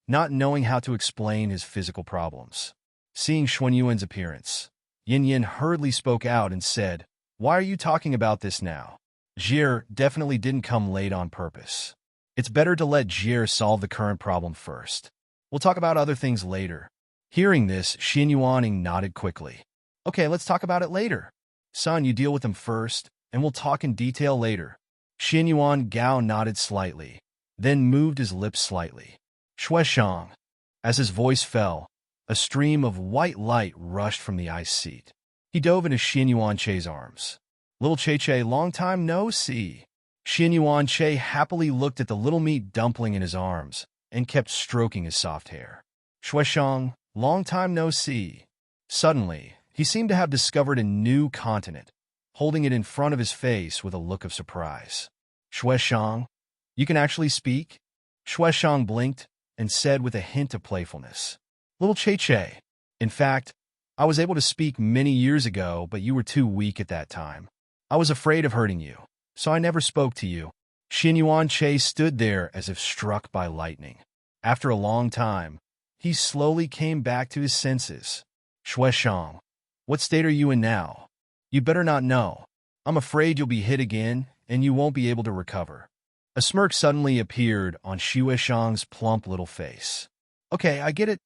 not knowing how to explain his physical problems. Seeing Xuanyuan's appearance, Yin Yin hurriedly spoke out and said, Why are you talking about this now? Jier definitely didn't come late on purpose. It's better to let Jier solve the current problem first. We'll talk about other things later. Hearing this, Xuanyuan nodded quickly. Okay, let's talk about it later. Son, you deal with them first, and we'll talk in detail later. Xuanyuan Gao nodded slightly, then moved his lips slightly. Shueshang. As his voice fell, a stream of white light rushed from the ice seat. He dove into Xuanyuan Che's arms. Little Che, long time no see. Xuanyuan Che happily looked at the little meat dumpling in his arms and kept stroking his soft hair. Shueshang, long time no see. Suddenly, he seemed to have discovered a new continent, holding it in front of his face with a look of surprise. Shueshang, you can actually speak? Shueshang blinked and said with a hint of playfulness. Little Che, in fact, I was able to speak many years ago, but you were too weak at that time. I was afraid of hurting you, so I never spoke to you. Xuanyuan Che stood there as if struck by lightning. After a long time, he slowly came back to his senses. Shueshang, what state are you in now? You better not know. I'm afraid you'll be hit again, and you won't be able to recover. A smirk suddenly appeared on Shueshang's plump little face. Okay, I get it.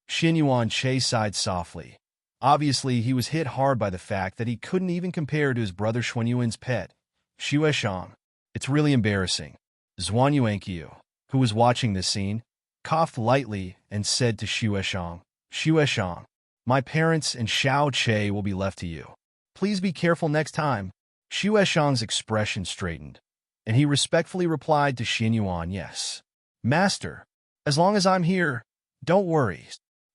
Xuanyuan Che sighed softly. Obviously, he was hit hard by the fact that he couldn't even compare to his brother Xuanyuan's pet. Shueshang, it's really embarrassing. Xuanyuan, who was watching this scene, coughed lightly and said to Shueshang, Shueshang, my parents and Xiao Che will be left to you. Please be careful next time. Shueshang's expression straightened, and he respectfully replied to Xuanyuan, yes. Master, as long as I'm here, don't worry.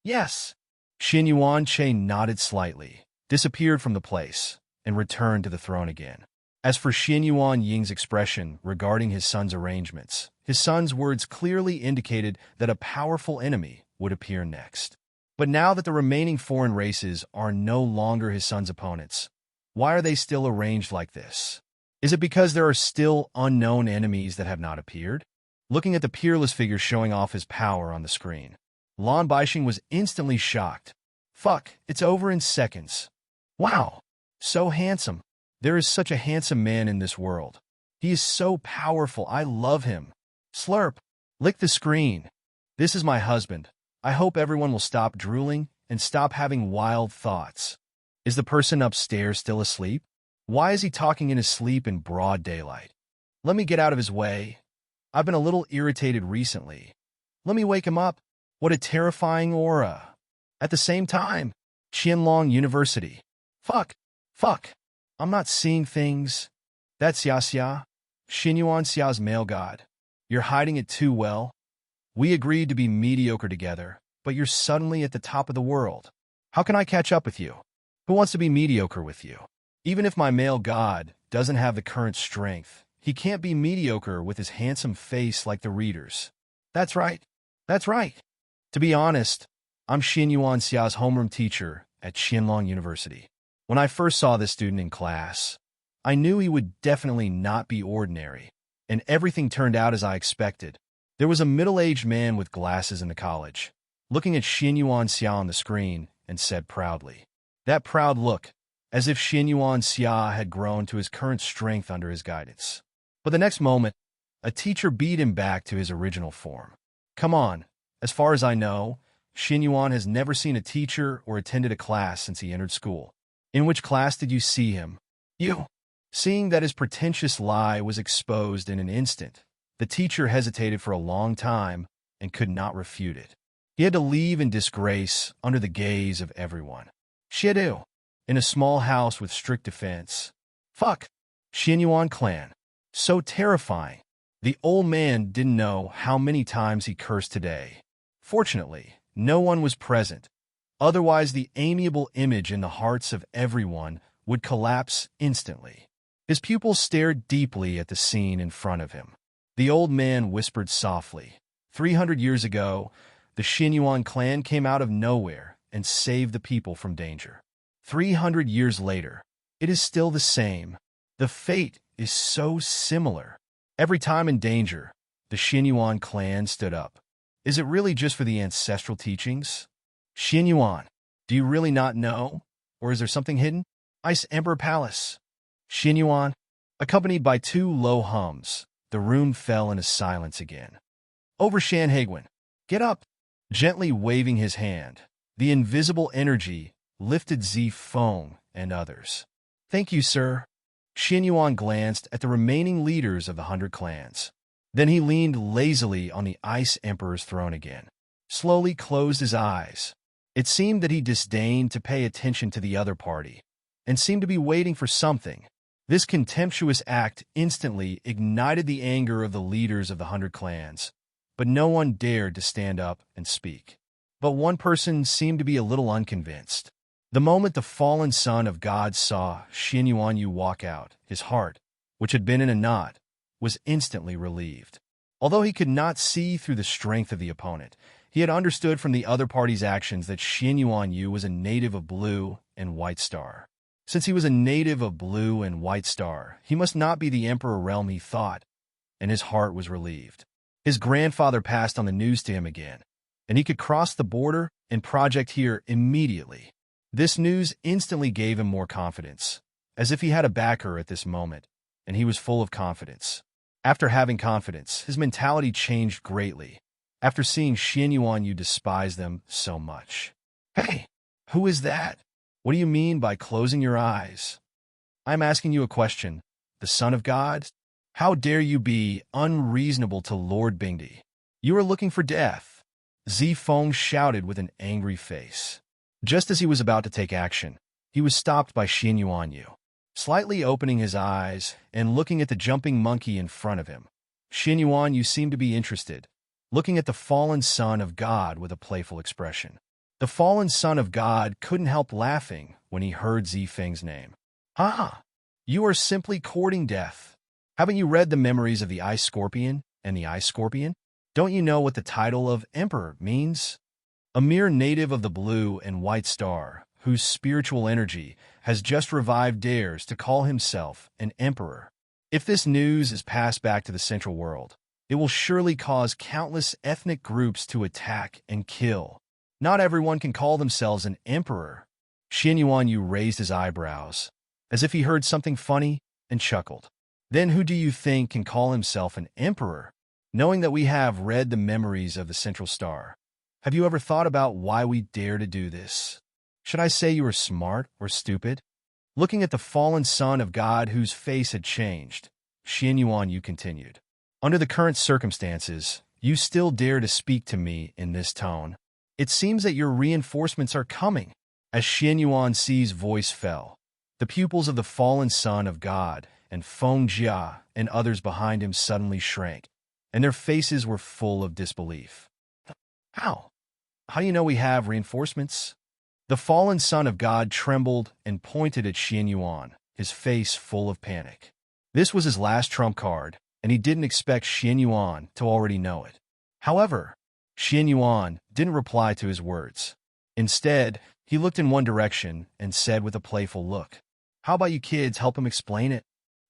Yes. Xuanyuan Che nodded slightly, disappeared from the place, and returned to the throne again. As for Xuanyuan Ying's expression regarding his son's arrangements, his son's words clearly indicated that a powerful enemy would appear next. But now that the remaining foreign races are no longer his son's opponents, why are they still arranged like this? Is it because there are still unknown enemies that have not appeared? Looking at the peerless figure showing off his power on the screen, Lan Baixing was instantly shocked. Fuck, it's over in seconds. Wow, so handsome. There is such a handsome man in this world. He is so powerful, I love him. Slurp, lick the screen. This is my husband. I hope everyone will stop drooling and stop having wild thoughts. Is the person upstairs still asleep? Why is he talking in his sleep in broad daylight? Let me get out of his way. I've been a little irritated recently. Let me wake him up. What a terrifying aura. At the same time, Qianlong University. Fuck. I'm not seeing things. That's Xia. Xuanyuan Xia's male god. You're hiding it too well. We agreed to be mediocre together, but you're suddenly at the top of the world. How can I catch up with you? Who wants to be mediocre with you? Even if my male god doesn't have the current strength, he can't be mediocre with his handsome face like the readers. That's right. To be honest, I'm Xuanyuan Xia's homeroom teacher at Qianlong University. When I first saw this student in class, I knew he would definitely not be ordinary, and everything turned out as I expected. There was a middle-aged man with glasses in the college, looking at Xuanyuan Xia on the screen, and said proudly. That proud look, as if Xuanyuan Xia had grown to his current strength under his guidance. But the next moment, a teacher beat him back to his original form. Come on, as far as I know, Xuanyuan has never seen a teacher or attended a class since he entered school. In which class did you see him? You. Seeing that his pretentious lie was exposed in an instant, the teacher hesitated for a long time and could not refute it. He had to leave in disgrace under the gaze of everyone. Shidu. In a small house with strict defense. Fuck. Xuanyuan clan. So terrifying. The old man didn't know how many times he cursed today. Fortunately, no one was present. Otherwise, the amiable image in the hearts of everyone would collapse instantly. His pupils stared deeply at the scene in front of him. The old man whispered softly. 300 years ago, the Xuanyuan clan came out of nowhere and saved the people from danger. 300 years later, it is still the same. The fate is so similar. Every time in danger, the Xuanyuan clan stood up. Is it really just for the ancestral teachings? Xuanyuan, do you really not know? Or is there something hidden? Ice Emperor Palace. Xuanyuan, accompanied by two low hums, the room fell into silence again. Over Shanhaiguan, get up! Gently waving his hand, the invisible energy lifted Zifeng and others. "Thank you, sir." Xuanyuan glanced at the remaining leaders of the 100 clans. Then he leaned lazily on the Ice Emperor's throne again, slowly closed his eyes. It seemed that he disdained to pay attention to the other party, and seemed to be waiting for something. This contemptuous act instantly ignited the anger of the leaders of the 100 clans, but no one dared to stand up and speak. But one person seemed to be a little unconvinced. The moment the fallen son of God saw Xuanyuan walk out, his heart, which had been in a knot, was instantly relieved. Although he could not see through the strength of the opponent, he had understood from the other party's actions that Xuanyuan was a native of Blue and White Star. Since he was a native of Blue and White Star, he must not be the Emperor realm, he thought, and his heart was relieved. His grandfather passed on the news to him again, and he could cross the border and project here immediately. This news instantly gave him more confidence, as if he had a backer at this moment, and he was full of confidence. After having confidence, his mentality changed greatly, after seeing Xuanyuan despise them so much. "Hey, who is that? What do you mean by closing your eyes? I'm asking you a question. The Son of God? How dare you be unreasonable to Lord Bingdi? You are looking for death." Zifeng shouted with an angry face. Just as he was about to take action, he was stopped by Xuanyuan. Slightly opening his eyes and looking at the jumping monkey in front of him, Xuanyuan seemed to be interested, looking at the fallen son of God with a playful expression. The fallen son of God couldn't help laughing when he heard Zifeng's name. "Ah, you are simply courting death. Haven't you read the memories of the Ice Scorpion and the Ice Scorpion? Don't you know what the title of Emperor means? A mere native of the Blue and White Star, whose spiritual energy has just revived, dares to call himself an emperor. If this news is passed back to the Central World, it will surely cause countless ethnic groups to attack and kill. Not everyone can call themselves an emperor." Xuanyuan raised his eyebrows, as if he heard something funny, and chuckled. "Then who do you think can call himself an emperor? Knowing that we have read the memories of the Central Star, have you ever thought about why we dare to do this? Should I say you are smart or stupid?" Looking at the fallen son of God whose face had changed, Xuanyuan continued. "Under the current circumstances, you still dare to speak to me in this tone. It seems that your reinforcements are coming." As Xuanyuan's voice fell, the pupils of the fallen son of God and Feng Jia and others behind him suddenly shrank, and their faces were full of disbelief. How? How do you know we have reinforcements?" The fallen son of God trembled and pointed at Xuanyuan, his face full of panic. This was his last trump card, and he didn't expect Xuanyuan to already know it. However, Xuanyuan didn't reply to his words. Instead, he looked in one direction and said with a playful look, "How about you kids help him explain it?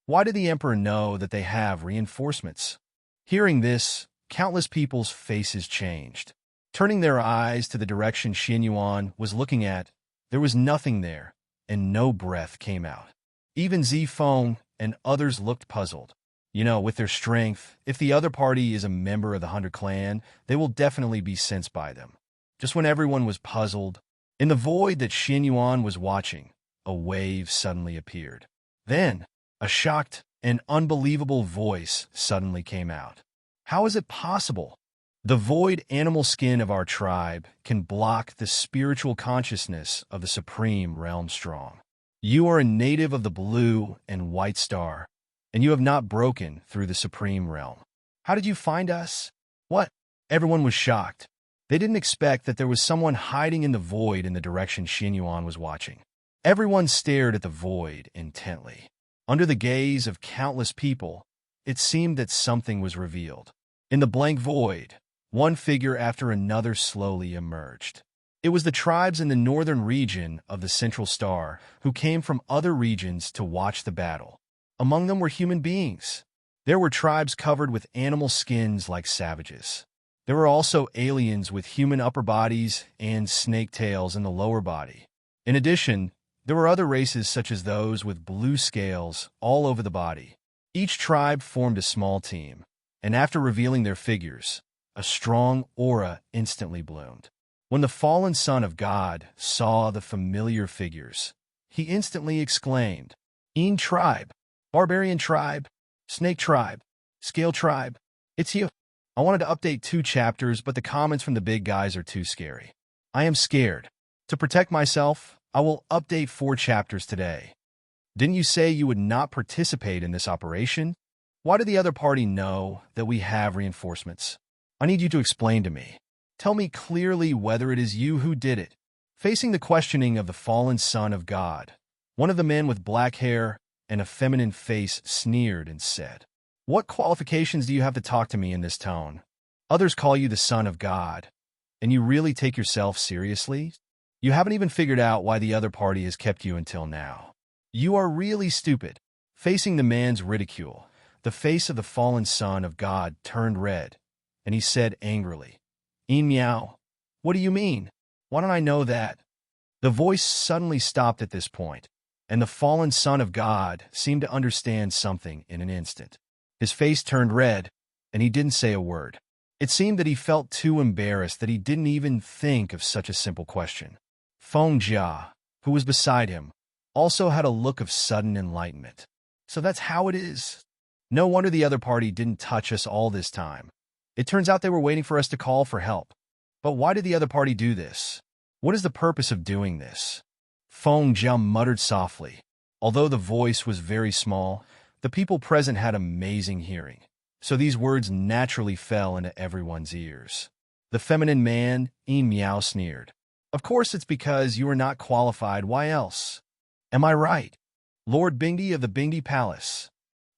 Why did the Emperor know that they have reinforcements?" Hearing this, countless people's faces changed. Turning their eyes to the direction Xuanyuan was looking at, there was nothing there, and no breath came out. Even Zifeng and others looked puzzled. With their strength, if the other party is a member of the 100 clan, they will definitely be sensed by them. Just when everyone was puzzled, in the void that Xuanyuan was watching, a wave suddenly appeared. Then, a shocked and unbelievable voice suddenly came out. "How is it possible? The void animal skin of our tribe can block the spiritual consciousness of the Supreme Realm Strong. You are a native of the Blue and White Star, and you have not broken through the Supreme Realm. How did you find us?" "What?" Everyone was shocked. They didn't expect that there was someone hiding in the void in the direction Xuanyuan was watching. Everyone stared at the void intently. Under the gaze of countless people, it seemed that something was revealed. In the blank void, one figure after another slowly emerged. It was the tribes in the northern region of the Central Star who came from other regions to watch the battle. Among them were human beings. There were tribes covered with animal skins like savages. There were also aliens with human upper bodies and snake tails in the lower body. In addition, there were other races such as those with blue scales all over the body. Each tribe formed a small team, and after revealing their figures, a strong aura instantly bloomed. When the fallen son of God saw the familiar figures, he instantly exclaimed, "Een tribe, barbarian tribe, snake tribe, scale tribe, it's you." I wanted to update 2 chapters, but the comments from the big guys are too scary. I am scared. To protect myself, I will update 4 chapters today. Didn't you say you would not participate in this operation? Why did the other party know that we have reinforcements? I need you to explain to me. Tell me clearly whether it is you who did it. Facing the questioning of the fallen son of God, one of the men with black hair and a feminine face sneered and said, "What qualifications do you have to talk to me in this tone? Others call you the son of God, and you really take yourself seriously? You haven't even figured out why the other party has kept you until now. You are really stupid." Facing the man's ridicule, the face of the fallen son of God turned red, and he said angrily, "Een meow, what do you mean? Why don't I know that?" The voice suddenly stopped at this point, and the fallen son of God seemed to understand something in an instant. His face turned red, and he didn't say a word. It seemed that he felt too embarrassed that he didn't even think of such a simple question. Feng Jia, who was beside him, also had a look of sudden enlightenment. So that's how it is. No wonder the other party didn't touch us all this time. It turns out they were waiting for us to call for help. But why did the other party do this? What is the purpose of doing this? Feng Jia muttered softly. Although the voice was very small, the people present had amazing hearing, so these words naturally fell into everyone's ears. The feminine man, Een Meow, sneered. "Of course it's because you are not qualified. Why else? Am I right? Lord Bingdi of the Bingdi Palace."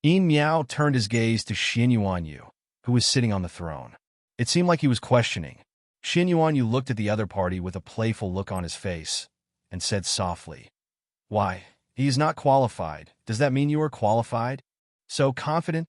Een Meow turned his gaze to Xuanyuan, who was sitting on the throne. It seemed like he was questioning. Xuanyuan looked at the other party with a playful look on his face and said softly, "Why, he is not qualified. Does that mean you are qualified? So confident?"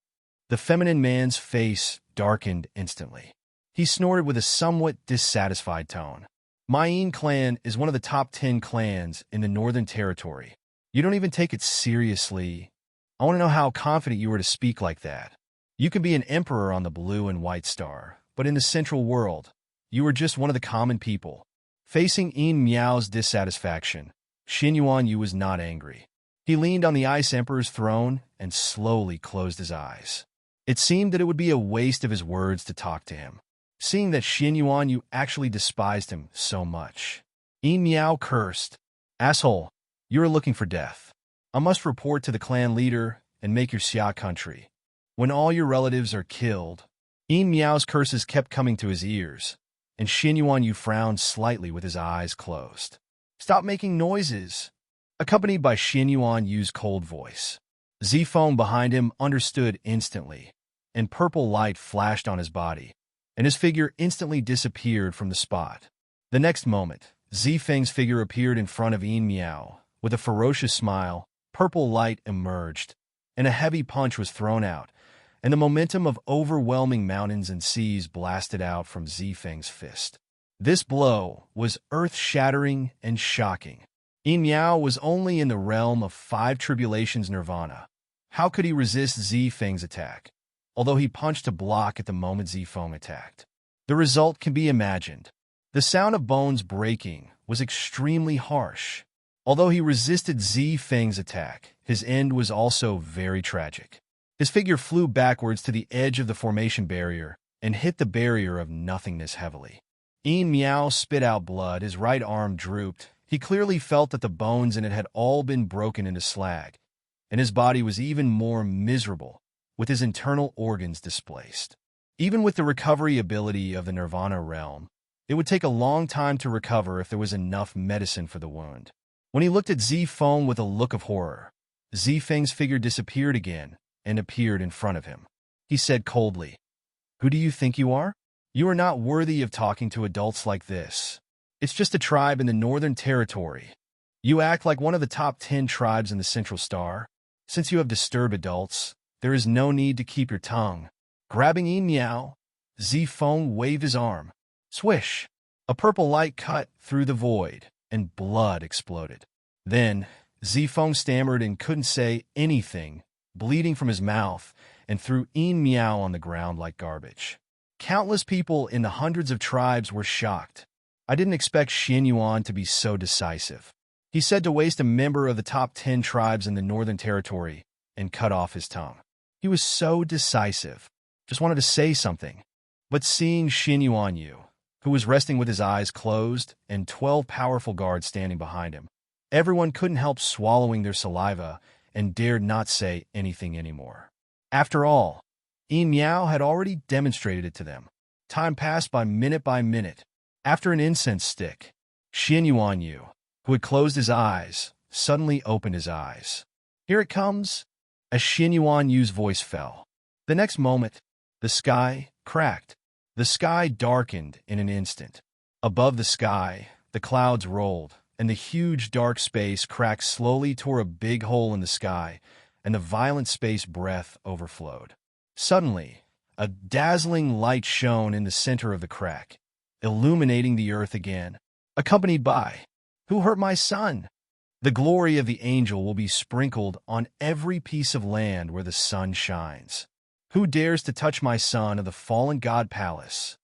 The feminine man's face darkened instantly. He snorted with a somewhat dissatisfied tone. "My Een clan is one of the top 10 clans in the Northern Territory. You don't even take it seriously. I want to know how confident you were to speak like that. You can be an emperor on the Blue and White Star, but in the Central World, you are just one of the common people." Facing Een Meow's dissatisfaction, Xuanyuan was not angry. He leaned on the Ice Emperor's throne and slowly closed his eyes. It seemed that it would be a waste of his words to talk to him, seeing that Xuanyuan actually despised him so much. Een Meow cursed, "Asshole, you are looking for death. I must report to the clan leader and make your Xia country. When all your relatives are killed." Een Meow's curses kept coming to his ears, and Xuanyuan frowned slightly with his eyes closed. "Stop making noises," accompanied by Xuanyuan's cold voice. Zifeng behind him understood instantly, and purple light flashed on his body, and his figure instantly disappeared from the spot. The next moment, Zifeng's figure appeared in front of Een Meow. With a ferocious smile, purple light emerged, and a heavy punch was thrown out, and the momentum of overwhelming mountains and seas blasted out from Zifeng's fist. This blow was earth-shattering and shocking. Een Meow was only in the realm of 5 tribulations nirvana. How could he resist Zifeng's attack, although he punched to block at the moment Zifeng attacked? The result can be imagined. The sound of bones breaking was extremely harsh. Although he resisted Zifeng's attack, his end was also very tragic. His figure flew backwards to the edge of the formation barrier and hit the barrier of nothingness heavily. Een Meow spit out blood, his right arm drooped. He clearly felt that the bones in it had all been broken into slag, and his body was even more miserable, with his internal organs displaced. Even with the recovery ability of the Nirvana realm, it would take a long time to recover if there was enough medicine for the wound. When he looked at Zifeng with a look of horror, Zifeng's figure disappeared again and appeared in front of him. He said coldly, "Who do you think you are? You are not worthy of talking to adults like this. It's just a tribe in the Northern Territory. You act like one of the top 10 tribes in the Central Star. Since you have disturbed adults, there is no need to keep your tongue." Grabbing Een Meow, Zifeng waved his arm. Swish! A purple light cut through the void, and blood exploded. Then, Zifeng stammered and couldn't say anything, bleeding from his mouth, and threw Een Meow on the ground like garbage. Countless people in the hundreds of tribes were shocked. I didn't expect Xuanyuan to be so decisive. He said to waste a member of the top 10 tribes in the Northern Territory and cut off his tongue. He was so decisive. Just wanted to say something. But seeing Xuanyuan, who was resting with his eyes closed and 12 powerful guards standing behind him, everyone couldn't help swallowing their saliva and dared not say anything anymore. After all, Yin Miao had already demonstrated it to them. Time passed by minute. After an incense stick, Xuanyuan, who had closed his eyes, suddenly opened his eyes. Here it comes, as Xuanyuan's voice fell. The next moment, the sky cracked. The sky darkened in an instant. Above the sky, the clouds rolled, and the huge dark space cracked slowly tore a big hole in the sky, and the violent space breath overflowed. Suddenly, a dazzling light shone in the center of the crack, illuminating the earth again, accompanied by, "Who hurt my son?" The glory of the angel will be sprinkled on every piece of land where the sun shines. Who dares to touch my son of the fallen god palace?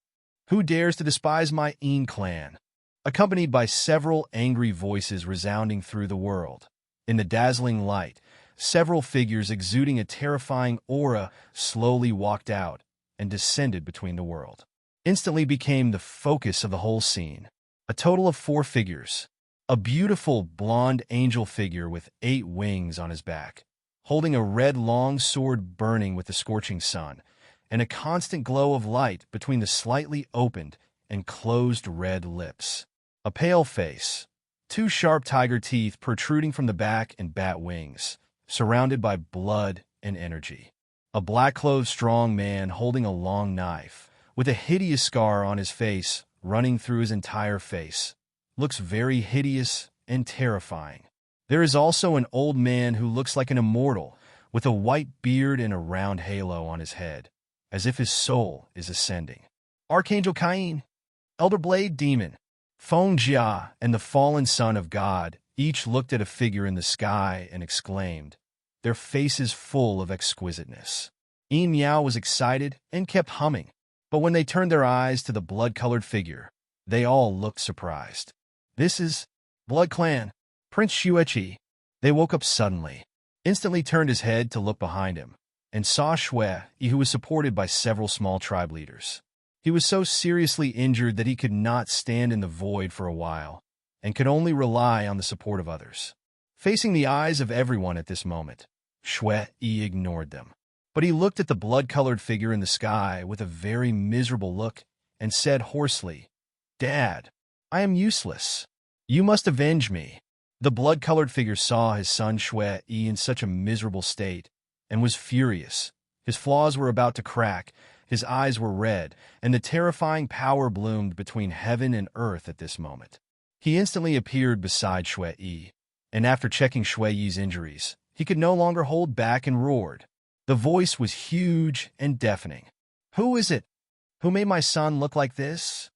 Who dares to despise my Yin clan? Accompanied by several angry voices resounding through the world. In the dazzling light, several figures exuding a terrifying aura slowly walked out and descended between the world. Instantly became the focus of the whole scene. A total of 4 figures. A beautiful blonde angel figure with 8 wings on his back, holding a red long sword burning with the scorching sun, and a constant glow of light between the slightly opened and closed red lips. A pale face, 2 sharp tiger teeth protruding from the back and bat wings, surrounded by blood and energy. A black-clothed strong man holding a long knife, with a hideous scar on his face running through his entire face. Looks very hideous and terrifying. There is also an old man who looks like an immortal, with a white beard and a round halo on his head, as if his soul is ascending. Archangel Cain, Elder Blade Demon, Feng Jia, and the fallen son of God each looked at a figure in the sky and exclaimed, their faces full of exquisiteness. Yin Miao was excited and kept humming, but when they turned their eyes to the blood-colored figure, they all looked surprised. This is Blood Clan, Prince Xueqi. They woke up suddenly, instantly turned his head to look behind him, and saw Xue, who was supported by several small tribe leaders. He was so seriously injured that he could not stand in the void for a while, and could only rely on the support of others. Facing the eyes of everyone at this moment, Xue ignored them. But he looked at the blood-colored figure in the sky with a very miserable look and said hoarsely, "Dad, I am useless. You must avenge me." The blood-colored figure saw his son Xue in such a miserable state and was furious. His claws were about to crack, his eyes were red, and the terrifying power bloomed between heaven and earth at this moment. He instantly appeared beside Xue, and after checking Xue's injuries, he could no longer hold back and roared. The voice was huge and deafening. "Who is it? Who made my son look like this?"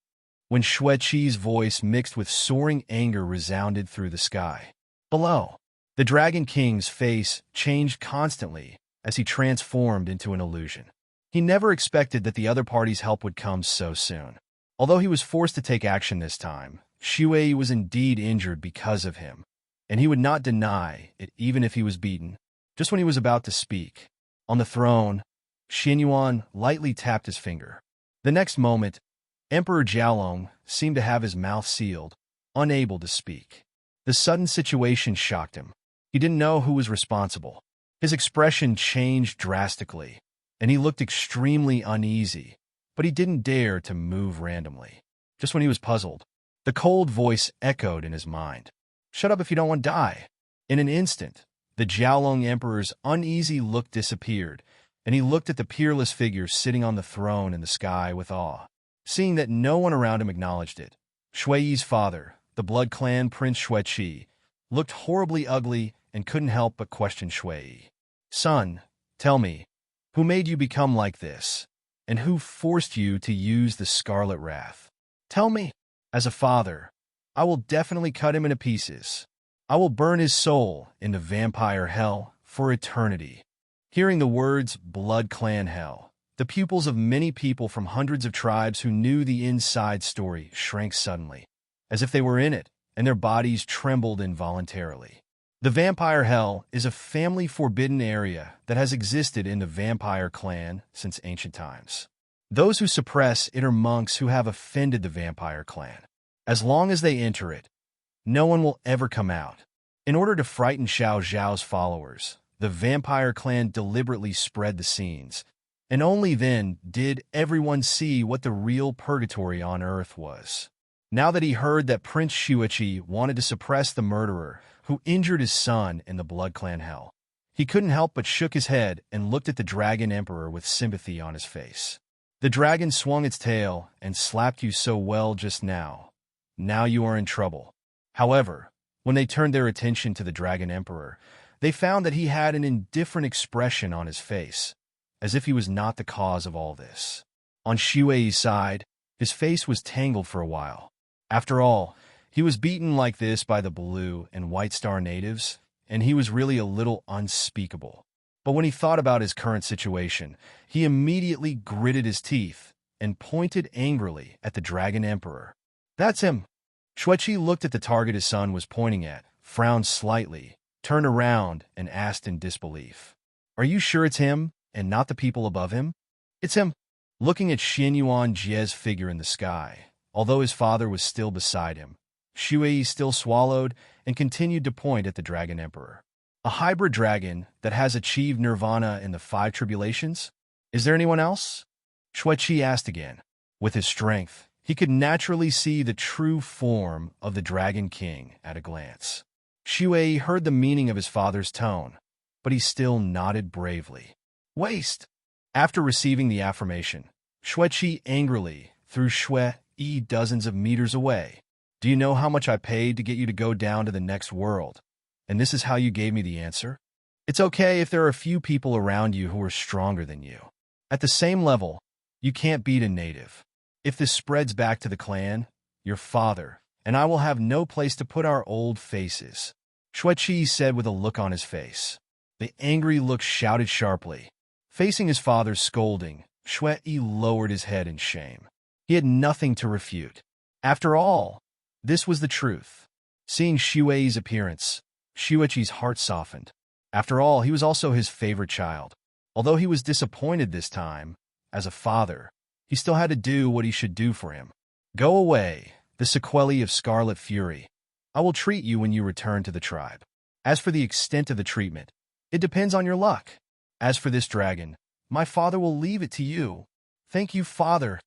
When Xueqi's voice mixed with soaring anger resounded through the sky. Below, the Dragon King's face changed constantly as he transformed into an illusion. He never expected that the other party's help would come so soon. Although he was forced to take action this time, Xue was indeed injured because of him, and he would not deny it even if he was beaten. Just when he was about to speak, on the throne, Xuanyuan lightly tapped his finger. The next moment, Emperor Jiaolong seemed to have his mouth sealed, unable to speak. The sudden situation shocked him. He didn't know who was responsible. His expression changed drastically, and he looked extremely uneasy, but he didn't dare to move randomly. Just when he was puzzled, the cold voice echoed in his mind. "Shut up if you don't want to die." In an instant, the Jiaolong Emperor's uneasy look disappeared, and he looked at the peerless figure sitting on the throne in the sky with awe. Seeing that no one around him acknowledged it, Xue's father, the Blood Clan Prince Xueqi, looked horribly ugly and couldn't help but question Xue. "Son, tell me, who made you become like this, and who forced you to use the Scarlet Wrath? Tell me. As a father, I will definitely cut him into pieces. I will burn his soul in the vampire hell for eternity." Hearing the words Blood Clan Hell, the pupils of many people from hundreds of tribes who knew the inside story shrank suddenly. as if they were in it, and their bodies trembled involuntarily. The Vampire Hell is a family-forbidden area that has existed in the vampire clan since ancient times. Those who suppress it are monks who have offended the vampire clan. As long as they enter it, no one will ever come out. In order to frighten Xiao Zhao's followers, the vampire clan deliberately spread the scenes, and only then did everyone see what the real purgatory on earth was. Now that he heard that Prince Xueqi wanted to suppress the murderer who injured his son in the Blood Clan Hell, he couldn't help but shook his head and looked at the Dragon Emperor with sympathy on his face. The dragon swung its tail and slapped you so well just now. Now you are in trouble. However, when they turned their attention to the Dragon Emperor, they found that he had an indifferent expression on his face, as if he was not the cause of all this. On Xueyi's side, his face was tangled for a while. After all, he was beaten like this by the Blue and White Star natives, and he was really a little unspeakable. But when he thought about his current situation, he immediately gritted his teeth and pointed angrily at the Dragon Emperor. "That's him." Xueqi looked at the target his son was pointing at, frowned slightly, turned around, and asked in disbelief, "Are you sure it's him and not the people above him?" "It's him." Looking at Xuanyuan Bo's figure in the sky, although his father was still beside him, Xueyi still swallowed and continued to point at the Dragon Emperor. "A hybrid dragon that has achieved nirvana in the 5 tribulations? Is there anyone else?" Xueqi asked again. With his strength, he could naturally see the true form of the Dragon King at a glance. Xueyi heard the meaning of his father's tone, but he still nodded bravely. "Waste!" After receiving the affirmation, Xueqi angrily threw Xueyi dozens of meters away. "Do you know how much I paid to get you to go down to the next world? And this is how you gave me the answer? It's okay if there are a few people around you who are stronger than you. At the same level, you can't beat a native. If this spreads back to the clan, your father and I will have no place to put our old faces," Xueqi said with a look on his face. The angry look shouted sharply. Facing his father's scolding, Xueyi lowered his head in shame. He had nothing to refute. After all, this was the truth. Seeing Xueyi's appearance, Xueqi's heart softened. After all, he was also his favorite child. Although he was disappointed this time, as a father, he still had to do what he should do for him. "Go away, the sequelae of Scarlet Fury. I will treat you when you return to the tribe. As for the extent of the treatment, it depends on your luck. As for this dragon, my father will leave it to you." "Thank you, father."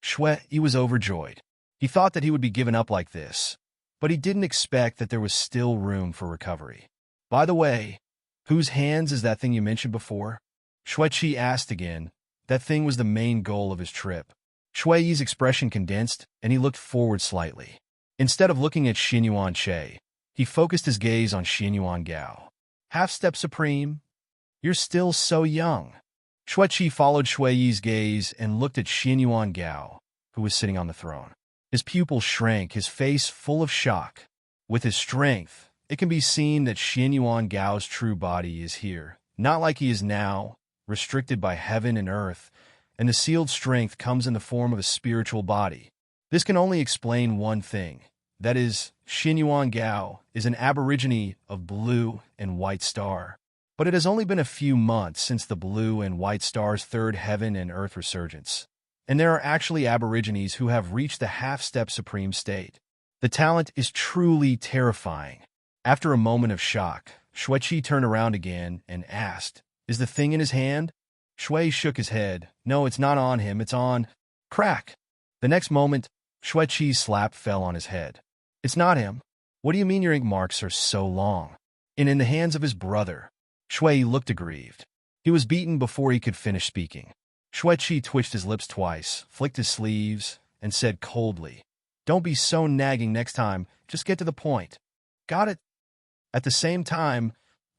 Xueyi was overjoyed. He thought that he would be given up like this, but he didn't expect that there was still room for recovery. "By the way, whose hands is that thing you mentioned before?" Xueqi asked again. That thing was the main goal of his trip. Xueyi's expression condensed, and he looked forward slightly. Instead of looking at Xuanyuan Che, he focused his gaze on Xuanyuan Gao. "Half-step supreme? You're still so young." Xueqi followed Xueyi's gaze and looked at Xuanyuan Gao, who was sitting on the throne. His pupils shrank, his face full of shock. With his strength, it can be seen that Xuanyuan Gao's true body is here, not like he is now, restricted by heaven and earth, and the sealed strength comes in the form of a spiritual body. This can only explain one thing. That is, Xuanyuan Gao is an aborigine of Blue and White Star. But it has only been a few months since the Blue and White Star's third heaven and earth resurgence. And there are actually aborigines who have reached the half-step supreme state. The talent is truly terrifying. After a moment of shock, Xueqi turned around again and asked, "Is the thing in his hand?" Xueyi shook his head. "No, it's not on him, it's on—" Crack! The next moment, Xueqi's slap fell on his head. "It's not him. What do you mean your ink marks are so long?" "And in the hands of his brother." Xueyi looked aggrieved. He was beaten before he could finish speaking. Xueqi twitched his lips twice, flicked his sleeves, and said coldly, "Don't be so nagging next time, just get to the point." "Got it." At the same time,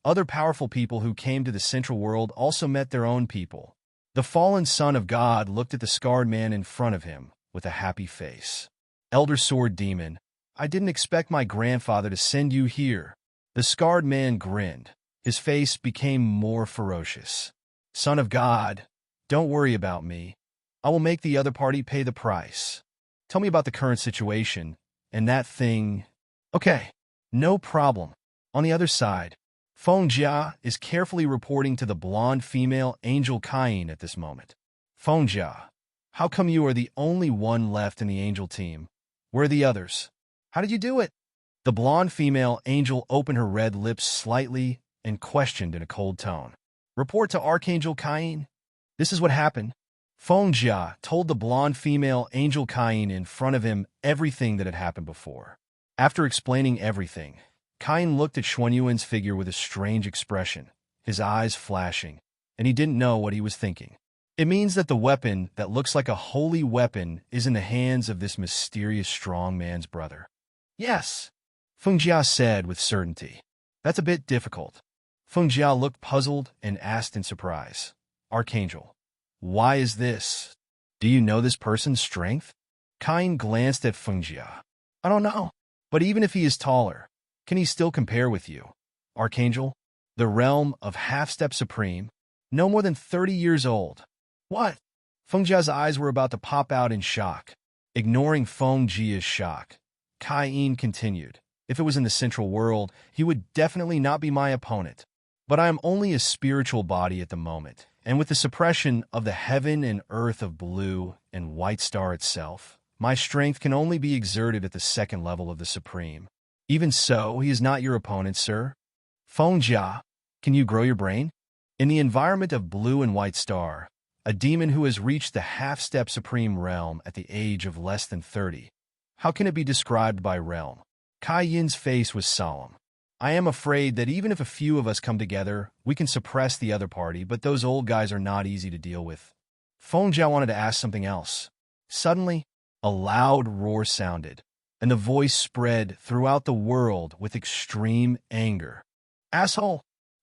other powerful people who came to the Central World also met their own people. The fallen son of God looked at the scarred man in front of him with a happy face. "Elder Sword Demon, I didn't expect my grandfather to send you here." The scarred man grinned. His face became more ferocious. "Son of God, don't worry about me. I will make the other party pay the price. Tell me about the current situation, and that thing... Okay, no problem. On the other side, Feng Jia is carefully reporting to the blonde female Angel Cain at this moment. Feng Jia, how come you are the only one left in the Angel team? Where are the others? How did you do it? The blonde female Angel opened her red lips slightly and questioned in a cold tone. Report to Archangel Cain. This is what happened. Feng Jia told the blonde female Angel Cain in front of him everything that had happened before. After explaining everything, Cain looked at Xuanyuan's figure with a strange expression, his eyes flashing, and he didn't know what he was thinking. It means that the weapon that looks like a holy weapon is in the hands of this mysterious strong man's brother. Yes, Feng Jia said with certainty. That's a bit difficult. Feng Jia looked puzzled and asked in surprise, Archangel, why is this? Do you know this person's strength? Cain glanced at Feng Jia. I don't know, but even if he is taller, can he still compare with you? Archangel, the realm of Half-Step Supreme, no more than 30 years old. What? Feng Jia's eyes were about to pop out in shock. Ignoring Feng Jia's shock, Cain continued, if it was in the central world, he would definitely not be my opponent. But I am only a spiritual body at the moment, and with the suppression of the heaven and earth of blue and white star itself, my strength can only be exerted at the second level of the Supreme. Even so, he is not your opponent, sir. Feng Jia, can you grow your brain? In the environment of blue and white star, a demon who has reached the half-step supreme realm at the age of less than 30. How can it be described by realm? Kai Yin's face was solemn. I am afraid that even if a few of us come together, we can suppress the other party, but those old guys are not easy to deal with. Feng Jia wanted to ask something else. Suddenly, a loud roar sounded, and the voice spread throughout the world with extreme anger. Asshole!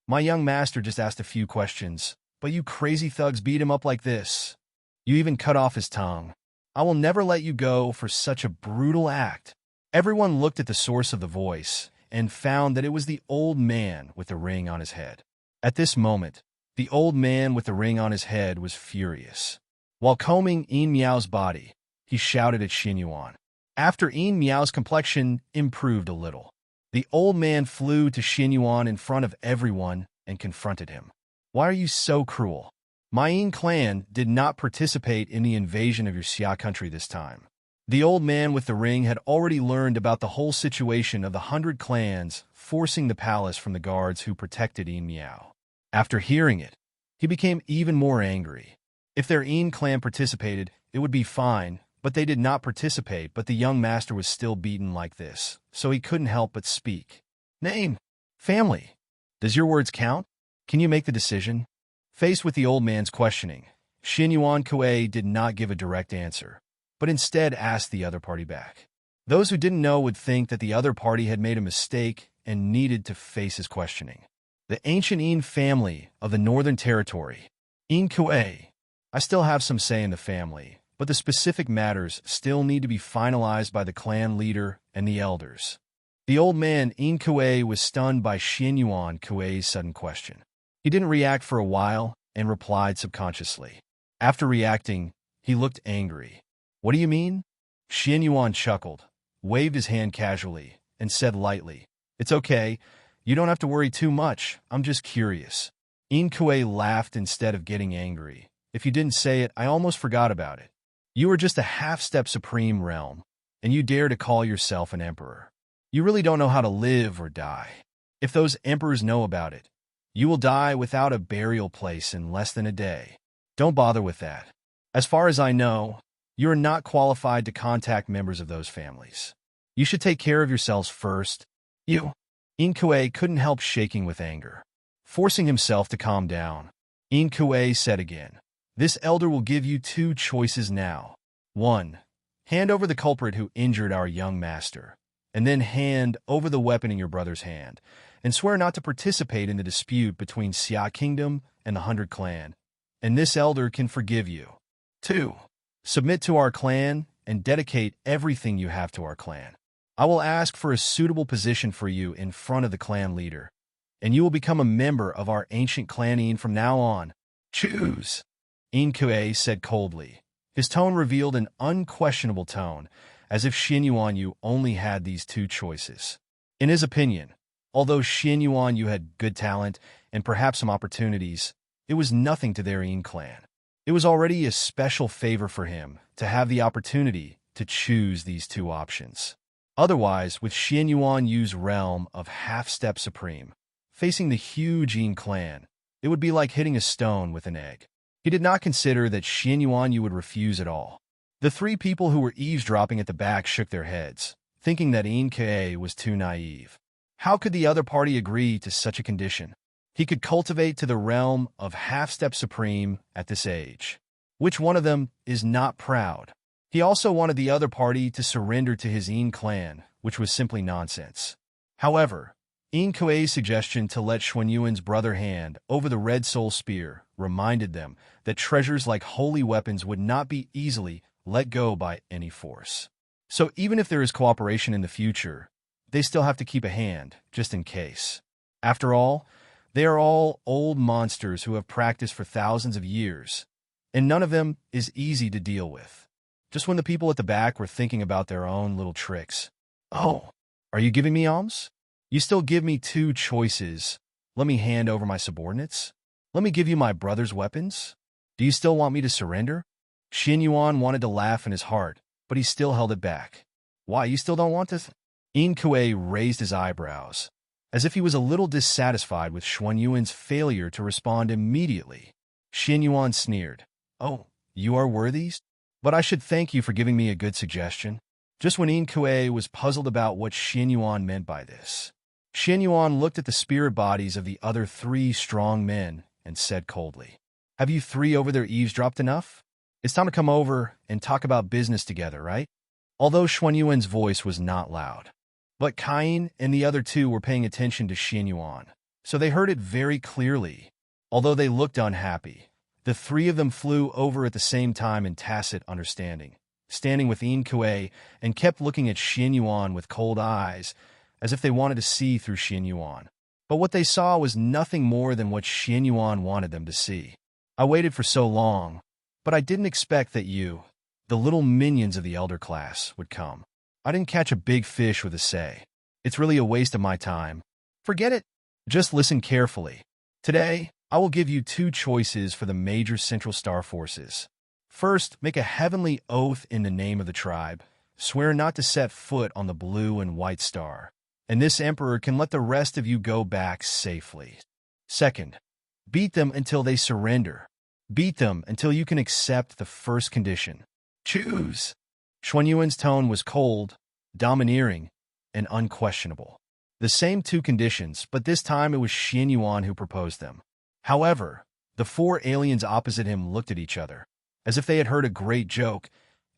My young master just asked a few questions, but you crazy thugs beat him up like this. You even cut off his tongue. I will never let you go for such a brutal act. Everyone looked at the source of the voice and found that it was the old man with the ring on his head. At this moment, the old man with the ring on his head was furious. While combing Yin Miao's body, he shouted at Xuanyuan. After Yin Miao's complexion improved a little, the old man flew to Xuanyuan in front of everyone and confronted him. Why are you so cruel? My Yin clan did not participate in the invasion of your Xia country this time. The old man with the ring had already learned about the whole situation of the 100 clans forcing the palace from the guards who protected Yin Miao. After hearing it, he became even more angry. If their Yin clan participated, it would be fine, but they did not participate, but the young master was still beaten like this, so he couldn't help but speak. Name. Family. Does your words count? Can you make the decision? Faced with the old man's questioning, Xuanyuan Kuei did not give a direct answer, but instead asked the other party back. Those who didn't know would think that the other party had made a mistake and needed to face his questioning. The ancient Yin family of the Northern Territory, Yin Kuei. I still have some say in the family, but the specific matters still need to be finalized by the clan leader and the elders. The old man, Yin Kuei, was stunned by Xuanyuan Kuei's sudden question. He didn't react for a while and replied subconsciously. After reacting, he looked angry. What do you mean? Xuanyuan chuckled, waved his hand casually, and said lightly, It's okay. You don't have to worry too much. I'm just curious. Yin Kuei laughed instead of getting angry. If you didn't say it, I almost forgot about it. You are just a half-step supreme realm, and you dare to call yourself an emperor. You really don't know how to live or die. If those emperors know about it, you will die without a burial place in less than a day. Don't bother with that. As far as I know, you are not qualified to contact members of those families. You should take care of yourselves first. You. Yin Kuei couldn't help shaking with anger. Forcing himself to calm down, Yin Kuei said again, This elder will give you two choices now. 1. Hand over the culprit who injured our young master, and then hand over the weapon in your brother's hand, and swear not to participate in the dispute between Xia Kingdom and the 100 Clan, and this elder can forgive you. 2. Submit to our clan and dedicate everything you have to our clan. I will ask for a suitable position for you in front of the clan leader, and you will become a member of our ancient clan Yin from now on. Choose. Yin Kuei said coldly. His tone revealed an unquestionable tone, as if Xuanyuan only had these two choices. In his opinion, although Xuanyuan had good talent and perhaps some opportunities, it was nothing to their Yin clan. It was already a special favor for him to have the opportunity to choose these two options. Otherwise, with Xuanyuan's realm of half-step supreme, facing the huge Yin clan, it would be like hitting a stone with an egg. He did not consider that Xuanyuan would refuse at all. The three people who were eavesdropping at the back shook their heads, thinking that Inka was too naive. How could the other party agree to such a condition? He could cultivate to the realm of half-step supreme at this age. Which one of them is not proud? He also wanted the other party to surrender to his Yin clan, which was simply nonsense. However, Inka's suggestion to let Xuanyuan's brother hand over the red soul spear reminded them that treasures like holy weapons would not be easily let go by any force. So even if there is cooperation in the future, they still have to keep a hand, just in case. After all, they are all old monsters who have practiced for thousands of years, and none of them is easy to deal with. Just when the people at the back were thinking about their own little tricks. Oh, are you giving me alms? You still give me two choices. Let me hand over my subordinates? Let me give you my brother's weapons? Do you still want me to surrender? Xuanyuan wanted to laugh in his heart, but he still held it back. Why, you still don't want to? Inka raised his eyebrows, as if he was a little dissatisfied with Xuanyuan's failure to respond immediately. Xuanyuan sneered. Oh, you are worthy? But I should thank you for giving me a good suggestion. Just when Inka was puzzled about what Xuanyuan meant by this, Xuanyuan looked at the spirit bodies of the other three strong men and said coldly, Have you three over there eavesdropped enough? It's time to come over and talk about business together, right? Although Xuanyuan's voice was not loud. But Cain and the other two were paying attention to Xuanyuan, so they heard it very clearly. Although they looked unhappy, the three of them flew over at the same time in tacit understanding, standing with Inka and kept looking at Xuanyuan with cold eyes, as if they wanted to see through Xuanyuan. But what they saw was nothing more than what Xuanyuan wanted them to see. I waited for so long, but I didn't expect that you, the little minions of the elder class, would come. I didn't catch a big fish with a say. It's really a waste of my time. Forget it. Just listen carefully. Today, I will give you two choices for the major Central Star forces. First, make a heavenly oath in the name of the tribe. Swear not to set foot on the blue and white star, and this emperor can let the rest of you go back safely. Second, beat them until they surrender. Beat them until you can accept the first condition. Choose. Xuanyuan's tone was cold, domineering, and unquestionable. The same two conditions, but this time it was Xuanyuan who proposed them. However, the four aliens opposite him looked at each other, as if they had heard a great joke,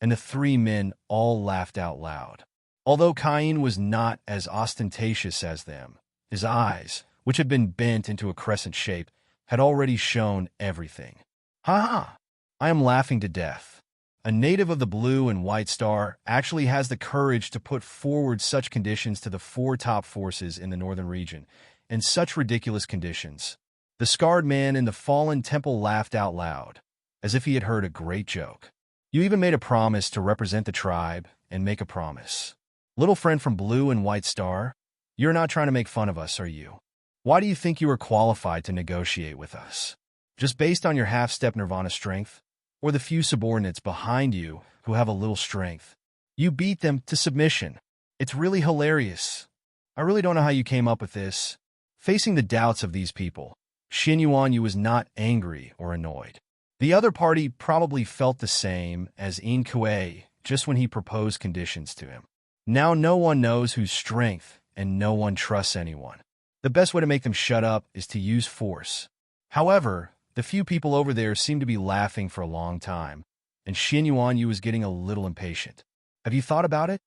and the three men all laughed out loud. Although Cain was not as ostentatious as them, his eyes, which had been bent into a crescent shape, had already shown everything. Ha ha! I am laughing to death. A native of the blue and white star actually has the courage to put forward such conditions to the four top forces in the northern region, and such ridiculous conditions. The scarred man in the fallen temple laughed out loud, as if he had heard a great joke. You even made a promise to represent the tribe and make a promise. Little friend from blue and white star, you're not trying to make fun of us, are you? Why do you think you are qualified to negotiate with us? Just based on your half-step nirvana strength? Or the few subordinates behind you who have a little strength? You beat them to submission. It's really hilarious. I really don't know how you came up with this. Facing the doubts of these people, Xuanyuan was not angry or annoyed. The other party probably felt the same as Inka just when he proposed conditions to him. Now no one knows whose strength and no one trusts anyone. The best way to make them shut up is to use force. However, the few people over there seemed to be laughing for a long time, and Xuanyuan was getting a little impatient. Have you thought about it?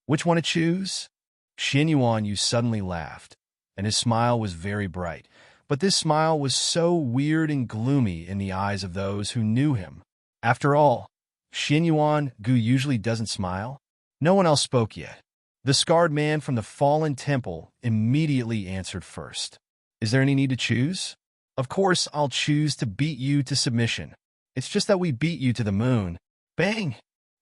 Which one to choose? Xuanyuan suddenly laughed, and his smile was very bright, but this smile was so weird and gloomy in the eyes of those who knew him. After all, Xuanyuan usually doesn't smile. No one else spoke yet. The scarred man from the fallen temple immediately answered first. Is there any need to choose? Of course, I'll choose to beat you to submission. It's just that we beat you to the moon. Bang!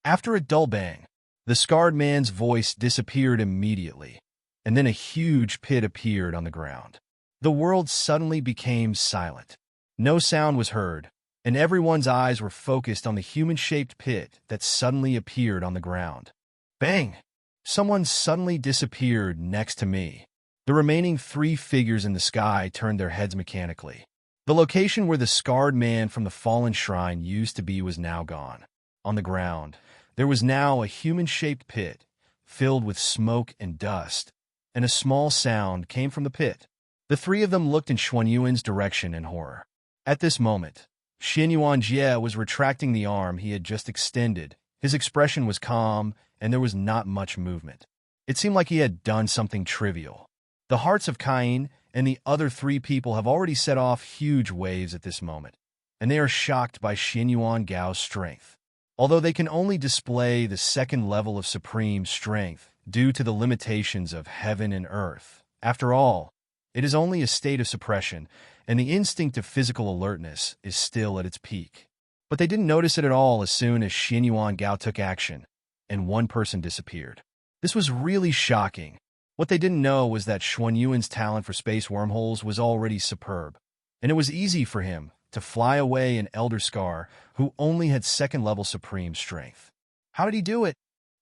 After a dull bang, The scarred man's voice disappeared immediately, and then a huge pit appeared on the ground. The world suddenly became silent. No sound was heard, and everyone's eyes were focused on the human-shaped pit that suddenly appeared on the ground. Bang! Someone suddenly disappeared next to me. The remaining 3 figures in the sky turned their heads mechanically. The location where the scarred man from the fallen shrine used to be was now gone. On the ground, there was now a human-shaped pit, filled with smoke and dust, and a small sound came from the pit. The 3 of them looked in Xuanyuan's direction in horror. At this moment, Xuanyuan Bo was retracting the arm he had just extended. His expression was calm, and there was not much movement. It seemed like he had done something trivial. The hearts of Cain and the other 3 people have already set off huge waves at this moment, and they are shocked by Xuanyuan Gao's strength. Although they can only display the 2nd level of supreme strength due to the limitations of heaven and earth, after all, it is only a state of suppression, and the instinct of physical alertness is still at its peak. But they didn't notice it at all as soon as Xuanyuan Gao took action, and 1 person disappeared. This was really shocking. What they didn't know was that Xuanyuan's talent for space wormholes was already superb, and it was easy for him to fly away an Elder Scar who only had 2nd level supreme strength. How did he do it?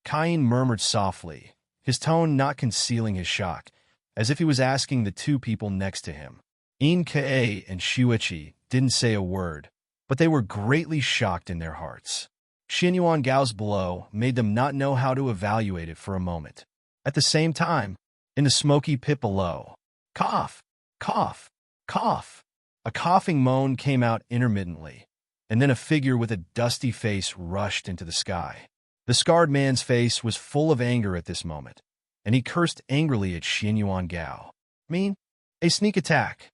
Cain murmured softly, his tone not concealing his shock, as if he was asking the 2 people next to him. Ka and Xueqi didn't say a word, but they were greatly shocked in their hearts. Xuanyuan Gao's blow made them not know how to evaluate it for a moment. At the same time, in the smoky pit below, cough, cough, cough. A coughing moan came out intermittently, and then a figure with a dusty face rushed into the sky. The scarred man's face was full of anger at this moment, and he cursed angrily at Xuanyuan Gao. Mean? A sneak attack.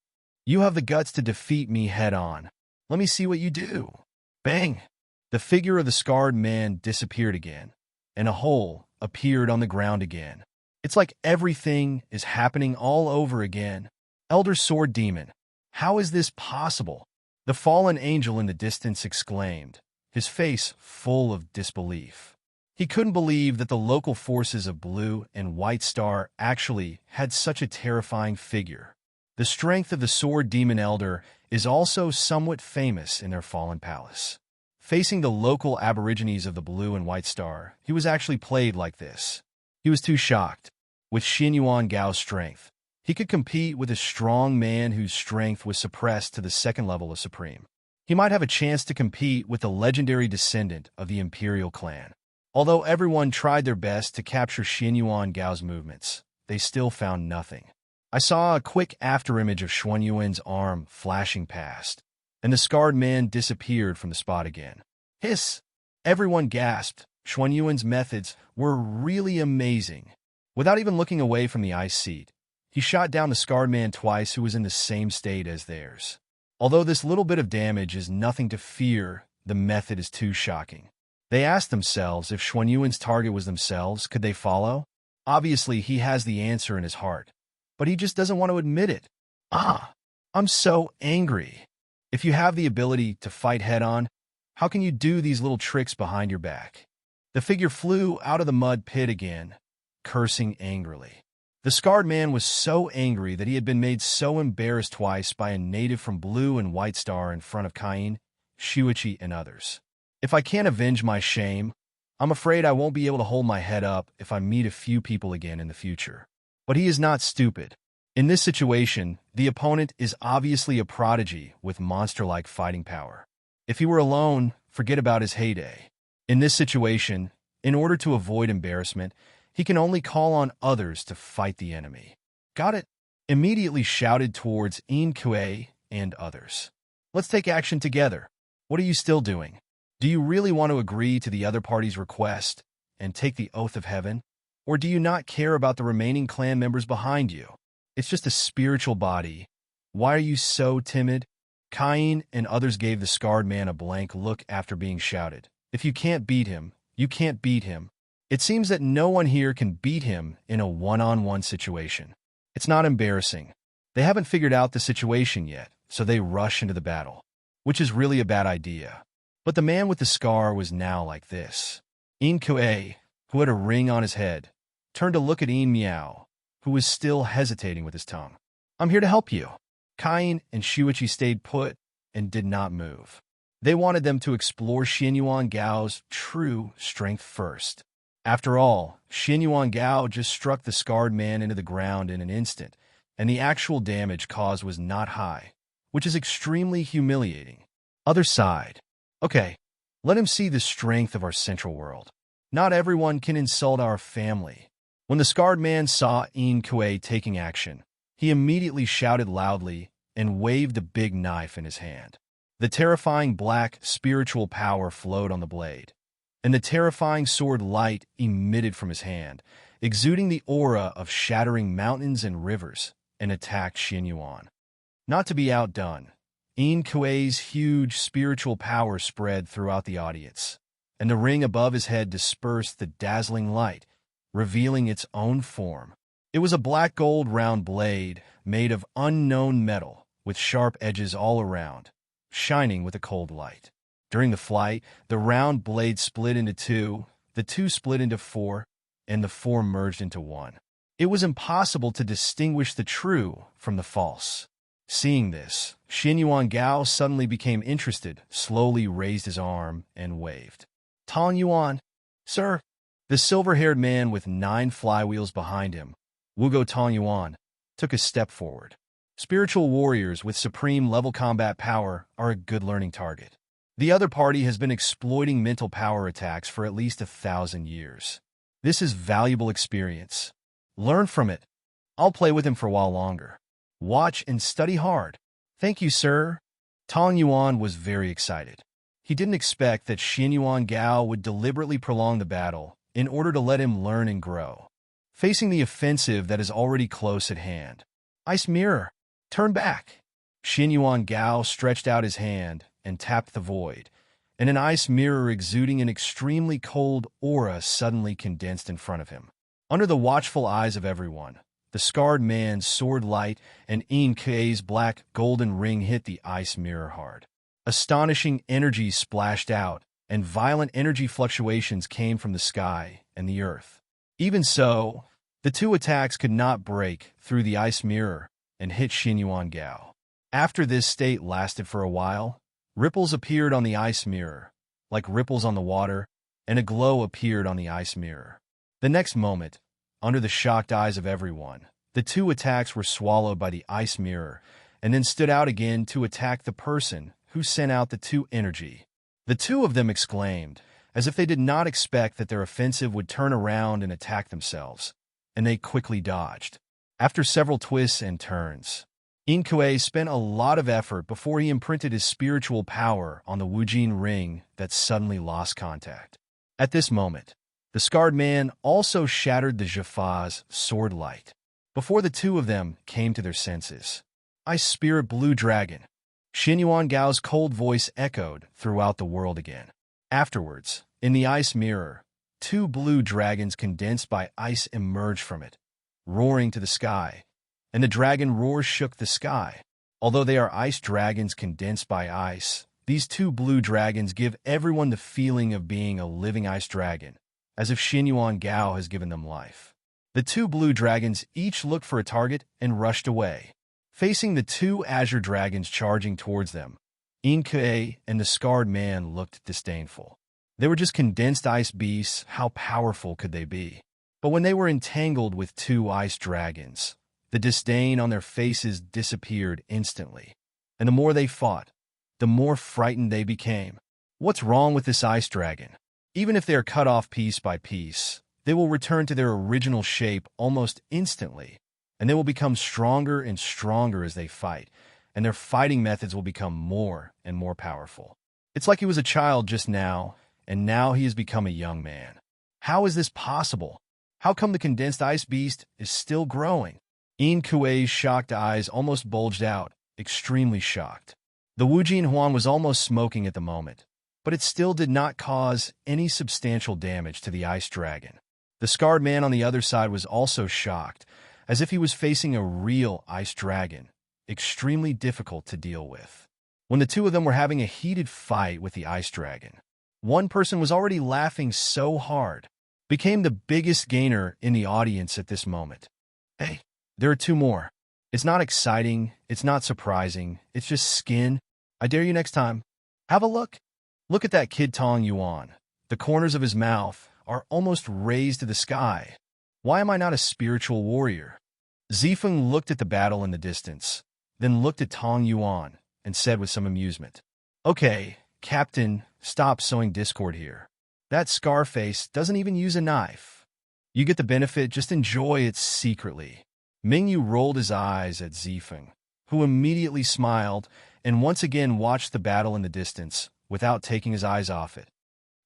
You have the guts to defeat me head-on. Let me see what you do. Bang! The figure of the scarred man disappeared again, and a hole appeared on the ground again. It's like everything is happening all over again. Elder Sword Demon, how is this possible? The fallen angel in the distance exclaimed, his face full of disbelief. He couldn't believe that the local forces of Blue and White Star actually had such a terrifying figure. The strength of the Sword Demon Elder is also somewhat famous in their fallen palace. Facing the local aborigines of the Blue and White Star, he was actually played like this. He was too shocked. With Xuanyuan Gao's strength, he could compete with a strong man whose strength was suppressed to the 2nd level of Supreme. He might have a chance to compete with the legendary descendant of the Imperial clan. Although everyone tried their best to capture Xuanyuan Gao's movements, they still found nothing. I saw a quick afterimage of Xuanyuan's arm flashing past, and the scarred man disappeared from the spot again. Hiss! Everyone gasped. Xuanyuan's methods were really amazing. Without even looking away from the ice seat, he shot down the scarred man twice who was in the same state as theirs. Although this little bit of damage is nothing to fear, the method is too shocking. They asked themselves if Xuanyuan's target was themselves, could they follow? Obviously, he has the answer in his heart, but he just doesn't want to admit it. I'm so angry. If you have the ability to fight head-on, how can you do these little tricks behind your back? The figure flew out of the mud pit again, cursing angrily. The scarred man was so angry that he had been made so embarrassed twice by a native from Blue and White Star in front of Cain, Xueqi, and others. If I can't avenge my shame, I'm afraid I won't be able to hold my head up if I meet a few people again in the future. But he is not stupid. In this situation, the opponent is obviously a prodigy with monster-like fighting power. If he were alone, forget about his heyday. In this situation, in order to avoid embarrassment, he can only call on others to fight the enemy. Got it? Immediately shouted towards Kue and others. Let's take action together. What are you still doing? Do you really want to agree to the other party's request and take the oath of heaven? Or do you not care about the remaining clan members behind you? It's just a spiritual body. Why are you so timid? Cain and others gave the scarred man a blank look after being shouted. If you can't beat him, you can't beat him. It seems that no one here can beat him in a one-on-one situation. It's not embarrassing. They haven't figured out the situation yet, so they rush into the battle, which is really a bad idea. But the man with the scar was now like this. Kue, who had a ring on his head, turned to look at Yin Miao, who was still hesitating with his tongue. I'm here to help you. Kain and Shuichi stayed put and did not move. They wanted them to explore Xuanyuan Gao's true strength first. After all, Xuanyuan Gao just struck the scarred man into the ground in an instant, and the actual damage caused was not high, which is extremely humiliating. Other side. Okay, let him see the strength of our central world. Not everyone can insult our family. When the scarred man saw Yin Kuei taking action, he immediately shouted loudly and waved a big knife in his hand. The terrifying black spiritual power flowed on the blade, and the terrifying sword light emitted from his hand, exuding the aura of shattering mountains and rivers, and attacked Xuanyuan. Not to be outdone, Yin Kuei's huge spiritual power spread throughout the audience, and the ring above his head dispersed the dazzling light, revealing its own form. It was a black gold round blade made of unknown metal, with sharp edges all around, shining with a cold light. During the flight, the round blade split into two, the two split into four, and the four merged into one. It was impossible to distinguish the true from the false. Seeing this, Xuanyuan Gao suddenly became interested, slowly raised his arm, and waved. Tang Yuan, sir. The silver-haired man with 9 flywheels behind him, Wugo Tang Yuan, took a step forward. Spiritual warriors with supreme-level combat power are a good learning target. The other party has been exploiting mental power attacks for at least 1,000 years. This is valuable experience. Learn from it. I'll play with him for a while longer. Watch and study hard. Thank you, sir. Tang Yuan was very excited. He didn't expect that Xuanyuan Gao would deliberately prolong the battle in order to let him learn and grow. Facing the offensive that is already close at hand. Ice Mirror, turn back. Xuanyuan Gao stretched out his hand and tapped the void, and an ice mirror exuding an extremely cold aura suddenly condensed in front of him. Under the watchful eyes of everyone, the scarred man's sword light and Yin Kuei's black golden ring hit the ice mirror hard. Astonishing energy splashed out, and violent energy fluctuations came from the sky and the earth. Even so, the two attacks could not break through the ice mirror and hit Xuanyuan Gao. After this state lasted for a while, ripples appeared on the ice mirror, like ripples on the water, and a glow appeared on the ice mirror. The next moment, under the shocked eyes of everyone, the two attacks were swallowed by the ice mirror and then stood out again to attack the person who sent out the two energy. The two of them exclaimed, as if they did not expect that their offensive would turn around and attack themselves, and they quickly dodged. After several twists and turns, Yin Kuei spent a lot of effort before he imprinted his spiritual power on the Wujin ring that suddenly lost contact. At this moment, the scarred man also shattered the Jafa's sword light. Before the two of them came to their senses, Ice Spirit Blue Dragon. Xuanyuan Gao's cold voice echoed throughout the world again. Afterwards, in the ice mirror, 2 blue dragons condensed by ice emerged from it, roaring to the sky, and the dragon roar shook the sky. Although they are ice dragons condensed by ice, these 2 blue dragons give everyone the feeling of being a living ice dragon, as if Xuanyuan Gao has given them life. The 2 blue dragons each looked for a target and rushed away. Facing the 2 azure dragons charging towards them, Yin Kuei and the scarred man looked disdainful. They were just condensed ice beasts, how powerful could they be? But when they were entangled with 2 ice dragons, the disdain on their faces disappeared instantly. And the more they fought, the more frightened they became. What's wrong with this ice dragon? Even if they are cut off piece by piece, they will return to their original shape almost instantly, and they will become stronger and stronger as they fight, and their fighting methods will become more and more powerful. It's like he was a child just now, and now he has become a young man. How is this possible? How come the condensed ice beast is still growing? Yin Kuei's shocked eyes almost bulged out, extremely shocked. The Wujin Huan was almost smoking at the moment, but it still did not cause any substantial damage to the ice dragon. The scarred man on the other side was also shocked, as if he was facing a real ice dragon, extremely difficult to deal with. When the two of them were having a heated fight with the ice dragon, one person was already laughing so hard. became the biggest gainer in the audience at this moment. Hey, there are two more. It's not exciting, it's not surprising, it's just skin. I dare you next time. Have a look. Look at that kid Xuanyuan. The corners of his mouth are almost raised to the sky. Why am I not a spiritual warrior? Zifeng looked at the battle in the distance, then looked at Xuanyuan and said with some amusement, "Okay, Captain, stop sowing discord here. That Scarface doesn't even use a knife. You get the benefit, just enjoy it secretly." Mingyu rolled his eyes at Zifeng, who immediately smiled and once again watched the battle in the distance without taking his eyes off it.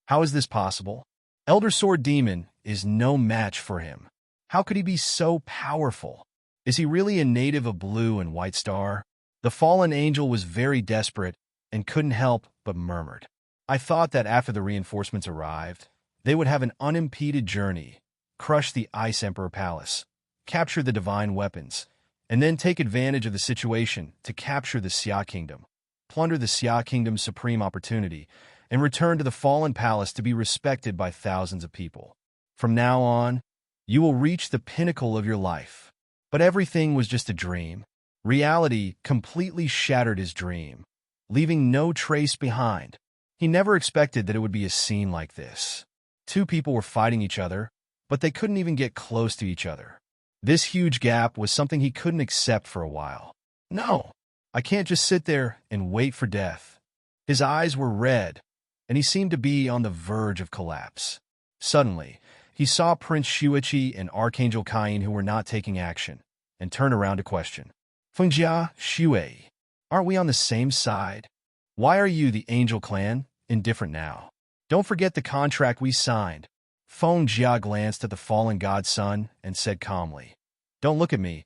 How is this possible? Elder Sword Demon is no match for him. How could he be so powerful? Is he really a native of Blue and White Star? The fallen angel was very desperate and couldn't help but murmured. I thought that after the reinforcements arrived, they would have an unimpeded journey, crush the Ice Emperor Palace, capture the divine weapons, and then take advantage of the situation to capture the Xia Kingdom, plunder the Xia Kingdom's supreme opportunity, and return to the fallen palace to be respected by thousands of people. From now on, you will reach the pinnacle of your life. But everything was just a dream. Reality completely shattered his dream, leaving no trace behind. He never expected that it would be a scene like this. Two people were fighting each other, but they couldn't even get close to each other. This huge gap was something he couldn't accept for a while. No, I can't just sit there and wait for death. His eyes were red, and he seemed to be on the verge of collapse. Suddenly, he saw Prince Xueqi and Archangel Cain, who were not taking action, and turned around to question. "Fengjia, Xue, aren't we on the same side? Why are you, the Angel Clan, indifferent now? Don't forget the contract we signed." Fengjia glanced at the fallen god's son and said calmly, "Don't look at me.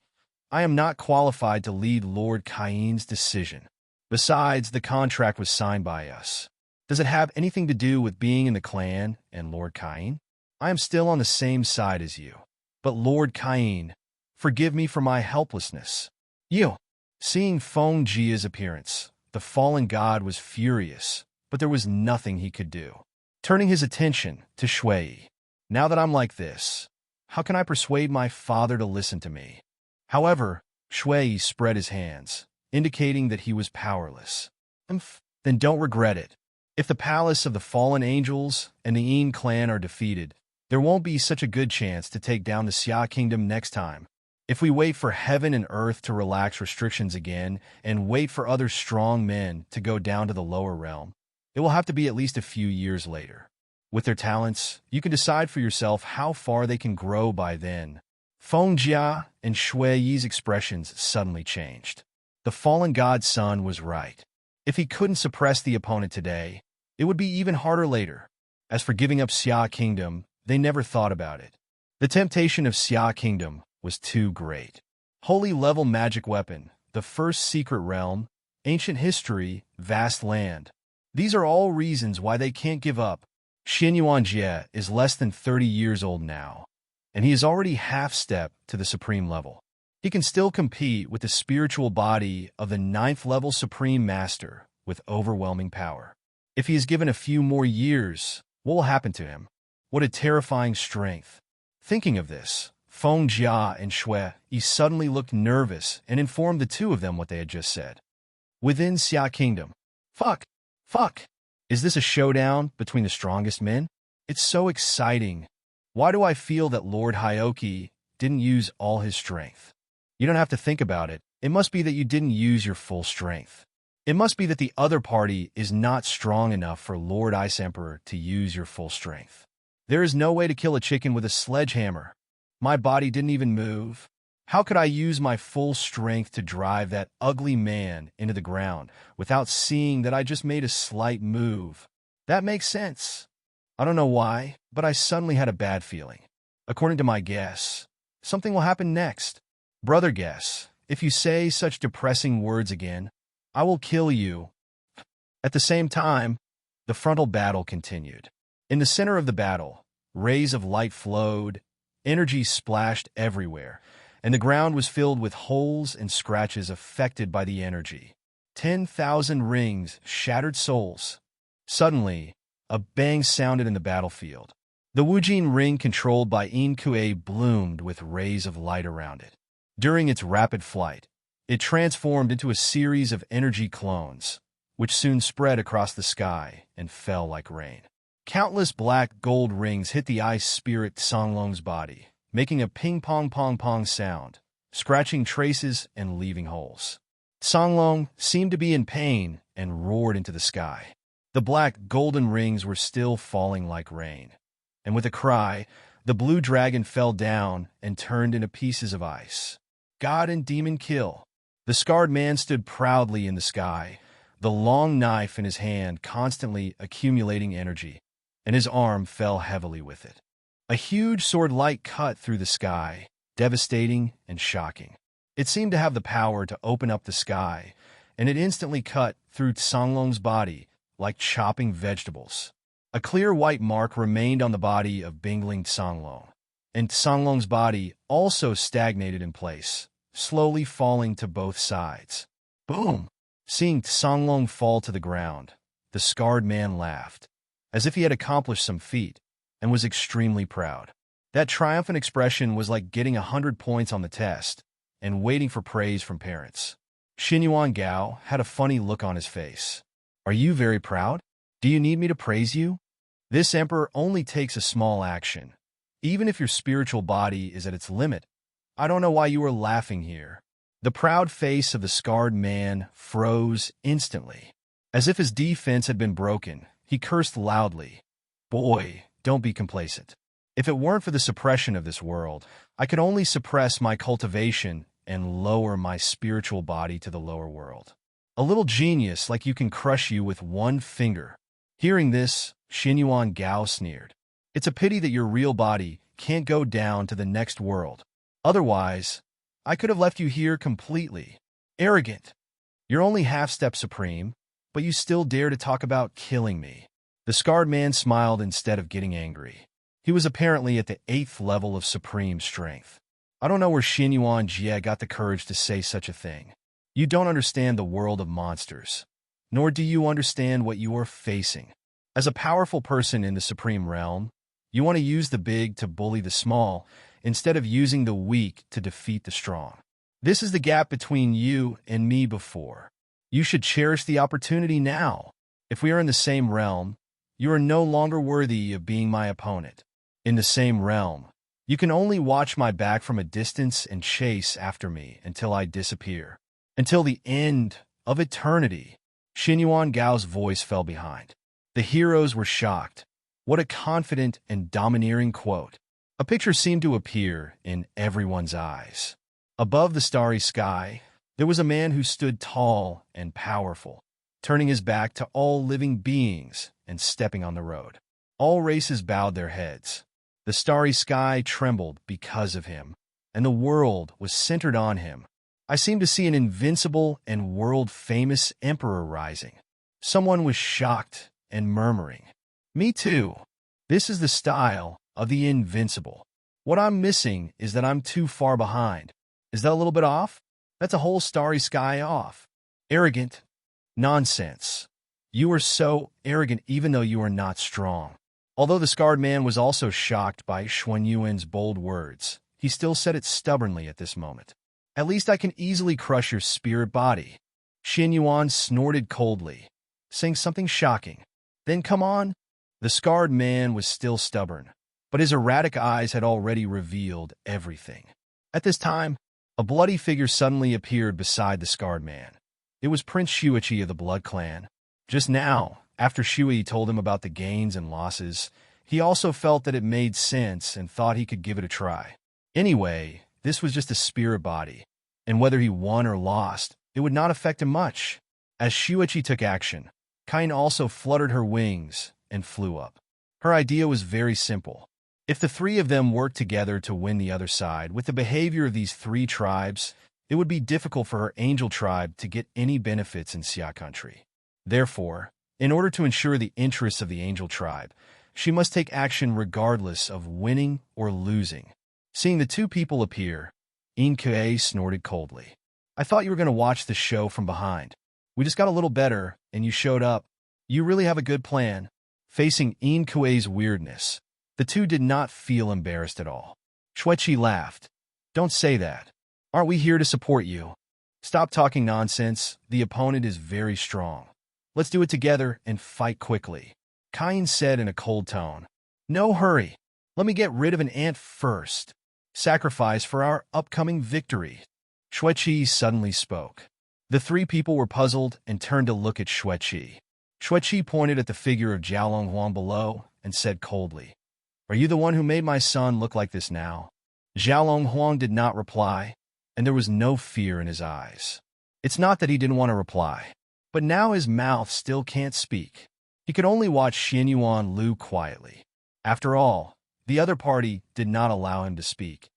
I am not qualified to lead Lord Cain's decision. Besides, the contract was signed by us. Does it have anything to do with being in the clan and Lord Cain? I am still on the same side as you. But Lord Cain, forgive me for my helplessness." You. Seeing Fengjia's appearance, the fallen god was furious, but there was nothing he could do. Turning his attention to Shui. "Now that I'm like this, how can I persuade my father to listen to me?" However, Shui spread his hands, indicating that he was powerless. Then don't regret it. If the palace of the fallen angels and the Yin clan are defeated, there won't be such a good chance to take down the Xia Kingdom next time. If we wait for heaven and earth to relax restrictions again and wait for other strong men to go down to the lower realm, it will have to be at least a few years later. With their talents, you can decide for yourself how far they can grow by then. Fengjia and Shui's expressions suddenly changed. The fallen god's son was right. If he couldn't suppress the opponent today, it would be even harder later. As for giving up Xia Kingdom, they never thought about it. The temptation of Xia Kingdom was too great. Holy level magic weapon, the first secret realm, ancient history, vast land. These are all reasons why they can't give up. Xuanyuan Bo is less than 30 years old now, and he is already half-step to the supreme level. He can still compete with the spiritual body of the 9th level Supreme Master with overwhelming power. If he is given a few more years, what will happen to him? What a terrifying strength. Thinking of this, Fengjia and Shui suddenly looked nervous and informed the two of them what they had just said. Within Xia Kingdom. Fuck! Is this a showdown between the strongest men? It's so exciting. Why do I feel that Lord Hyoki didn't use all his strength? You don't have to think about it. It must be that you didn't use your full strength. It must be that the other party is not strong enough for Lord Ice Emperor to use your full strength. There is no way to kill a chicken with a sledgehammer. My body didn't even move. How could I use my full strength to drive that ugly man into the ground without seeing that I just made a slight move? That makes sense. I don't know why, but I suddenly had a bad feeling. According to my guess, something will happen next. Brother guess, if you say such depressing words again, I will kill you. At the same time, the frontal battle continued. In the center of the battle, rays of light flowed, energy splashed everywhere, and the ground was filled with holes and scratches affected by the energy. 10,000 rings shattered souls. Suddenly, a bang sounded in the battlefield. The Wujin ring controlled by Yin Kuei bloomed with rays of light around it. During its rapid flight, it transformed into a series of energy clones, which soon spread across the sky and fell like rain. Countless black gold rings hit the ice spirit Songlong's body, making a ping-pong-pong-pong sound, scratching traces and leaving holes. Songlong seemed to be in pain and roared into the sky. The black golden rings were still falling like rain, and with a cry, the blue dragon fell down and turned into pieces of ice. God and demon kill. The scarred man stood proudly in the sky, the long knife in his hand constantly accumulating energy, and his arm fell heavily with it. A huge sword-like cut through the sky, devastating and shocking. It seemed to have the power to open up the sky, and it instantly cut through Songlong's body like chopping vegetables. A clear white mark remained on the body of Bingling Songlong, and Songlong's body also stagnated in place, slowly falling to both sides. Boom! Seeing Songlong fall to the ground, the scarred man laughed, as if he had accomplished some feat, and was extremely proud. That triumphant expression was like getting 100 points on the test and waiting for praise from parents. Xuanyuan Bo had a funny look on his face. Are you very proud? Do you need me to praise you? This emperor only takes a small action. Even if your spiritual body is at its limit, I don't know why you are laughing here. The proud face of the scarred man froze instantly. As if his defense had been broken, he cursed loudly. Boy, don't be complacent. If it weren't for the suppression of this world, I could only suppress my cultivation and lower my spiritual body to the lower world. A little genius like you can crush you with one finger. Hearing this, Xuanyuan Bo sneered. It's a pity that your real body can't go down to the next world. Otherwise, I could have left you here completely. Arrogant. You're only half-step supreme, but you still dare to talk about killing me. The scarred man smiled instead of getting angry. He was apparently at the 8th level of supreme strength. I don't know where Xuanyuan Jie got the courage to say such a thing. You don't understand the world of monsters, nor do you understand what you are facing. As a powerful person in the supreme realm, you want to use the big to bully the small, instead of using the weak to defeat the strong. This is the gap between you and me before. You should cherish the opportunity now. If we are in the same realm, you are no longer worthy of being my opponent. In the same realm, you can only watch my back from a distance and chase after me until I disappear. Until the end of eternity. Xuanyuan Bo's voice fell behind. The heroes were shocked. What a confident and domineering quote. A picture seemed to appear in everyone's eyes. Above the starry sky, there was a man who stood tall and powerful, turning his back to all living beings and stepping on the road. All races bowed their heads. The starry sky trembled because of him, and the world was centered on him. I seemed to see an invincible and world-famous emperor rising. Someone was shocked and murmuring, "Me too. This is the style of the invincible. What I'm missing is that I'm too far behind. Is that a little bit off? That's a whole starry sky off. Arrogant. Nonsense. You are so arrogant even though you are not strong." Although the scarred man was also shocked by Xuanyuan's bold words, he still said it stubbornly at this moment. "At least I can easily crush your spirit body." Xuanyuan snorted coldly, saying something shocking. "Then come on." The scarred man was still stubborn, but his erratic eyes had already revealed everything. At this time, a bloody figure suddenly appeared beside the scarred man. It was Prince Xueqi of the Blood Clan. Just now, after Shui told him about the gains and losses, he also felt that it made sense and thought he could give it a try. Anyway, this was just a spirit body, and whether he won or lost, it would not affect him much. As Xueqi took action, Kain also fluttered her wings and flew up. Her idea was very simple. If the three of them worked together to win the other side, with the behavior of these three tribes, it would be difficult for her angel tribe to get any benefits in Xia country. Therefore, in order to ensure the interests of the angel tribe, she must take action regardless of winning or losing. Seeing the two people appear, Yin Kuei snorted coldly. "I thought you were going to watch the show from behind. We just got a little better, and you showed up. You really have a good plan." Facing Yin Kuei's weirdness, The two did not feel embarrassed at all. Xueqi laughed. Don't say that. Aren't we here to support you? Stop talking nonsense. The opponent is very strong. Let's do it together and fight quickly. Cain said in a cold tone. No hurry. Let me get rid of an ant first. Sacrifice for our upcoming victory. Xueqi suddenly spoke. The three people were puzzled and turned to look at Xueqi. Xueqi pointed at the figure of Xuanyuan below and said coldly, Are you the one who made my son look like this now? Xuanyuan did not reply, and there was no fear in his eyes. It's not that he didn't want to reply, but now his mouth still can't speak. He could only watch Xuanyuan Lu quietly. After all, the other party did not allow him to speak,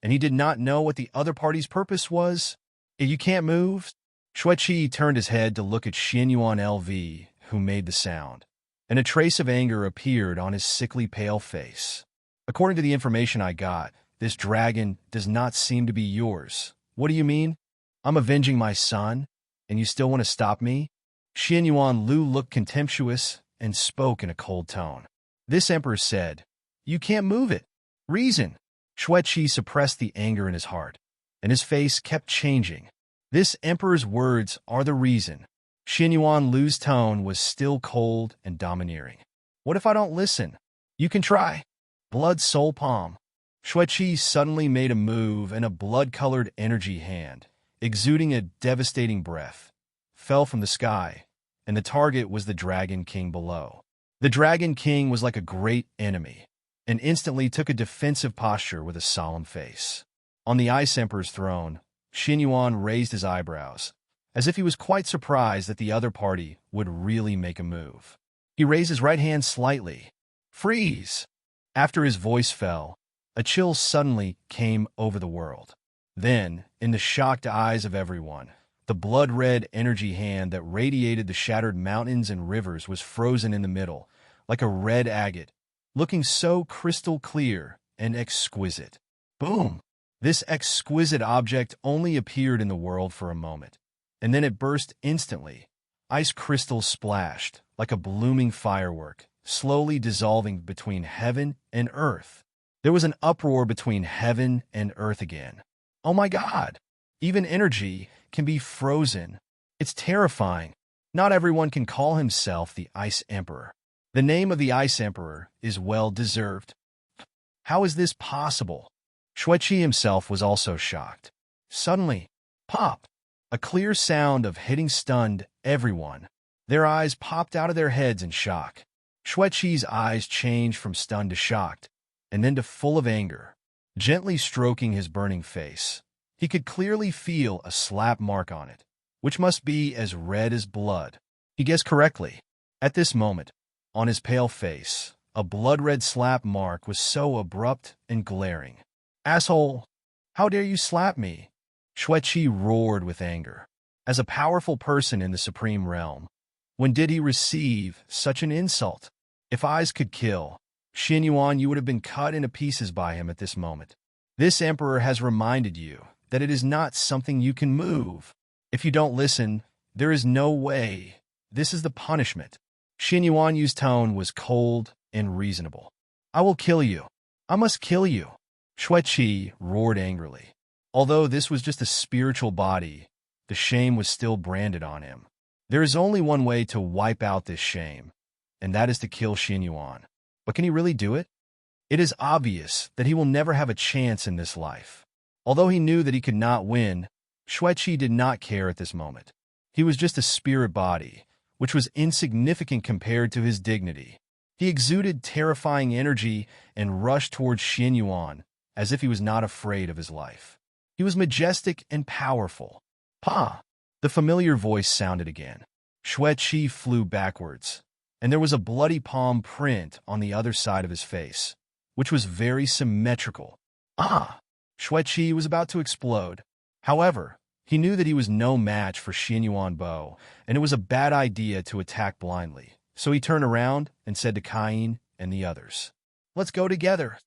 and he did not know what the other party's purpose was. You can't move? Xueqi turned his head to look at Xuanyuan LV, who made the sound, and a trace of anger appeared on his sickly pale face. According to the information I got, this dragon does not seem to be yours. What do you mean? I'm avenging my son, and you still want to stop me? Xuanyuan Lu looked contemptuous and spoke in a cold tone. This emperor said, You can't move it. Reason. Xueqi suppressed the anger in his heart, and his face kept changing. This emperor's words are the reason. Xuanyuan Lu's tone was still cold and domineering. What if I don't listen? You can try. Blood soul palm. Xueqi suddenly made a move, and a blood-colored energy hand, exuding a devastating breath, fell from the sky, and the target was the Dragon King below. The Dragon King was like a great enemy, and instantly took a defensive posture with a solemn face. On the Ice Emperor's throne, Xuanyuan raised his eyebrows, as if he was quite surprised that the other party would really make a move. He raised his right hand slightly. Freeze! After his voice fell, a chill suddenly came over the world. Then, in the shocked eyes of everyone, the blood-red energy hand that radiated the shattered mountains and rivers was frozen in the middle, like a red agate, looking so crystal clear and exquisite. Boom! This exquisite object only appeared in the world for a moment, and then it burst instantly. Ice crystals splashed, like a blooming firework, slowly dissolving between heaven and earth. There was an uproar between heaven and earth again. Oh my God! Even energy can be frozen. It's terrifying. Not everyone can call himself the Ice Emperor. The name of the Ice Emperor is well-deserved. How is this possible? Xueqi himself was also shocked. Suddenly, pop! A clear sound of hitting stunned everyone. Their eyes popped out of their heads in shock. Xueqi's eyes changed from stunned to shocked, and then to full of anger. Gently stroking his burning face, he could clearly feel a slap mark on it, which must be as red as blood. He guessed correctly. At this moment, on his pale face, a blood-red slap mark was so abrupt and glaring. Asshole! How dare you slap me? Xueqi roared with anger. As a powerful person in the Supreme Realm, when did he receive such an insult? If eyes could kill, Xuanyuan, you would have been cut into pieces by him at this moment. This emperor has reminded you that it is not something you can move. If you don't listen, there is no way. This is the punishment. Xuanyuan Yu's tone was cold and reasonable. I will kill you. I must kill you. Xueqi roared angrily. Although this was just a spiritual body, the shame was still branded on him. There is only one way to wipe out this shame, and that is to kill Xuanyuan. But can he really do it? It is obvious that he will never have a chance in this life. Although he knew that he could not win, Xueqi did not care at this moment. He was just a spirit body, which was insignificant compared to his dignity. He exuded terrifying energy and rushed towards Xuanyuan as if he was not afraid of his life. He was majestic and powerful. Pa! The familiar voice sounded again. Xueqi flew backwards, and there was a bloody palm print on the other side of his face, which was very symmetrical. Ah! Xueqi was about to explode. However, he knew that he was no match for Xuanyuan Bo, and it was a bad idea to attack blindly. So he turned around and said to Cain and the others, Let's go together.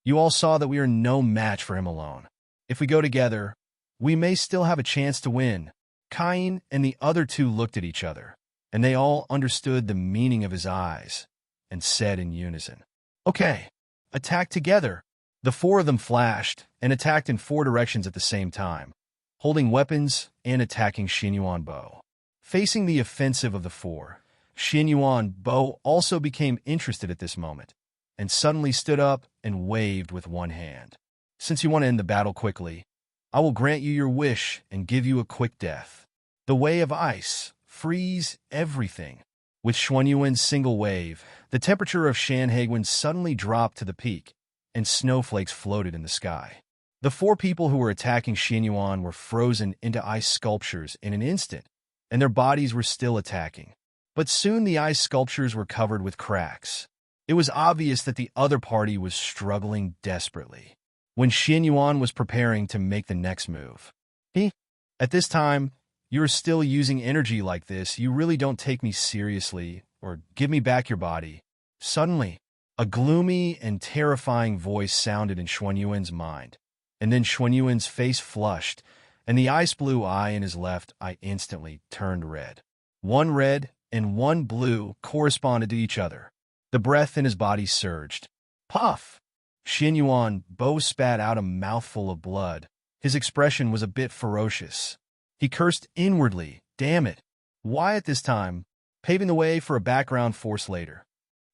You all saw that we are no match for him alone. If we go together, we may still have a chance to win. Cain and the other two looked at each other, and they all understood the meaning of his eyes, and said in unison, Okay, Attack together! The four of them flashed and attacked in four directions at the same time, holding weapons and attacking Xuanyuan Bo. Facing the offensive of the four, Xuanyuan Bo also became interested at this moment, and suddenly stood up and waved with one hand. Since you want to end the battle quickly, I will grant you your wish and give you a quick death. The way of ice, freeze everything. With Xuanyuan's single wave, the temperature of Shanhaiguan suddenly dropped to the peak, and snowflakes floated in the sky. The four people who were attacking Xuanyuan were frozen into ice sculptures in an instant, and their bodies were still attacking. But soon the ice sculptures were covered with cracks. It was obvious that the other party was struggling desperately. When Xuanyuan was preparing to make the next move, at this time, you're still using energy like this. You really don't take me seriously, or give me back your body. Suddenly, a gloomy and terrifying voice sounded in Xuanyuan's mind, and then Xuanyuan's face flushed, and the ice blue eye in his left eye instantly turned red. One red and one blue corresponded to each other. The breath in his body surged. Puff! Xuanyuan Bo spat out a mouthful of blood. His expression was a bit ferocious. He cursed inwardly. Damn it! Why at this time? Paving the way for a background force later.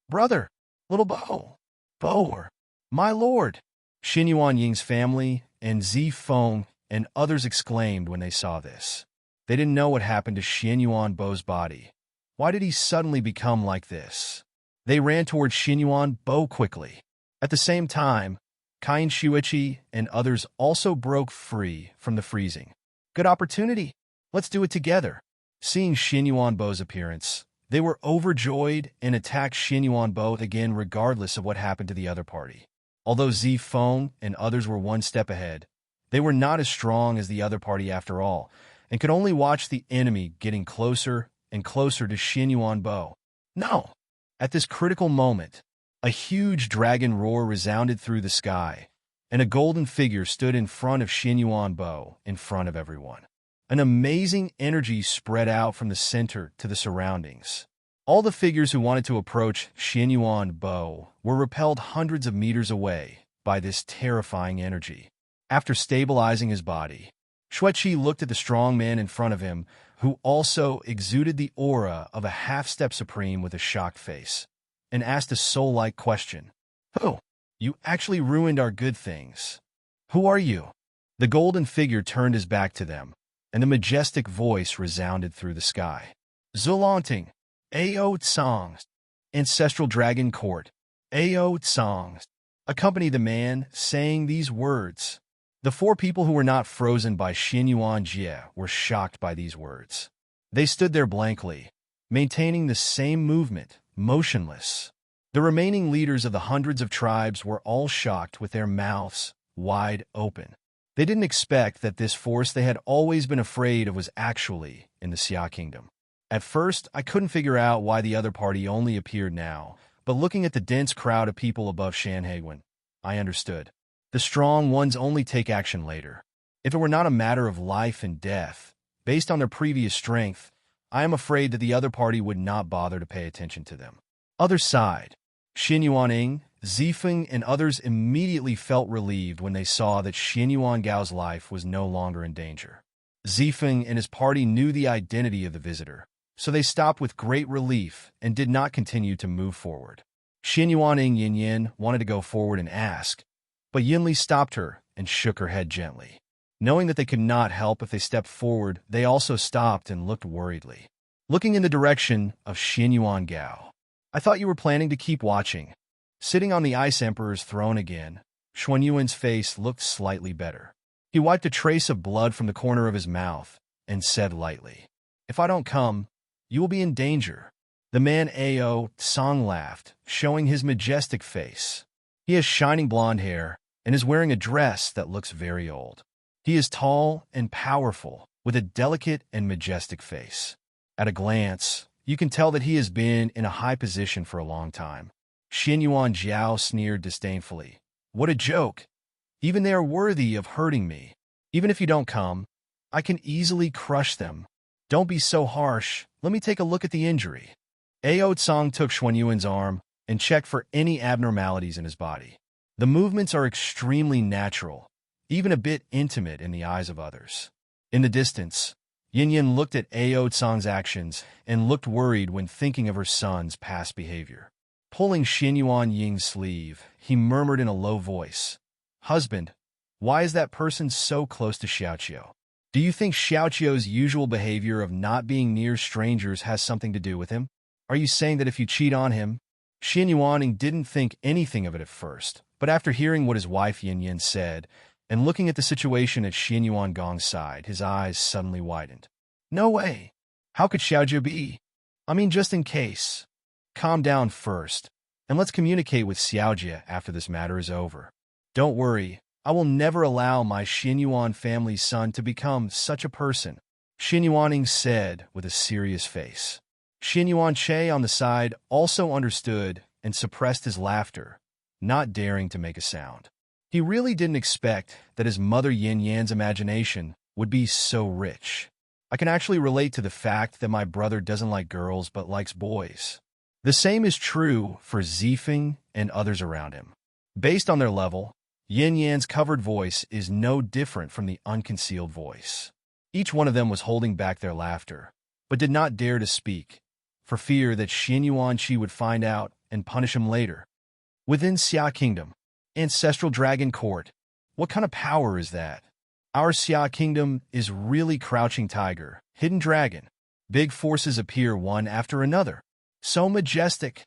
Brother! Little Bo! Bo! My lord! Xuanyuan Ying's family and Zifeng and others exclaimed when they saw this. They didn't know what happened to Xuanyuan Bo's body. Why did he suddenly become like this? They ran toward Xuanyuan Bo quickly. At the same time, Kain Shuichi and others also broke free from the freezing. Good opportunity. Let's do it together. Seeing Xuanyuan Bo's appearance, they were overjoyed and attacked Xuanyuan Bo again regardless of what happened to the other party. Although Zifeng and others were one step ahead, they were not as strong as the other party after all, and could only watch the enemy getting closer and closer to Xuanyuan Bo. No! At this critical moment, a huge dragon roar resounded through the sky, and a golden figure stood in front of Xuanyuan Bo in front of everyone. An amazing energy spread out from the center to the surroundings. All the figures who wanted to approach Xuanyuan Bo were repelled hundreds of meters away by this terrifying energy. After stabilizing his body, Xueqi looked at the strong man in front of him, who also exuded the aura of a half-step supreme with a shocked face, and asked a soul-like question. Who? You actually ruined our good things. Who are you? The golden figure turned his back to them, and the majestic voice resounded through the sky. Zulonting, Ao Tsongs, Ancestral Dragon Court, Ao Tsongs. Accompany the man saying these words. The four people who were not frozen by Xuanyuan Jie were shocked by these words. They stood there blankly, maintaining the same movement, motionless. The remaining leaders of the hundreds of tribes were all shocked with their mouths wide open. They didn't expect that this force they had always been afraid of was actually in the Xia Kingdom. At first, I couldn't figure out why the other party only appeared now, but looking at the dense crowd of people above Shanhaiguan, I understood. The strong ones only take action later. If it were not a matter of life and death, based on their previous strength, I am afraid that the other party would not bother to pay attention to them. Other side, Xuanyuan, Zifeng, and others immediately felt relieved when they saw that Xuanyuan Gao's life was no longer in danger. Zifeng and his party knew the identity of the visitor, so they stopped with great relief and did not continue to move forward. Xuanyuan Yin wanted to go forward and ask, but Yinli stopped her and shook her head gently. Knowing that they could not help if they stepped forward, they also stopped and looked worriedly, looking in the direction of Xuanyuan Gao. I thought you were planning to keep watching. Sitting on the Ice Emperor's throne again, Xuanyuan's face looked slightly better. He wiped a trace of blood from the corner of his mouth and said lightly, If I don't come, you will be in danger. The man Ao Tsong laughed, showing his majestic face. He has shining blonde hair and is wearing a dress that looks very old. He is tall and powerful, with a delicate and majestic face. At a glance, you can tell that he has been in a high position for a long time. Xuanyuan Jiao sneered disdainfully. What a joke! Even they are worthy of hurting me. Even if you don't come, I can easily crush them. Don't be so harsh. Let me take a look at the injury. Ao Tsong took Xuanyuan's arm and checked for any abnormalities in his body. The movements are extremely natural, even a bit intimate in the eyes of others. In the distance, Yin looked at Ao Tsang's actions and looked worried when thinking of her son's past behavior. Pulling Xuanyuan Ying's sleeve, he murmured in a low voice, "Husband, why is that person so close to Xiaoqiao? Do you think Xiaoqiao's usual behavior of not being near strangers has something to do with him? Are you saying that if you cheat on him?" Xuanyuan didn't think anything of it at first, but after hearing what his wife Yin said, and looking at the situation at Xuanyuan Gong's side, his eyes suddenly widened. "No way! How could Xiaojiao be? I mean, just in case. Calm down first, and let's communicate with Xiaojia after this matter is over. Don't worry, I will never allow my Xuanyuan family's son to become such a person," Xuanyuan said with a serious face. Xuanyuan Che on the side also understood and suppressed his laughter, not daring to make a sound. He really didn't expect that his mother Yan's imagination would be so rich. "I can actually relate to the fact that my brother doesn't like girls but likes boys. The same is true for Zifeng and others around him. Based on their level, Yan's covered voice is no different from the unconcealed voice." Each one of them was holding back their laughter, but did not dare to speak, for fear that Xuanyuan Qi would find out and punish him later. Within Xia Kingdom, Ancestral Dragon Court, what kind of power is that? Our Xia Kingdom is really Crouching Tiger, Hidden Dragon. Big forces appear one after another. So majestic.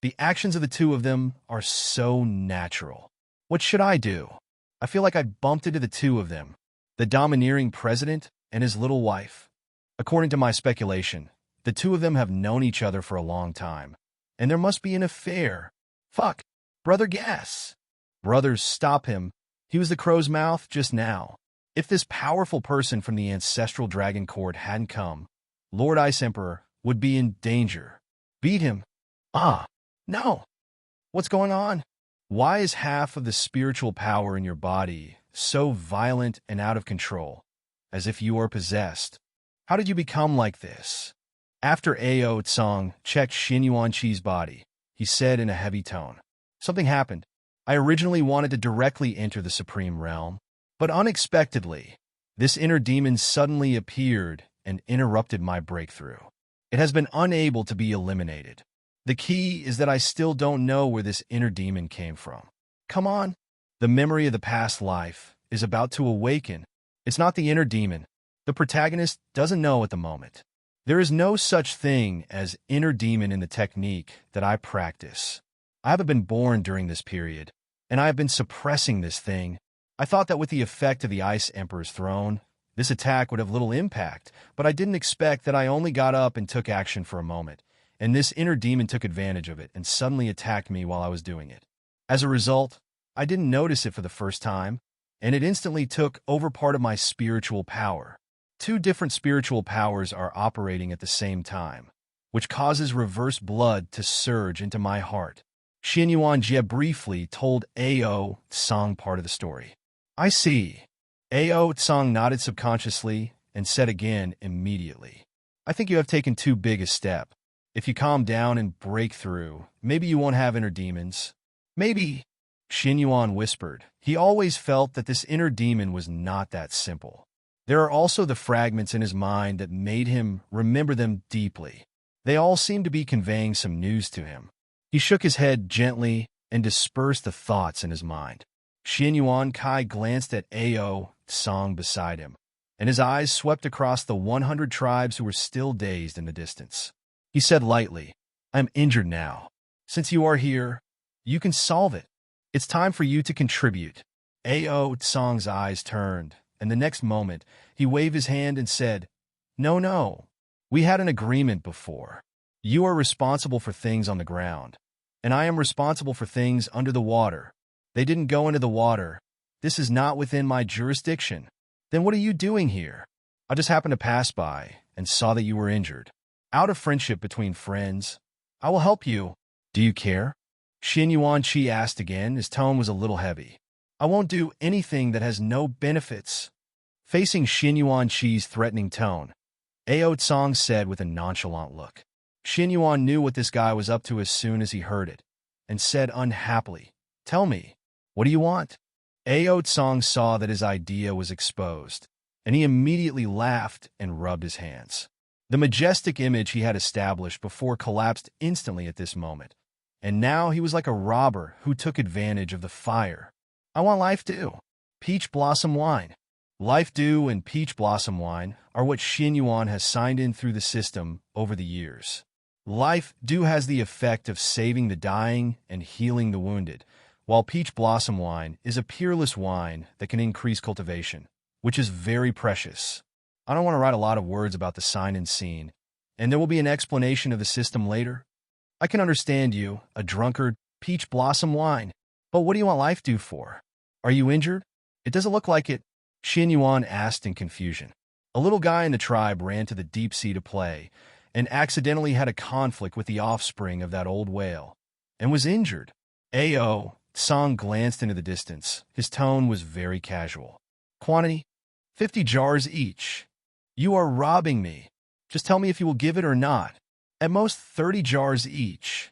The actions of the two of them are so natural. What should I do? I feel like I bumped into the two of them, the domineering president and his little wife. According to my speculation, the two of them have known each other for a long time, and there must be an affair. Fuck. Brother Gas. Brothers, stop him. He was the crow's mouth just now. If this powerful person from the Ancestral Dragon Court hadn't come, Lord Ice Emperor would be in danger. Beat him. Ah, no. What's going on? Why is half of the spiritual power in your body so violent and out of control, as if you are possessed? How did you become like this? After Ao Tsang checked Xuanyuan Qi's body, he said in a heavy tone, "Something happened. I originally wanted to directly enter the Supreme Realm, but unexpectedly, this inner demon suddenly appeared and interrupted my breakthrough. It has been unable to be eliminated. The key is that I still don't know where this inner demon came from. Come on. The memory of the past life is about to awaken. It's not the inner demon. The protagonist doesn't know at the moment. There is no such thing as inner demon in the technique that I practice. I haven't been born during this period, and I have been suppressing this thing. I thought that with the effect of the Ice Emperor's throne, this attack would have little impact, but I didn't expect that I only got up and took action for a moment, and this inner demon took advantage of it and suddenly attacked me while I was doing it. As a result, I didn't notice it for the first time, and it instantly took over part of my spiritual power. Two different spiritual powers are operating at the same time, which causes reverse blood to surge into my heart." Xuanyuan Jie briefly told Ao Tsang part of the story. "I see." Ao Tsang nodded subconsciously and said again immediately, "I think you have taken too big a step. If you calm down and break through, maybe you won't have inner demons." "Maybe," Xuanyuan whispered. He always felt that this inner demon was not that simple. There are also the fragments in his mind that made him remember them deeply. They all seemed to be conveying some news to him. He shook his head gently and dispersed the thoughts in his mind. Xuanyuan Kai glanced at Ao Tsang beside him, and his eyes swept across the 100 tribes who were still dazed in the distance. He said lightly, "I am injured now. Since you are here, you can solve it. It's time for you to contribute." Ao Tsang's eyes turned, and the next moment, he waved his hand and said, No. We had an agreement before. You are responsible for things on the ground, and I am responsible for things under the water. They didn't go into the water. This is not within my jurisdiction. Then what are you doing here? I just happened to pass by and saw that you were injured. Out of friendship between friends, I will help you. Do you care?" Xuanyuan Qi asked again. His tone was a little heavy. "I won't do anything that has no benefits." Facing Xuanyuan Qi's threatening tone, Ao Tsang said with a nonchalant look. Xuanyuan knew what this guy was up to as soon as he heard it, and said unhappily, "Tell me, What do you want? Ao Tsang saw that his idea was exposed, and he immediately laughed and rubbed his hands. The majestic image he had established before collapsed instantly at this moment, and now he was like a robber who took advantage of the fire. I want life dew. Peach blossom wine. Life dew and peach blossom wine are what Xuanyuan has signed in through the system over the years. Life dew has the effect of saving the dying and healing the wounded, while peach blossom wine is a peerless wine that can increase cultivation, which is very precious. I don't want to write a lot of words about the sign-in scene, and there will be an explanation of the system later. I can understand you, a drunkard, peach blossom wine. But what do you want life dew for? Are you injured? It doesn't look like it, Xuanyuan asked in confusion. A little guy in the tribe ran to the deep sea to play, and accidentally had a conflict with the offspring of that old whale, and was injured. Ao Tsang glanced into the distance. His tone was very casual. Quantity? 50 jars each. You are robbing me. Just tell me if you will give it or not. At most 30 jars each.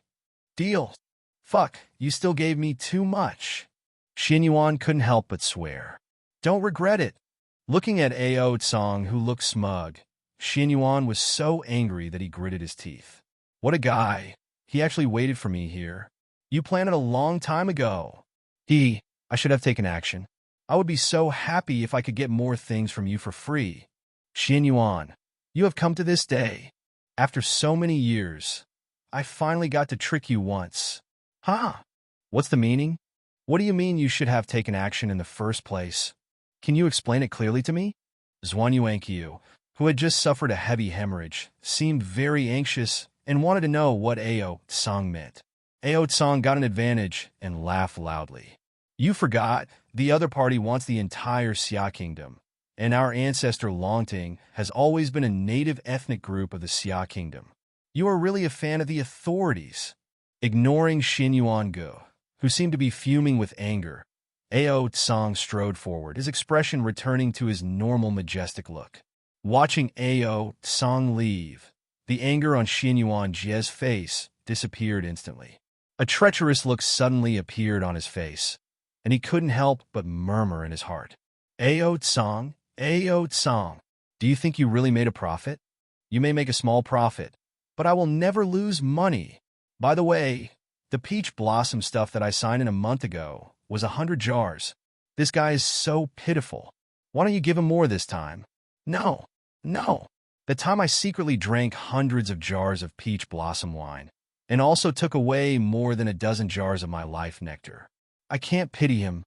Deal. Fuck, you still gave me too much. Xuanyuan couldn't help but swear. Don't regret it. Looking at Ao Tsang, who looked smug, Xuanyuan was so angry that he gritted his teeth. What a guy. He actually waited for me here. You planned it a long time ago. I should have taken action. I would be so happy if I could get more things from you for free. Xuanyuan, you have come to this day. After so many years, I finally got to trick you once. Huh? What's the meaning? What do you mean you should have taken action in the first place? Can you explain it clearly to me? Xuanyuan, who had just suffered a heavy hemorrhage, seemed very anxious and wanted to know what Ao Tsang meant. Ao Tsang got an advantage and laughed loudly. You forgot, the other party wants the entire Xia Kingdom, and our ancestor Longting has always been a native ethnic group of the Xia Kingdom. You are really a fan of the authorities. Ignoring Xuanyuan Bo, who seemed to be fuming with anger, Ao Tsang strode forward, his expression returning to his normal majestic look. Watching Ao Tsang leave, the anger on Xuanyuan Bo's face disappeared instantly. A treacherous look suddenly appeared on his face, and he couldn't help but murmur in his heart. Ao Tsang, do you think you really made a profit? You may make a small profit, but I will never lose money. By the way, the peach blossom stuff that I signed in a month ago was 100 jars. This guy is so pitiful. Why don't you give him more this time? No. The time I secretly drank hundreds of jars of peach blossom wine, and also took away more than a dozen jars of my life nectar. I can't pity him.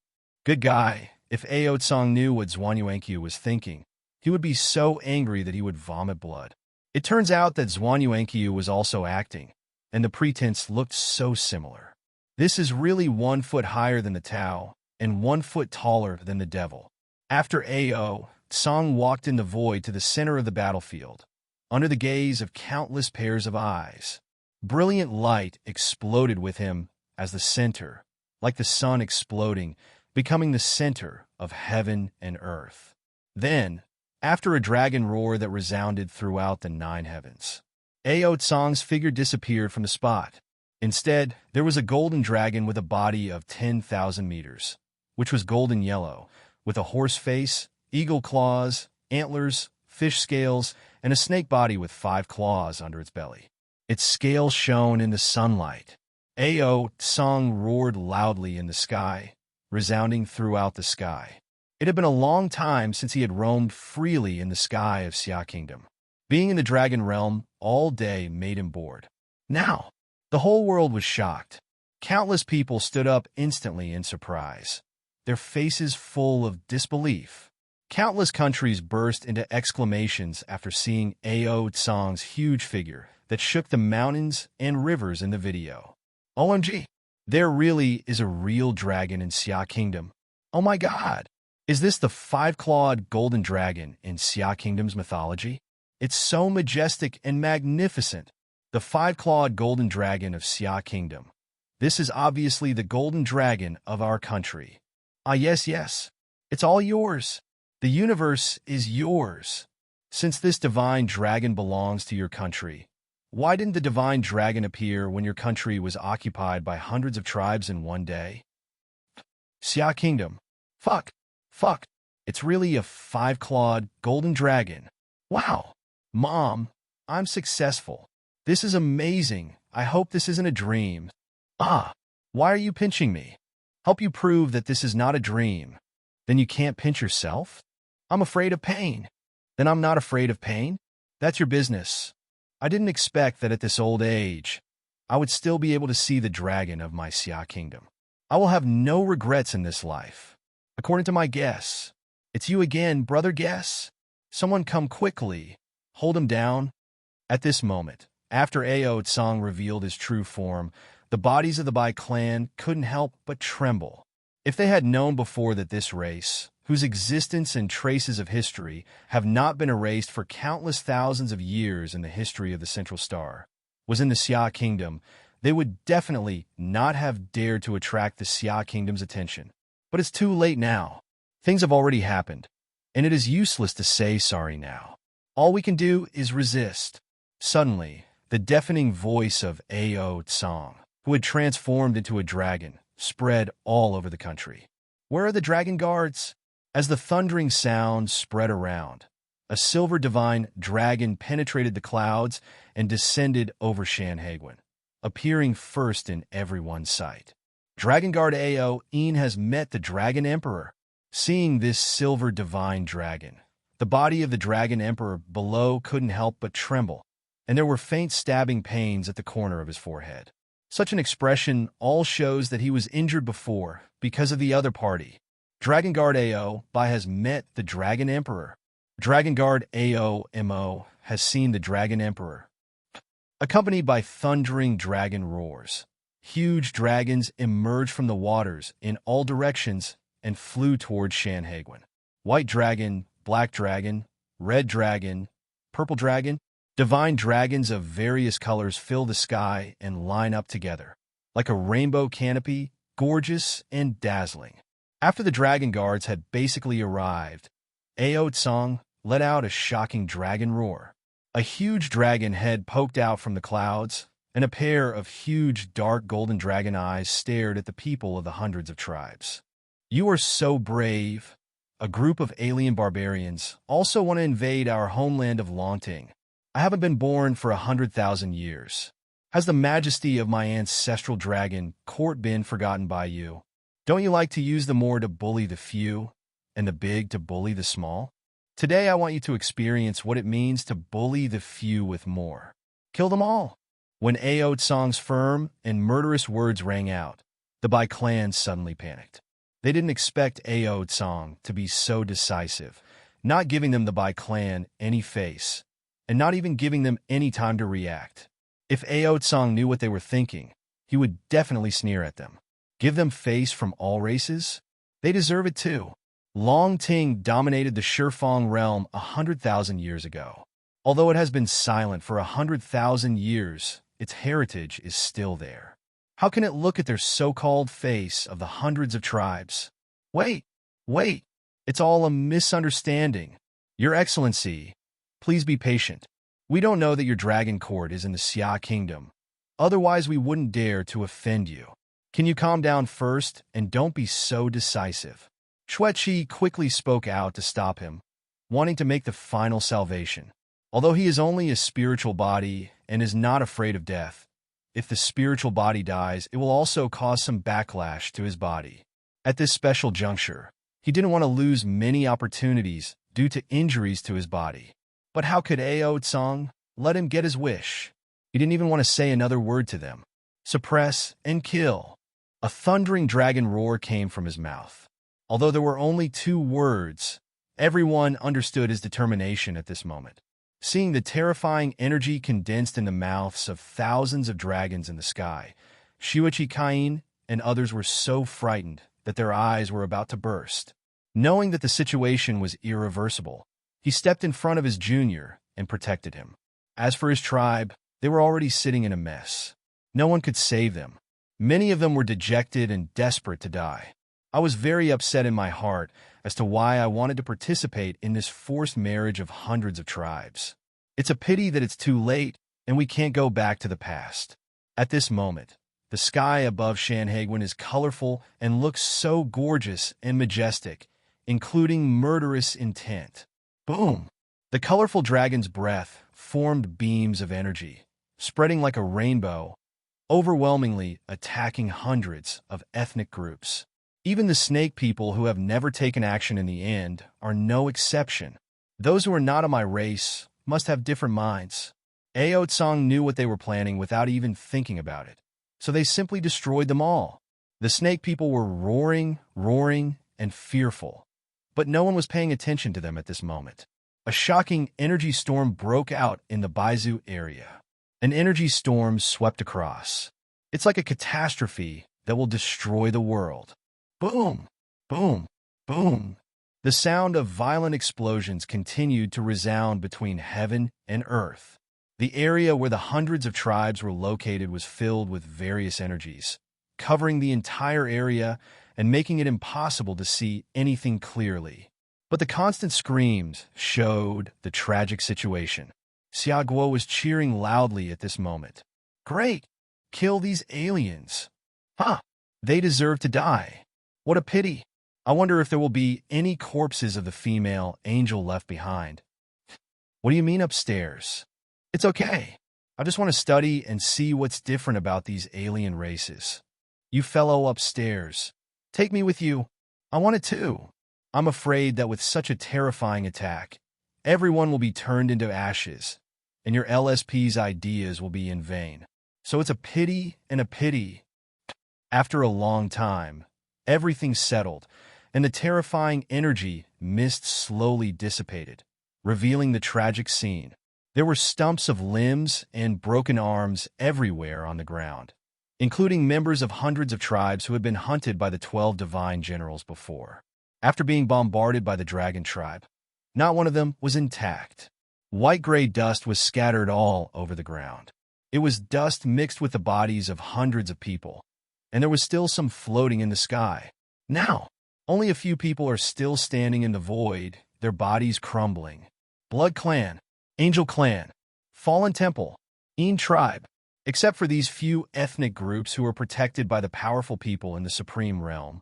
Good guy. If Ao Tsang knew what Xuanyuan was thinking, he would be so angry that he would vomit blood. It turns out that Xuanyuan was also acting, and the pretense looked so similar. This is really 1 foot higher than the Tao, and 1 foot taller than the devil. After Ao Tsang walked in the void to the center of the battlefield, under the gaze of countless pairs of eyes. Brilliant light exploded with him as the center, like the sun exploding, becoming the center of heaven and earth. Then, after a dragon roar that resounded throughout the 9 heavens, Ao Tsang's figure disappeared from the spot. Instead, there was a golden dragon with a body of 10,000 meters, which was golden yellow, with a horse face, eagle claws, antlers, fish scales, and a snake body with 5 claws under its belly. Its scales shone in the sunlight. Ao Tsang roared loudly in the sky, resounding throughout the sky. It had been a long time since he had roamed freely in the sky of Xia Kingdom. Being in the dragon realm all day made him bored. Now, the whole world was shocked. Countless people stood up instantly in surprise, their faces full of disbelief. Countless countries burst into exclamations after seeing Ao Tsang's huge figure that shook the mountains and rivers in the video. OMG, there really is a real dragon in Xia Kingdom. Oh my god, is this the 5-clawed golden dragon in Xia Kingdom's mythology? It's so majestic and magnificent. The 5-clawed golden dragon of Xia Kingdom. This is obviously the golden dragon of our country. Ah yes, it's all yours. The universe is yours. Since this divine dragon belongs to your country, why didn't the divine dragon appear when your country was occupied by hundreds of tribes in one day? Xia Kingdom. Fuck. Fuck. It's really a five-clawed golden dragon. Wow. Mom, I'm successful. This is amazing. I hope this isn't a dream. Ah, why are you pinching me? Help you prove that this is not a dream. Then you can't pinch yourself? I'm afraid of pain. Then I'm not afraid of pain? That's your business. I didn't expect that at this old age, I would still be able to see the dragon of my Xia Kingdom. I will have no regrets in this life. According to my guess, it's you again, brother guess. Someone come quickly. Hold him down. At this moment, after Ao Tsang revealed his true form, the bodies of the Bai clan couldn't help but tremble. If they had known before that this race, whose existence and traces of history have not been erased for countless thousands of years in the history of the Central Star, was in the Xia Kingdom, they would definitely not have dared to attract the Xia Kingdom's attention. But it's too late now. Things have already happened, and it is useless to say sorry now. All we can do is resist. Suddenly, the deafening voice of Ao Tsang, who had transformed into a dragon, spread all over the country. Where are the dragon guards? As the thundering sound spread around, a silver divine dragon penetrated the clouds and descended over Shanhaiguan, appearing first in everyone's sight. Dragon Guard Ao In has met the Dragon Emperor. Seeing this silver divine dragon, the body of the Dragon Emperor below couldn't help but tremble, and there were faint stabbing pains at the corner of his forehead. Such an expression all shows that he was injured before because of the other party. Dragon Guard Ao Bai has met the Dragon Emperor. Dragon Guard Ao Mo has seen the Dragon Emperor. Accompanied by thundering dragon roars, huge dragons emerged from the waters in all directions and flew towards Shanhaiguan. White dragon, black dragon, red dragon, purple dragon, divine dragons of various colors fill the sky and line up together, like a rainbow canopy, gorgeous and dazzling. After the dragon guards had basically arrived, Ao Tsang let out a shocking dragon roar. A huge dragon head poked out from the clouds, and a pair of huge dark golden dragon eyes stared at the people of the hundreds of tribes. You are so brave. A group of alien barbarians also want to invade our homeland of Longting. I haven't been born for 100,000 years. Has the majesty of my ancestral dragon court been forgotten by you? Don't you like to use the more to bully the few, and the big to bully the small? Today I want you to experience what it means to bully the few with more. Kill them all. When Ao Tsang's firm and murderous words rang out, the Bai clan suddenly panicked. They didn't expect Ao Tsang to be so decisive, not giving them the Bai clan any face, and not even giving them any time to react. If Ao Tsang knew what they were thinking, he would definitely sneer at them. Give them face from all races? They deserve it too. Long Ting dominated the Shifang realm 100,000 years ago. Although it has been silent for 100,000 years, its heritage is still there. How can it look at their so-called face of the hundreds of tribes? Wait, it's all a misunderstanding. Your Excellency, please be patient. We don't know that your dragon court is in the Xia Kingdom. Otherwise, we wouldn't dare to offend you. Can you calm down first and don't be so decisive? Xueqi quickly spoke out to stop him, wanting to make the final salvation. Although he is only a spiritual body and is not afraid of death, if the spiritual body dies, it will also cause some backlash to his body. At this special juncture, he didn't want to lose many opportunities due to injuries to his body. But how could Ao Tsang let him get his wish? He didn't even want to say another word to them. Suppress and kill. A thundering dragon roar came from his mouth. Although there were only 2 words, everyone understood his determination at this moment. Seeing the terrifying energy condensed in the mouths of thousands of dragons in the sky, Xueqi Kain and others were so frightened that their eyes were about to burst. Knowing that the situation was irreversible, he stepped in front of his junior and protected him. As for his tribe, they were already sitting in a mess. No one could save them. Many of them were dejected and desperate to die. I was very upset in my heart as to why I wanted to participate in this forced marriage of hundreds of tribes. It's a pity that it's too late and we can't go back to the past. At this moment, The sky above Xuanyuan is colorful and looks so gorgeous and majestic, including murderous intent. Boom! The colorful dragon's breath formed beams of energy, spreading like a rainbow, overwhelmingly attacking hundreds of ethnic groups. Even the snake people who have never taken action in the end are no exception. Those who are not of my race must have different minds. Ao Tsang knew what they were planning without even thinking about it, so they simply destroyed them all. The snake people were roaring, and fearful, but no one was paying attention to them at this moment. A shocking energy storm broke out in the Baizu area. An energy storm swept across. It's like a catastrophe that will destroy the world. Boom! Boom! Boom! The sound of violent explosions continued to resound between heaven and earth. The area where the hundreds of tribes were located was filled with various energies, covering the entire area and making it impossible to see anything clearly. But the constant screams showed the tragic situation. Xiaoguo was cheering loudly at this moment. Great! Kill these aliens! Huh! They deserve to die. What a pity! I wonder if there will be any corpses of the female angel left behind. What do you mean upstairs? It's okay. I just want to study and see what's different about these alien races. You fellow upstairs, take me with you. I want it too. I'm afraid that with such a terrifying attack, everyone will be turned into ashes, and your LSP's ideas will be in vain. So it's a pity and a pity. After a long time, everything settled, and the terrifying energy mist slowly dissipated, revealing the tragic scene. There were stumps of limbs and broken arms everywhere on the ground, including members of hundreds of tribes who had been hunted by the 12 divine generals before. After being bombarded by the dragon tribe, not one of them was intact. White-gray dust was scattered all over the ground. It was dust mixed with the bodies of hundreds of people, and there was still some floating in the sky. Now, only a few people are still standing in the void, their bodies crumbling. Blood Clan, Angel Clan, Fallen Temple, Een Tribe, except for these few ethnic groups who are protected by the powerful people in the Supreme Realm.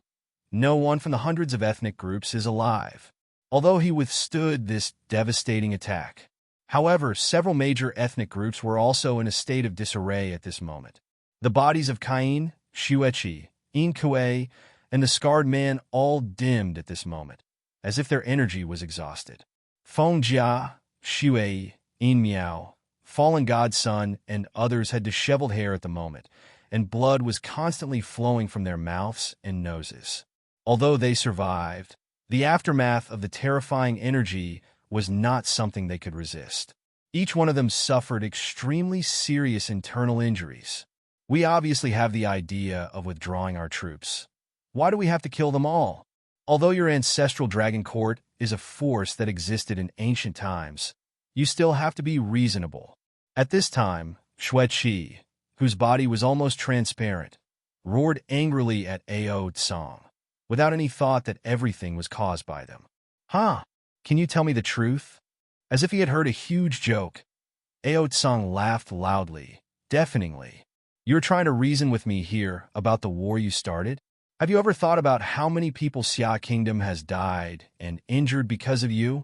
No one from the hundreds of ethnic groups is alive, although he withstood this devastating attack. However, several major ethnic groups were also in a state of disarray at this moment. The bodies of Cain, Xueqi, Een Kue, and the scarred man all dimmed at this moment, as if their energy was exhausted. Feng Jia, Xue, Een Miao, Fallen God's Son, and others had disheveled hair at the moment, and blood was constantly flowing from their mouths and noses. Although they survived, the aftermath of the terrifying energy was not something they could resist. Each one of them suffered extremely serious internal injuries. We obviously have the idea of withdrawing our troops. Why do we have to kill them all? Although your ancestral dragon court is a force that existed in ancient times, you still have to be reasonable. At this time, Xueqi, whose body was almost transparent, roared angrily at Ao Tsang, without any thought that everything was caused by them. Huh? Can you tell me the truth? As if he had heard a huge joke, Ao Tsang laughed loudly, deafeningly. You're trying to reason with me here about the war you started? Have you ever thought about how many people Xia Kingdom has died and injured because of you?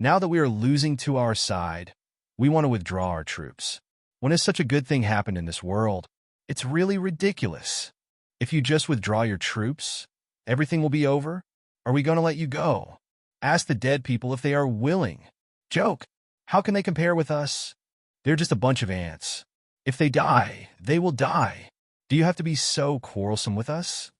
Now that we are losing to our side, we want to withdraw our troops. When has such a good thing happened in this world? It's really ridiculous. If you just withdraw your troops, everything will be over? Are we going to let you go? Ask the dead people if they are willing. Joke. How can they compare with us? They're just a bunch of ants. If they die, they will die. Do you have to be so quarrelsome with us?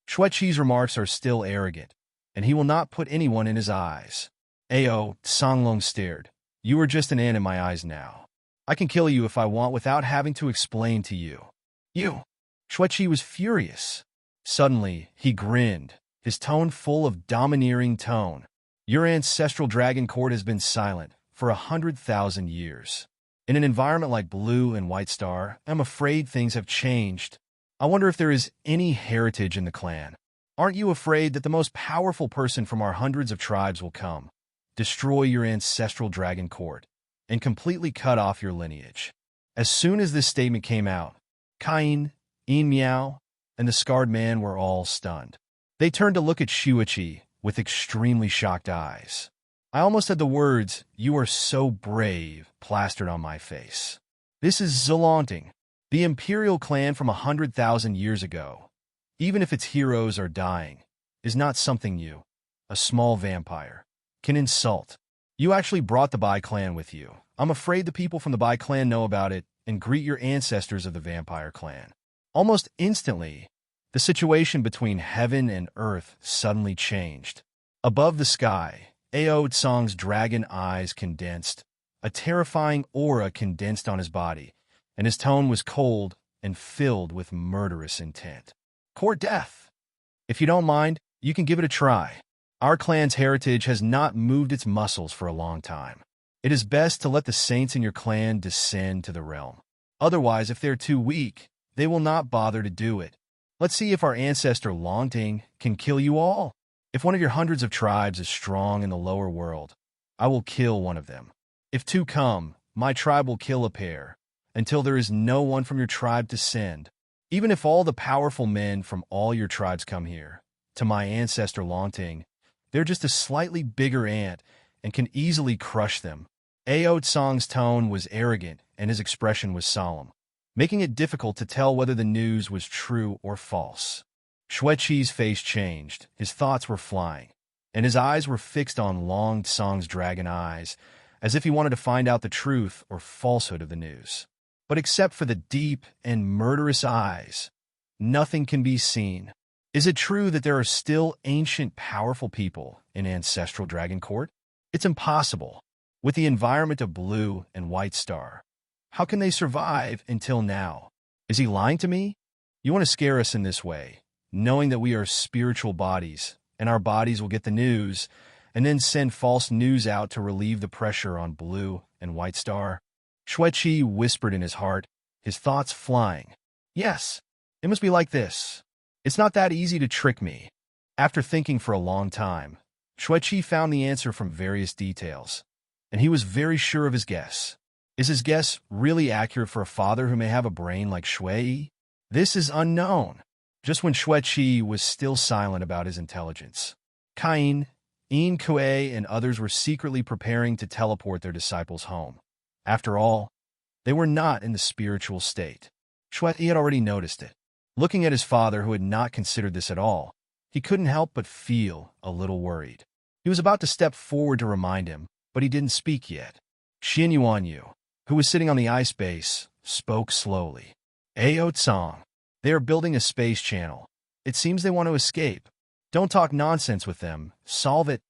Xueqi's remarks are still arrogant, and he will not put anyone in his eyes. Ao Sanglong stared. You are just an ant in my eyes now. I can kill you if I want without having to explain to you. You! Xueqi was furious. Suddenly, he grinned, his tone full of domineering tone. Your ancestral dragon court has been silent for 100,000 years. In an environment like Blue and White Star, I'm afraid things have changed. I wonder if there is any heritage in the clan. Aren't you afraid that the most powerful person from our hundreds of tribes will come, destroy your ancestral dragon court, and completely cut off your lineage? As soon as this statement came out, Cain, Yin Miao, and the scarred man were all stunned. They turned to look at Xuanyuan with extremely shocked eyes. I almost had the words, "You are so brave," plastered on my face. This is Zolonting, the imperial clan from 100,000 years ago. Even if its heroes are dying, is not something you, a small vampire, can insult. You actually brought the Bai clan with you. I'm afraid the people from the Bai clan know about it and greet your ancestors of the vampire clan. Almost instantly, the situation between heaven and earth suddenly changed. Above the sky, Ao Tsong's dragon eyes condensed, a terrifying aura condensed on his body, and his tone was cold and filled with murderous intent. Court death. If you don't mind, you can give it a try. Our clan's heritage has not moved its muscles for a long time. It is best to let the saints in your clan descend to the realm. Otherwise, if they're too weak, they will not bother to do it. Let's see if our ancestor Longting can kill you all. If one of your hundreds of tribes is strong in the lower world, I will kill one of them. If two come, my tribe will kill a pair, until there is no one from your tribe to send. Even if all the powerful men from all your tribes come here, to my ancestor Longting, they're just a slightly bigger ant and can easily crush them. Ao Tsong's tone was arrogant and his expression was solemn, making it difficult to tell whether the news was true or false. Xueqi's face changed, his thoughts were flying, and his eyes were fixed on Long Tsong's dragon eyes, as if he wanted to find out the truth or falsehood of the news. But except for the deep and murderous eyes, nothing can be seen. Is it true that there are still ancient, powerful people in ancestral Dragon Court? It's impossible. With the environment of Blue and White Star, how can they survive until now? Is he lying to me? You want to scare us in this way, knowing that we are spiritual bodies, and our bodies will get the news, and then send false news out to relieve the pressure on Blue and White Star? Xueqi whispered in his heart, his thoughts flying. Yes, it must be like this. It's not that easy to trick me. After thinking for a long time, Xueqi found the answer from various details, and he was very sure of his guess. Is his guess really accurate for a father who may have a brain like Shui? This is unknown. Just when Xueqi was still silent about his intelligence, Cain, Yin Kue, and others were secretly preparing to teleport their disciples home. After all, they were not in the spiritual state. Xueqi had already noticed it. Looking at his father, who had not considered this at all, he couldn't help but feel a little worried. He was about to step forward to remind him, but he didn't speak yet. Xuanyuan, who was sitting on the ice base, spoke slowly. Ao Tsong, they are building a space channel. It seems they want to escape. Don't talk nonsense with them. Solve it.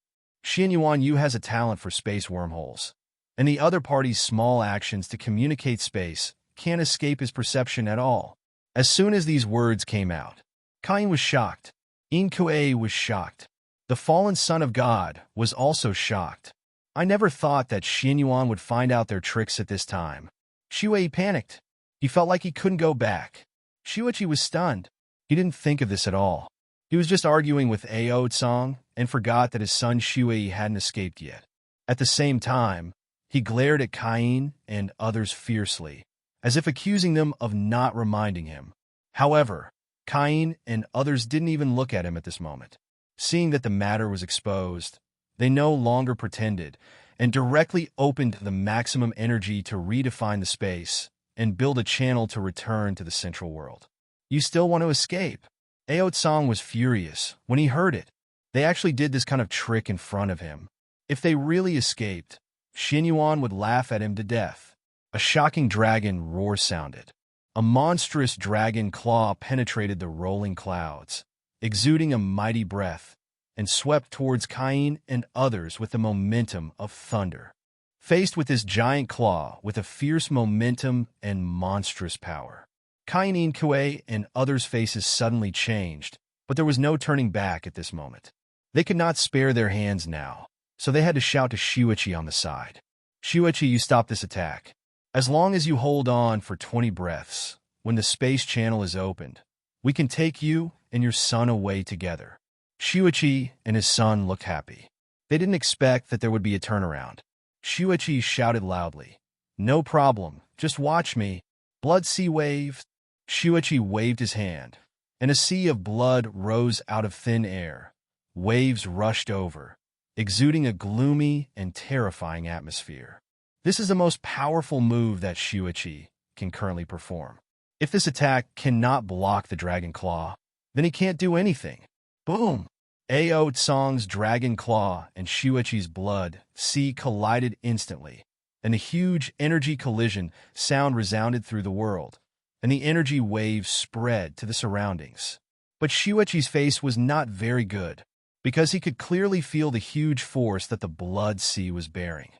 Xuanyuan has a talent for space wormholes, and the other party's small actions to communicate space can't escape his perception at all. As soon as these words came out, Cain was shocked. Inkue was shocked. The fallen son of God was also shocked. I never thought that Xuanyuan would find out their tricks at this time. Shui panicked. He felt like he couldn't go back. Xueqi was stunned. He didn't think of this at all. He was just arguing with Ao Tsong and forgot that his son Shui hadn't escaped yet. At the same time, he glared at Cain and others fiercely, as if accusing them of not reminding him. However, Cain and others didn't even look at him at this moment. Seeing that the matter was exposed, they no longer pretended and directly opened the maximum energy to redefine the space and build a channel to return to the central world. You still want to escape? Ao Tsong was furious when he heard it. They actually did this kind of trick in front of him. If they really escaped, Xuanyuan would laugh at him to death. A shocking dragon roar sounded. A monstrous dragon claw penetrated the rolling clouds, exuding a mighty breath, and swept towards Cain and others with the momentum of thunder. Faced with this giant claw with a fierce momentum and monstrous power, Cain Inkue and others' faces suddenly changed, but there was no turning back at this moment. They could not spare their hands now, so they had to shout to Xueqi on the side. Xueqi, you stop this attack. As long as you hold on for 20 breaths, when the space channel is opened, we can take you and your son away together. Xueqi and his son looked happy. They didn't expect that there would be a turnaround. Xueqi shouted loudly, "No problem, just watch me. Blood sea waves." Xuanyuan waved his hand, and a sea of blood rose out of thin air. Waves rushed over, exuding a gloomy and terrifying atmosphere. This is the most powerful move that Xuanyuan can currently perform. If this attack cannot block the Dragon Claw, then he can't do anything. Boom! Ao Tsong's Dragon Claw and Xuanyuan's blood sea collided instantly, and a huge energy collision sound resounded through the world, and the energy waves spread to the surroundings. But Xuanyuan's face was not very good, because he could clearly feel the huge force that the blood sea was bearing.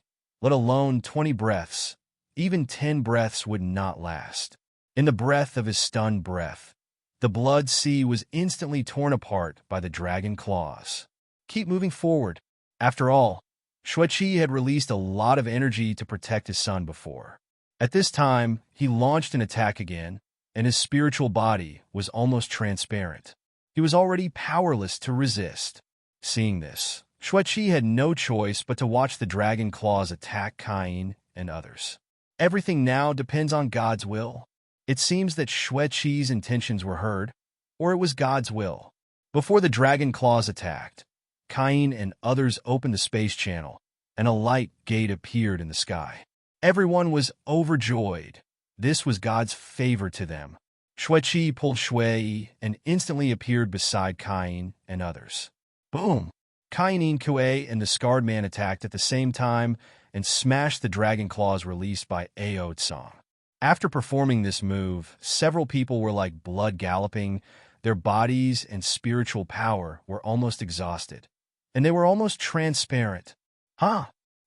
Let alone 20 breaths, even 10 breaths would not last. In the breath of his stunned breath, the blood sea was instantly torn apart by the dragon claws. Keep moving forward. After all, Xuanyuan had released a lot of energy to protect his son before. At this time, he launched an attack again, and his spiritual body was almost transparent. He was already powerless to resist. Seeing this, Xuanyuan had no choice but to watch the dragon claws attack Cain and others. Everything now depends on God's will. It seems that Xuanyuan's intentions were heard, or it was God's will. Before the dragon claws attacked, Cain and others opened the space channel, and a light gate appeared in the sky. Everyone was overjoyed. This was God's favor to them. Xuanyuan pulled Shui and instantly appeared beside Cain and others. Boom! Cain Kue and the Scarred Man attacked at the same time and smashed the dragon claws released by Ao Tsong. After performing this move, several people were like blood galloping. Their bodies and spiritual power were almost exhausted, and they were almost transparent.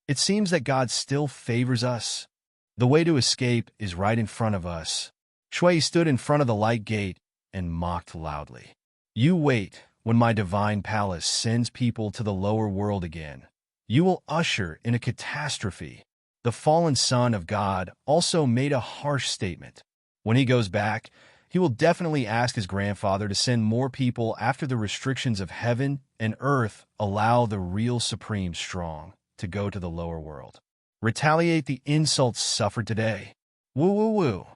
It seems that God still favors us. The way to escape is right in front of us. Shui stood in front of the light gate and mocked loudly. You wait when my divine palace sends people to the lower world again. You will usher in a catastrophe. The fallen son of God also made a harsh statement. When he goes back, he will definitely ask his grandfather to send more people after the restrictions of heaven and earth allow the real supreme strong to go to the lower world. Retaliate the insults suffered today. Woo woo woo.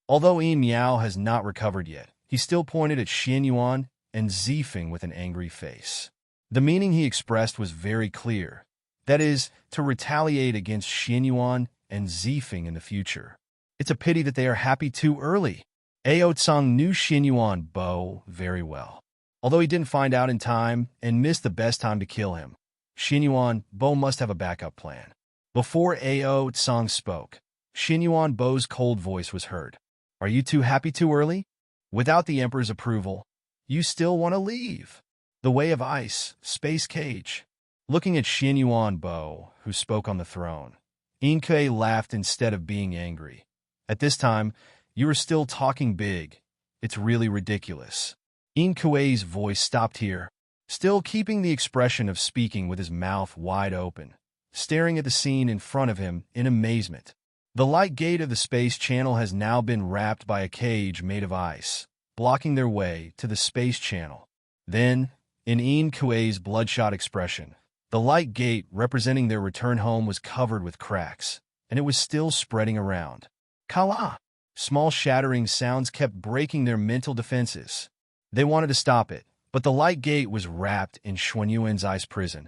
Although Yin Miao has not recovered yet, he still pointed at Xuanyuan and Zifeng with an angry face. The meaning he expressed was very clear. That is, to retaliate against Xuanyuan and Zifeng in the future. It's a pity that they are happy too early. Ao Tsong knew Xuanyuan Bo very well. Although he didn't find out in time and missed the best time to kill him, Xuanyuan Bo must have a backup plan. Before Ao Tsong spoke, Xuanyuan Bo's cold voice was heard. Are you too happy too early? Without the Emperor's approval, you still want to leave. The way of ice, space cage. Looking at Xuanyuan Bo, who spoke on the throne, Inkei laughed instead of being angry. At this time, you are still talking big. It's really ridiculous. Inkei's voice stopped here, still keeping the expression of speaking with his mouth wide open, staring at the scene in front of him in amazement. The light gate of the space channel has now been wrapped by a cage made of ice, blocking their way to the space channel. Then, in Inkei's bloodshot expression, the light gate representing their return home was covered with cracks, and it was still spreading around. Kala! Small shattering sounds kept breaking their mental defenses. They wanted to stop it, but the light gate was wrapped in Xuanyuan's ice prison,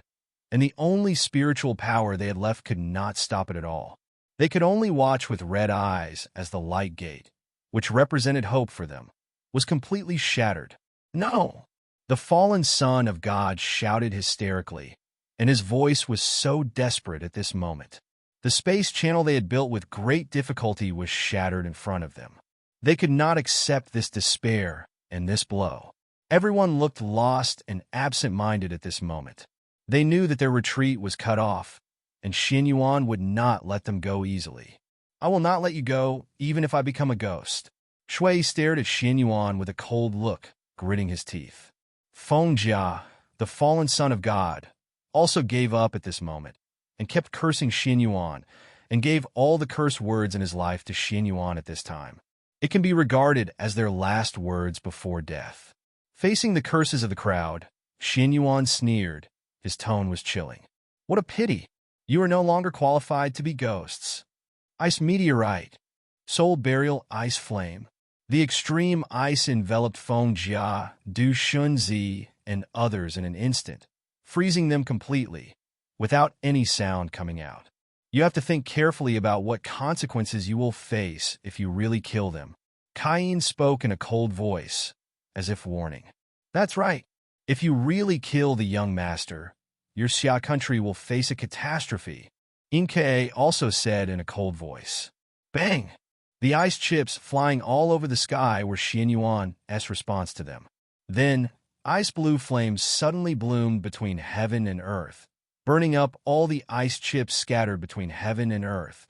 and the only spiritual power they had left could not stop it at all. They could only watch with red eyes as the light gate, which represented hope for them, was completely shattered. No! The fallen son of God shouted hysterically, and his voice was so desperate at this moment. The space channel they had built with great difficulty was shattered in front of them. They could not accept this despair and this blow. Everyone looked lost and absent-minded at this moment. They knew that their retreat was cut off, and Xuanyuan would not let them go easily. I will not let you go, even if I become a ghost. Shui stared at Xuanyuan with a cold look, gritting his teeth. Fengjia, the fallen son of God, also gave up at this moment, and kept cursing Xuanyuan, and gave all the curse words in his life to Xuanyuan at this time. It can be regarded as their last words before death. Facing the curses of the crowd, Xuanyuan sneered. His tone was chilling. What a pity! You are no longer qualified to be ghosts. Ice meteorite. Soul burial ice flame. The extreme ice enveloped Feng Jia, Du Shunzi, and others in an instant, freezing them completely, without any sound coming out. You have to think carefully about what consequences you will face if you really kill them. Cain spoke in a cold voice, as if warning. That's right. If you really kill the young master, your Xia country will face a catastrophe. Inke also said in a cold voice. Bang! The ice chips flying all over the sky were Xuanyuan's response to them. Then, ice blue flames suddenly bloomed between heaven and earth, burning up all the ice chips scattered between heaven and earth,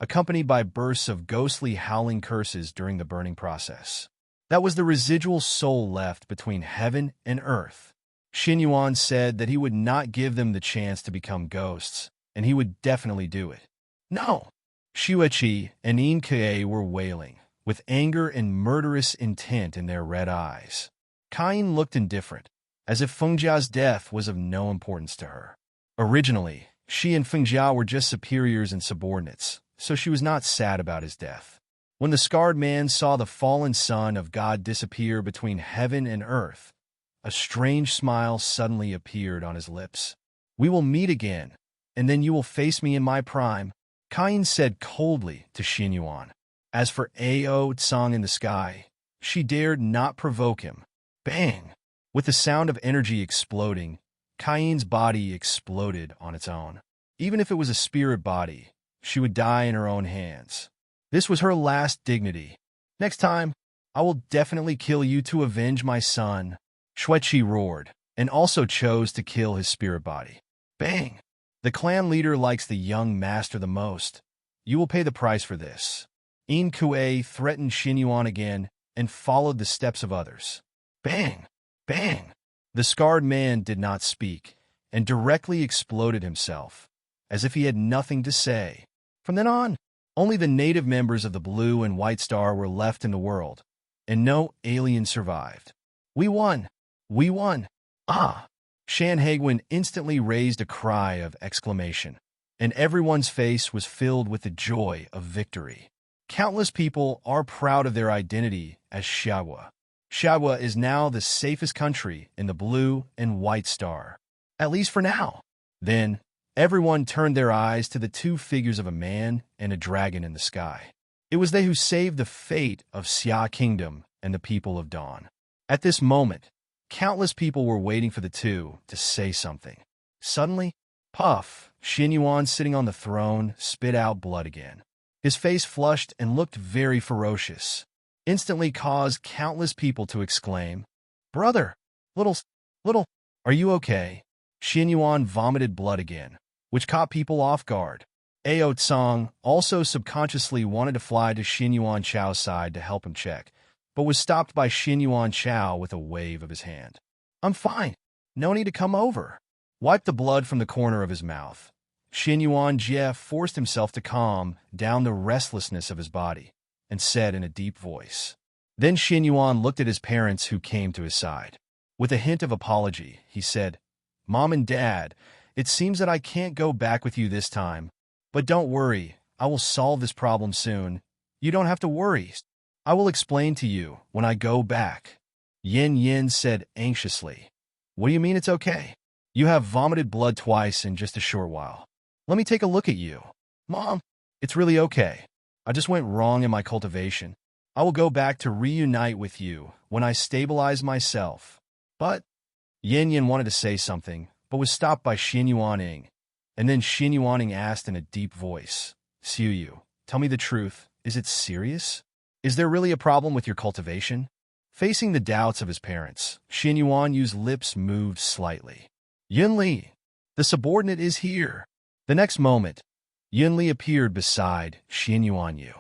accompanied by bursts of ghostly howling curses during the burning process. That was the residual soul left between heaven and earth. Xuanyuan said that he would not give them the chance to become ghosts, and he would definitely do it. No! Xueqi and Inke were wailing, with anger and murderous intent in their red eyes. Cain looked indifferent, as if Feng Jia's death was of no importance to her. Originally, she and Feng Jia were just superiors and subordinates, so she was not sad about his death. When the scarred man saw the fallen son of God disappear between heaven and earth, a strange smile suddenly appeared on his lips. We will meet again, and then you will face me in my prime, Cain said coldly to Xuanyuan. As for Ao Tsang in the sky, she dared not provoke him. Bang! With the sound of energy exploding, Cain's body exploded on its own. Even if it was a spirit body, she would die in her own hands. This was her last dignity. Next time, I will definitely kill you to avenge my son, Xueqi roared, and also chose to kill his spirit body. Bang! The clan leader likes the young master the most. You will pay the price for this. In Kue threatened Xuanyuan again and followed the steps of others. Bang! Bang! The scarred man did not speak and directly exploded himself, as if he had nothing to say. From then on, only the native members of the Blue and White Star were left in the world, and no alien survived. We won! We won! Ah! Shan Haiguan instantly raised a cry of exclamation, and everyone's face was filled with the joy of victory. Countless people are proud of their identity as Xiahua. Xiahua is now the safest country in the Blue and White Star, at least for now. Then, everyone turned their eyes to the two figures of a man and a dragon in the sky. It was they who saved the fate of Xia Kingdom and the people of Dawn. At this moment, countless people were waiting for the two to say something. Suddenly, puff, Xuanyuan sitting on the throne spit out blood again. His face flushed and looked very ferocious, instantly caused countless people to exclaim, "Brother! Little, are you okay?" Xuanyuan vomited blood again, which caught people off guard. Ao Tsang also subconsciously wanted to fly to Xuanyuan Chao's side to help him check, but was stopped by Xuanyuan Chao with a wave of his hand. "I'm fine. No need to come over." Wiped the blood from the corner of his mouth. Xuanyuan Jie forced himself to calm down the restlessness of his body and said in a deep voice. Then Xuanyuan looked at his parents who came to his side. With a hint of apology, he said, "Mom and Dad, it seems that I can't go back with you this time, but don't worry, I will solve this problem soon. You don't have to worry. I will explain to you when I go back." Yin Yin said anxiously, "What do you mean it's okay? You have vomited blood twice in just a short while. Let me take a look at you." "Mom, it's really okay. I just went wrong in my cultivation. I will go back to reunite with you when I stabilize myself." But Yin Yin wanted to say something, but was stopped by Xuanyuan, and then Xuanyuan asked in a deep voice, "Xiuyu, tell me the truth. Is it serious? Is there really a problem with your cultivation?" Facing the doubts of his parents, Xuanyuan's lips moved slightly. "Yunli, the subordinate is here." The next moment, Yunli appeared beside Xuanyuan.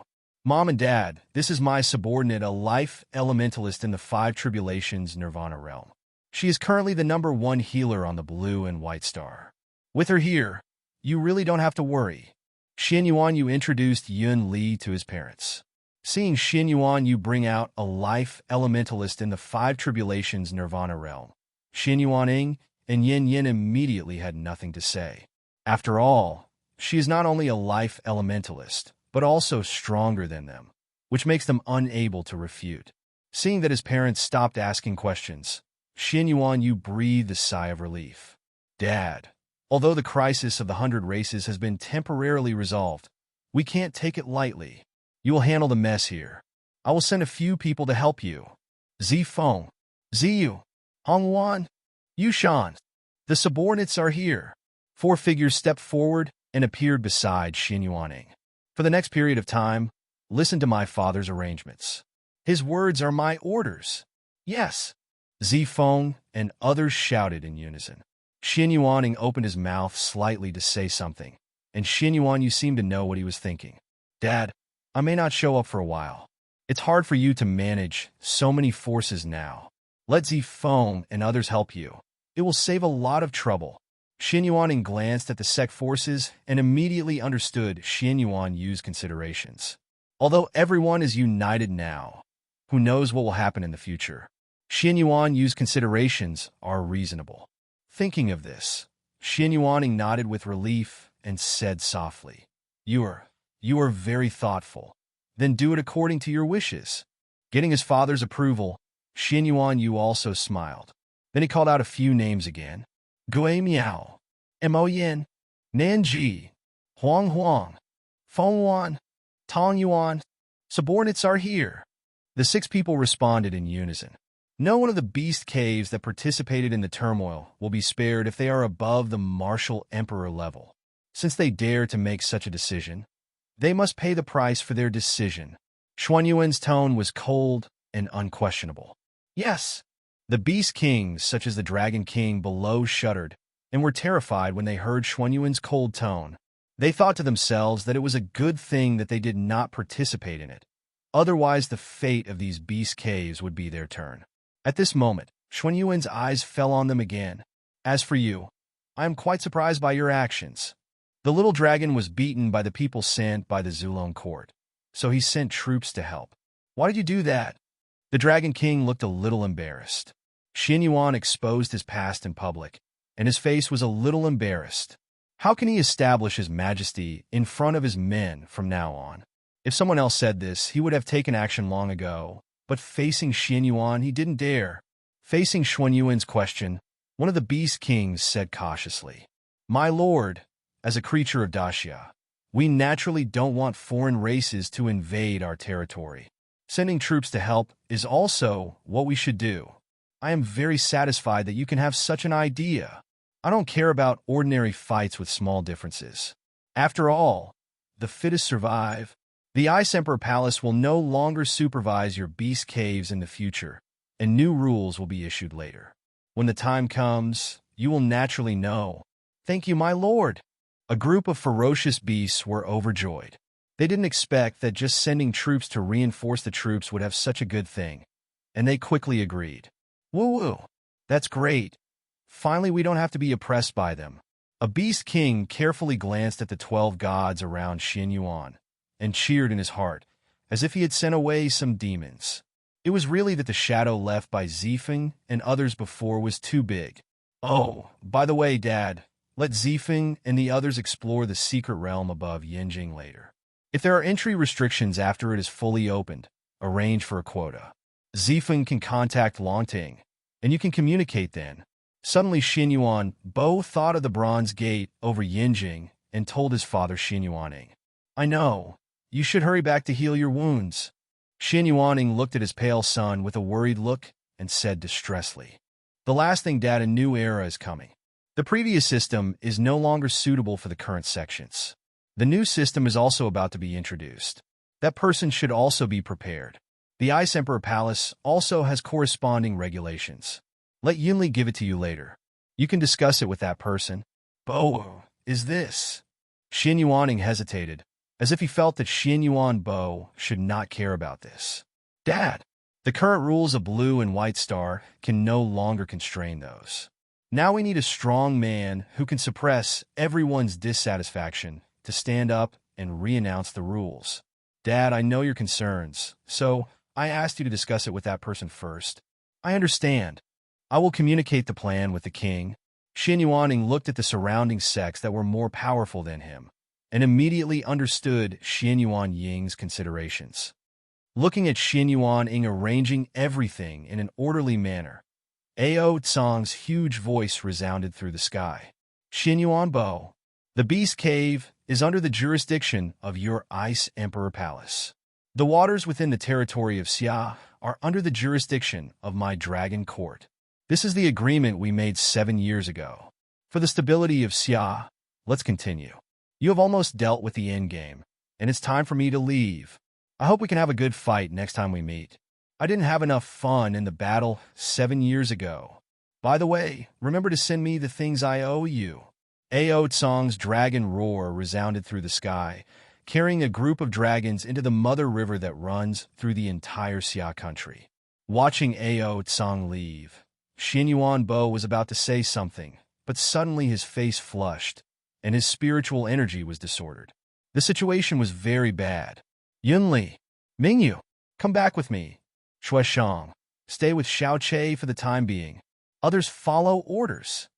"Mom and Dad, this is my subordinate, a life elementalist in the Five Tribulations Nirvana realm. She is currently the #1 healer on the Blue and White Star. With her here, you really don't have to worry." Xuanyuan introduced Yun Li to his parents. Seeing Xuanyuan bring out a life elementalist in the Five Tribulations Nirvana realm, Xuanyuan and Yin Yin immediately had nothing to say. After all, she is not only a life elementalist, but also stronger than them. which makes them unable to refute. Seeing that his parents stopped asking questions, Xuanyuan breathed a sigh of relief. Dad, although the crisis of the 100 races has been temporarily resolved, we can't take it lightly. You will handle the mess here. I will send a few people to help you. Zifeng, Ziyu, Hongwan, Yushan. The subordinates are here. 4 figures stepped forward and appeared beside Xuanyuan. For the next period of time, listen to my father's arrangements. His words are my orders. Yes. Zifeng and others shouted in unison. Xuanyuan opened his mouth slightly to say something, and Xuanyuan seemed to know what he was thinking. Dad, I may not show up for a while. It's hard for you to manage so many forces now. Let Zifeng and others help you. It will save a lot of trouble. Xuanyuan glanced at the sect forces and immediately understood Xuanyuan's considerations. Although everyone is united now, who knows what will happen in the future? Xuanyuan's considerations are reasonable. Thinking of this, Xuanyuan nodded with relief and said softly, You are very thoughtful. Then do it according to your wishes. Getting his father's approval, Xuanyuan also smiled. Then he called out a few names again. Gui Miao, Mo Yin, Nanji, Huang, Fengwan, Tong Yuan. Subordinates are here. The 6 people responded in unison. No one of the beast caves that participated in the turmoil will be spared if they are above the martial emperor level. Since they dare to make such a decision, they must pay the price for their decision. Xuanyuan's tone was cold and unquestionable. Yes. The beast kings, such as the dragon king below, shuddered and were terrified when they heard Xuanyuan's cold tone. They thought to themselves that it was a good thing that they did not participate in it. Otherwise, the fate of these beast caves would be their turn. At this moment, Xuanyuan's eyes fell on them again. As for you, I am quite surprised by your actions. The little dragon was beaten by the people sent by the Zulong court, so he sent troops to help. Why did you do that? The Dragon King looked a little embarrassed. Xuanyuan exposed his past in public, and his face was a little embarrassed. How can he establish his majesty in front of his men from now on? If someone else said this, he would have taken action long ago, but facing Xuanyuan, he didn't dare. Facing Xuanyuan's question, one of the Beast Kings said cautiously, My lord, as a creature of Daxia, we naturally don't want foreign races to invade our territory. Sending troops to help is also what we should do. I am very satisfied that you can have such an idea. I don't care about ordinary fights with small differences. After all, the fittest survive. The Ice Emperor Palace will no longer supervise your beast caves in the future, and new rules will be issued later. When the time comes, you will naturally know. Thank you, my lord. A group of ferocious beasts were overjoyed. They didn't expect that just sending troops to reinforce the troops would have such a good thing, and they quickly agreed. Woo-woo, that's great. Finally, we don't have to be oppressed by them. A beast king carefully glanced at the 12 gods around Xuanyuan and cheered in his heart, as if he had sent away some demons. It was really that the shadow left by Zifeng and others before was too big. Oh, by the way, Dad, let Zifeng and the others explore the secret realm above Yanjing later. If there are entry restrictions after it is fully opened, arrange for a quota. Zifeng can contact Longting, and you can communicate then. Suddenly Xuanyuan Bo thought of the bronze gate over Yanjing and told his father Xuanyuan, I know. You should hurry back to heal your wounds. Xuanyuan looked at his pale son with a worried look and said distressedly, The last thing, Dad, a new era is coming. The previous system is no longer suitable for the current sections. The new system is also about to be introduced. That person should also be prepared. The Ice Emperor Palace also has corresponding regulations. Let Yunli give it to you later. You can discuss it with that person. Bo, is this? Xuanyuan hesitated, as if he felt that Xuanyuan Bo should not care about this. Dad, the current rules of Blue and White Star can no longer constrain those. Now we need a strong man who can suppress everyone's dissatisfaction to stand up and re-announce the rules. Dad, I know your concerns, so I asked you to discuss it with that person first. I understand. I will communicate the plan with the king. Xuanyuan looked at the surrounding sects that were more powerful than him, and immediately understood Xuanyuan Ying's considerations. looking at Xuanyuan arranging everything in an orderly manner. Ao Tsang's huge voice resounded through the sky. Xuanyuan Bo, the Beast Cave is under the jurisdiction of your Ice Emperor Palace. The waters within the territory of Xia are under the jurisdiction of my Dragon Court. This is the agreement we made 7 years ago. For the stability of Xia, let's continue. You have almost dealt with the endgame, and it's time for me to leave. I hope we can have a good fight next time we meet. I didn't have enough fun in the battle 7 years ago. By the way, remember to send me the things I owe you. Ao Tsang's dragon roar resounded through the sky, carrying a group of dragons into the mother river that runs through the entire Xia country. Watching Ao Tsang leave, Xuanyuan Bo was about to say something, but suddenly his face flushed, and his spiritual energy was disordered. The situation was very bad. Yunli, Mingyu, come back with me. Shueshang, stay with Xiaoche for the time being. Others follow orders.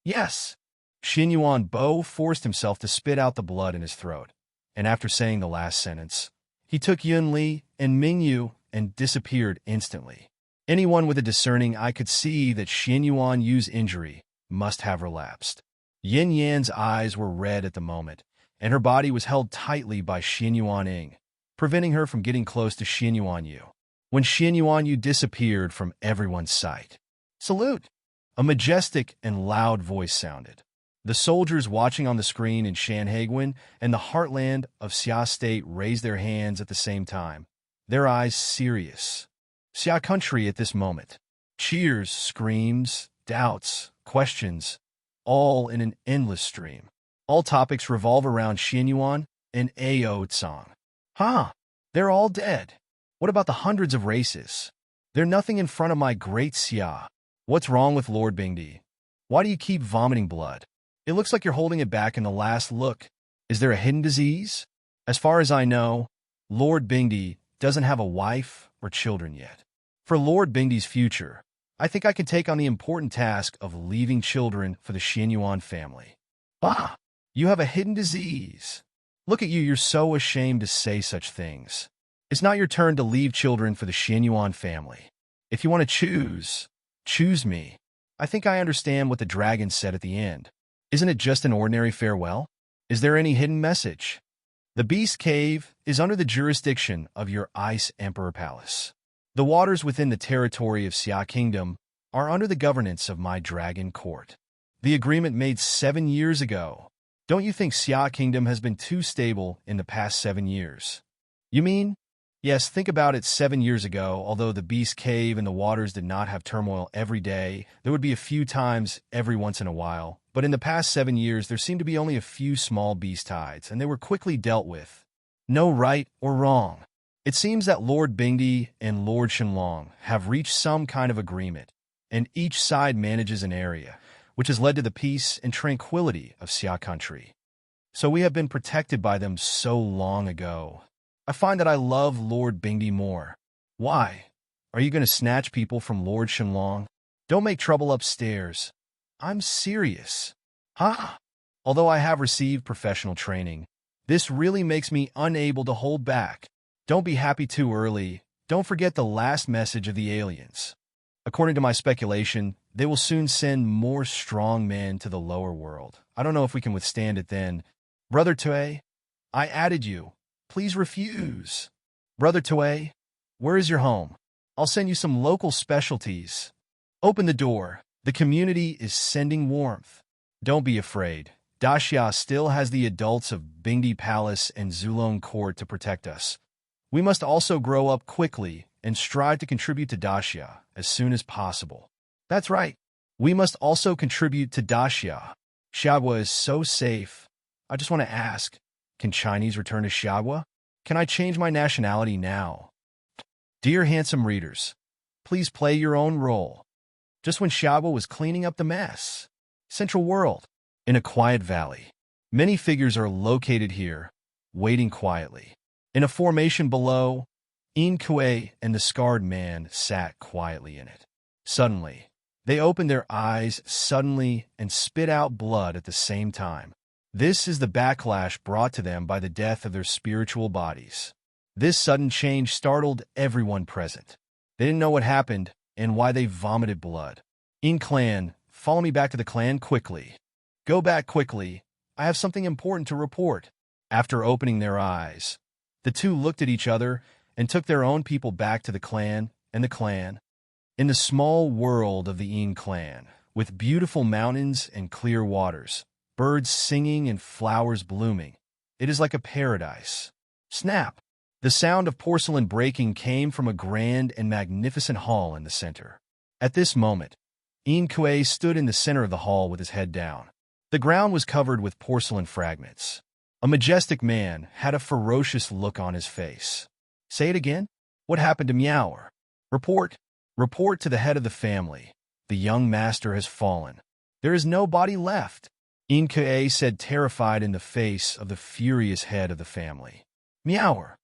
Yes. Xuanyuan Bo forced himself to spit out the blood in his throat, and after saying the last sentence, he took Yunli and Mingyu and disappeared instantly. Anyone with a discerning eye could see that Xuanyuan Yu's injury must have relapsed. Yin Yan's eyes were red at the moment, and her body was held tightly by Xuanyuan, preventing her from getting close to Xuanyuan Yu. When Xuanyuan Yu disappeared from everyone's sight, "Salute!" a majestic and loud voice sounded. The soldiers watching on the screen in Shanhaiguan and the heartland of Xia State raised their hands at the same time, their eyes serious. Xia country at this moment. Cheers, screams, doubts, questions, all in an endless stream. All topics revolve around Xuanyuan and Ao Tsang. They're all dead. What about the hundreds of races? They're nothing in front of my great Xia. What's wrong with Lord Bingdi? Why do you keep vomiting blood? It looks like you're holding it back in the last look. Is there a hidden disease? As far as I know, Lord Bingdi doesn't have a wife or children yet. For Lord Bingdi's future, I think I can take on the important task of leaving children for the Xuanyuan family. You have a hidden disease. Look at you, you're so ashamed to say such things. It's not your turn to leave children for the Xuanyuan family. If you want to choose me. I think I understand what the dragon said at the end. Isn't it just an ordinary farewell? Is there any hidden message? The Beast Cave is under the jurisdiction of your Ice Emperor Palace. The waters within the territory of Xia Kingdom are under the governance of my Dragon Court. The agreement made 7 years ago. Don't you think Xia Kingdom has been too stable in the past 7 years? You mean? Yes, think about it 7 years ago, although the Beast Cave and the waters did not have turmoil every day, there would be a few times every once in a while. But in the past 7 years, there seemed to be only a few small beast tides, and they were quickly dealt with. No right or wrong. It seems that Lord Bingdi and Lord Shenlong have reached some kind of agreement, and each side manages an area, which has led to the peace and tranquility of Xia country. So we have been protected by them so long ago. I find that I love Lord Bingdi more. Why? Are you going to snatch people from Lord Shenlong? Don't make trouble upstairs. I'm serious. Although I have received professional training, this really makes me unable to hold back. Don't be happy too early. Don't forget the last message of the aliens. According to my speculation, they will soon send more strong men to the lower world. I don't know if we can withstand it then. Brother Tue, I added you. Please refuse. Brother Tue, where is your home? I'll send you some local specialties. Open the door. The community is sending warmth. Don't be afraid. Daxia still has the adults of Bingdi Palace and Zulong Court to protect us. We must also grow up quickly and strive to contribute to Daxia as soon as possible. That's right. We must also contribute to Daxia. Xiaohua is so safe. I just want to ask, can Chinese return to Xiaohua? Can I change my nationality now? Dear handsome readers, please play your own role. Just when Xiaohua was cleaning up the mess. Central World, in a quiet valley. Many figures are located here, waiting quietly. In a formation below, Yin Kuei and the scarred man sat quietly in it. Suddenly, they opened their eyes suddenly and spit out blood at the same time. This is the backlash brought to them by the death of their spiritual bodies. This sudden change startled everyone present. They didn't know what happened and why they vomited blood. In clan, follow me back to the clan quickly. Go back quickly. I have something important to report. After opening their eyes, the two looked at each other and took their own people back to the clan and the clan. In the small world of the Yin clan, with beautiful mountains and clear waters, birds singing and flowers blooming, it is like a paradise. Snap! The sound of porcelain breaking came from a grand and magnificent hall in the center. At this moment, Yin Kuei stood in the center of the hall with his head down. The ground was covered with porcelain fragments. A majestic man had a ferocious look on his face. Say it again? What happened to Meower? Report. Report to the head of the family. The young master has fallen. There is no body left. Yin Kuei said, terrified in the face of the furious head of the family. Meower.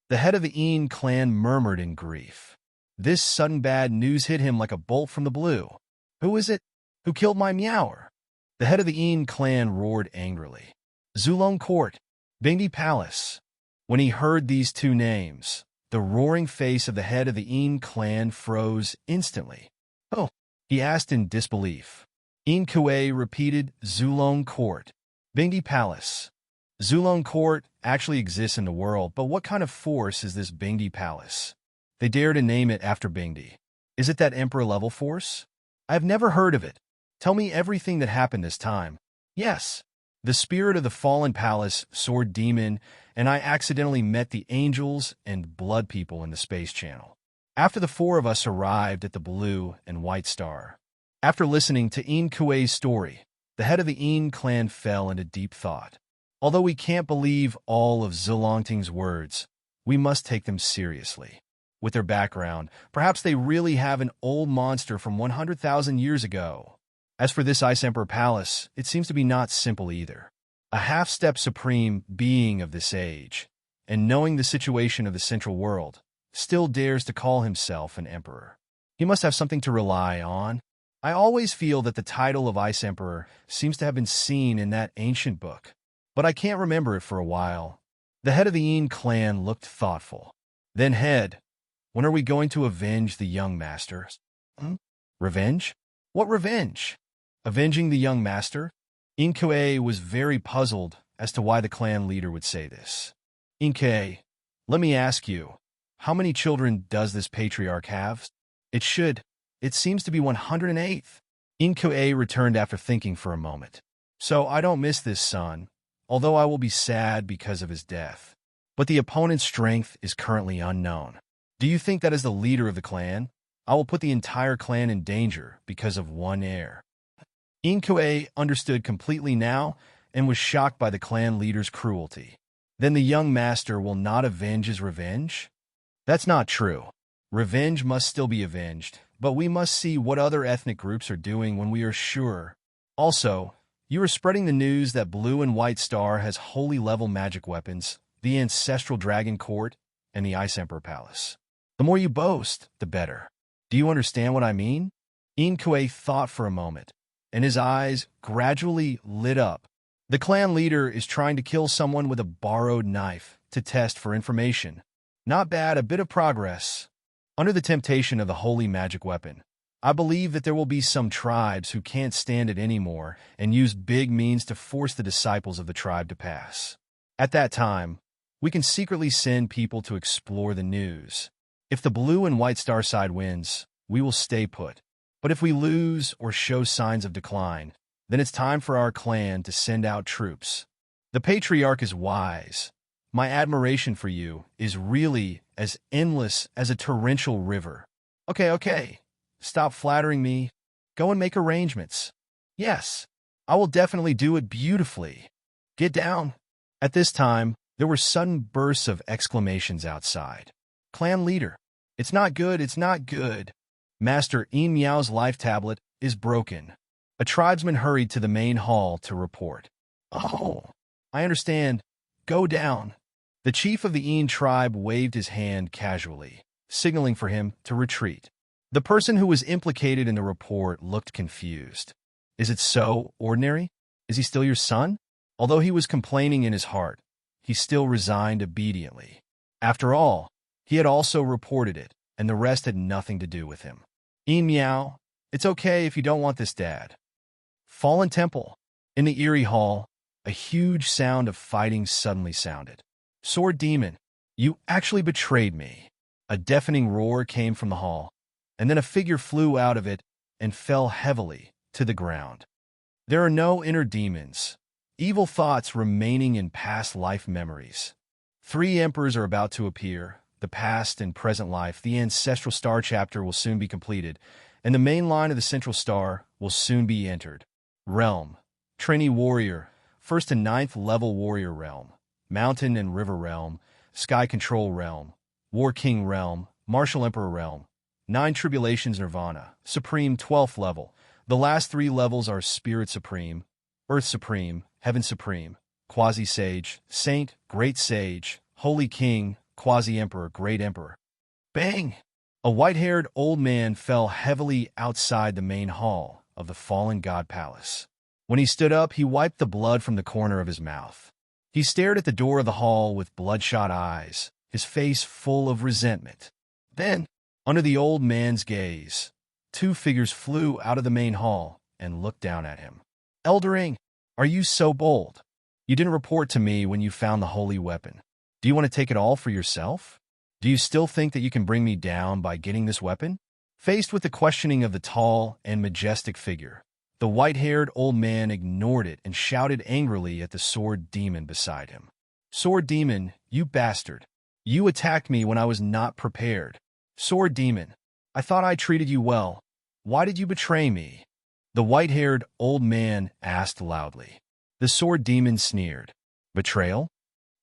The head of the Yin clan murmured in grief. This sudden bad news hit him like a bolt from the blue. Who is it? Who killed my Meower? The head of the Yin clan roared angrily. Zulong Court, Bingdi Palace. When he heard these two names, the roaring face of the head of the Yin clan froze instantly. Oh, he asked in disbelief. Yin Kuei repeated, Zulong Court, Bingdi Palace. Zulong Court actually exists in the world, but what kind of force is this Bingdi Palace? They dare to name it after Bingdi. Is it that emperor-level force? I have never heard of it. Tell me everything that happened this time. Yes. The spirit of the fallen palace, sword demon, and I accidentally met the angels and blood people in the space channel. After the four of us arrived at the blue and white star. After listening to Yin Kuei's story, the head of the Yin clan fell into deep thought. Although we can't believe all of Zulongting's words, we must take them seriously. With their background, perhaps they really have an old monster from 100,000 years ago. As for this Ice Emperor Palace, it seems to be not simple either. A half-step supreme being of this age, and knowing the situation of the central world, still dares to call himself an emperor. He must have something to rely on. I always feel that the title of Ice Emperor seems to have been seen in that ancient book, but I can't remember it for a while. The head of the Yin clan looked thoughtful. Then head, when are we going to avenge the young master? Revenge? What revenge? Avenging the young master? Yin Kuei was very puzzled as to why the clan leader would say this. Yin Kuei, let me ask you, how many children does this patriarch have? It seems to be 108th. Yin Kuei returned after thinking for a moment. So I don't miss this son, although I will be sad because of his death. But the opponent's strength is currently unknown. Do you think that as the leader of the clan, I will put the entire clan in danger because of one heir? Yin Kuei understood completely now and was shocked by the clan leader's cruelty. Then the young master will not avenge his revenge? That's not true. Revenge must still be avenged, but we must see what other ethnic groups are doing when we are sure. Also, you are spreading the news that Blue and White Star has holy-level magic weapons, the Ancestral Dragon Court, and the Ice Emperor Palace. The more you boast, the better. Do you understand what I mean? Yin Kuei thought for a moment, and his eyes gradually lit up. The clan leader is trying to kill someone with a borrowed knife to test for information. Not bad, a bit of progress. Under the temptation of the holy magic weapon, I believe that there will be some tribes who can't stand it anymore and use big means to force the disciples of the tribe to pass. At that time, we can secretly send people to explore the news. If the Blue and White Star side wins, we will stay put. But if we lose or show signs of decline, then it's time for our clan to send out troops. The patriarch is wise. My admiration for you is really as endless as a torrential river. Okay. Stop flattering me. Go and make arrangements. Yes, I will definitely do it beautifully. Get down. At this time, there were sudden bursts of exclamations outside. Clan leader, it's not good. Master Yin Miao's life tablet is broken. A tribesman hurried to the main hall to report. Oh, I understand. Go down. The chief of the Yin tribe waved his hand casually, signaling for him to retreat. The person who was implicated in the report looked confused. Is it so ordinary? Is he still your son? Although he was complaining in his heart, he still resigned obediently. After all, he had also reported it, and the rest had nothing to do with him. Meow, it's okay if you don't want this, Dad. Fallen Temple. In the eerie hall, a huge sound of fighting suddenly sounded. Sword Demon, you actually betrayed me. A deafening roar came from the hall, and then a figure flew out of it and fell heavily to the ground. There are no inner demons, evil thoughts remaining in past life memories. 3 emperors are about to appear, the past and present life. The ancestral star chapter will soon be completed, and the main line of the central star will soon be entered. Realm, Trainee Warrior, 1st and 9th level Warrior Realm, Mountain and River Realm, Sky Control Realm, War King Realm, Martial Emperor Realm, 9 Tribulations Nirvana, Supreme 12th level. The last 3 levels are Spirit Supreme, Earth Supreme, Heaven Supreme, Quasi-Sage, Saint, Great Sage, Holy King, Quasi-Emperor, Great Emperor. Bang! A white-haired old man fell heavily outside the main hall of the fallen god palace. When he stood up, he wiped the blood from the corner of his mouth. He stared at the door of the hall with bloodshot eyes, his face full of resentment. Then, under the old man's gaze, 2 figures flew out of the main hall and looked down at him. Eldering, are you so bold? You didn't report to me when you found the holy weapon. Do you want to take it all for yourself? Do you still think that you can bring me down by getting this weapon? Faced with the questioning of the tall and majestic figure, the white-haired old man ignored it and shouted angrily at the sword demon beside him. Sword Demon, you bastard. You attacked me when I was not prepared. Sword Demon, I thought I treated you well. Why did you betray me? The white-haired old man asked loudly. The sword demon sneered. Betrayal?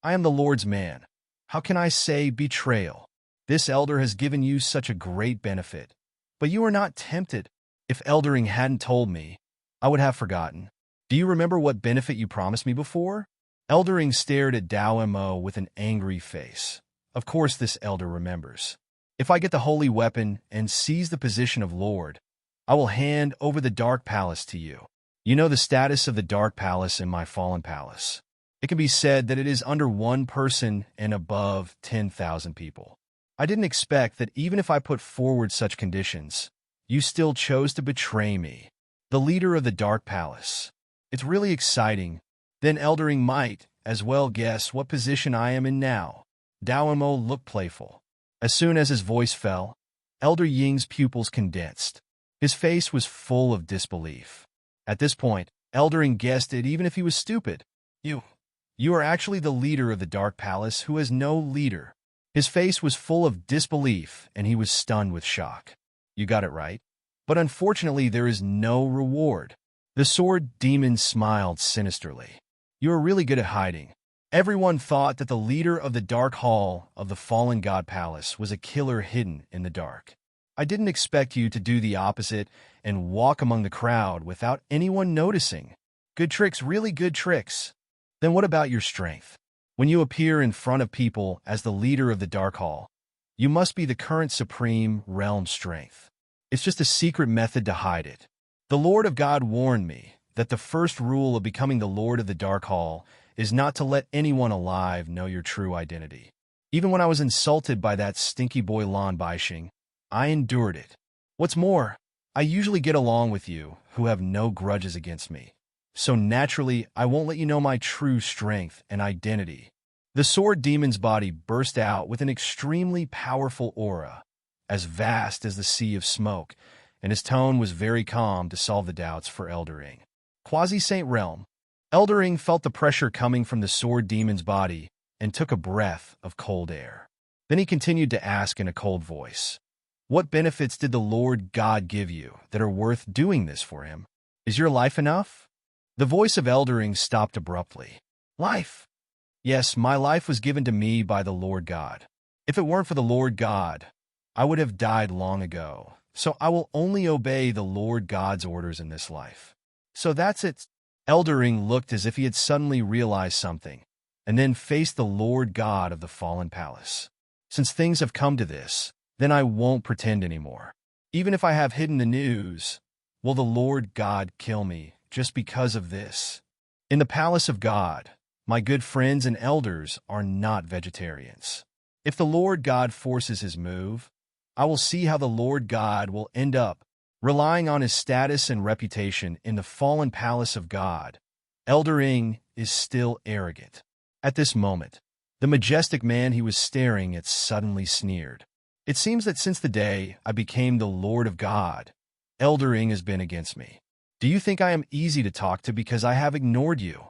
I am the Lord's man. How can I say betrayal? This elder has given you such a great benefit. But you are not tempted. If Eldering hadn't told me, I would have forgotten. Do you remember what benefit you promised me before? Eldering stared at Dao Mo with an angry face. Of course this elder remembers. If I get the holy weapon and seize the position of Lord, I will hand over the Dark Palace to you. You know the status of the Dark Palace in my fallen palace. It can be said that it is under 1 person and above 10,000 people. I didn't expect that even if I put forward such conditions, you still chose to betray me, the leader of the Dark Palace. It's really exciting. Then Eldering might as well guess what position I am in now. Dao Mo looked playful. As soon as his voice fell, Elder Ying's pupils condensed. His face was full of disbelief. At this point, Eldering guessed it even if he was stupid. You are actually the leader of the Dark Palace who has no leader. His face was full of disbelief, and he was stunned with shock. You got it right. But unfortunately, there is no reward. The sword demon smiled sinisterly. You are really good at hiding. Everyone thought that the leader of the Dark Hall of the Fallen God Palace was a killer hidden in the dark. I didn't expect you to do the opposite and walk among the crowd without anyone noticing. Good tricks, really good tricks. Then what about your strength? When you appear in front of people as the leader of the Dark Hall, you must be the current supreme realm strength. It's just a secret method to hide it. The Lord of God warned me that the first rule of becoming the Lord of the Dark Hall is not to let anyone alive know your true identity. Even when I was insulted by that stinky boy Lan Baixing, I endured it. What's more, I usually get along with you, who have no grudges against me. So naturally, I won't let you know my true strength and identity. The sword demon's body burst out with an extremely powerful aura, as vast as the sea of smoke, and his tone was very calm to solve the doubts for Eldering. Quasi-Saint Realm. Eldering felt the pressure coming from the sword demon's body and took a breath of cold air. Then he continued to ask in a cold voice, what benefits did the Lord God give you that are worth doing this for him? Is your life enough? The voice of Eldering stopped abruptly. Life? Yes, my life was given to me by the Lord God. If it weren't for the Lord God, I would have died long ago. So I will only obey the Lord God's orders in this life. So that's it. Eldering looked as if he had suddenly realized something, and then faced the Lord God of the fallen palace. Since things have come to this, then I won't pretend anymore. Even if I have hidden the news, will the Lord God kill me just because of this? In the palace of God, my good friends and elders are not vegetarians. If the Lord God forces his move, I will see how the Lord God will end up relying on his status and reputation in the fallen palace of God. Elder Ing is still arrogant. At this moment, the majestic man he was staring at suddenly sneered. It seems that since the day I became the Lord of God, Elder Ing has been against me. Do you think I am easy to talk to because I have ignored you?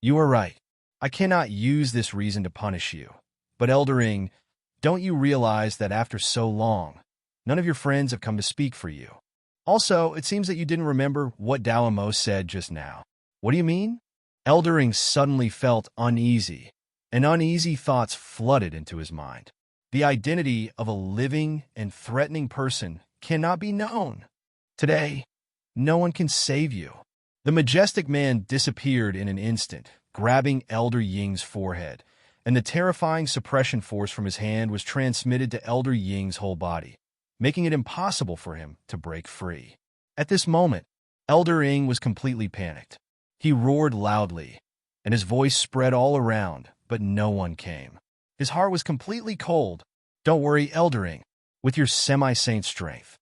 You are right. I cannot use this reason to punish you. But Elder Ing, don't you realize that after so long, none of your friends have come to speak for you? Also, it seems that you didn't remember what Dao Mo said just now. What do you mean? Elder Ing suddenly felt uneasy, and uneasy thoughts flooded into his mind. The identity of a living and threatening person cannot be known. Today, no one can save you. The majestic man disappeared in an instant, grabbing Elder Ying's forehead, and the terrifying suppression force from his hand was transmitted to Elder Ying's whole body, making it impossible for him to break free. At this moment, Elder Ing was completely panicked. He roared loudly, and his voice spread all around, but no one came. His heart was completely cold. Don't worry, Elder Ing, with your semi-saint strength.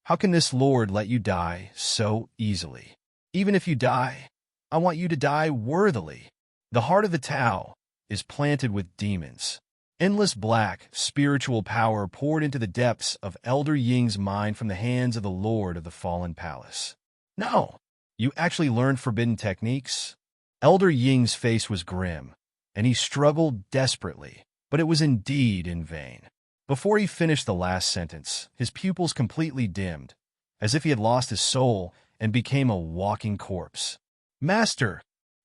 How can this Lord let you die so easily? Even if you die, I want you to die worthily. The heart of the Tao is planted with demons. Endless black, spiritual power poured into the depths of Elder Ying's mind from the hands of the Lord of the Fallen Palace. No, you actually learned forbidden techniques? Elder Ying's face was grim, and he struggled desperately, but it was indeed in vain. Before he finished the last sentence, his pupils completely dimmed, as if he had lost his soul and became a walking corpse. Master!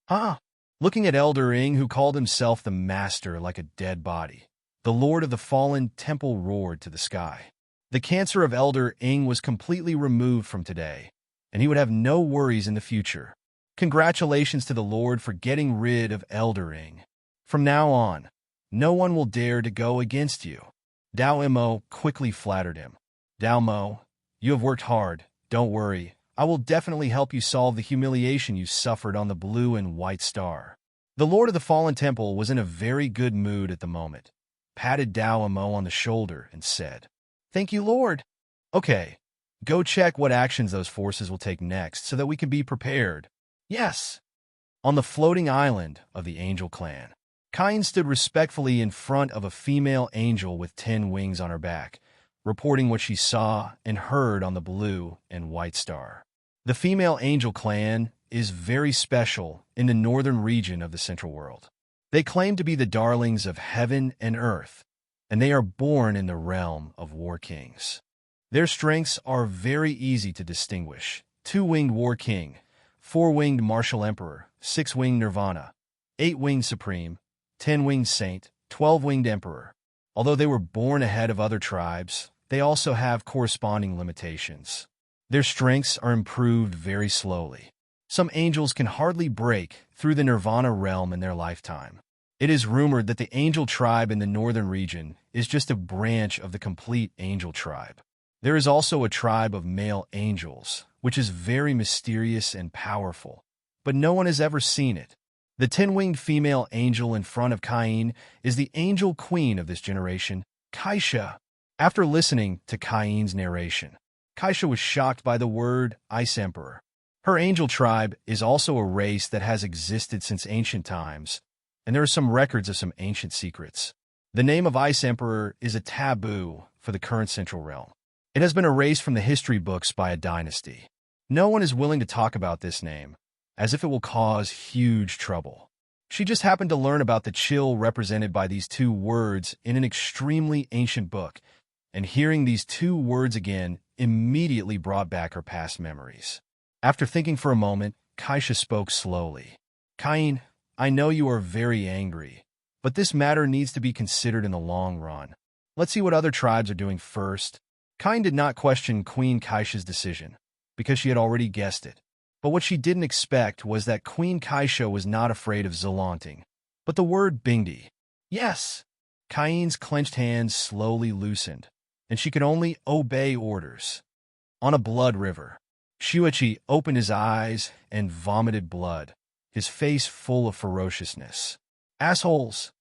Huh? Looking at Elder Ing, who called himself the Master like a dead body, the Lord of the Fallen Temple roared to the sky. The cancer of Elder Ing was completely removed from today, and he would have no worries in the future. Congratulations to the Lord for getting rid of Elder Ing. From now on, no one will dare to go against you. Dao Mo quickly flattered him. Dao Mo, you have worked hard. Don't worry. I will definitely help you solve the humiliation you suffered on the blue and white star. The Lord of the Fallen Temple was in a very good mood at the moment, patted Dao Mo on the shoulder and said, "Thank you, Lord. Okay, go check what actions those forces will take next so that we can be prepared." Yes. On the floating island of the Angel Clan, Cain stood respectfully in front of a female angel with 10 wings on her back, reporting what she saw and heard on the blue and white star. The female angel clan is very special in the northern region of the Central World. They claim to be the darlings of heaven and earth, and they are born in the realm of war kings. Their strengths are very easy to distinguish. 2-winged war king, 4-winged martial emperor, 6-winged nirvana, 8-winged supreme, 10-winged saint, 12-winged emperor. Although they were born ahead of other tribes, they also have corresponding limitations. Their strengths are improved very slowly. Some angels can hardly break through the nirvana realm in their lifetime. It is rumored that the angel tribe in the northern region is just a branch of the complete angel tribe. There is also a tribe of male angels, which is very mysterious and powerful, but no one has ever seen it. The 10-winged female angel in front of Cain is the angel queen of this generation, Kaisha. After listening to Cain's narration, Kaisha was shocked by the word Ice Emperor. Her angel tribe is also a race that has existed since ancient times, and there are some records of some ancient secrets. The name of Ice Emperor is a taboo for the current Central Realm. It has been erased from the history books by a dynasty. No one is willing to talk about this name, as if it will cause huge trouble. She just happened to learn about the chill represented by these 2 words in an extremely ancient book, and hearing these 2 words again immediately brought back her past memories. After thinking for a moment, Kaisha spoke slowly. Cain, I know you are very angry, but this matter needs to be considered in the long run. Let's see what other tribes are doing first. Cain did not question Queen Kaisha's decision, because she had already guessed it. But what she didn't expect was that Queen Kaisha was not afraid of Zolonting, but the word Bingdi. Yes! Cain's clenched hands slowly loosened, and she could only obey orders. On a blood river, Xuanyuan opened his eyes and vomited blood, his face full of ferociousness. Assholes!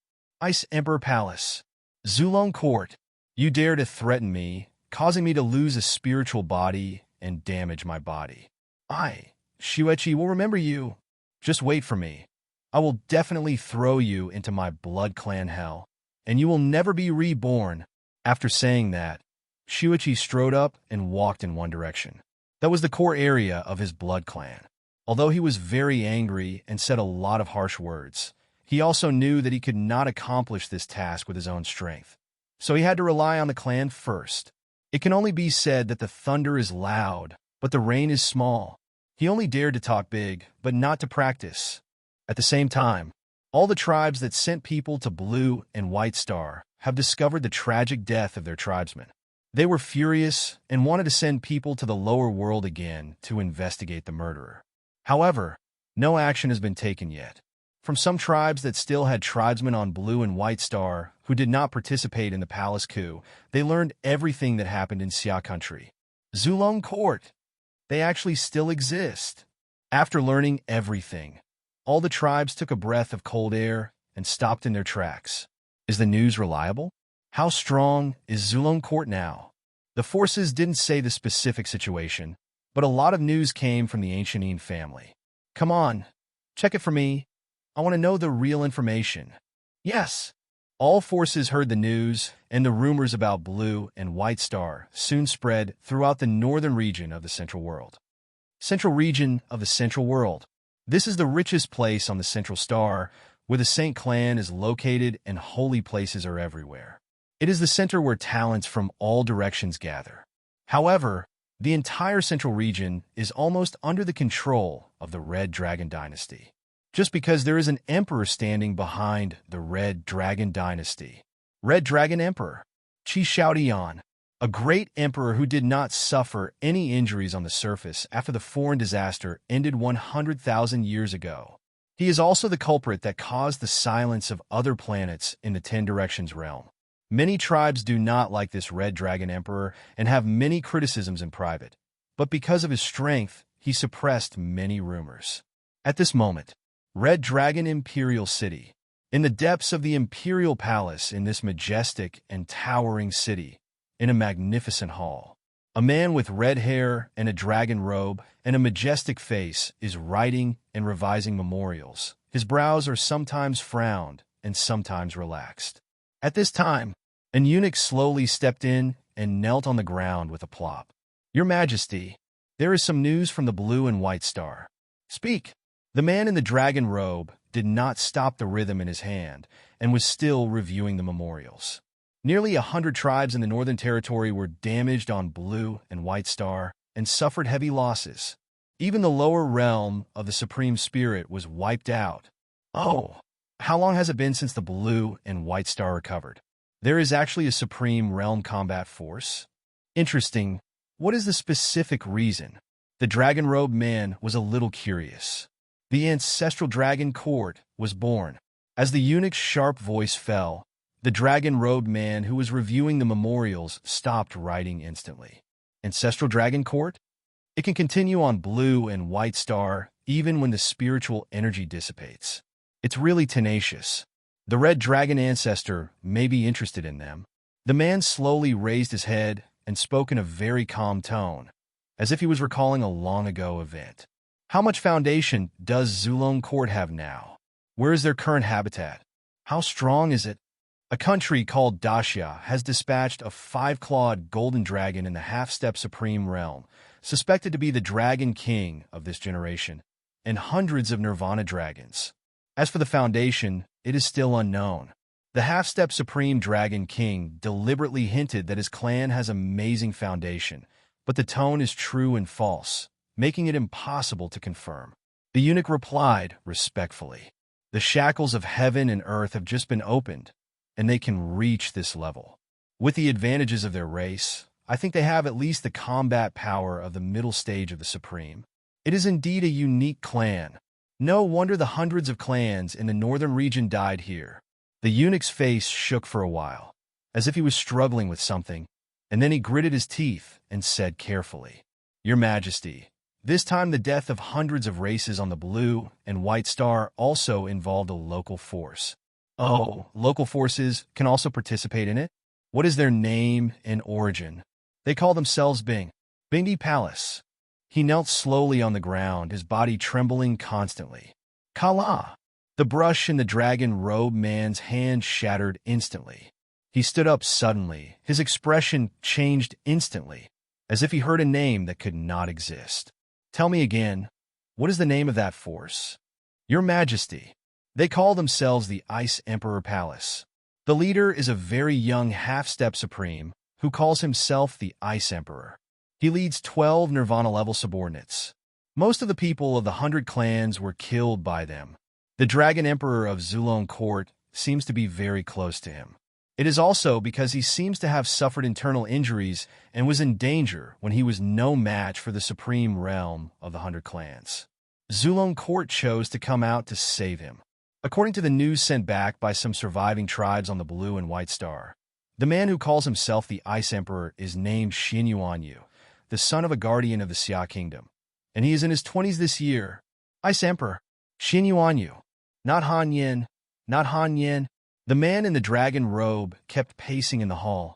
Ice Emperor Palace! Zulong Court, you dare to threaten me, causing me to lose a spiritual body and damage my body. I, Xueqi, will remember you. Just wait for me. I will definitely throw you into my blood clan hell, and you will never be reborn. After saying that, Xueqi strode up and walked in one direction. That was the core area of his blood clan. Although he was very angry and said a lot of harsh words, he also knew that he could not accomplish this task with his own strength. So he had to rely on the clan first. It can only be said that the thunder is loud, but the rain is small. He only dared to talk big, but not to practice. At the same time, all the tribes that sent people to Blue and White Star have discovered the tragic death of their tribesmen. They were furious and wanted to send people to the lower world again to investigate the murderer. However, no action has been taken yet. From some tribes that still had tribesmen on Blue and White Star who did not participate in the palace coup, they learned everything that happened in Xia country. Zulong Court. They actually still exist. After learning everything, all the tribes took a breath of cold air and stopped in their tracks. Is the news reliable? How strong is Zulong Court now? The forces didn't say the specific situation, but a lot of news came from the Ancient family. Come on, check it for me. I want to know the real information. Yes. All forces heard the news, and the rumors about Blue and White Star soon spread throughout the northern region of the Central World. Central region of the Central World. This is the richest place on the Central Star, where the Saint Clan is located and holy places are everywhere. It is the center where talents from all directions gather. However, the entire Central region is almost under the control of the Red Dragon Dynasty. Just because there is an emperor standing behind the Red Dragon Dynasty. Red Dragon Emperor, Qi Shaodian, a great emperor who did not suffer any injuries on the surface after the foreign disaster ended 100,000 years ago. He is also the culprit that caused the silence of other planets in the Ten Directions realm. Many tribes do not like this Red Dragon Emperor and have many criticisms in private, but because of his strength, he suppressed many rumors. At this moment, Red Dragon Imperial City. In the depths of the Imperial Palace in this majestic and towering city, in a magnificent hall, a man with red hair and a dragon robe and a majestic face is writing and revising memorials. His brows are sometimes frowned and sometimes relaxed. At this time, an eunuch slowly stepped in and knelt on the ground with a plop. Your Majesty, there is some news from the Blue and White Star. Speak. The man in the dragon robe did not stop the rhythm in his hand and was still reviewing the memorials. Nearly 100 tribes in the Northern Territory were damaged on Blue and White Star and suffered heavy losses. Even the lower realm of the Supreme Spirit was wiped out. Oh, how long has it been since the Blue and White Star recovered? There is actually a Supreme Realm combat force? Interesting. What is the specific reason? The dragon-robed man was a little curious. The ancestral dragon court was born. As the eunuch's sharp voice fell, the dragon-robed man who was reviewing the memorials stopped writing instantly. Ancestral dragon court? It can continue on Blue and White Star even when the spiritual energy dissipates. It's really tenacious. The red dragon ancestor may be interested in them. The man slowly raised his head and spoke in a very calm tone, as if he was recalling a long-ago event. How much foundation does Zulong Court have now? Where is their current habitat? How strong is it? A country called Daxia has dispatched a 5-clawed golden dragon in the half-step supreme realm, suspected to be the dragon king of this generation, and hundreds of nirvana dragons. As for the foundation, it is still unknown. The half-step supreme dragon king deliberately hinted that his clan has amazing foundation, but the tone is true and false, making it impossible to confirm. The eunuch replied respectfully, "The shackles of heaven and earth have just been opened, and they can reach this level. With the advantages of their race, I think they have at least the combat power of the middle stage of the Supreme. It is indeed a unique clan. No wonder the hundreds of clans in the northern region died here." The eunuch's face shook for a while, as if he was struggling with something, and then he gritted his teeth and said carefully, "Your Majesty, this time the death of hundreds of races on the Blue and White Star also involved a local force. Oh, local forces can also participate in it? What is their name and origin? They call themselves Bingdi Palace. He knelt slowly on the ground, his body trembling constantly. Kala! The brush in the dragon robe man's hand shattered instantly. He stood up suddenly, his expression changed instantly, as if he heard a name that could not exist. Tell me again, what is the name of that force? Your Majesty. They call themselves the Ice Emperor Palace. The leader is a very young half-step supreme who calls himself the Ice Emperor. He leads 12 Nirvana-level subordinates. Most of the people of the 100 clans were killed by them. The Dragon Emperor of Zulong Court seems to be very close to him. It is also because he seems to have suffered internal injuries and was in danger when he was no match for the supreme realm of the 100 clans. Zulong Court chose to come out to save him. According to the news sent back by some surviving tribes on the Blue and White Star, the man who calls himself the Ice Emperor is named Xuanyuan Bo, the son of a guardian of the Xia Kingdom, and he is in his 20s this year. Ice Emperor, Xuanyuan Bo, not Han Yin, not Han Yin. The man in the dragon robe kept pacing in the hall,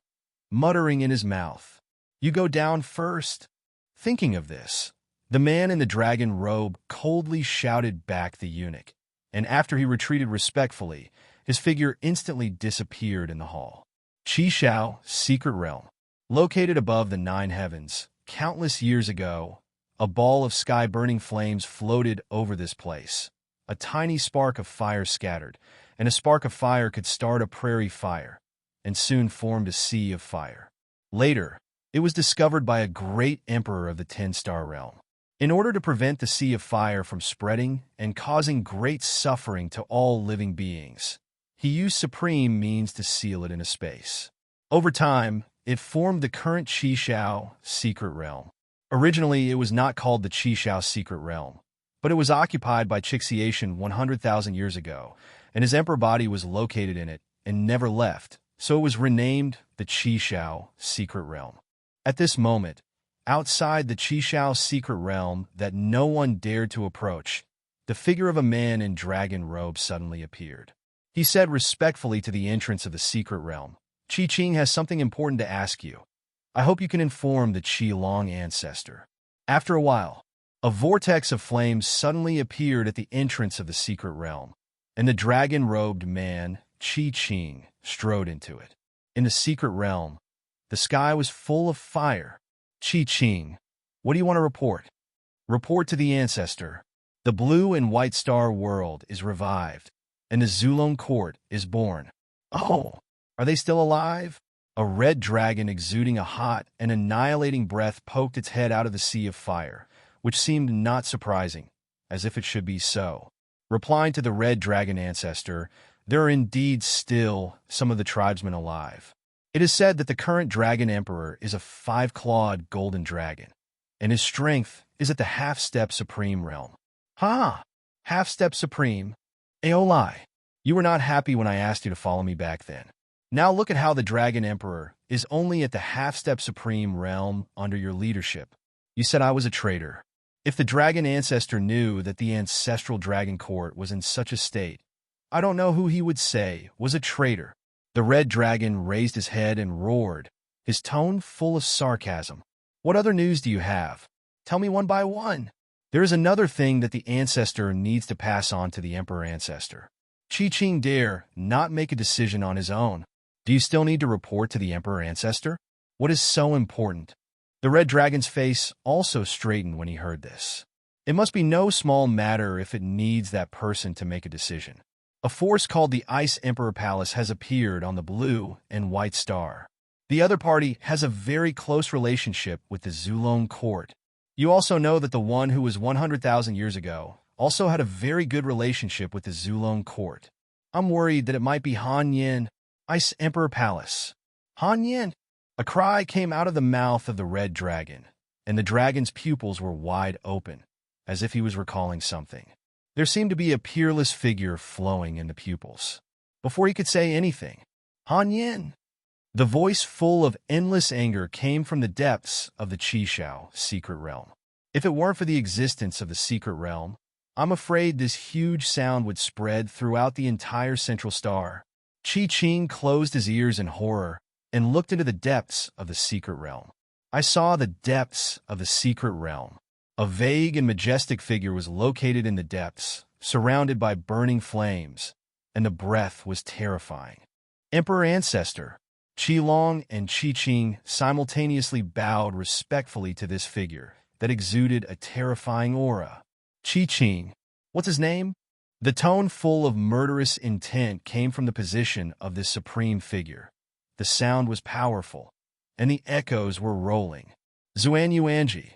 muttering in his mouth, "You go down first." Thinking of this, the man in the dragon robe coldly shouted back the eunuch, and after he retreated respectfully, his figure instantly disappeared in the hall. Qishao, Secret Realm. Located above the 9 heavens, countless years ago, a ball of sky-burning flames floated over this place. A tiny spark of fire scattered, and a spark of fire could start a prairie fire, and soon formed a sea of fire. Later, it was discovered by a great emperor of the 10-star realm. In order to prevent the sea of fire from spreading and causing great suffering to all living beings, he used supreme means to seal it in a space. Over time, it formed the current Qishao Secret Realm. Originally, it was not called the Qishao Secret Realm, but it was occupied by Xixian 100,000 years ago, and his emperor body was located in it and never left, so it was renamed the Qishao Secret Realm. At this moment, outside the Qishao Secret Realm that no one dared to approach, the figure of a man in dragon robes suddenly appeared. He said respectfully to the entrance of the Secret Realm, "Qi Qing has something important to ask you. I hope you can inform the Qi Long ancestor." After a while, a vortex of flames suddenly appeared at the entrance of the Secret Realm, and the dragon-robed man, Qi Qing, strode into it. In the Secret Realm, the sky was full of fire. Qi Qing, what do you want to report? Report to the ancestor. The Blue and White Star world is revived, and the Zulong Court is born. Oh, are they still alive? A red dragon exuding a hot and annihilating breath poked its head out of the sea of fire, which seemed not surprising, as if it should be so. Replying to the red dragon ancestor, there are indeed still some of the tribesmen alive. It is said that the current dragon emperor is a 5-clawed golden dragon, and his strength is at the half-step supreme realm. Ha! Half-step supreme? Aolai, you were not happy when I asked you to follow me back then. Now look at how the dragon emperor is only at the half-step supreme realm under your leadership. You said I was a traitor. If the dragon ancestor knew that the ancestral dragon court was in such a state, I don't know who he would say was a traitor. The red dragon raised his head and roared, his tone full of sarcasm. What other news do you have? Tell me one by one. There is another thing that the ancestor needs to pass on to the emperor ancestor. Qi Qing dare not make a decision on his own. Do you still need to report to the emperor ancestor? What is so important? The red dragon's face also straightened when he heard this. It must be no small matter if it needs that person to make a decision. A force called the Ice Emperor Palace has appeared on the Blue and White Star. The other party has a very close relationship with the Zulong Court. You also know that the one who was 100,000 years ago also had a very good relationship with the Zulong Court. I'm worried that it might be Han Yin, Ice Emperor Palace. Han Yin! A cry came out of the mouth of the red dragon, and the dragon's pupils were wide open, as if he was recalling something. There seemed to be a peerless figure flowing in the pupils. Before he could say anything, Han Yin! The voice full of endless anger came from the depths of the Qishao Secret Realm. If it weren't for the existence of the Secret Realm, I'm afraid this huge sound would spread throughout the entire central star. Chi-Ching closed his ears in horror and looked into the depths of the secret realm. I saw the depths of the secret realm. A vague and majestic figure was located in the depths, surrounded by burning flames, and the breath was terrifying. Emperor Ancestor, Qilong and Chi-Ching simultaneously bowed respectfully to this figure that exuded a terrifying aura. Chi-Ching, what's his name? The tone full of murderous intent came from the position of this supreme figure. The sound was powerful, and the echoes were rolling. Xuanyuan,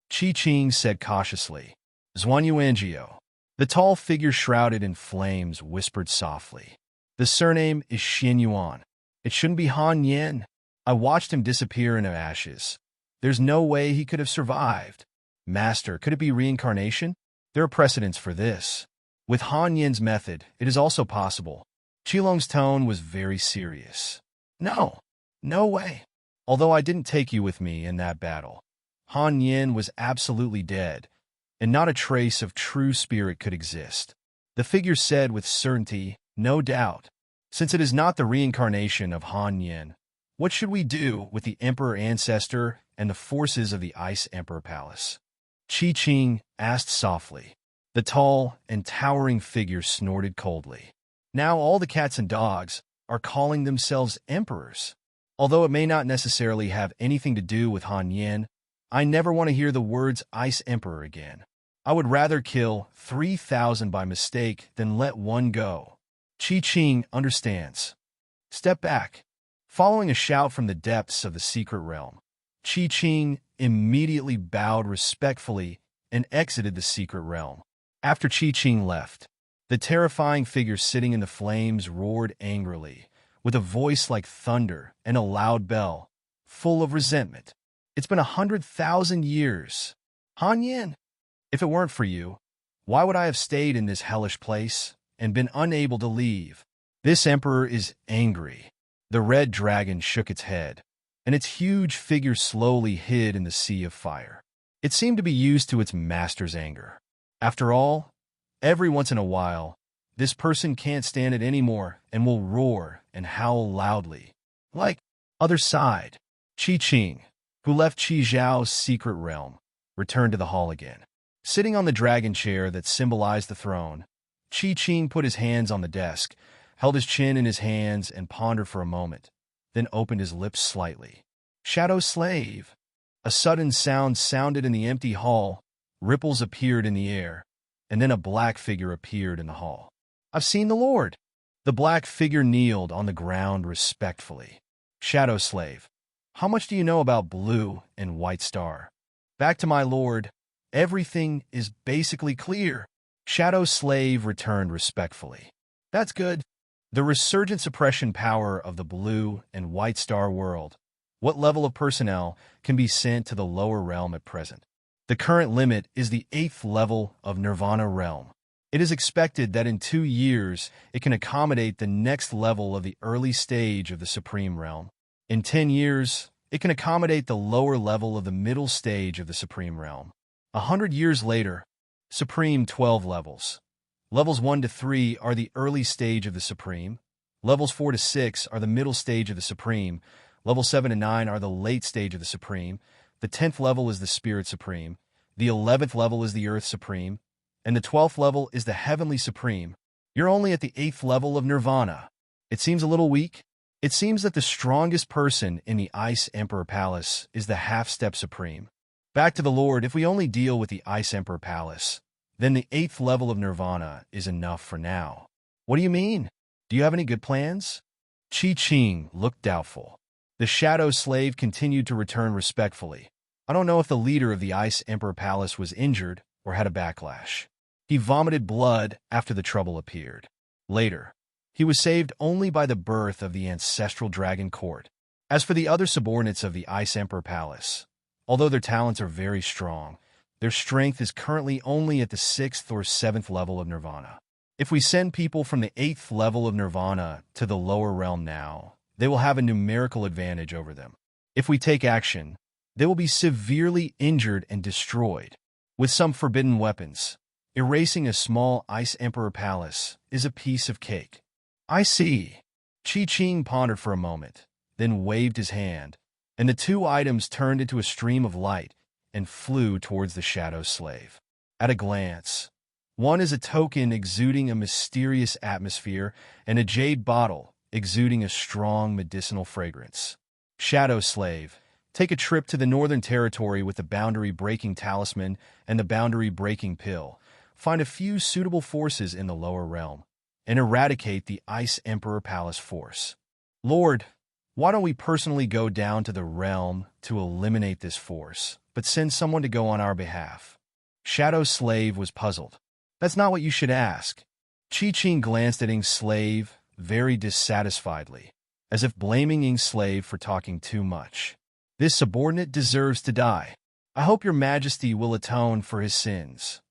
Chi-Ching said cautiously. Xuanyuan. The tall figure shrouded in flames whispered softly. The surname is Xuanyuan. It shouldn't be Han Yen. I watched him disappear into ashes. There's no way he could have survived. Master, could it be reincarnation? There are precedents for this. With Han Yen's method, it is also possible. Qilong's tone was very serious. No, no way. Although I didn't take you with me in that battle, Han Yen was absolutely dead, and not a trace of true spirit could exist. The figure said with certainty, no doubt. Since it is not the reincarnation of Han Yen, what should we do with the Emperor Ancestor and the forces of the Ice Emperor Palace? Chi-Ching asked softly. The tall and towering figure snorted coldly. Now all the cats and dogs are calling themselves emperors. Although it may not necessarily have anything to do with Han Yen, I never want to hear the words Ice Emperor again. I would rather kill 3,000 by mistake than let one go. Chi-Ching understands. Step back. Following a shout from the depths of the secret realm, Chi-Ching immediately bowed respectfully and exited the secret realm. After Chi-Ching left, the terrifying figure sitting in the flames roared angrily, with a voice like thunder and a loud bell, full of resentment. It's been 100,000 years. Han Yen, if it weren't for you, why would I have stayed in this hellish place and been unable to leave? This emperor is angry. The red dragon shook its head, and its huge figure slowly hid in the sea of fire. It seemed to be used to its master's anger. After all, every once in a while, this person can't stand it anymore and will roar and howl loudly. Like, other side. Chi-Ching, who left Qizhao's secret realm, returned to the hall again. Sitting on the dragon chair that symbolized the throne, Chi-Ching put his hands on the desk, held his chin in his hands and pondered for a moment, then opened his lips slightly. Shadow Slave. A sudden sound sounded in the empty hall. Ripples appeared in the air, and then a black figure appeared in the hall. I've seen the Lord. The black figure kneeled on the ground respectfully. Shadow Slave, how much do you know about Blue and White Star? Back to my lord. Everything is basically clear. Shadow Slave returned respectfully. That's good. The resurgent suppression power of the Blue and White Star world. What level of personnel can be sent to the lower realm at present? The current limit is the 8th level of Nirvana realm. It is expected that in 2 years, it can accommodate the next level of the early stage of the Supreme Realm. In 10 years, it can accommodate the lower level of the middle stage of the Supreme Realm. 100 years later, Supreme 12 levels. Levels 1 to 3 are the early stage of the Supreme. Levels 4 to 6 are the middle stage of the Supreme. Levels 7 to 9 are the late stage of the Supreme. The 10th level is the Spirit Supreme. The 11th level is the Earth Supreme. And the 12th level is the Heavenly Supreme. You're only at the 8th level of Nirvana. It seems a little weak. It seems that the strongest person in the Ice Emperor Palace is the Half-Step Supreme. Back to the Lord, if we only deal with the Ice Emperor Palace, then the 8th level of Nirvana is enough for now. What do you mean? Do you have any good plans? Chi-Ching looked doubtful. The Shadow Slave continued to return respectfully. I don't know if the leader of the Ice Emperor Palace was injured or had a backlash. He vomited blood after the trouble appeared. Later, he was saved only by the birth of the ancestral dragon court. As for the other subordinates of the Ice Emperor Palace, although their talents are very strong, their strength is currently only at the 6th or 7th level of Nirvana. If we send people from the 8th level of Nirvana to the lower realm now, they will have a numerical advantage over them. If we take action, they will be severely injured and destroyed. With some forbidden weapons, Erasing a small Ice Emperor palace is a piece of cake. I see. Chi-Ching pondered for a moment, then waved his hand, and the two items turned into a stream of light and flew towards the shadow slave. At a glance, one is a token exuding a mysterious atmosphere and a jade bottle exuding a strong medicinal fragrance. Shadow slave, take a trip to the Northern Territory with the boundary-breaking talisman and the boundary-breaking pill. Find a few suitable forces in the lower realm and eradicate the Ice Emperor Palace force. Lord, why don't we personally go down to the realm to eliminate this force, but send someone to go on our behalf? Shadow Slave was puzzled. That's not what you should ask. Chi-Ching glanced at Ing's slave very dissatisfiedly, as if blaming Ing's slave for talking too much. This subordinate deserves to die. I hope your majesty will atone for his sins.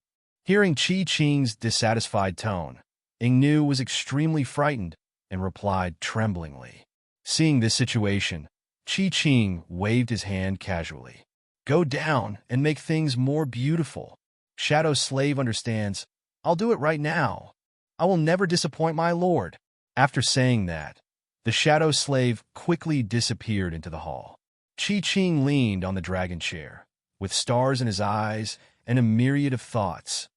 Hearing Chi-Ching's dissatisfied tone, Ing Nu was extremely frightened and replied tremblingly. Seeing this situation, Chi-Ching waved his hand casually. Go down and make things more beautiful. Shadow Slave understands. I'll do it right now. I will never disappoint my lord. After saying that, the Shadow Slave quickly disappeared into the hall. Chi-Ching leaned on the dragon chair, with stars in his eyes and a myriad of thoughts.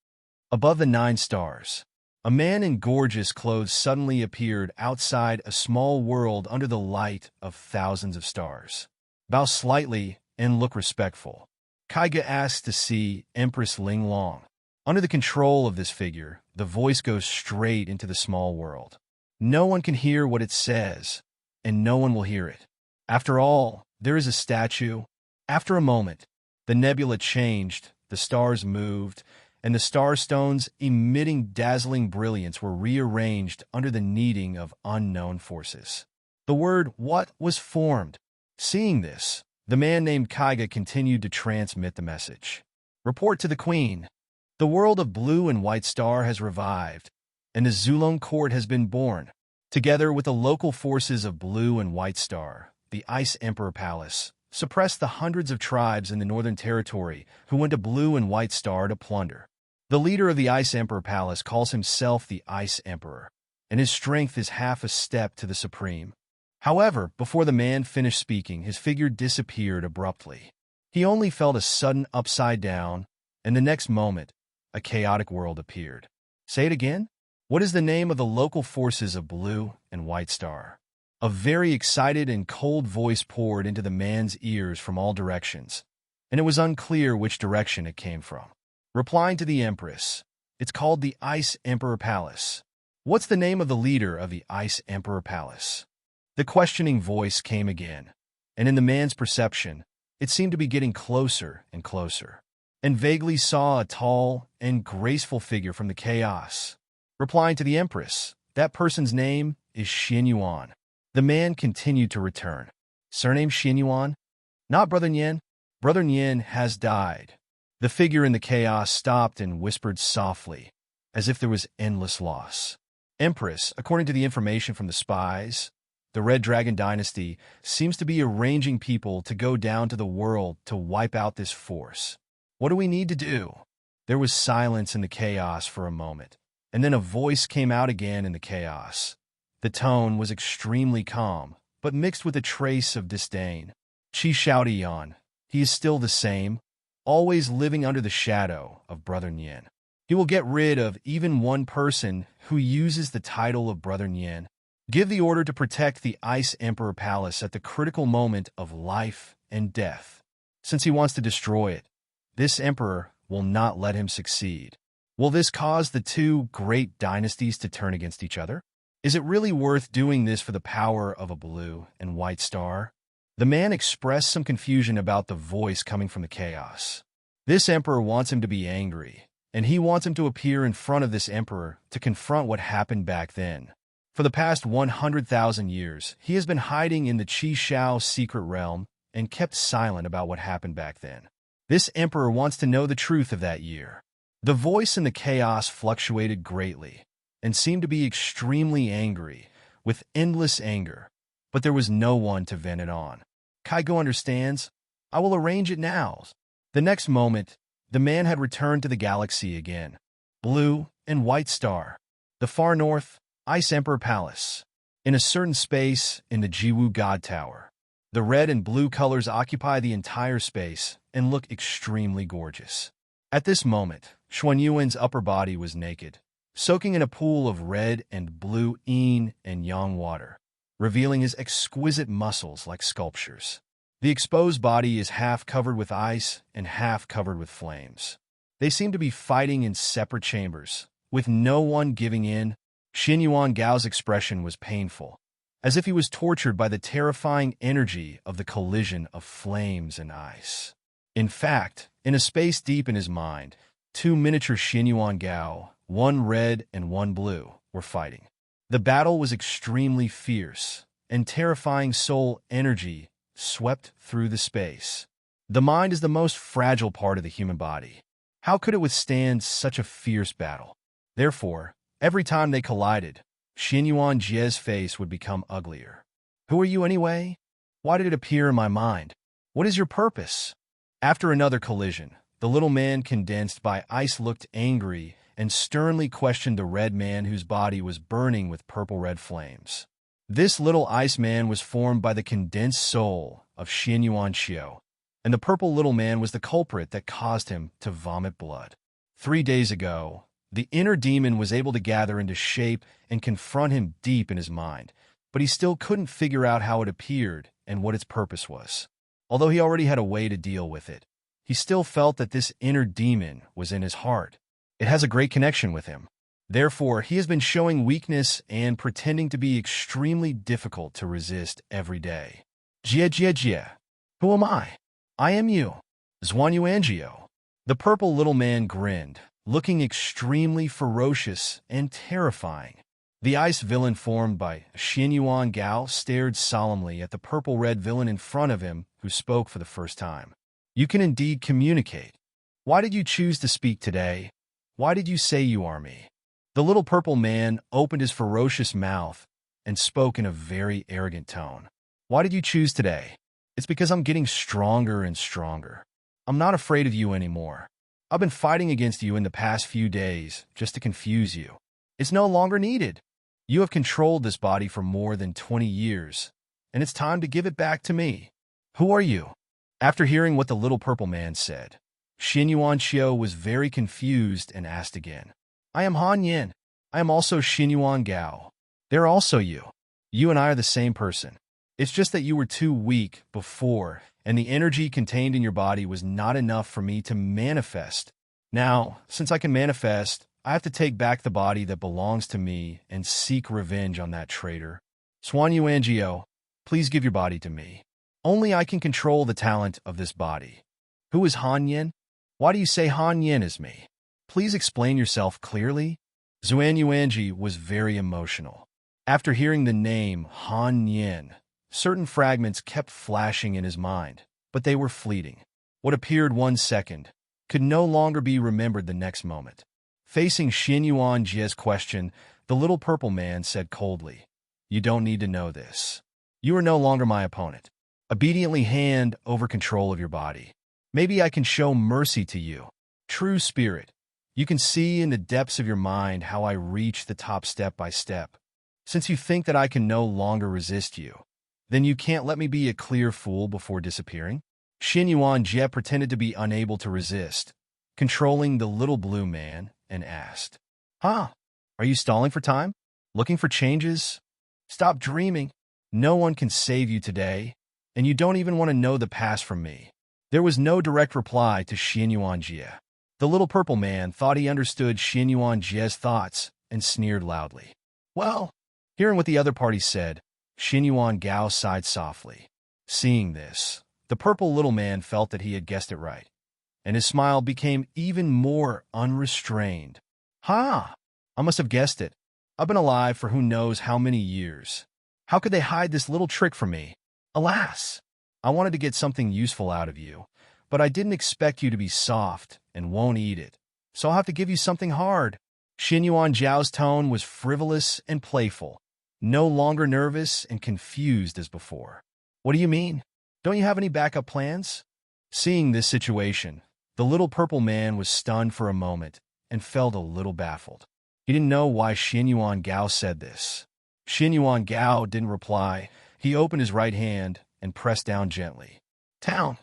Above the 9 stars, a man in gorgeous clothes suddenly appeared outside a small world under the light of thousands of stars. Bow slightly and look respectful. Kaiga asks to see Empress Ling Long. Under the control of this figure, the voice goes straight into the small world. No one can hear what it says, and no one will hear it. After all, there is a statue. After a moment, the nebula changed, the stars moved, and the star stones emitting dazzling brilliance were rearranged under the kneading of unknown forces. The word "what" was formed. Seeing this, the man named Kaiga continued to transmit the message. Report to the queen. The world of Blue and White Star has revived, and the Zulong court has been born. Together with the local forces of Blue and White Star, the Ice Emperor Palace suppressed the hundreds of tribes in the Northern Territory who went to Blue and White Star to plunder. The leader of the Ice Emperor Palace calls himself the Ice Emperor, and his strength is half a step to the supreme. However, before the man finished speaking, his figure disappeared abruptly. He only felt a sudden upside down, and the next moment, a chaotic world appeared. Say it again? What is the name of the local forces of Blue and White Star? A very excited and cold voice poured into the man's ears from all directions, and it was unclear which direction it came from. Replying to the Empress, it's called the Ice Emperor Palace. What's the name of the leader of the Ice Emperor Palace? The questioning voice came again, and in the man's perception, it seemed to be getting closer and closer, and vaguely saw a tall and graceful figure from the chaos. Replying to the Empress, that person's name is Xuanyuan. The man continued to return. Surname Xuanyuan? Not Brother Nyen. Brother Nyen has died. The figure in the chaos stopped and whispered softly, as if there was endless loss. Empress, according to the information from the spies, the Red Dragon Dynasty seems to be arranging people to go down to the world to wipe out this force. What do we need to do? There was silence in the chaos for a moment, and then a voice came out again in the chaos. The tone was extremely calm, but mixed with a trace of disdain. Chi Shaodian, he is still the same, always living under the shadow of Brother Nyen. He will get rid of even one person who uses the title of Brother Nyen. Give the order to protect the Ice Emperor Palace at the critical moment of life and death. Since he wants to destroy it, this emperor will not let him succeed. Will this cause the two great dynasties to turn against each other? Is it really worth doing this for the power of a Blue and White Star? The man expressed some confusion about the voice coming from the chaos. This emperor wants him to be angry, and he wants him to appear in front of this emperor to confront what happened back then. For the past 100,000 years, he has been hiding in the Qi Shao secret realm and kept silent about what happened back then. This emperor wants to know the truth of that year. The voice in the chaos fluctuated greatly and seemed to be extremely angry, with endless anger, but there was no one to vent it on. Kaigo understands. I will arrange it now. The next moment, the man had returned to the galaxy again. blue, and white star. The far north, Ice Emperor Palace. In a certain space in the Jiwu God Tower. The red and blue colors occupy the entire space and look extremely gorgeous. At this moment, Xuanyuan's upper body was naked, soaking in a pool of red and blue yin and yang water, revealing his exquisite muscles like sculptures. The exposed body is half covered with ice and half covered with flames. They seem to be fighting in separate chambers, with no one giving in. Xuanyuan Gao's expression was painful, as if he was tortured by the terrifying energy of the collision of flames and ice. In fact, in a space deep in his mind, two miniature Xuanyuan Gao, one red and one blue, were fighting. The battle was extremely fierce, and terrifying soul energy swept through the space. The mind is the most fragile part of the human body. How could it withstand such a fierce battle? Therefore, every time they collided, Xuanyuan Jie's face would become uglier. Who are you anyway? Why did it appear in my mind? What is your purpose? After another collision, the little man condensed by ice looked angry and sternly questioned the red man whose body was burning with purple-red flames. This little ice man was formed by the condensed soul of Xuanyuan Xiao, and the purple little man was the culprit that caused him to vomit blood. 3 days ago, the inner demon was able to gather into shape and confront him deep in his mind, but he still couldn't figure out how it appeared and what its purpose was. Although he already had a way to deal with it, he still felt that this inner demon was in his heart. It has a great connection with him. Therefore, he has been showing weakness and pretending to be extremely difficult to resist every day. Jie. Who am I? I am you. Xuanyuan. The purple little man grinned, looking extremely ferocious and terrifying. The ice villain formed by Xuanyuan Gao stared solemnly at the purple-red villain in front of him who spoke for the first time. You can indeed communicate. Why did you choose to speak today? Why did you say you are me? The little purple man opened his ferocious mouth and spoke in a very arrogant tone. Why did you choose today? It's because I'm getting stronger and stronger. I'm not afraid of you anymore. I've been fighting against you in the past few days just to confuse you. It's no longer needed. You have controlled this body for more than 20 years, and it's time to give it back to me. Who are you? After hearing what the little purple man said, Xuanyuan Xiao was very confused and asked again. I am Han Yin. I am also Xuanyuan Gao. They're also you. You and I are the same person. It's just that you were too weak before, and the energy contained in your body was not enough for me to manifest. Now, since I can manifest, I have to take back the body that belongs to me and seek revenge on that traitor. Xuanyuan, please give your body to me. Only I can control the talent of this body. Who is Han Yin? Why do you say Han Yin is me? Please explain yourself clearly. Xuanyuan was very emotional. After hearing the name Han Yin, certain fragments kept flashing in his mind, but they were fleeting. What appeared 1 second could no longer be remembered the next moment. Facing Xuanyuan Jie's question, the little purple man said coldly, You don't need to know this. You are no longer my opponent. Obediently hand over control of your body. Maybe I can show mercy to you. True spirit. You can see in the depths of your mind how I reach the top step by step. Since you think that I can no longer resist you, then you can't let me be a clear fool before disappearing? Xuanyuan Jie pretended to be unable to resist, controlling the little blue man, and asked, Are you stalling for time? Looking for changes? Stop dreaming. No one can save you today, and you don't even want to know the past from me. There was no direct reply to Xuanyuan Jie. The little purple man thought he understood Xuanyuan Jie's thoughts and sneered loudly. Well, hearing what the other party said, Xuanyuan Gao sighed softly. Seeing this, the purple little man felt that he had guessed it right, and his smile became even more unrestrained. I must have guessed it. I've been alive for who knows how many years. How could they hide this little trick from me? Alas! I wanted to get something useful out of you, but I didn't expect you to be soft and won't eat it, so I'll have to give you something hard. Xuanyuan Jiao's tone was frivolous and playful, no longer nervous and confused as before. What do you mean? Don't you have any backup plans? Seeing this situation, the little purple man was stunned for a moment and felt a little baffled. He didn't know why Xuanyuan Gao said this. Xuanyuan Gao didn't reply. He opened his right hand and pressed down gently. Town.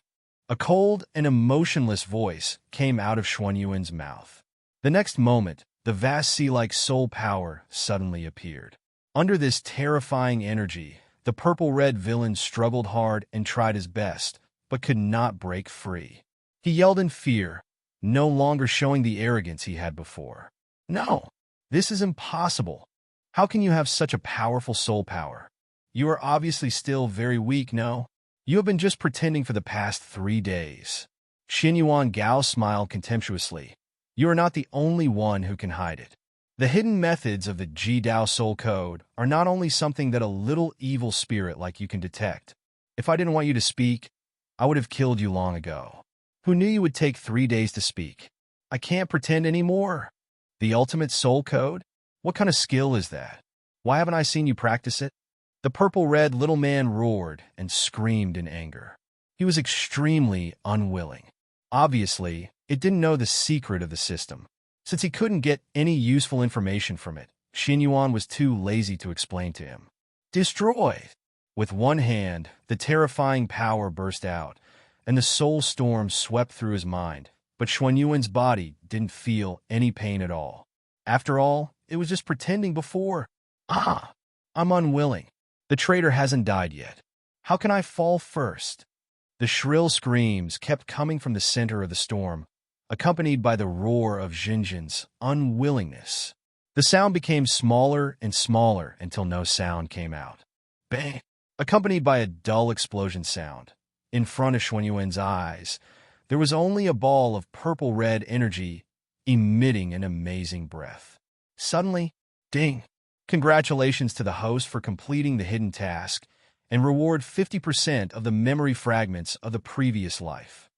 A cold and emotionless voice came out of Xuanyuan's mouth. The next moment, the vast sea-like soul power suddenly appeared. Under this terrifying energy, the purple-red villain struggled hard and tried his best, but could not break free. He yelled in fear, no longer showing the arrogance he had before. No, this is impossible. How can you have such a powerful soul power? You are obviously still very weak, no? You have been just pretending for the past 3 days. Xuanyuan Gao smiled contemptuously. You are not the only one who can hide it. The hidden methods of the Ji-Dao Soul Code are not only something that a little evil spirit like you can detect. If I didn't want you to speak, I would have killed you long ago. Who knew you would take 3 days to speak? I can't pretend anymore. The ultimate soul code? What kind of skill is that? Why haven't I seen you practice it? The purple-red little man roared and screamed in anger. He was extremely unwilling. Obviously, it didn't know the secret of the system. Since he couldn't get any useful information from it, Xuanyuan was too lazy to explain to him. Destroy! With one hand, the terrifying power burst out, and the soul storm swept through his mind, but Xuanyuan's body didn't feel any pain at all. After all, it was just pretending before. I'm unwilling. The traitor hasn't died yet. How can I fall first? The shrill screams kept coming from the center of the storm, accompanied by the roar of Xinjian's unwillingness. The sound became smaller and smaller until no sound came out. Bang! Accompanied by a dull explosion sound. In front of Xuanyuan's eyes, there was only a ball of purple-red energy emitting an amazing breath. Suddenly, ding! Congratulations to the host for completing the hidden task, and reward 50% of the memory fragments of the previous life.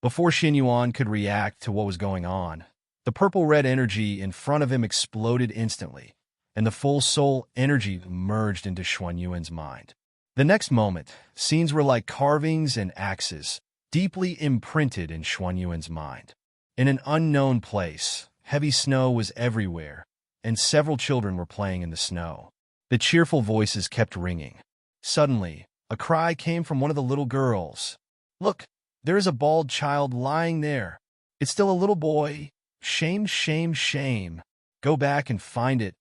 Before Xuanyuan could react to what was going on, the purple-red energy in front of him exploded instantly, and the full soul energy merged into Xuanyuan's mind. The next moment, scenes were like carvings and axes, deeply imprinted in Xuanyuan's mind. In an unknown place, heavy snow was everywhere, and several children were playing in the snow. The cheerful voices kept ringing. Suddenly, a cry came from one of the little girls. Look, there is a bald child lying there. It's still a little boy. Shame, shame, shame. Go back and find it.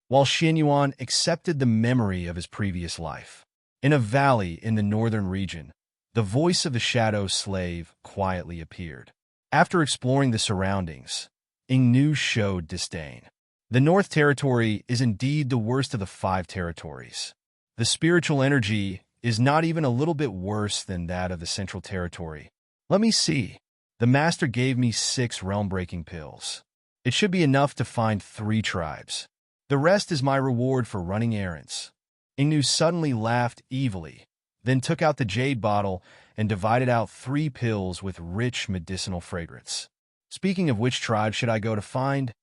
While Xuanyuan accepted the memory of his previous life. In a valley in the northern region, the voice of the shadow slave quietly appeared. After exploring the surroundings, Ingnu showed disdain. The North Territory is indeed the worst of the 5 territories. The spiritual energy is not even a little bit worse than that of the Central Territory. Let me see. The master gave me 6 realm-breaking pills. It should be enough to find 3 tribes. The rest is my reward for running errands. Ingnu suddenly laughed evilly, then took out the jade bottle and divided out 3 pills with rich medicinal fragrance. Speaking of which tribe should I go to find?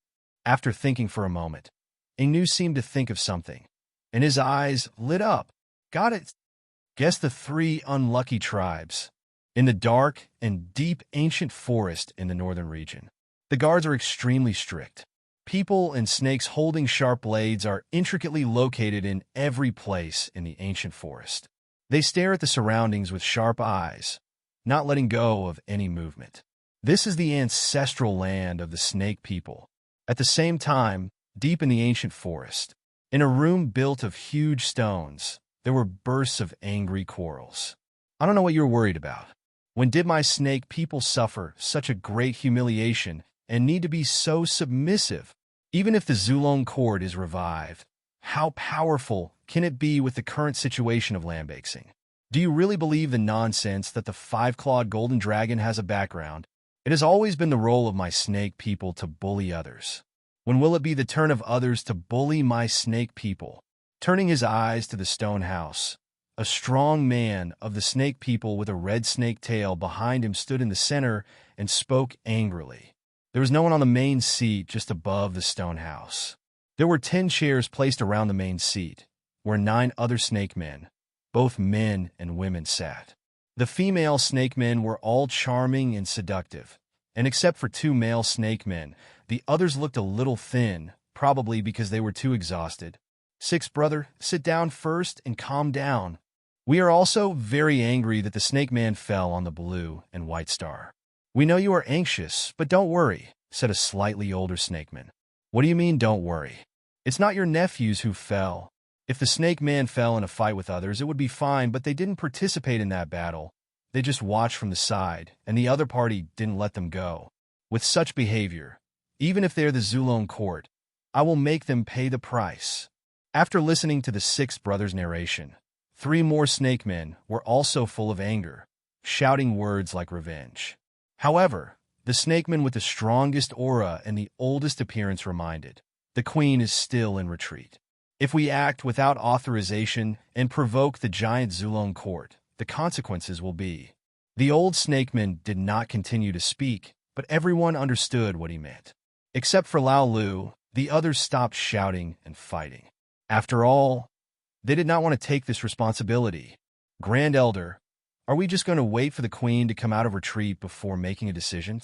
After thinking for a moment, Ingnu seemed to think of something, and his eyes lit up. Got it. Guess the 3 unlucky tribes. In the dark and deep ancient forest in the northern region. The guards are extremely strict. People and snakes holding sharp blades are intricately located in every place in the ancient forest. They stare at the surroundings with sharp eyes, not letting go of any movement. This is the ancestral land of the snake people. At the same time, deep in the ancient forest, in a room built of huge stones, there were bursts of angry quarrels. I don't know what you're worried about. When did my snake people suffer such a great humiliation and need to be so submissive? Even if the Zulong court is revived, how powerful can it be with the current situation of lambasing? Do you really believe the nonsense that the 5-clawed golden dragon has a background? It has always been the role of my snake people to bully others. When will it be the turn of others to bully my snake people? Turning his eyes to the stone house, a strong man of the snake people with a red snake tail behind him stood in the center and spoke angrily. There was no one on the main seat just above the stone house. There were 10 chairs placed around the main seat, where 9 other snake men, both men and women, sat. The female snake men were all charming and seductive, and except for 2 male snake men, The others looked a little thin, probably because they were too exhausted. Sixth brother, sit down first and calm down. We are also very angry that the snake man fell on the blue and white star. We know you are anxious, but don't worry, said a slightly older snakeman. What do you mean, don't worry? It's not your nephews who fell. If the snake man fell in a fight with others, it would be fine, but they didn't participate in that battle. They just watched from the side, and the other party didn't let them go. With such behavior, even if they're the Zulong court, I will make them pay the price. After listening to the sixth brother's narration, 3 more snake men were also full of anger, shouting words like revenge. However, the snakeman with the strongest aura and the oldest appearance reminded, the queen is still in retreat. If we act without authorization and provoke the giant Zulong court, the consequences will be. The old snakeman did not continue to speak, but everyone understood what he meant. Except for Lao Lu, the others stopped shouting and fighting. After all, they did not want to take this responsibility. Grand Elder, are we just going to wait for the queen to come out of retreat before making a decision?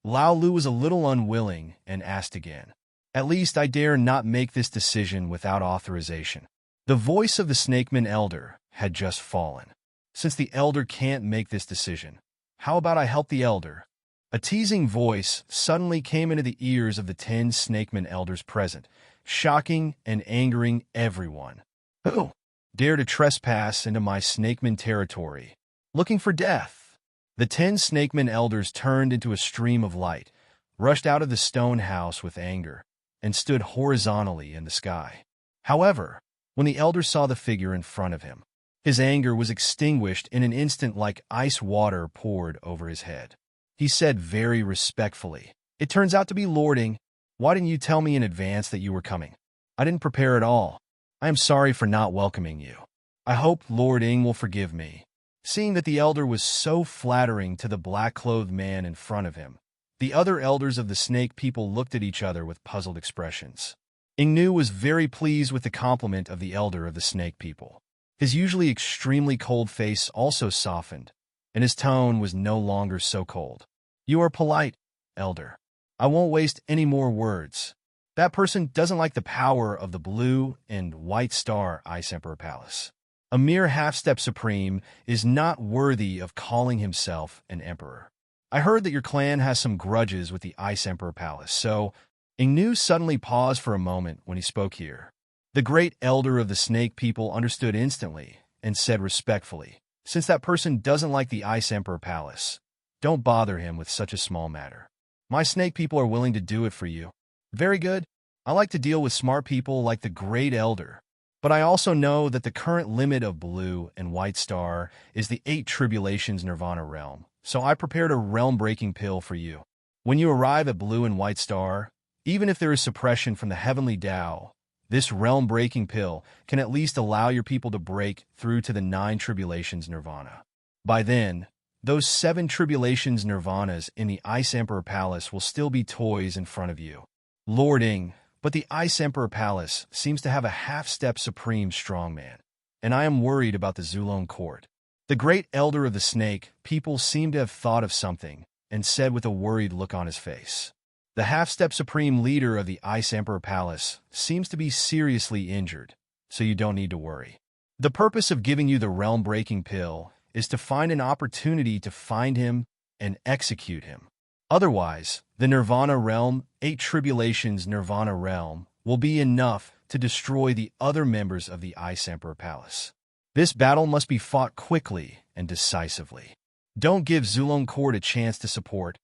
Lao Lu was a little unwilling and asked again. At least I dare not make this decision without authorization. The voice of the snakeman elder had just fallen. Since the elder can't make this decision, how about I help the elder? A teasing voice suddenly came into the ears of the 10 snakeman elders present, shocking and angering everyone. Who dare to trespass into my snakeman territory? Looking for death. The 10 snakeman elders turned into a stream of light, rushed out of the stone house with anger, and stood horizontally in the sky. However, when the elder saw the figure in front of him, his anger was extinguished in an instant like ice water poured over his head. He said very respectfully, "It turns out to be Lording. Why didn't you tell me in advance that you were coming? I didn't prepare at all. I am sorry for not welcoming you. I hope Lording will forgive me." Seeing that the elder was so flattering to the black-clothed man in front of him, the other elders of the snake people looked at each other with puzzled expressions. Ingnu was very pleased with the compliment of the elder of the snake people. His usually extremely cold face also softened, and his tone was no longer so cold. "You are polite, elder. I won't waste any more words. That person doesn't like the power of the blue and white star Ice Emperor Palace. A mere half-step supreme is not worthy of calling himself an emperor. I heard that your clan has some grudges with the Ice Emperor Palace, so..." Ingnu suddenly paused for a moment when he spoke here. The great elder of the snake people understood instantly and said respectfully, "Since that person doesn't like the Ice Emperor Palace, don't bother him with such a small matter. My snake people are willing to do it for you." "Very good. I like to deal with smart people like the great elder. But I also know that the current limit of blue and white star is the 8 tribulations Nirvana realm, so I prepared a realm-breaking pill for you. When you arrive at blue and white star, even if there is suppression from the heavenly Tao, this realm-breaking pill can at least allow your people to break through to the 9 tribulations Nirvana. By then, those 7 tribulations Nirvanas in the Ice Emperor Palace will still be toys in front of you. Lording, but the Ice Emperor Palace seems to have a half-step supreme strongman, and I am worried about the Zulong court." The great elder of the snake people seemed to have thought of something and said with a worried look on his face, "The half-step supreme leader of the Ice Emperor Palace seems to be seriously injured, so you don't need to worry. The purpose of giving you the realm-breaking pill is to find an opportunity to find him and execute him. Otherwise, the Nirvana realm, 8 tribulations Nirvana realm, will be enough to destroy the other members of the Ice Emperor Palace. This battle must be fought quickly and decisively. Don't give Zulong Court a chance to support,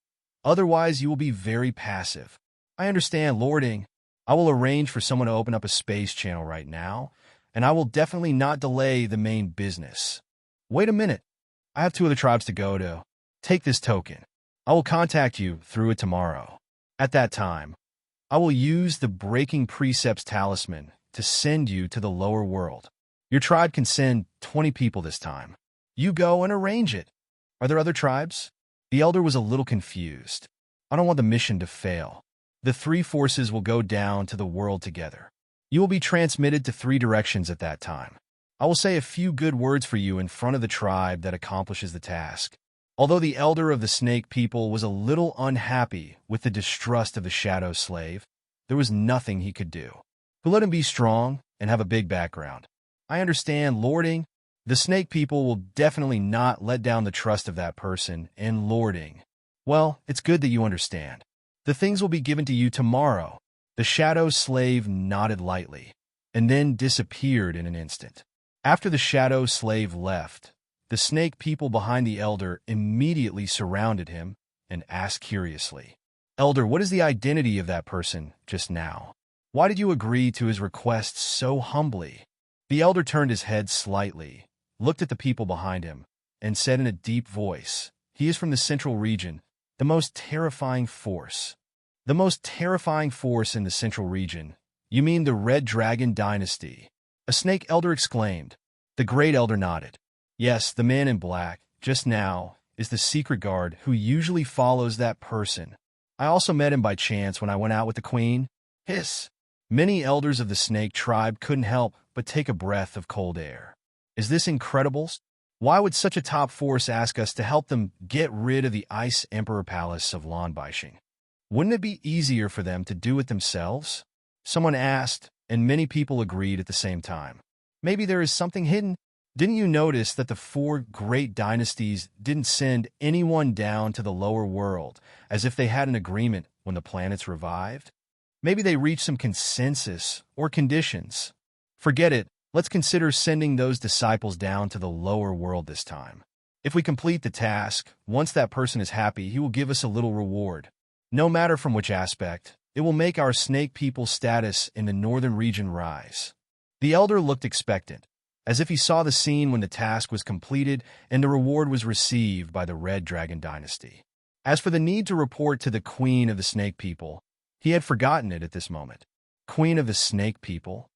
otherwise you will be very passive." "I understand, Lording. I will arrange for someone to open up a space channel right now, and I will definitely not delay the main business. Wait a minute. I have 2 other tribes to go to. Take this token. I will contact you through it tomorrow. At that time, I will use the Breaking Precepts Talisman to send you to the lower world. Your tribe can send 20 people this time. You go and arrange it." "Are there other tribes?" The elder was a little confused. "I don't want the mission to fail. The 3 forces will go down to the world together. You will be transmitted to 3 directions at that time. I will say a few good words for you in front of the tribe that accomplishes the task. Although the elder of the snake people was a little unhappy with the distrust of the shadow slave, there was nothing he could do. To let him be strong and have a big background. I understand, lording. The snake people will definitely not let down the trust of that person, and lording. Well, it's good that you understand. The things will be given to you tomorrow. The shadow slave nodded lightly, and then disappeared in an instant. After the shadow slave left, the snake people behind the elder immediately surrounded him and asked curiously, "Elder, what is the identity of that person just now? Why did you agree to his request so humbly?" The elder turned his head slightly, looked at the people behind him, and said in a deep voice, "He is from the central region, the most terrifying force." "The most terrifying force in the central region? You mean the Red Dragon Dynasty?" A snake elder exclaimed. The great elder nodded. "Yes, the man in black, just now, is the secret guard who usually follows that person. I also met him by chance when I went out with the queen." Hiss. Many elders of the snake tribe couldn't help but take a breath of cold air. Is this incredible? Why would such a top force ask us to help them get rid of the Ice Emperor Palace of Lanbaixing? Wouldn't it be easier for them to do it themselves? Someone asked, and many people agreed at the same time. Maybe there is something hidden. Didn't you notice that the four great dynasties didn't send anyone down to the lower world, as if they had an agreement when the planets revived? Maybe they reached some consensus or conditions. Forget it. Let's consider sending those disciples down to the lower world this time. If we complete the task, once that person is happy, he will give us a little reward. No matter from which aspect, it will make our snake people's status in the northern region rise. The elder looked expectant, as if he saw the scene when the task was completed and the reward was received by the Red Dragon Dynasty. As for the need to report to the Queen of the Snake People, he had forgotten it at this moment. Queen of the Snake People?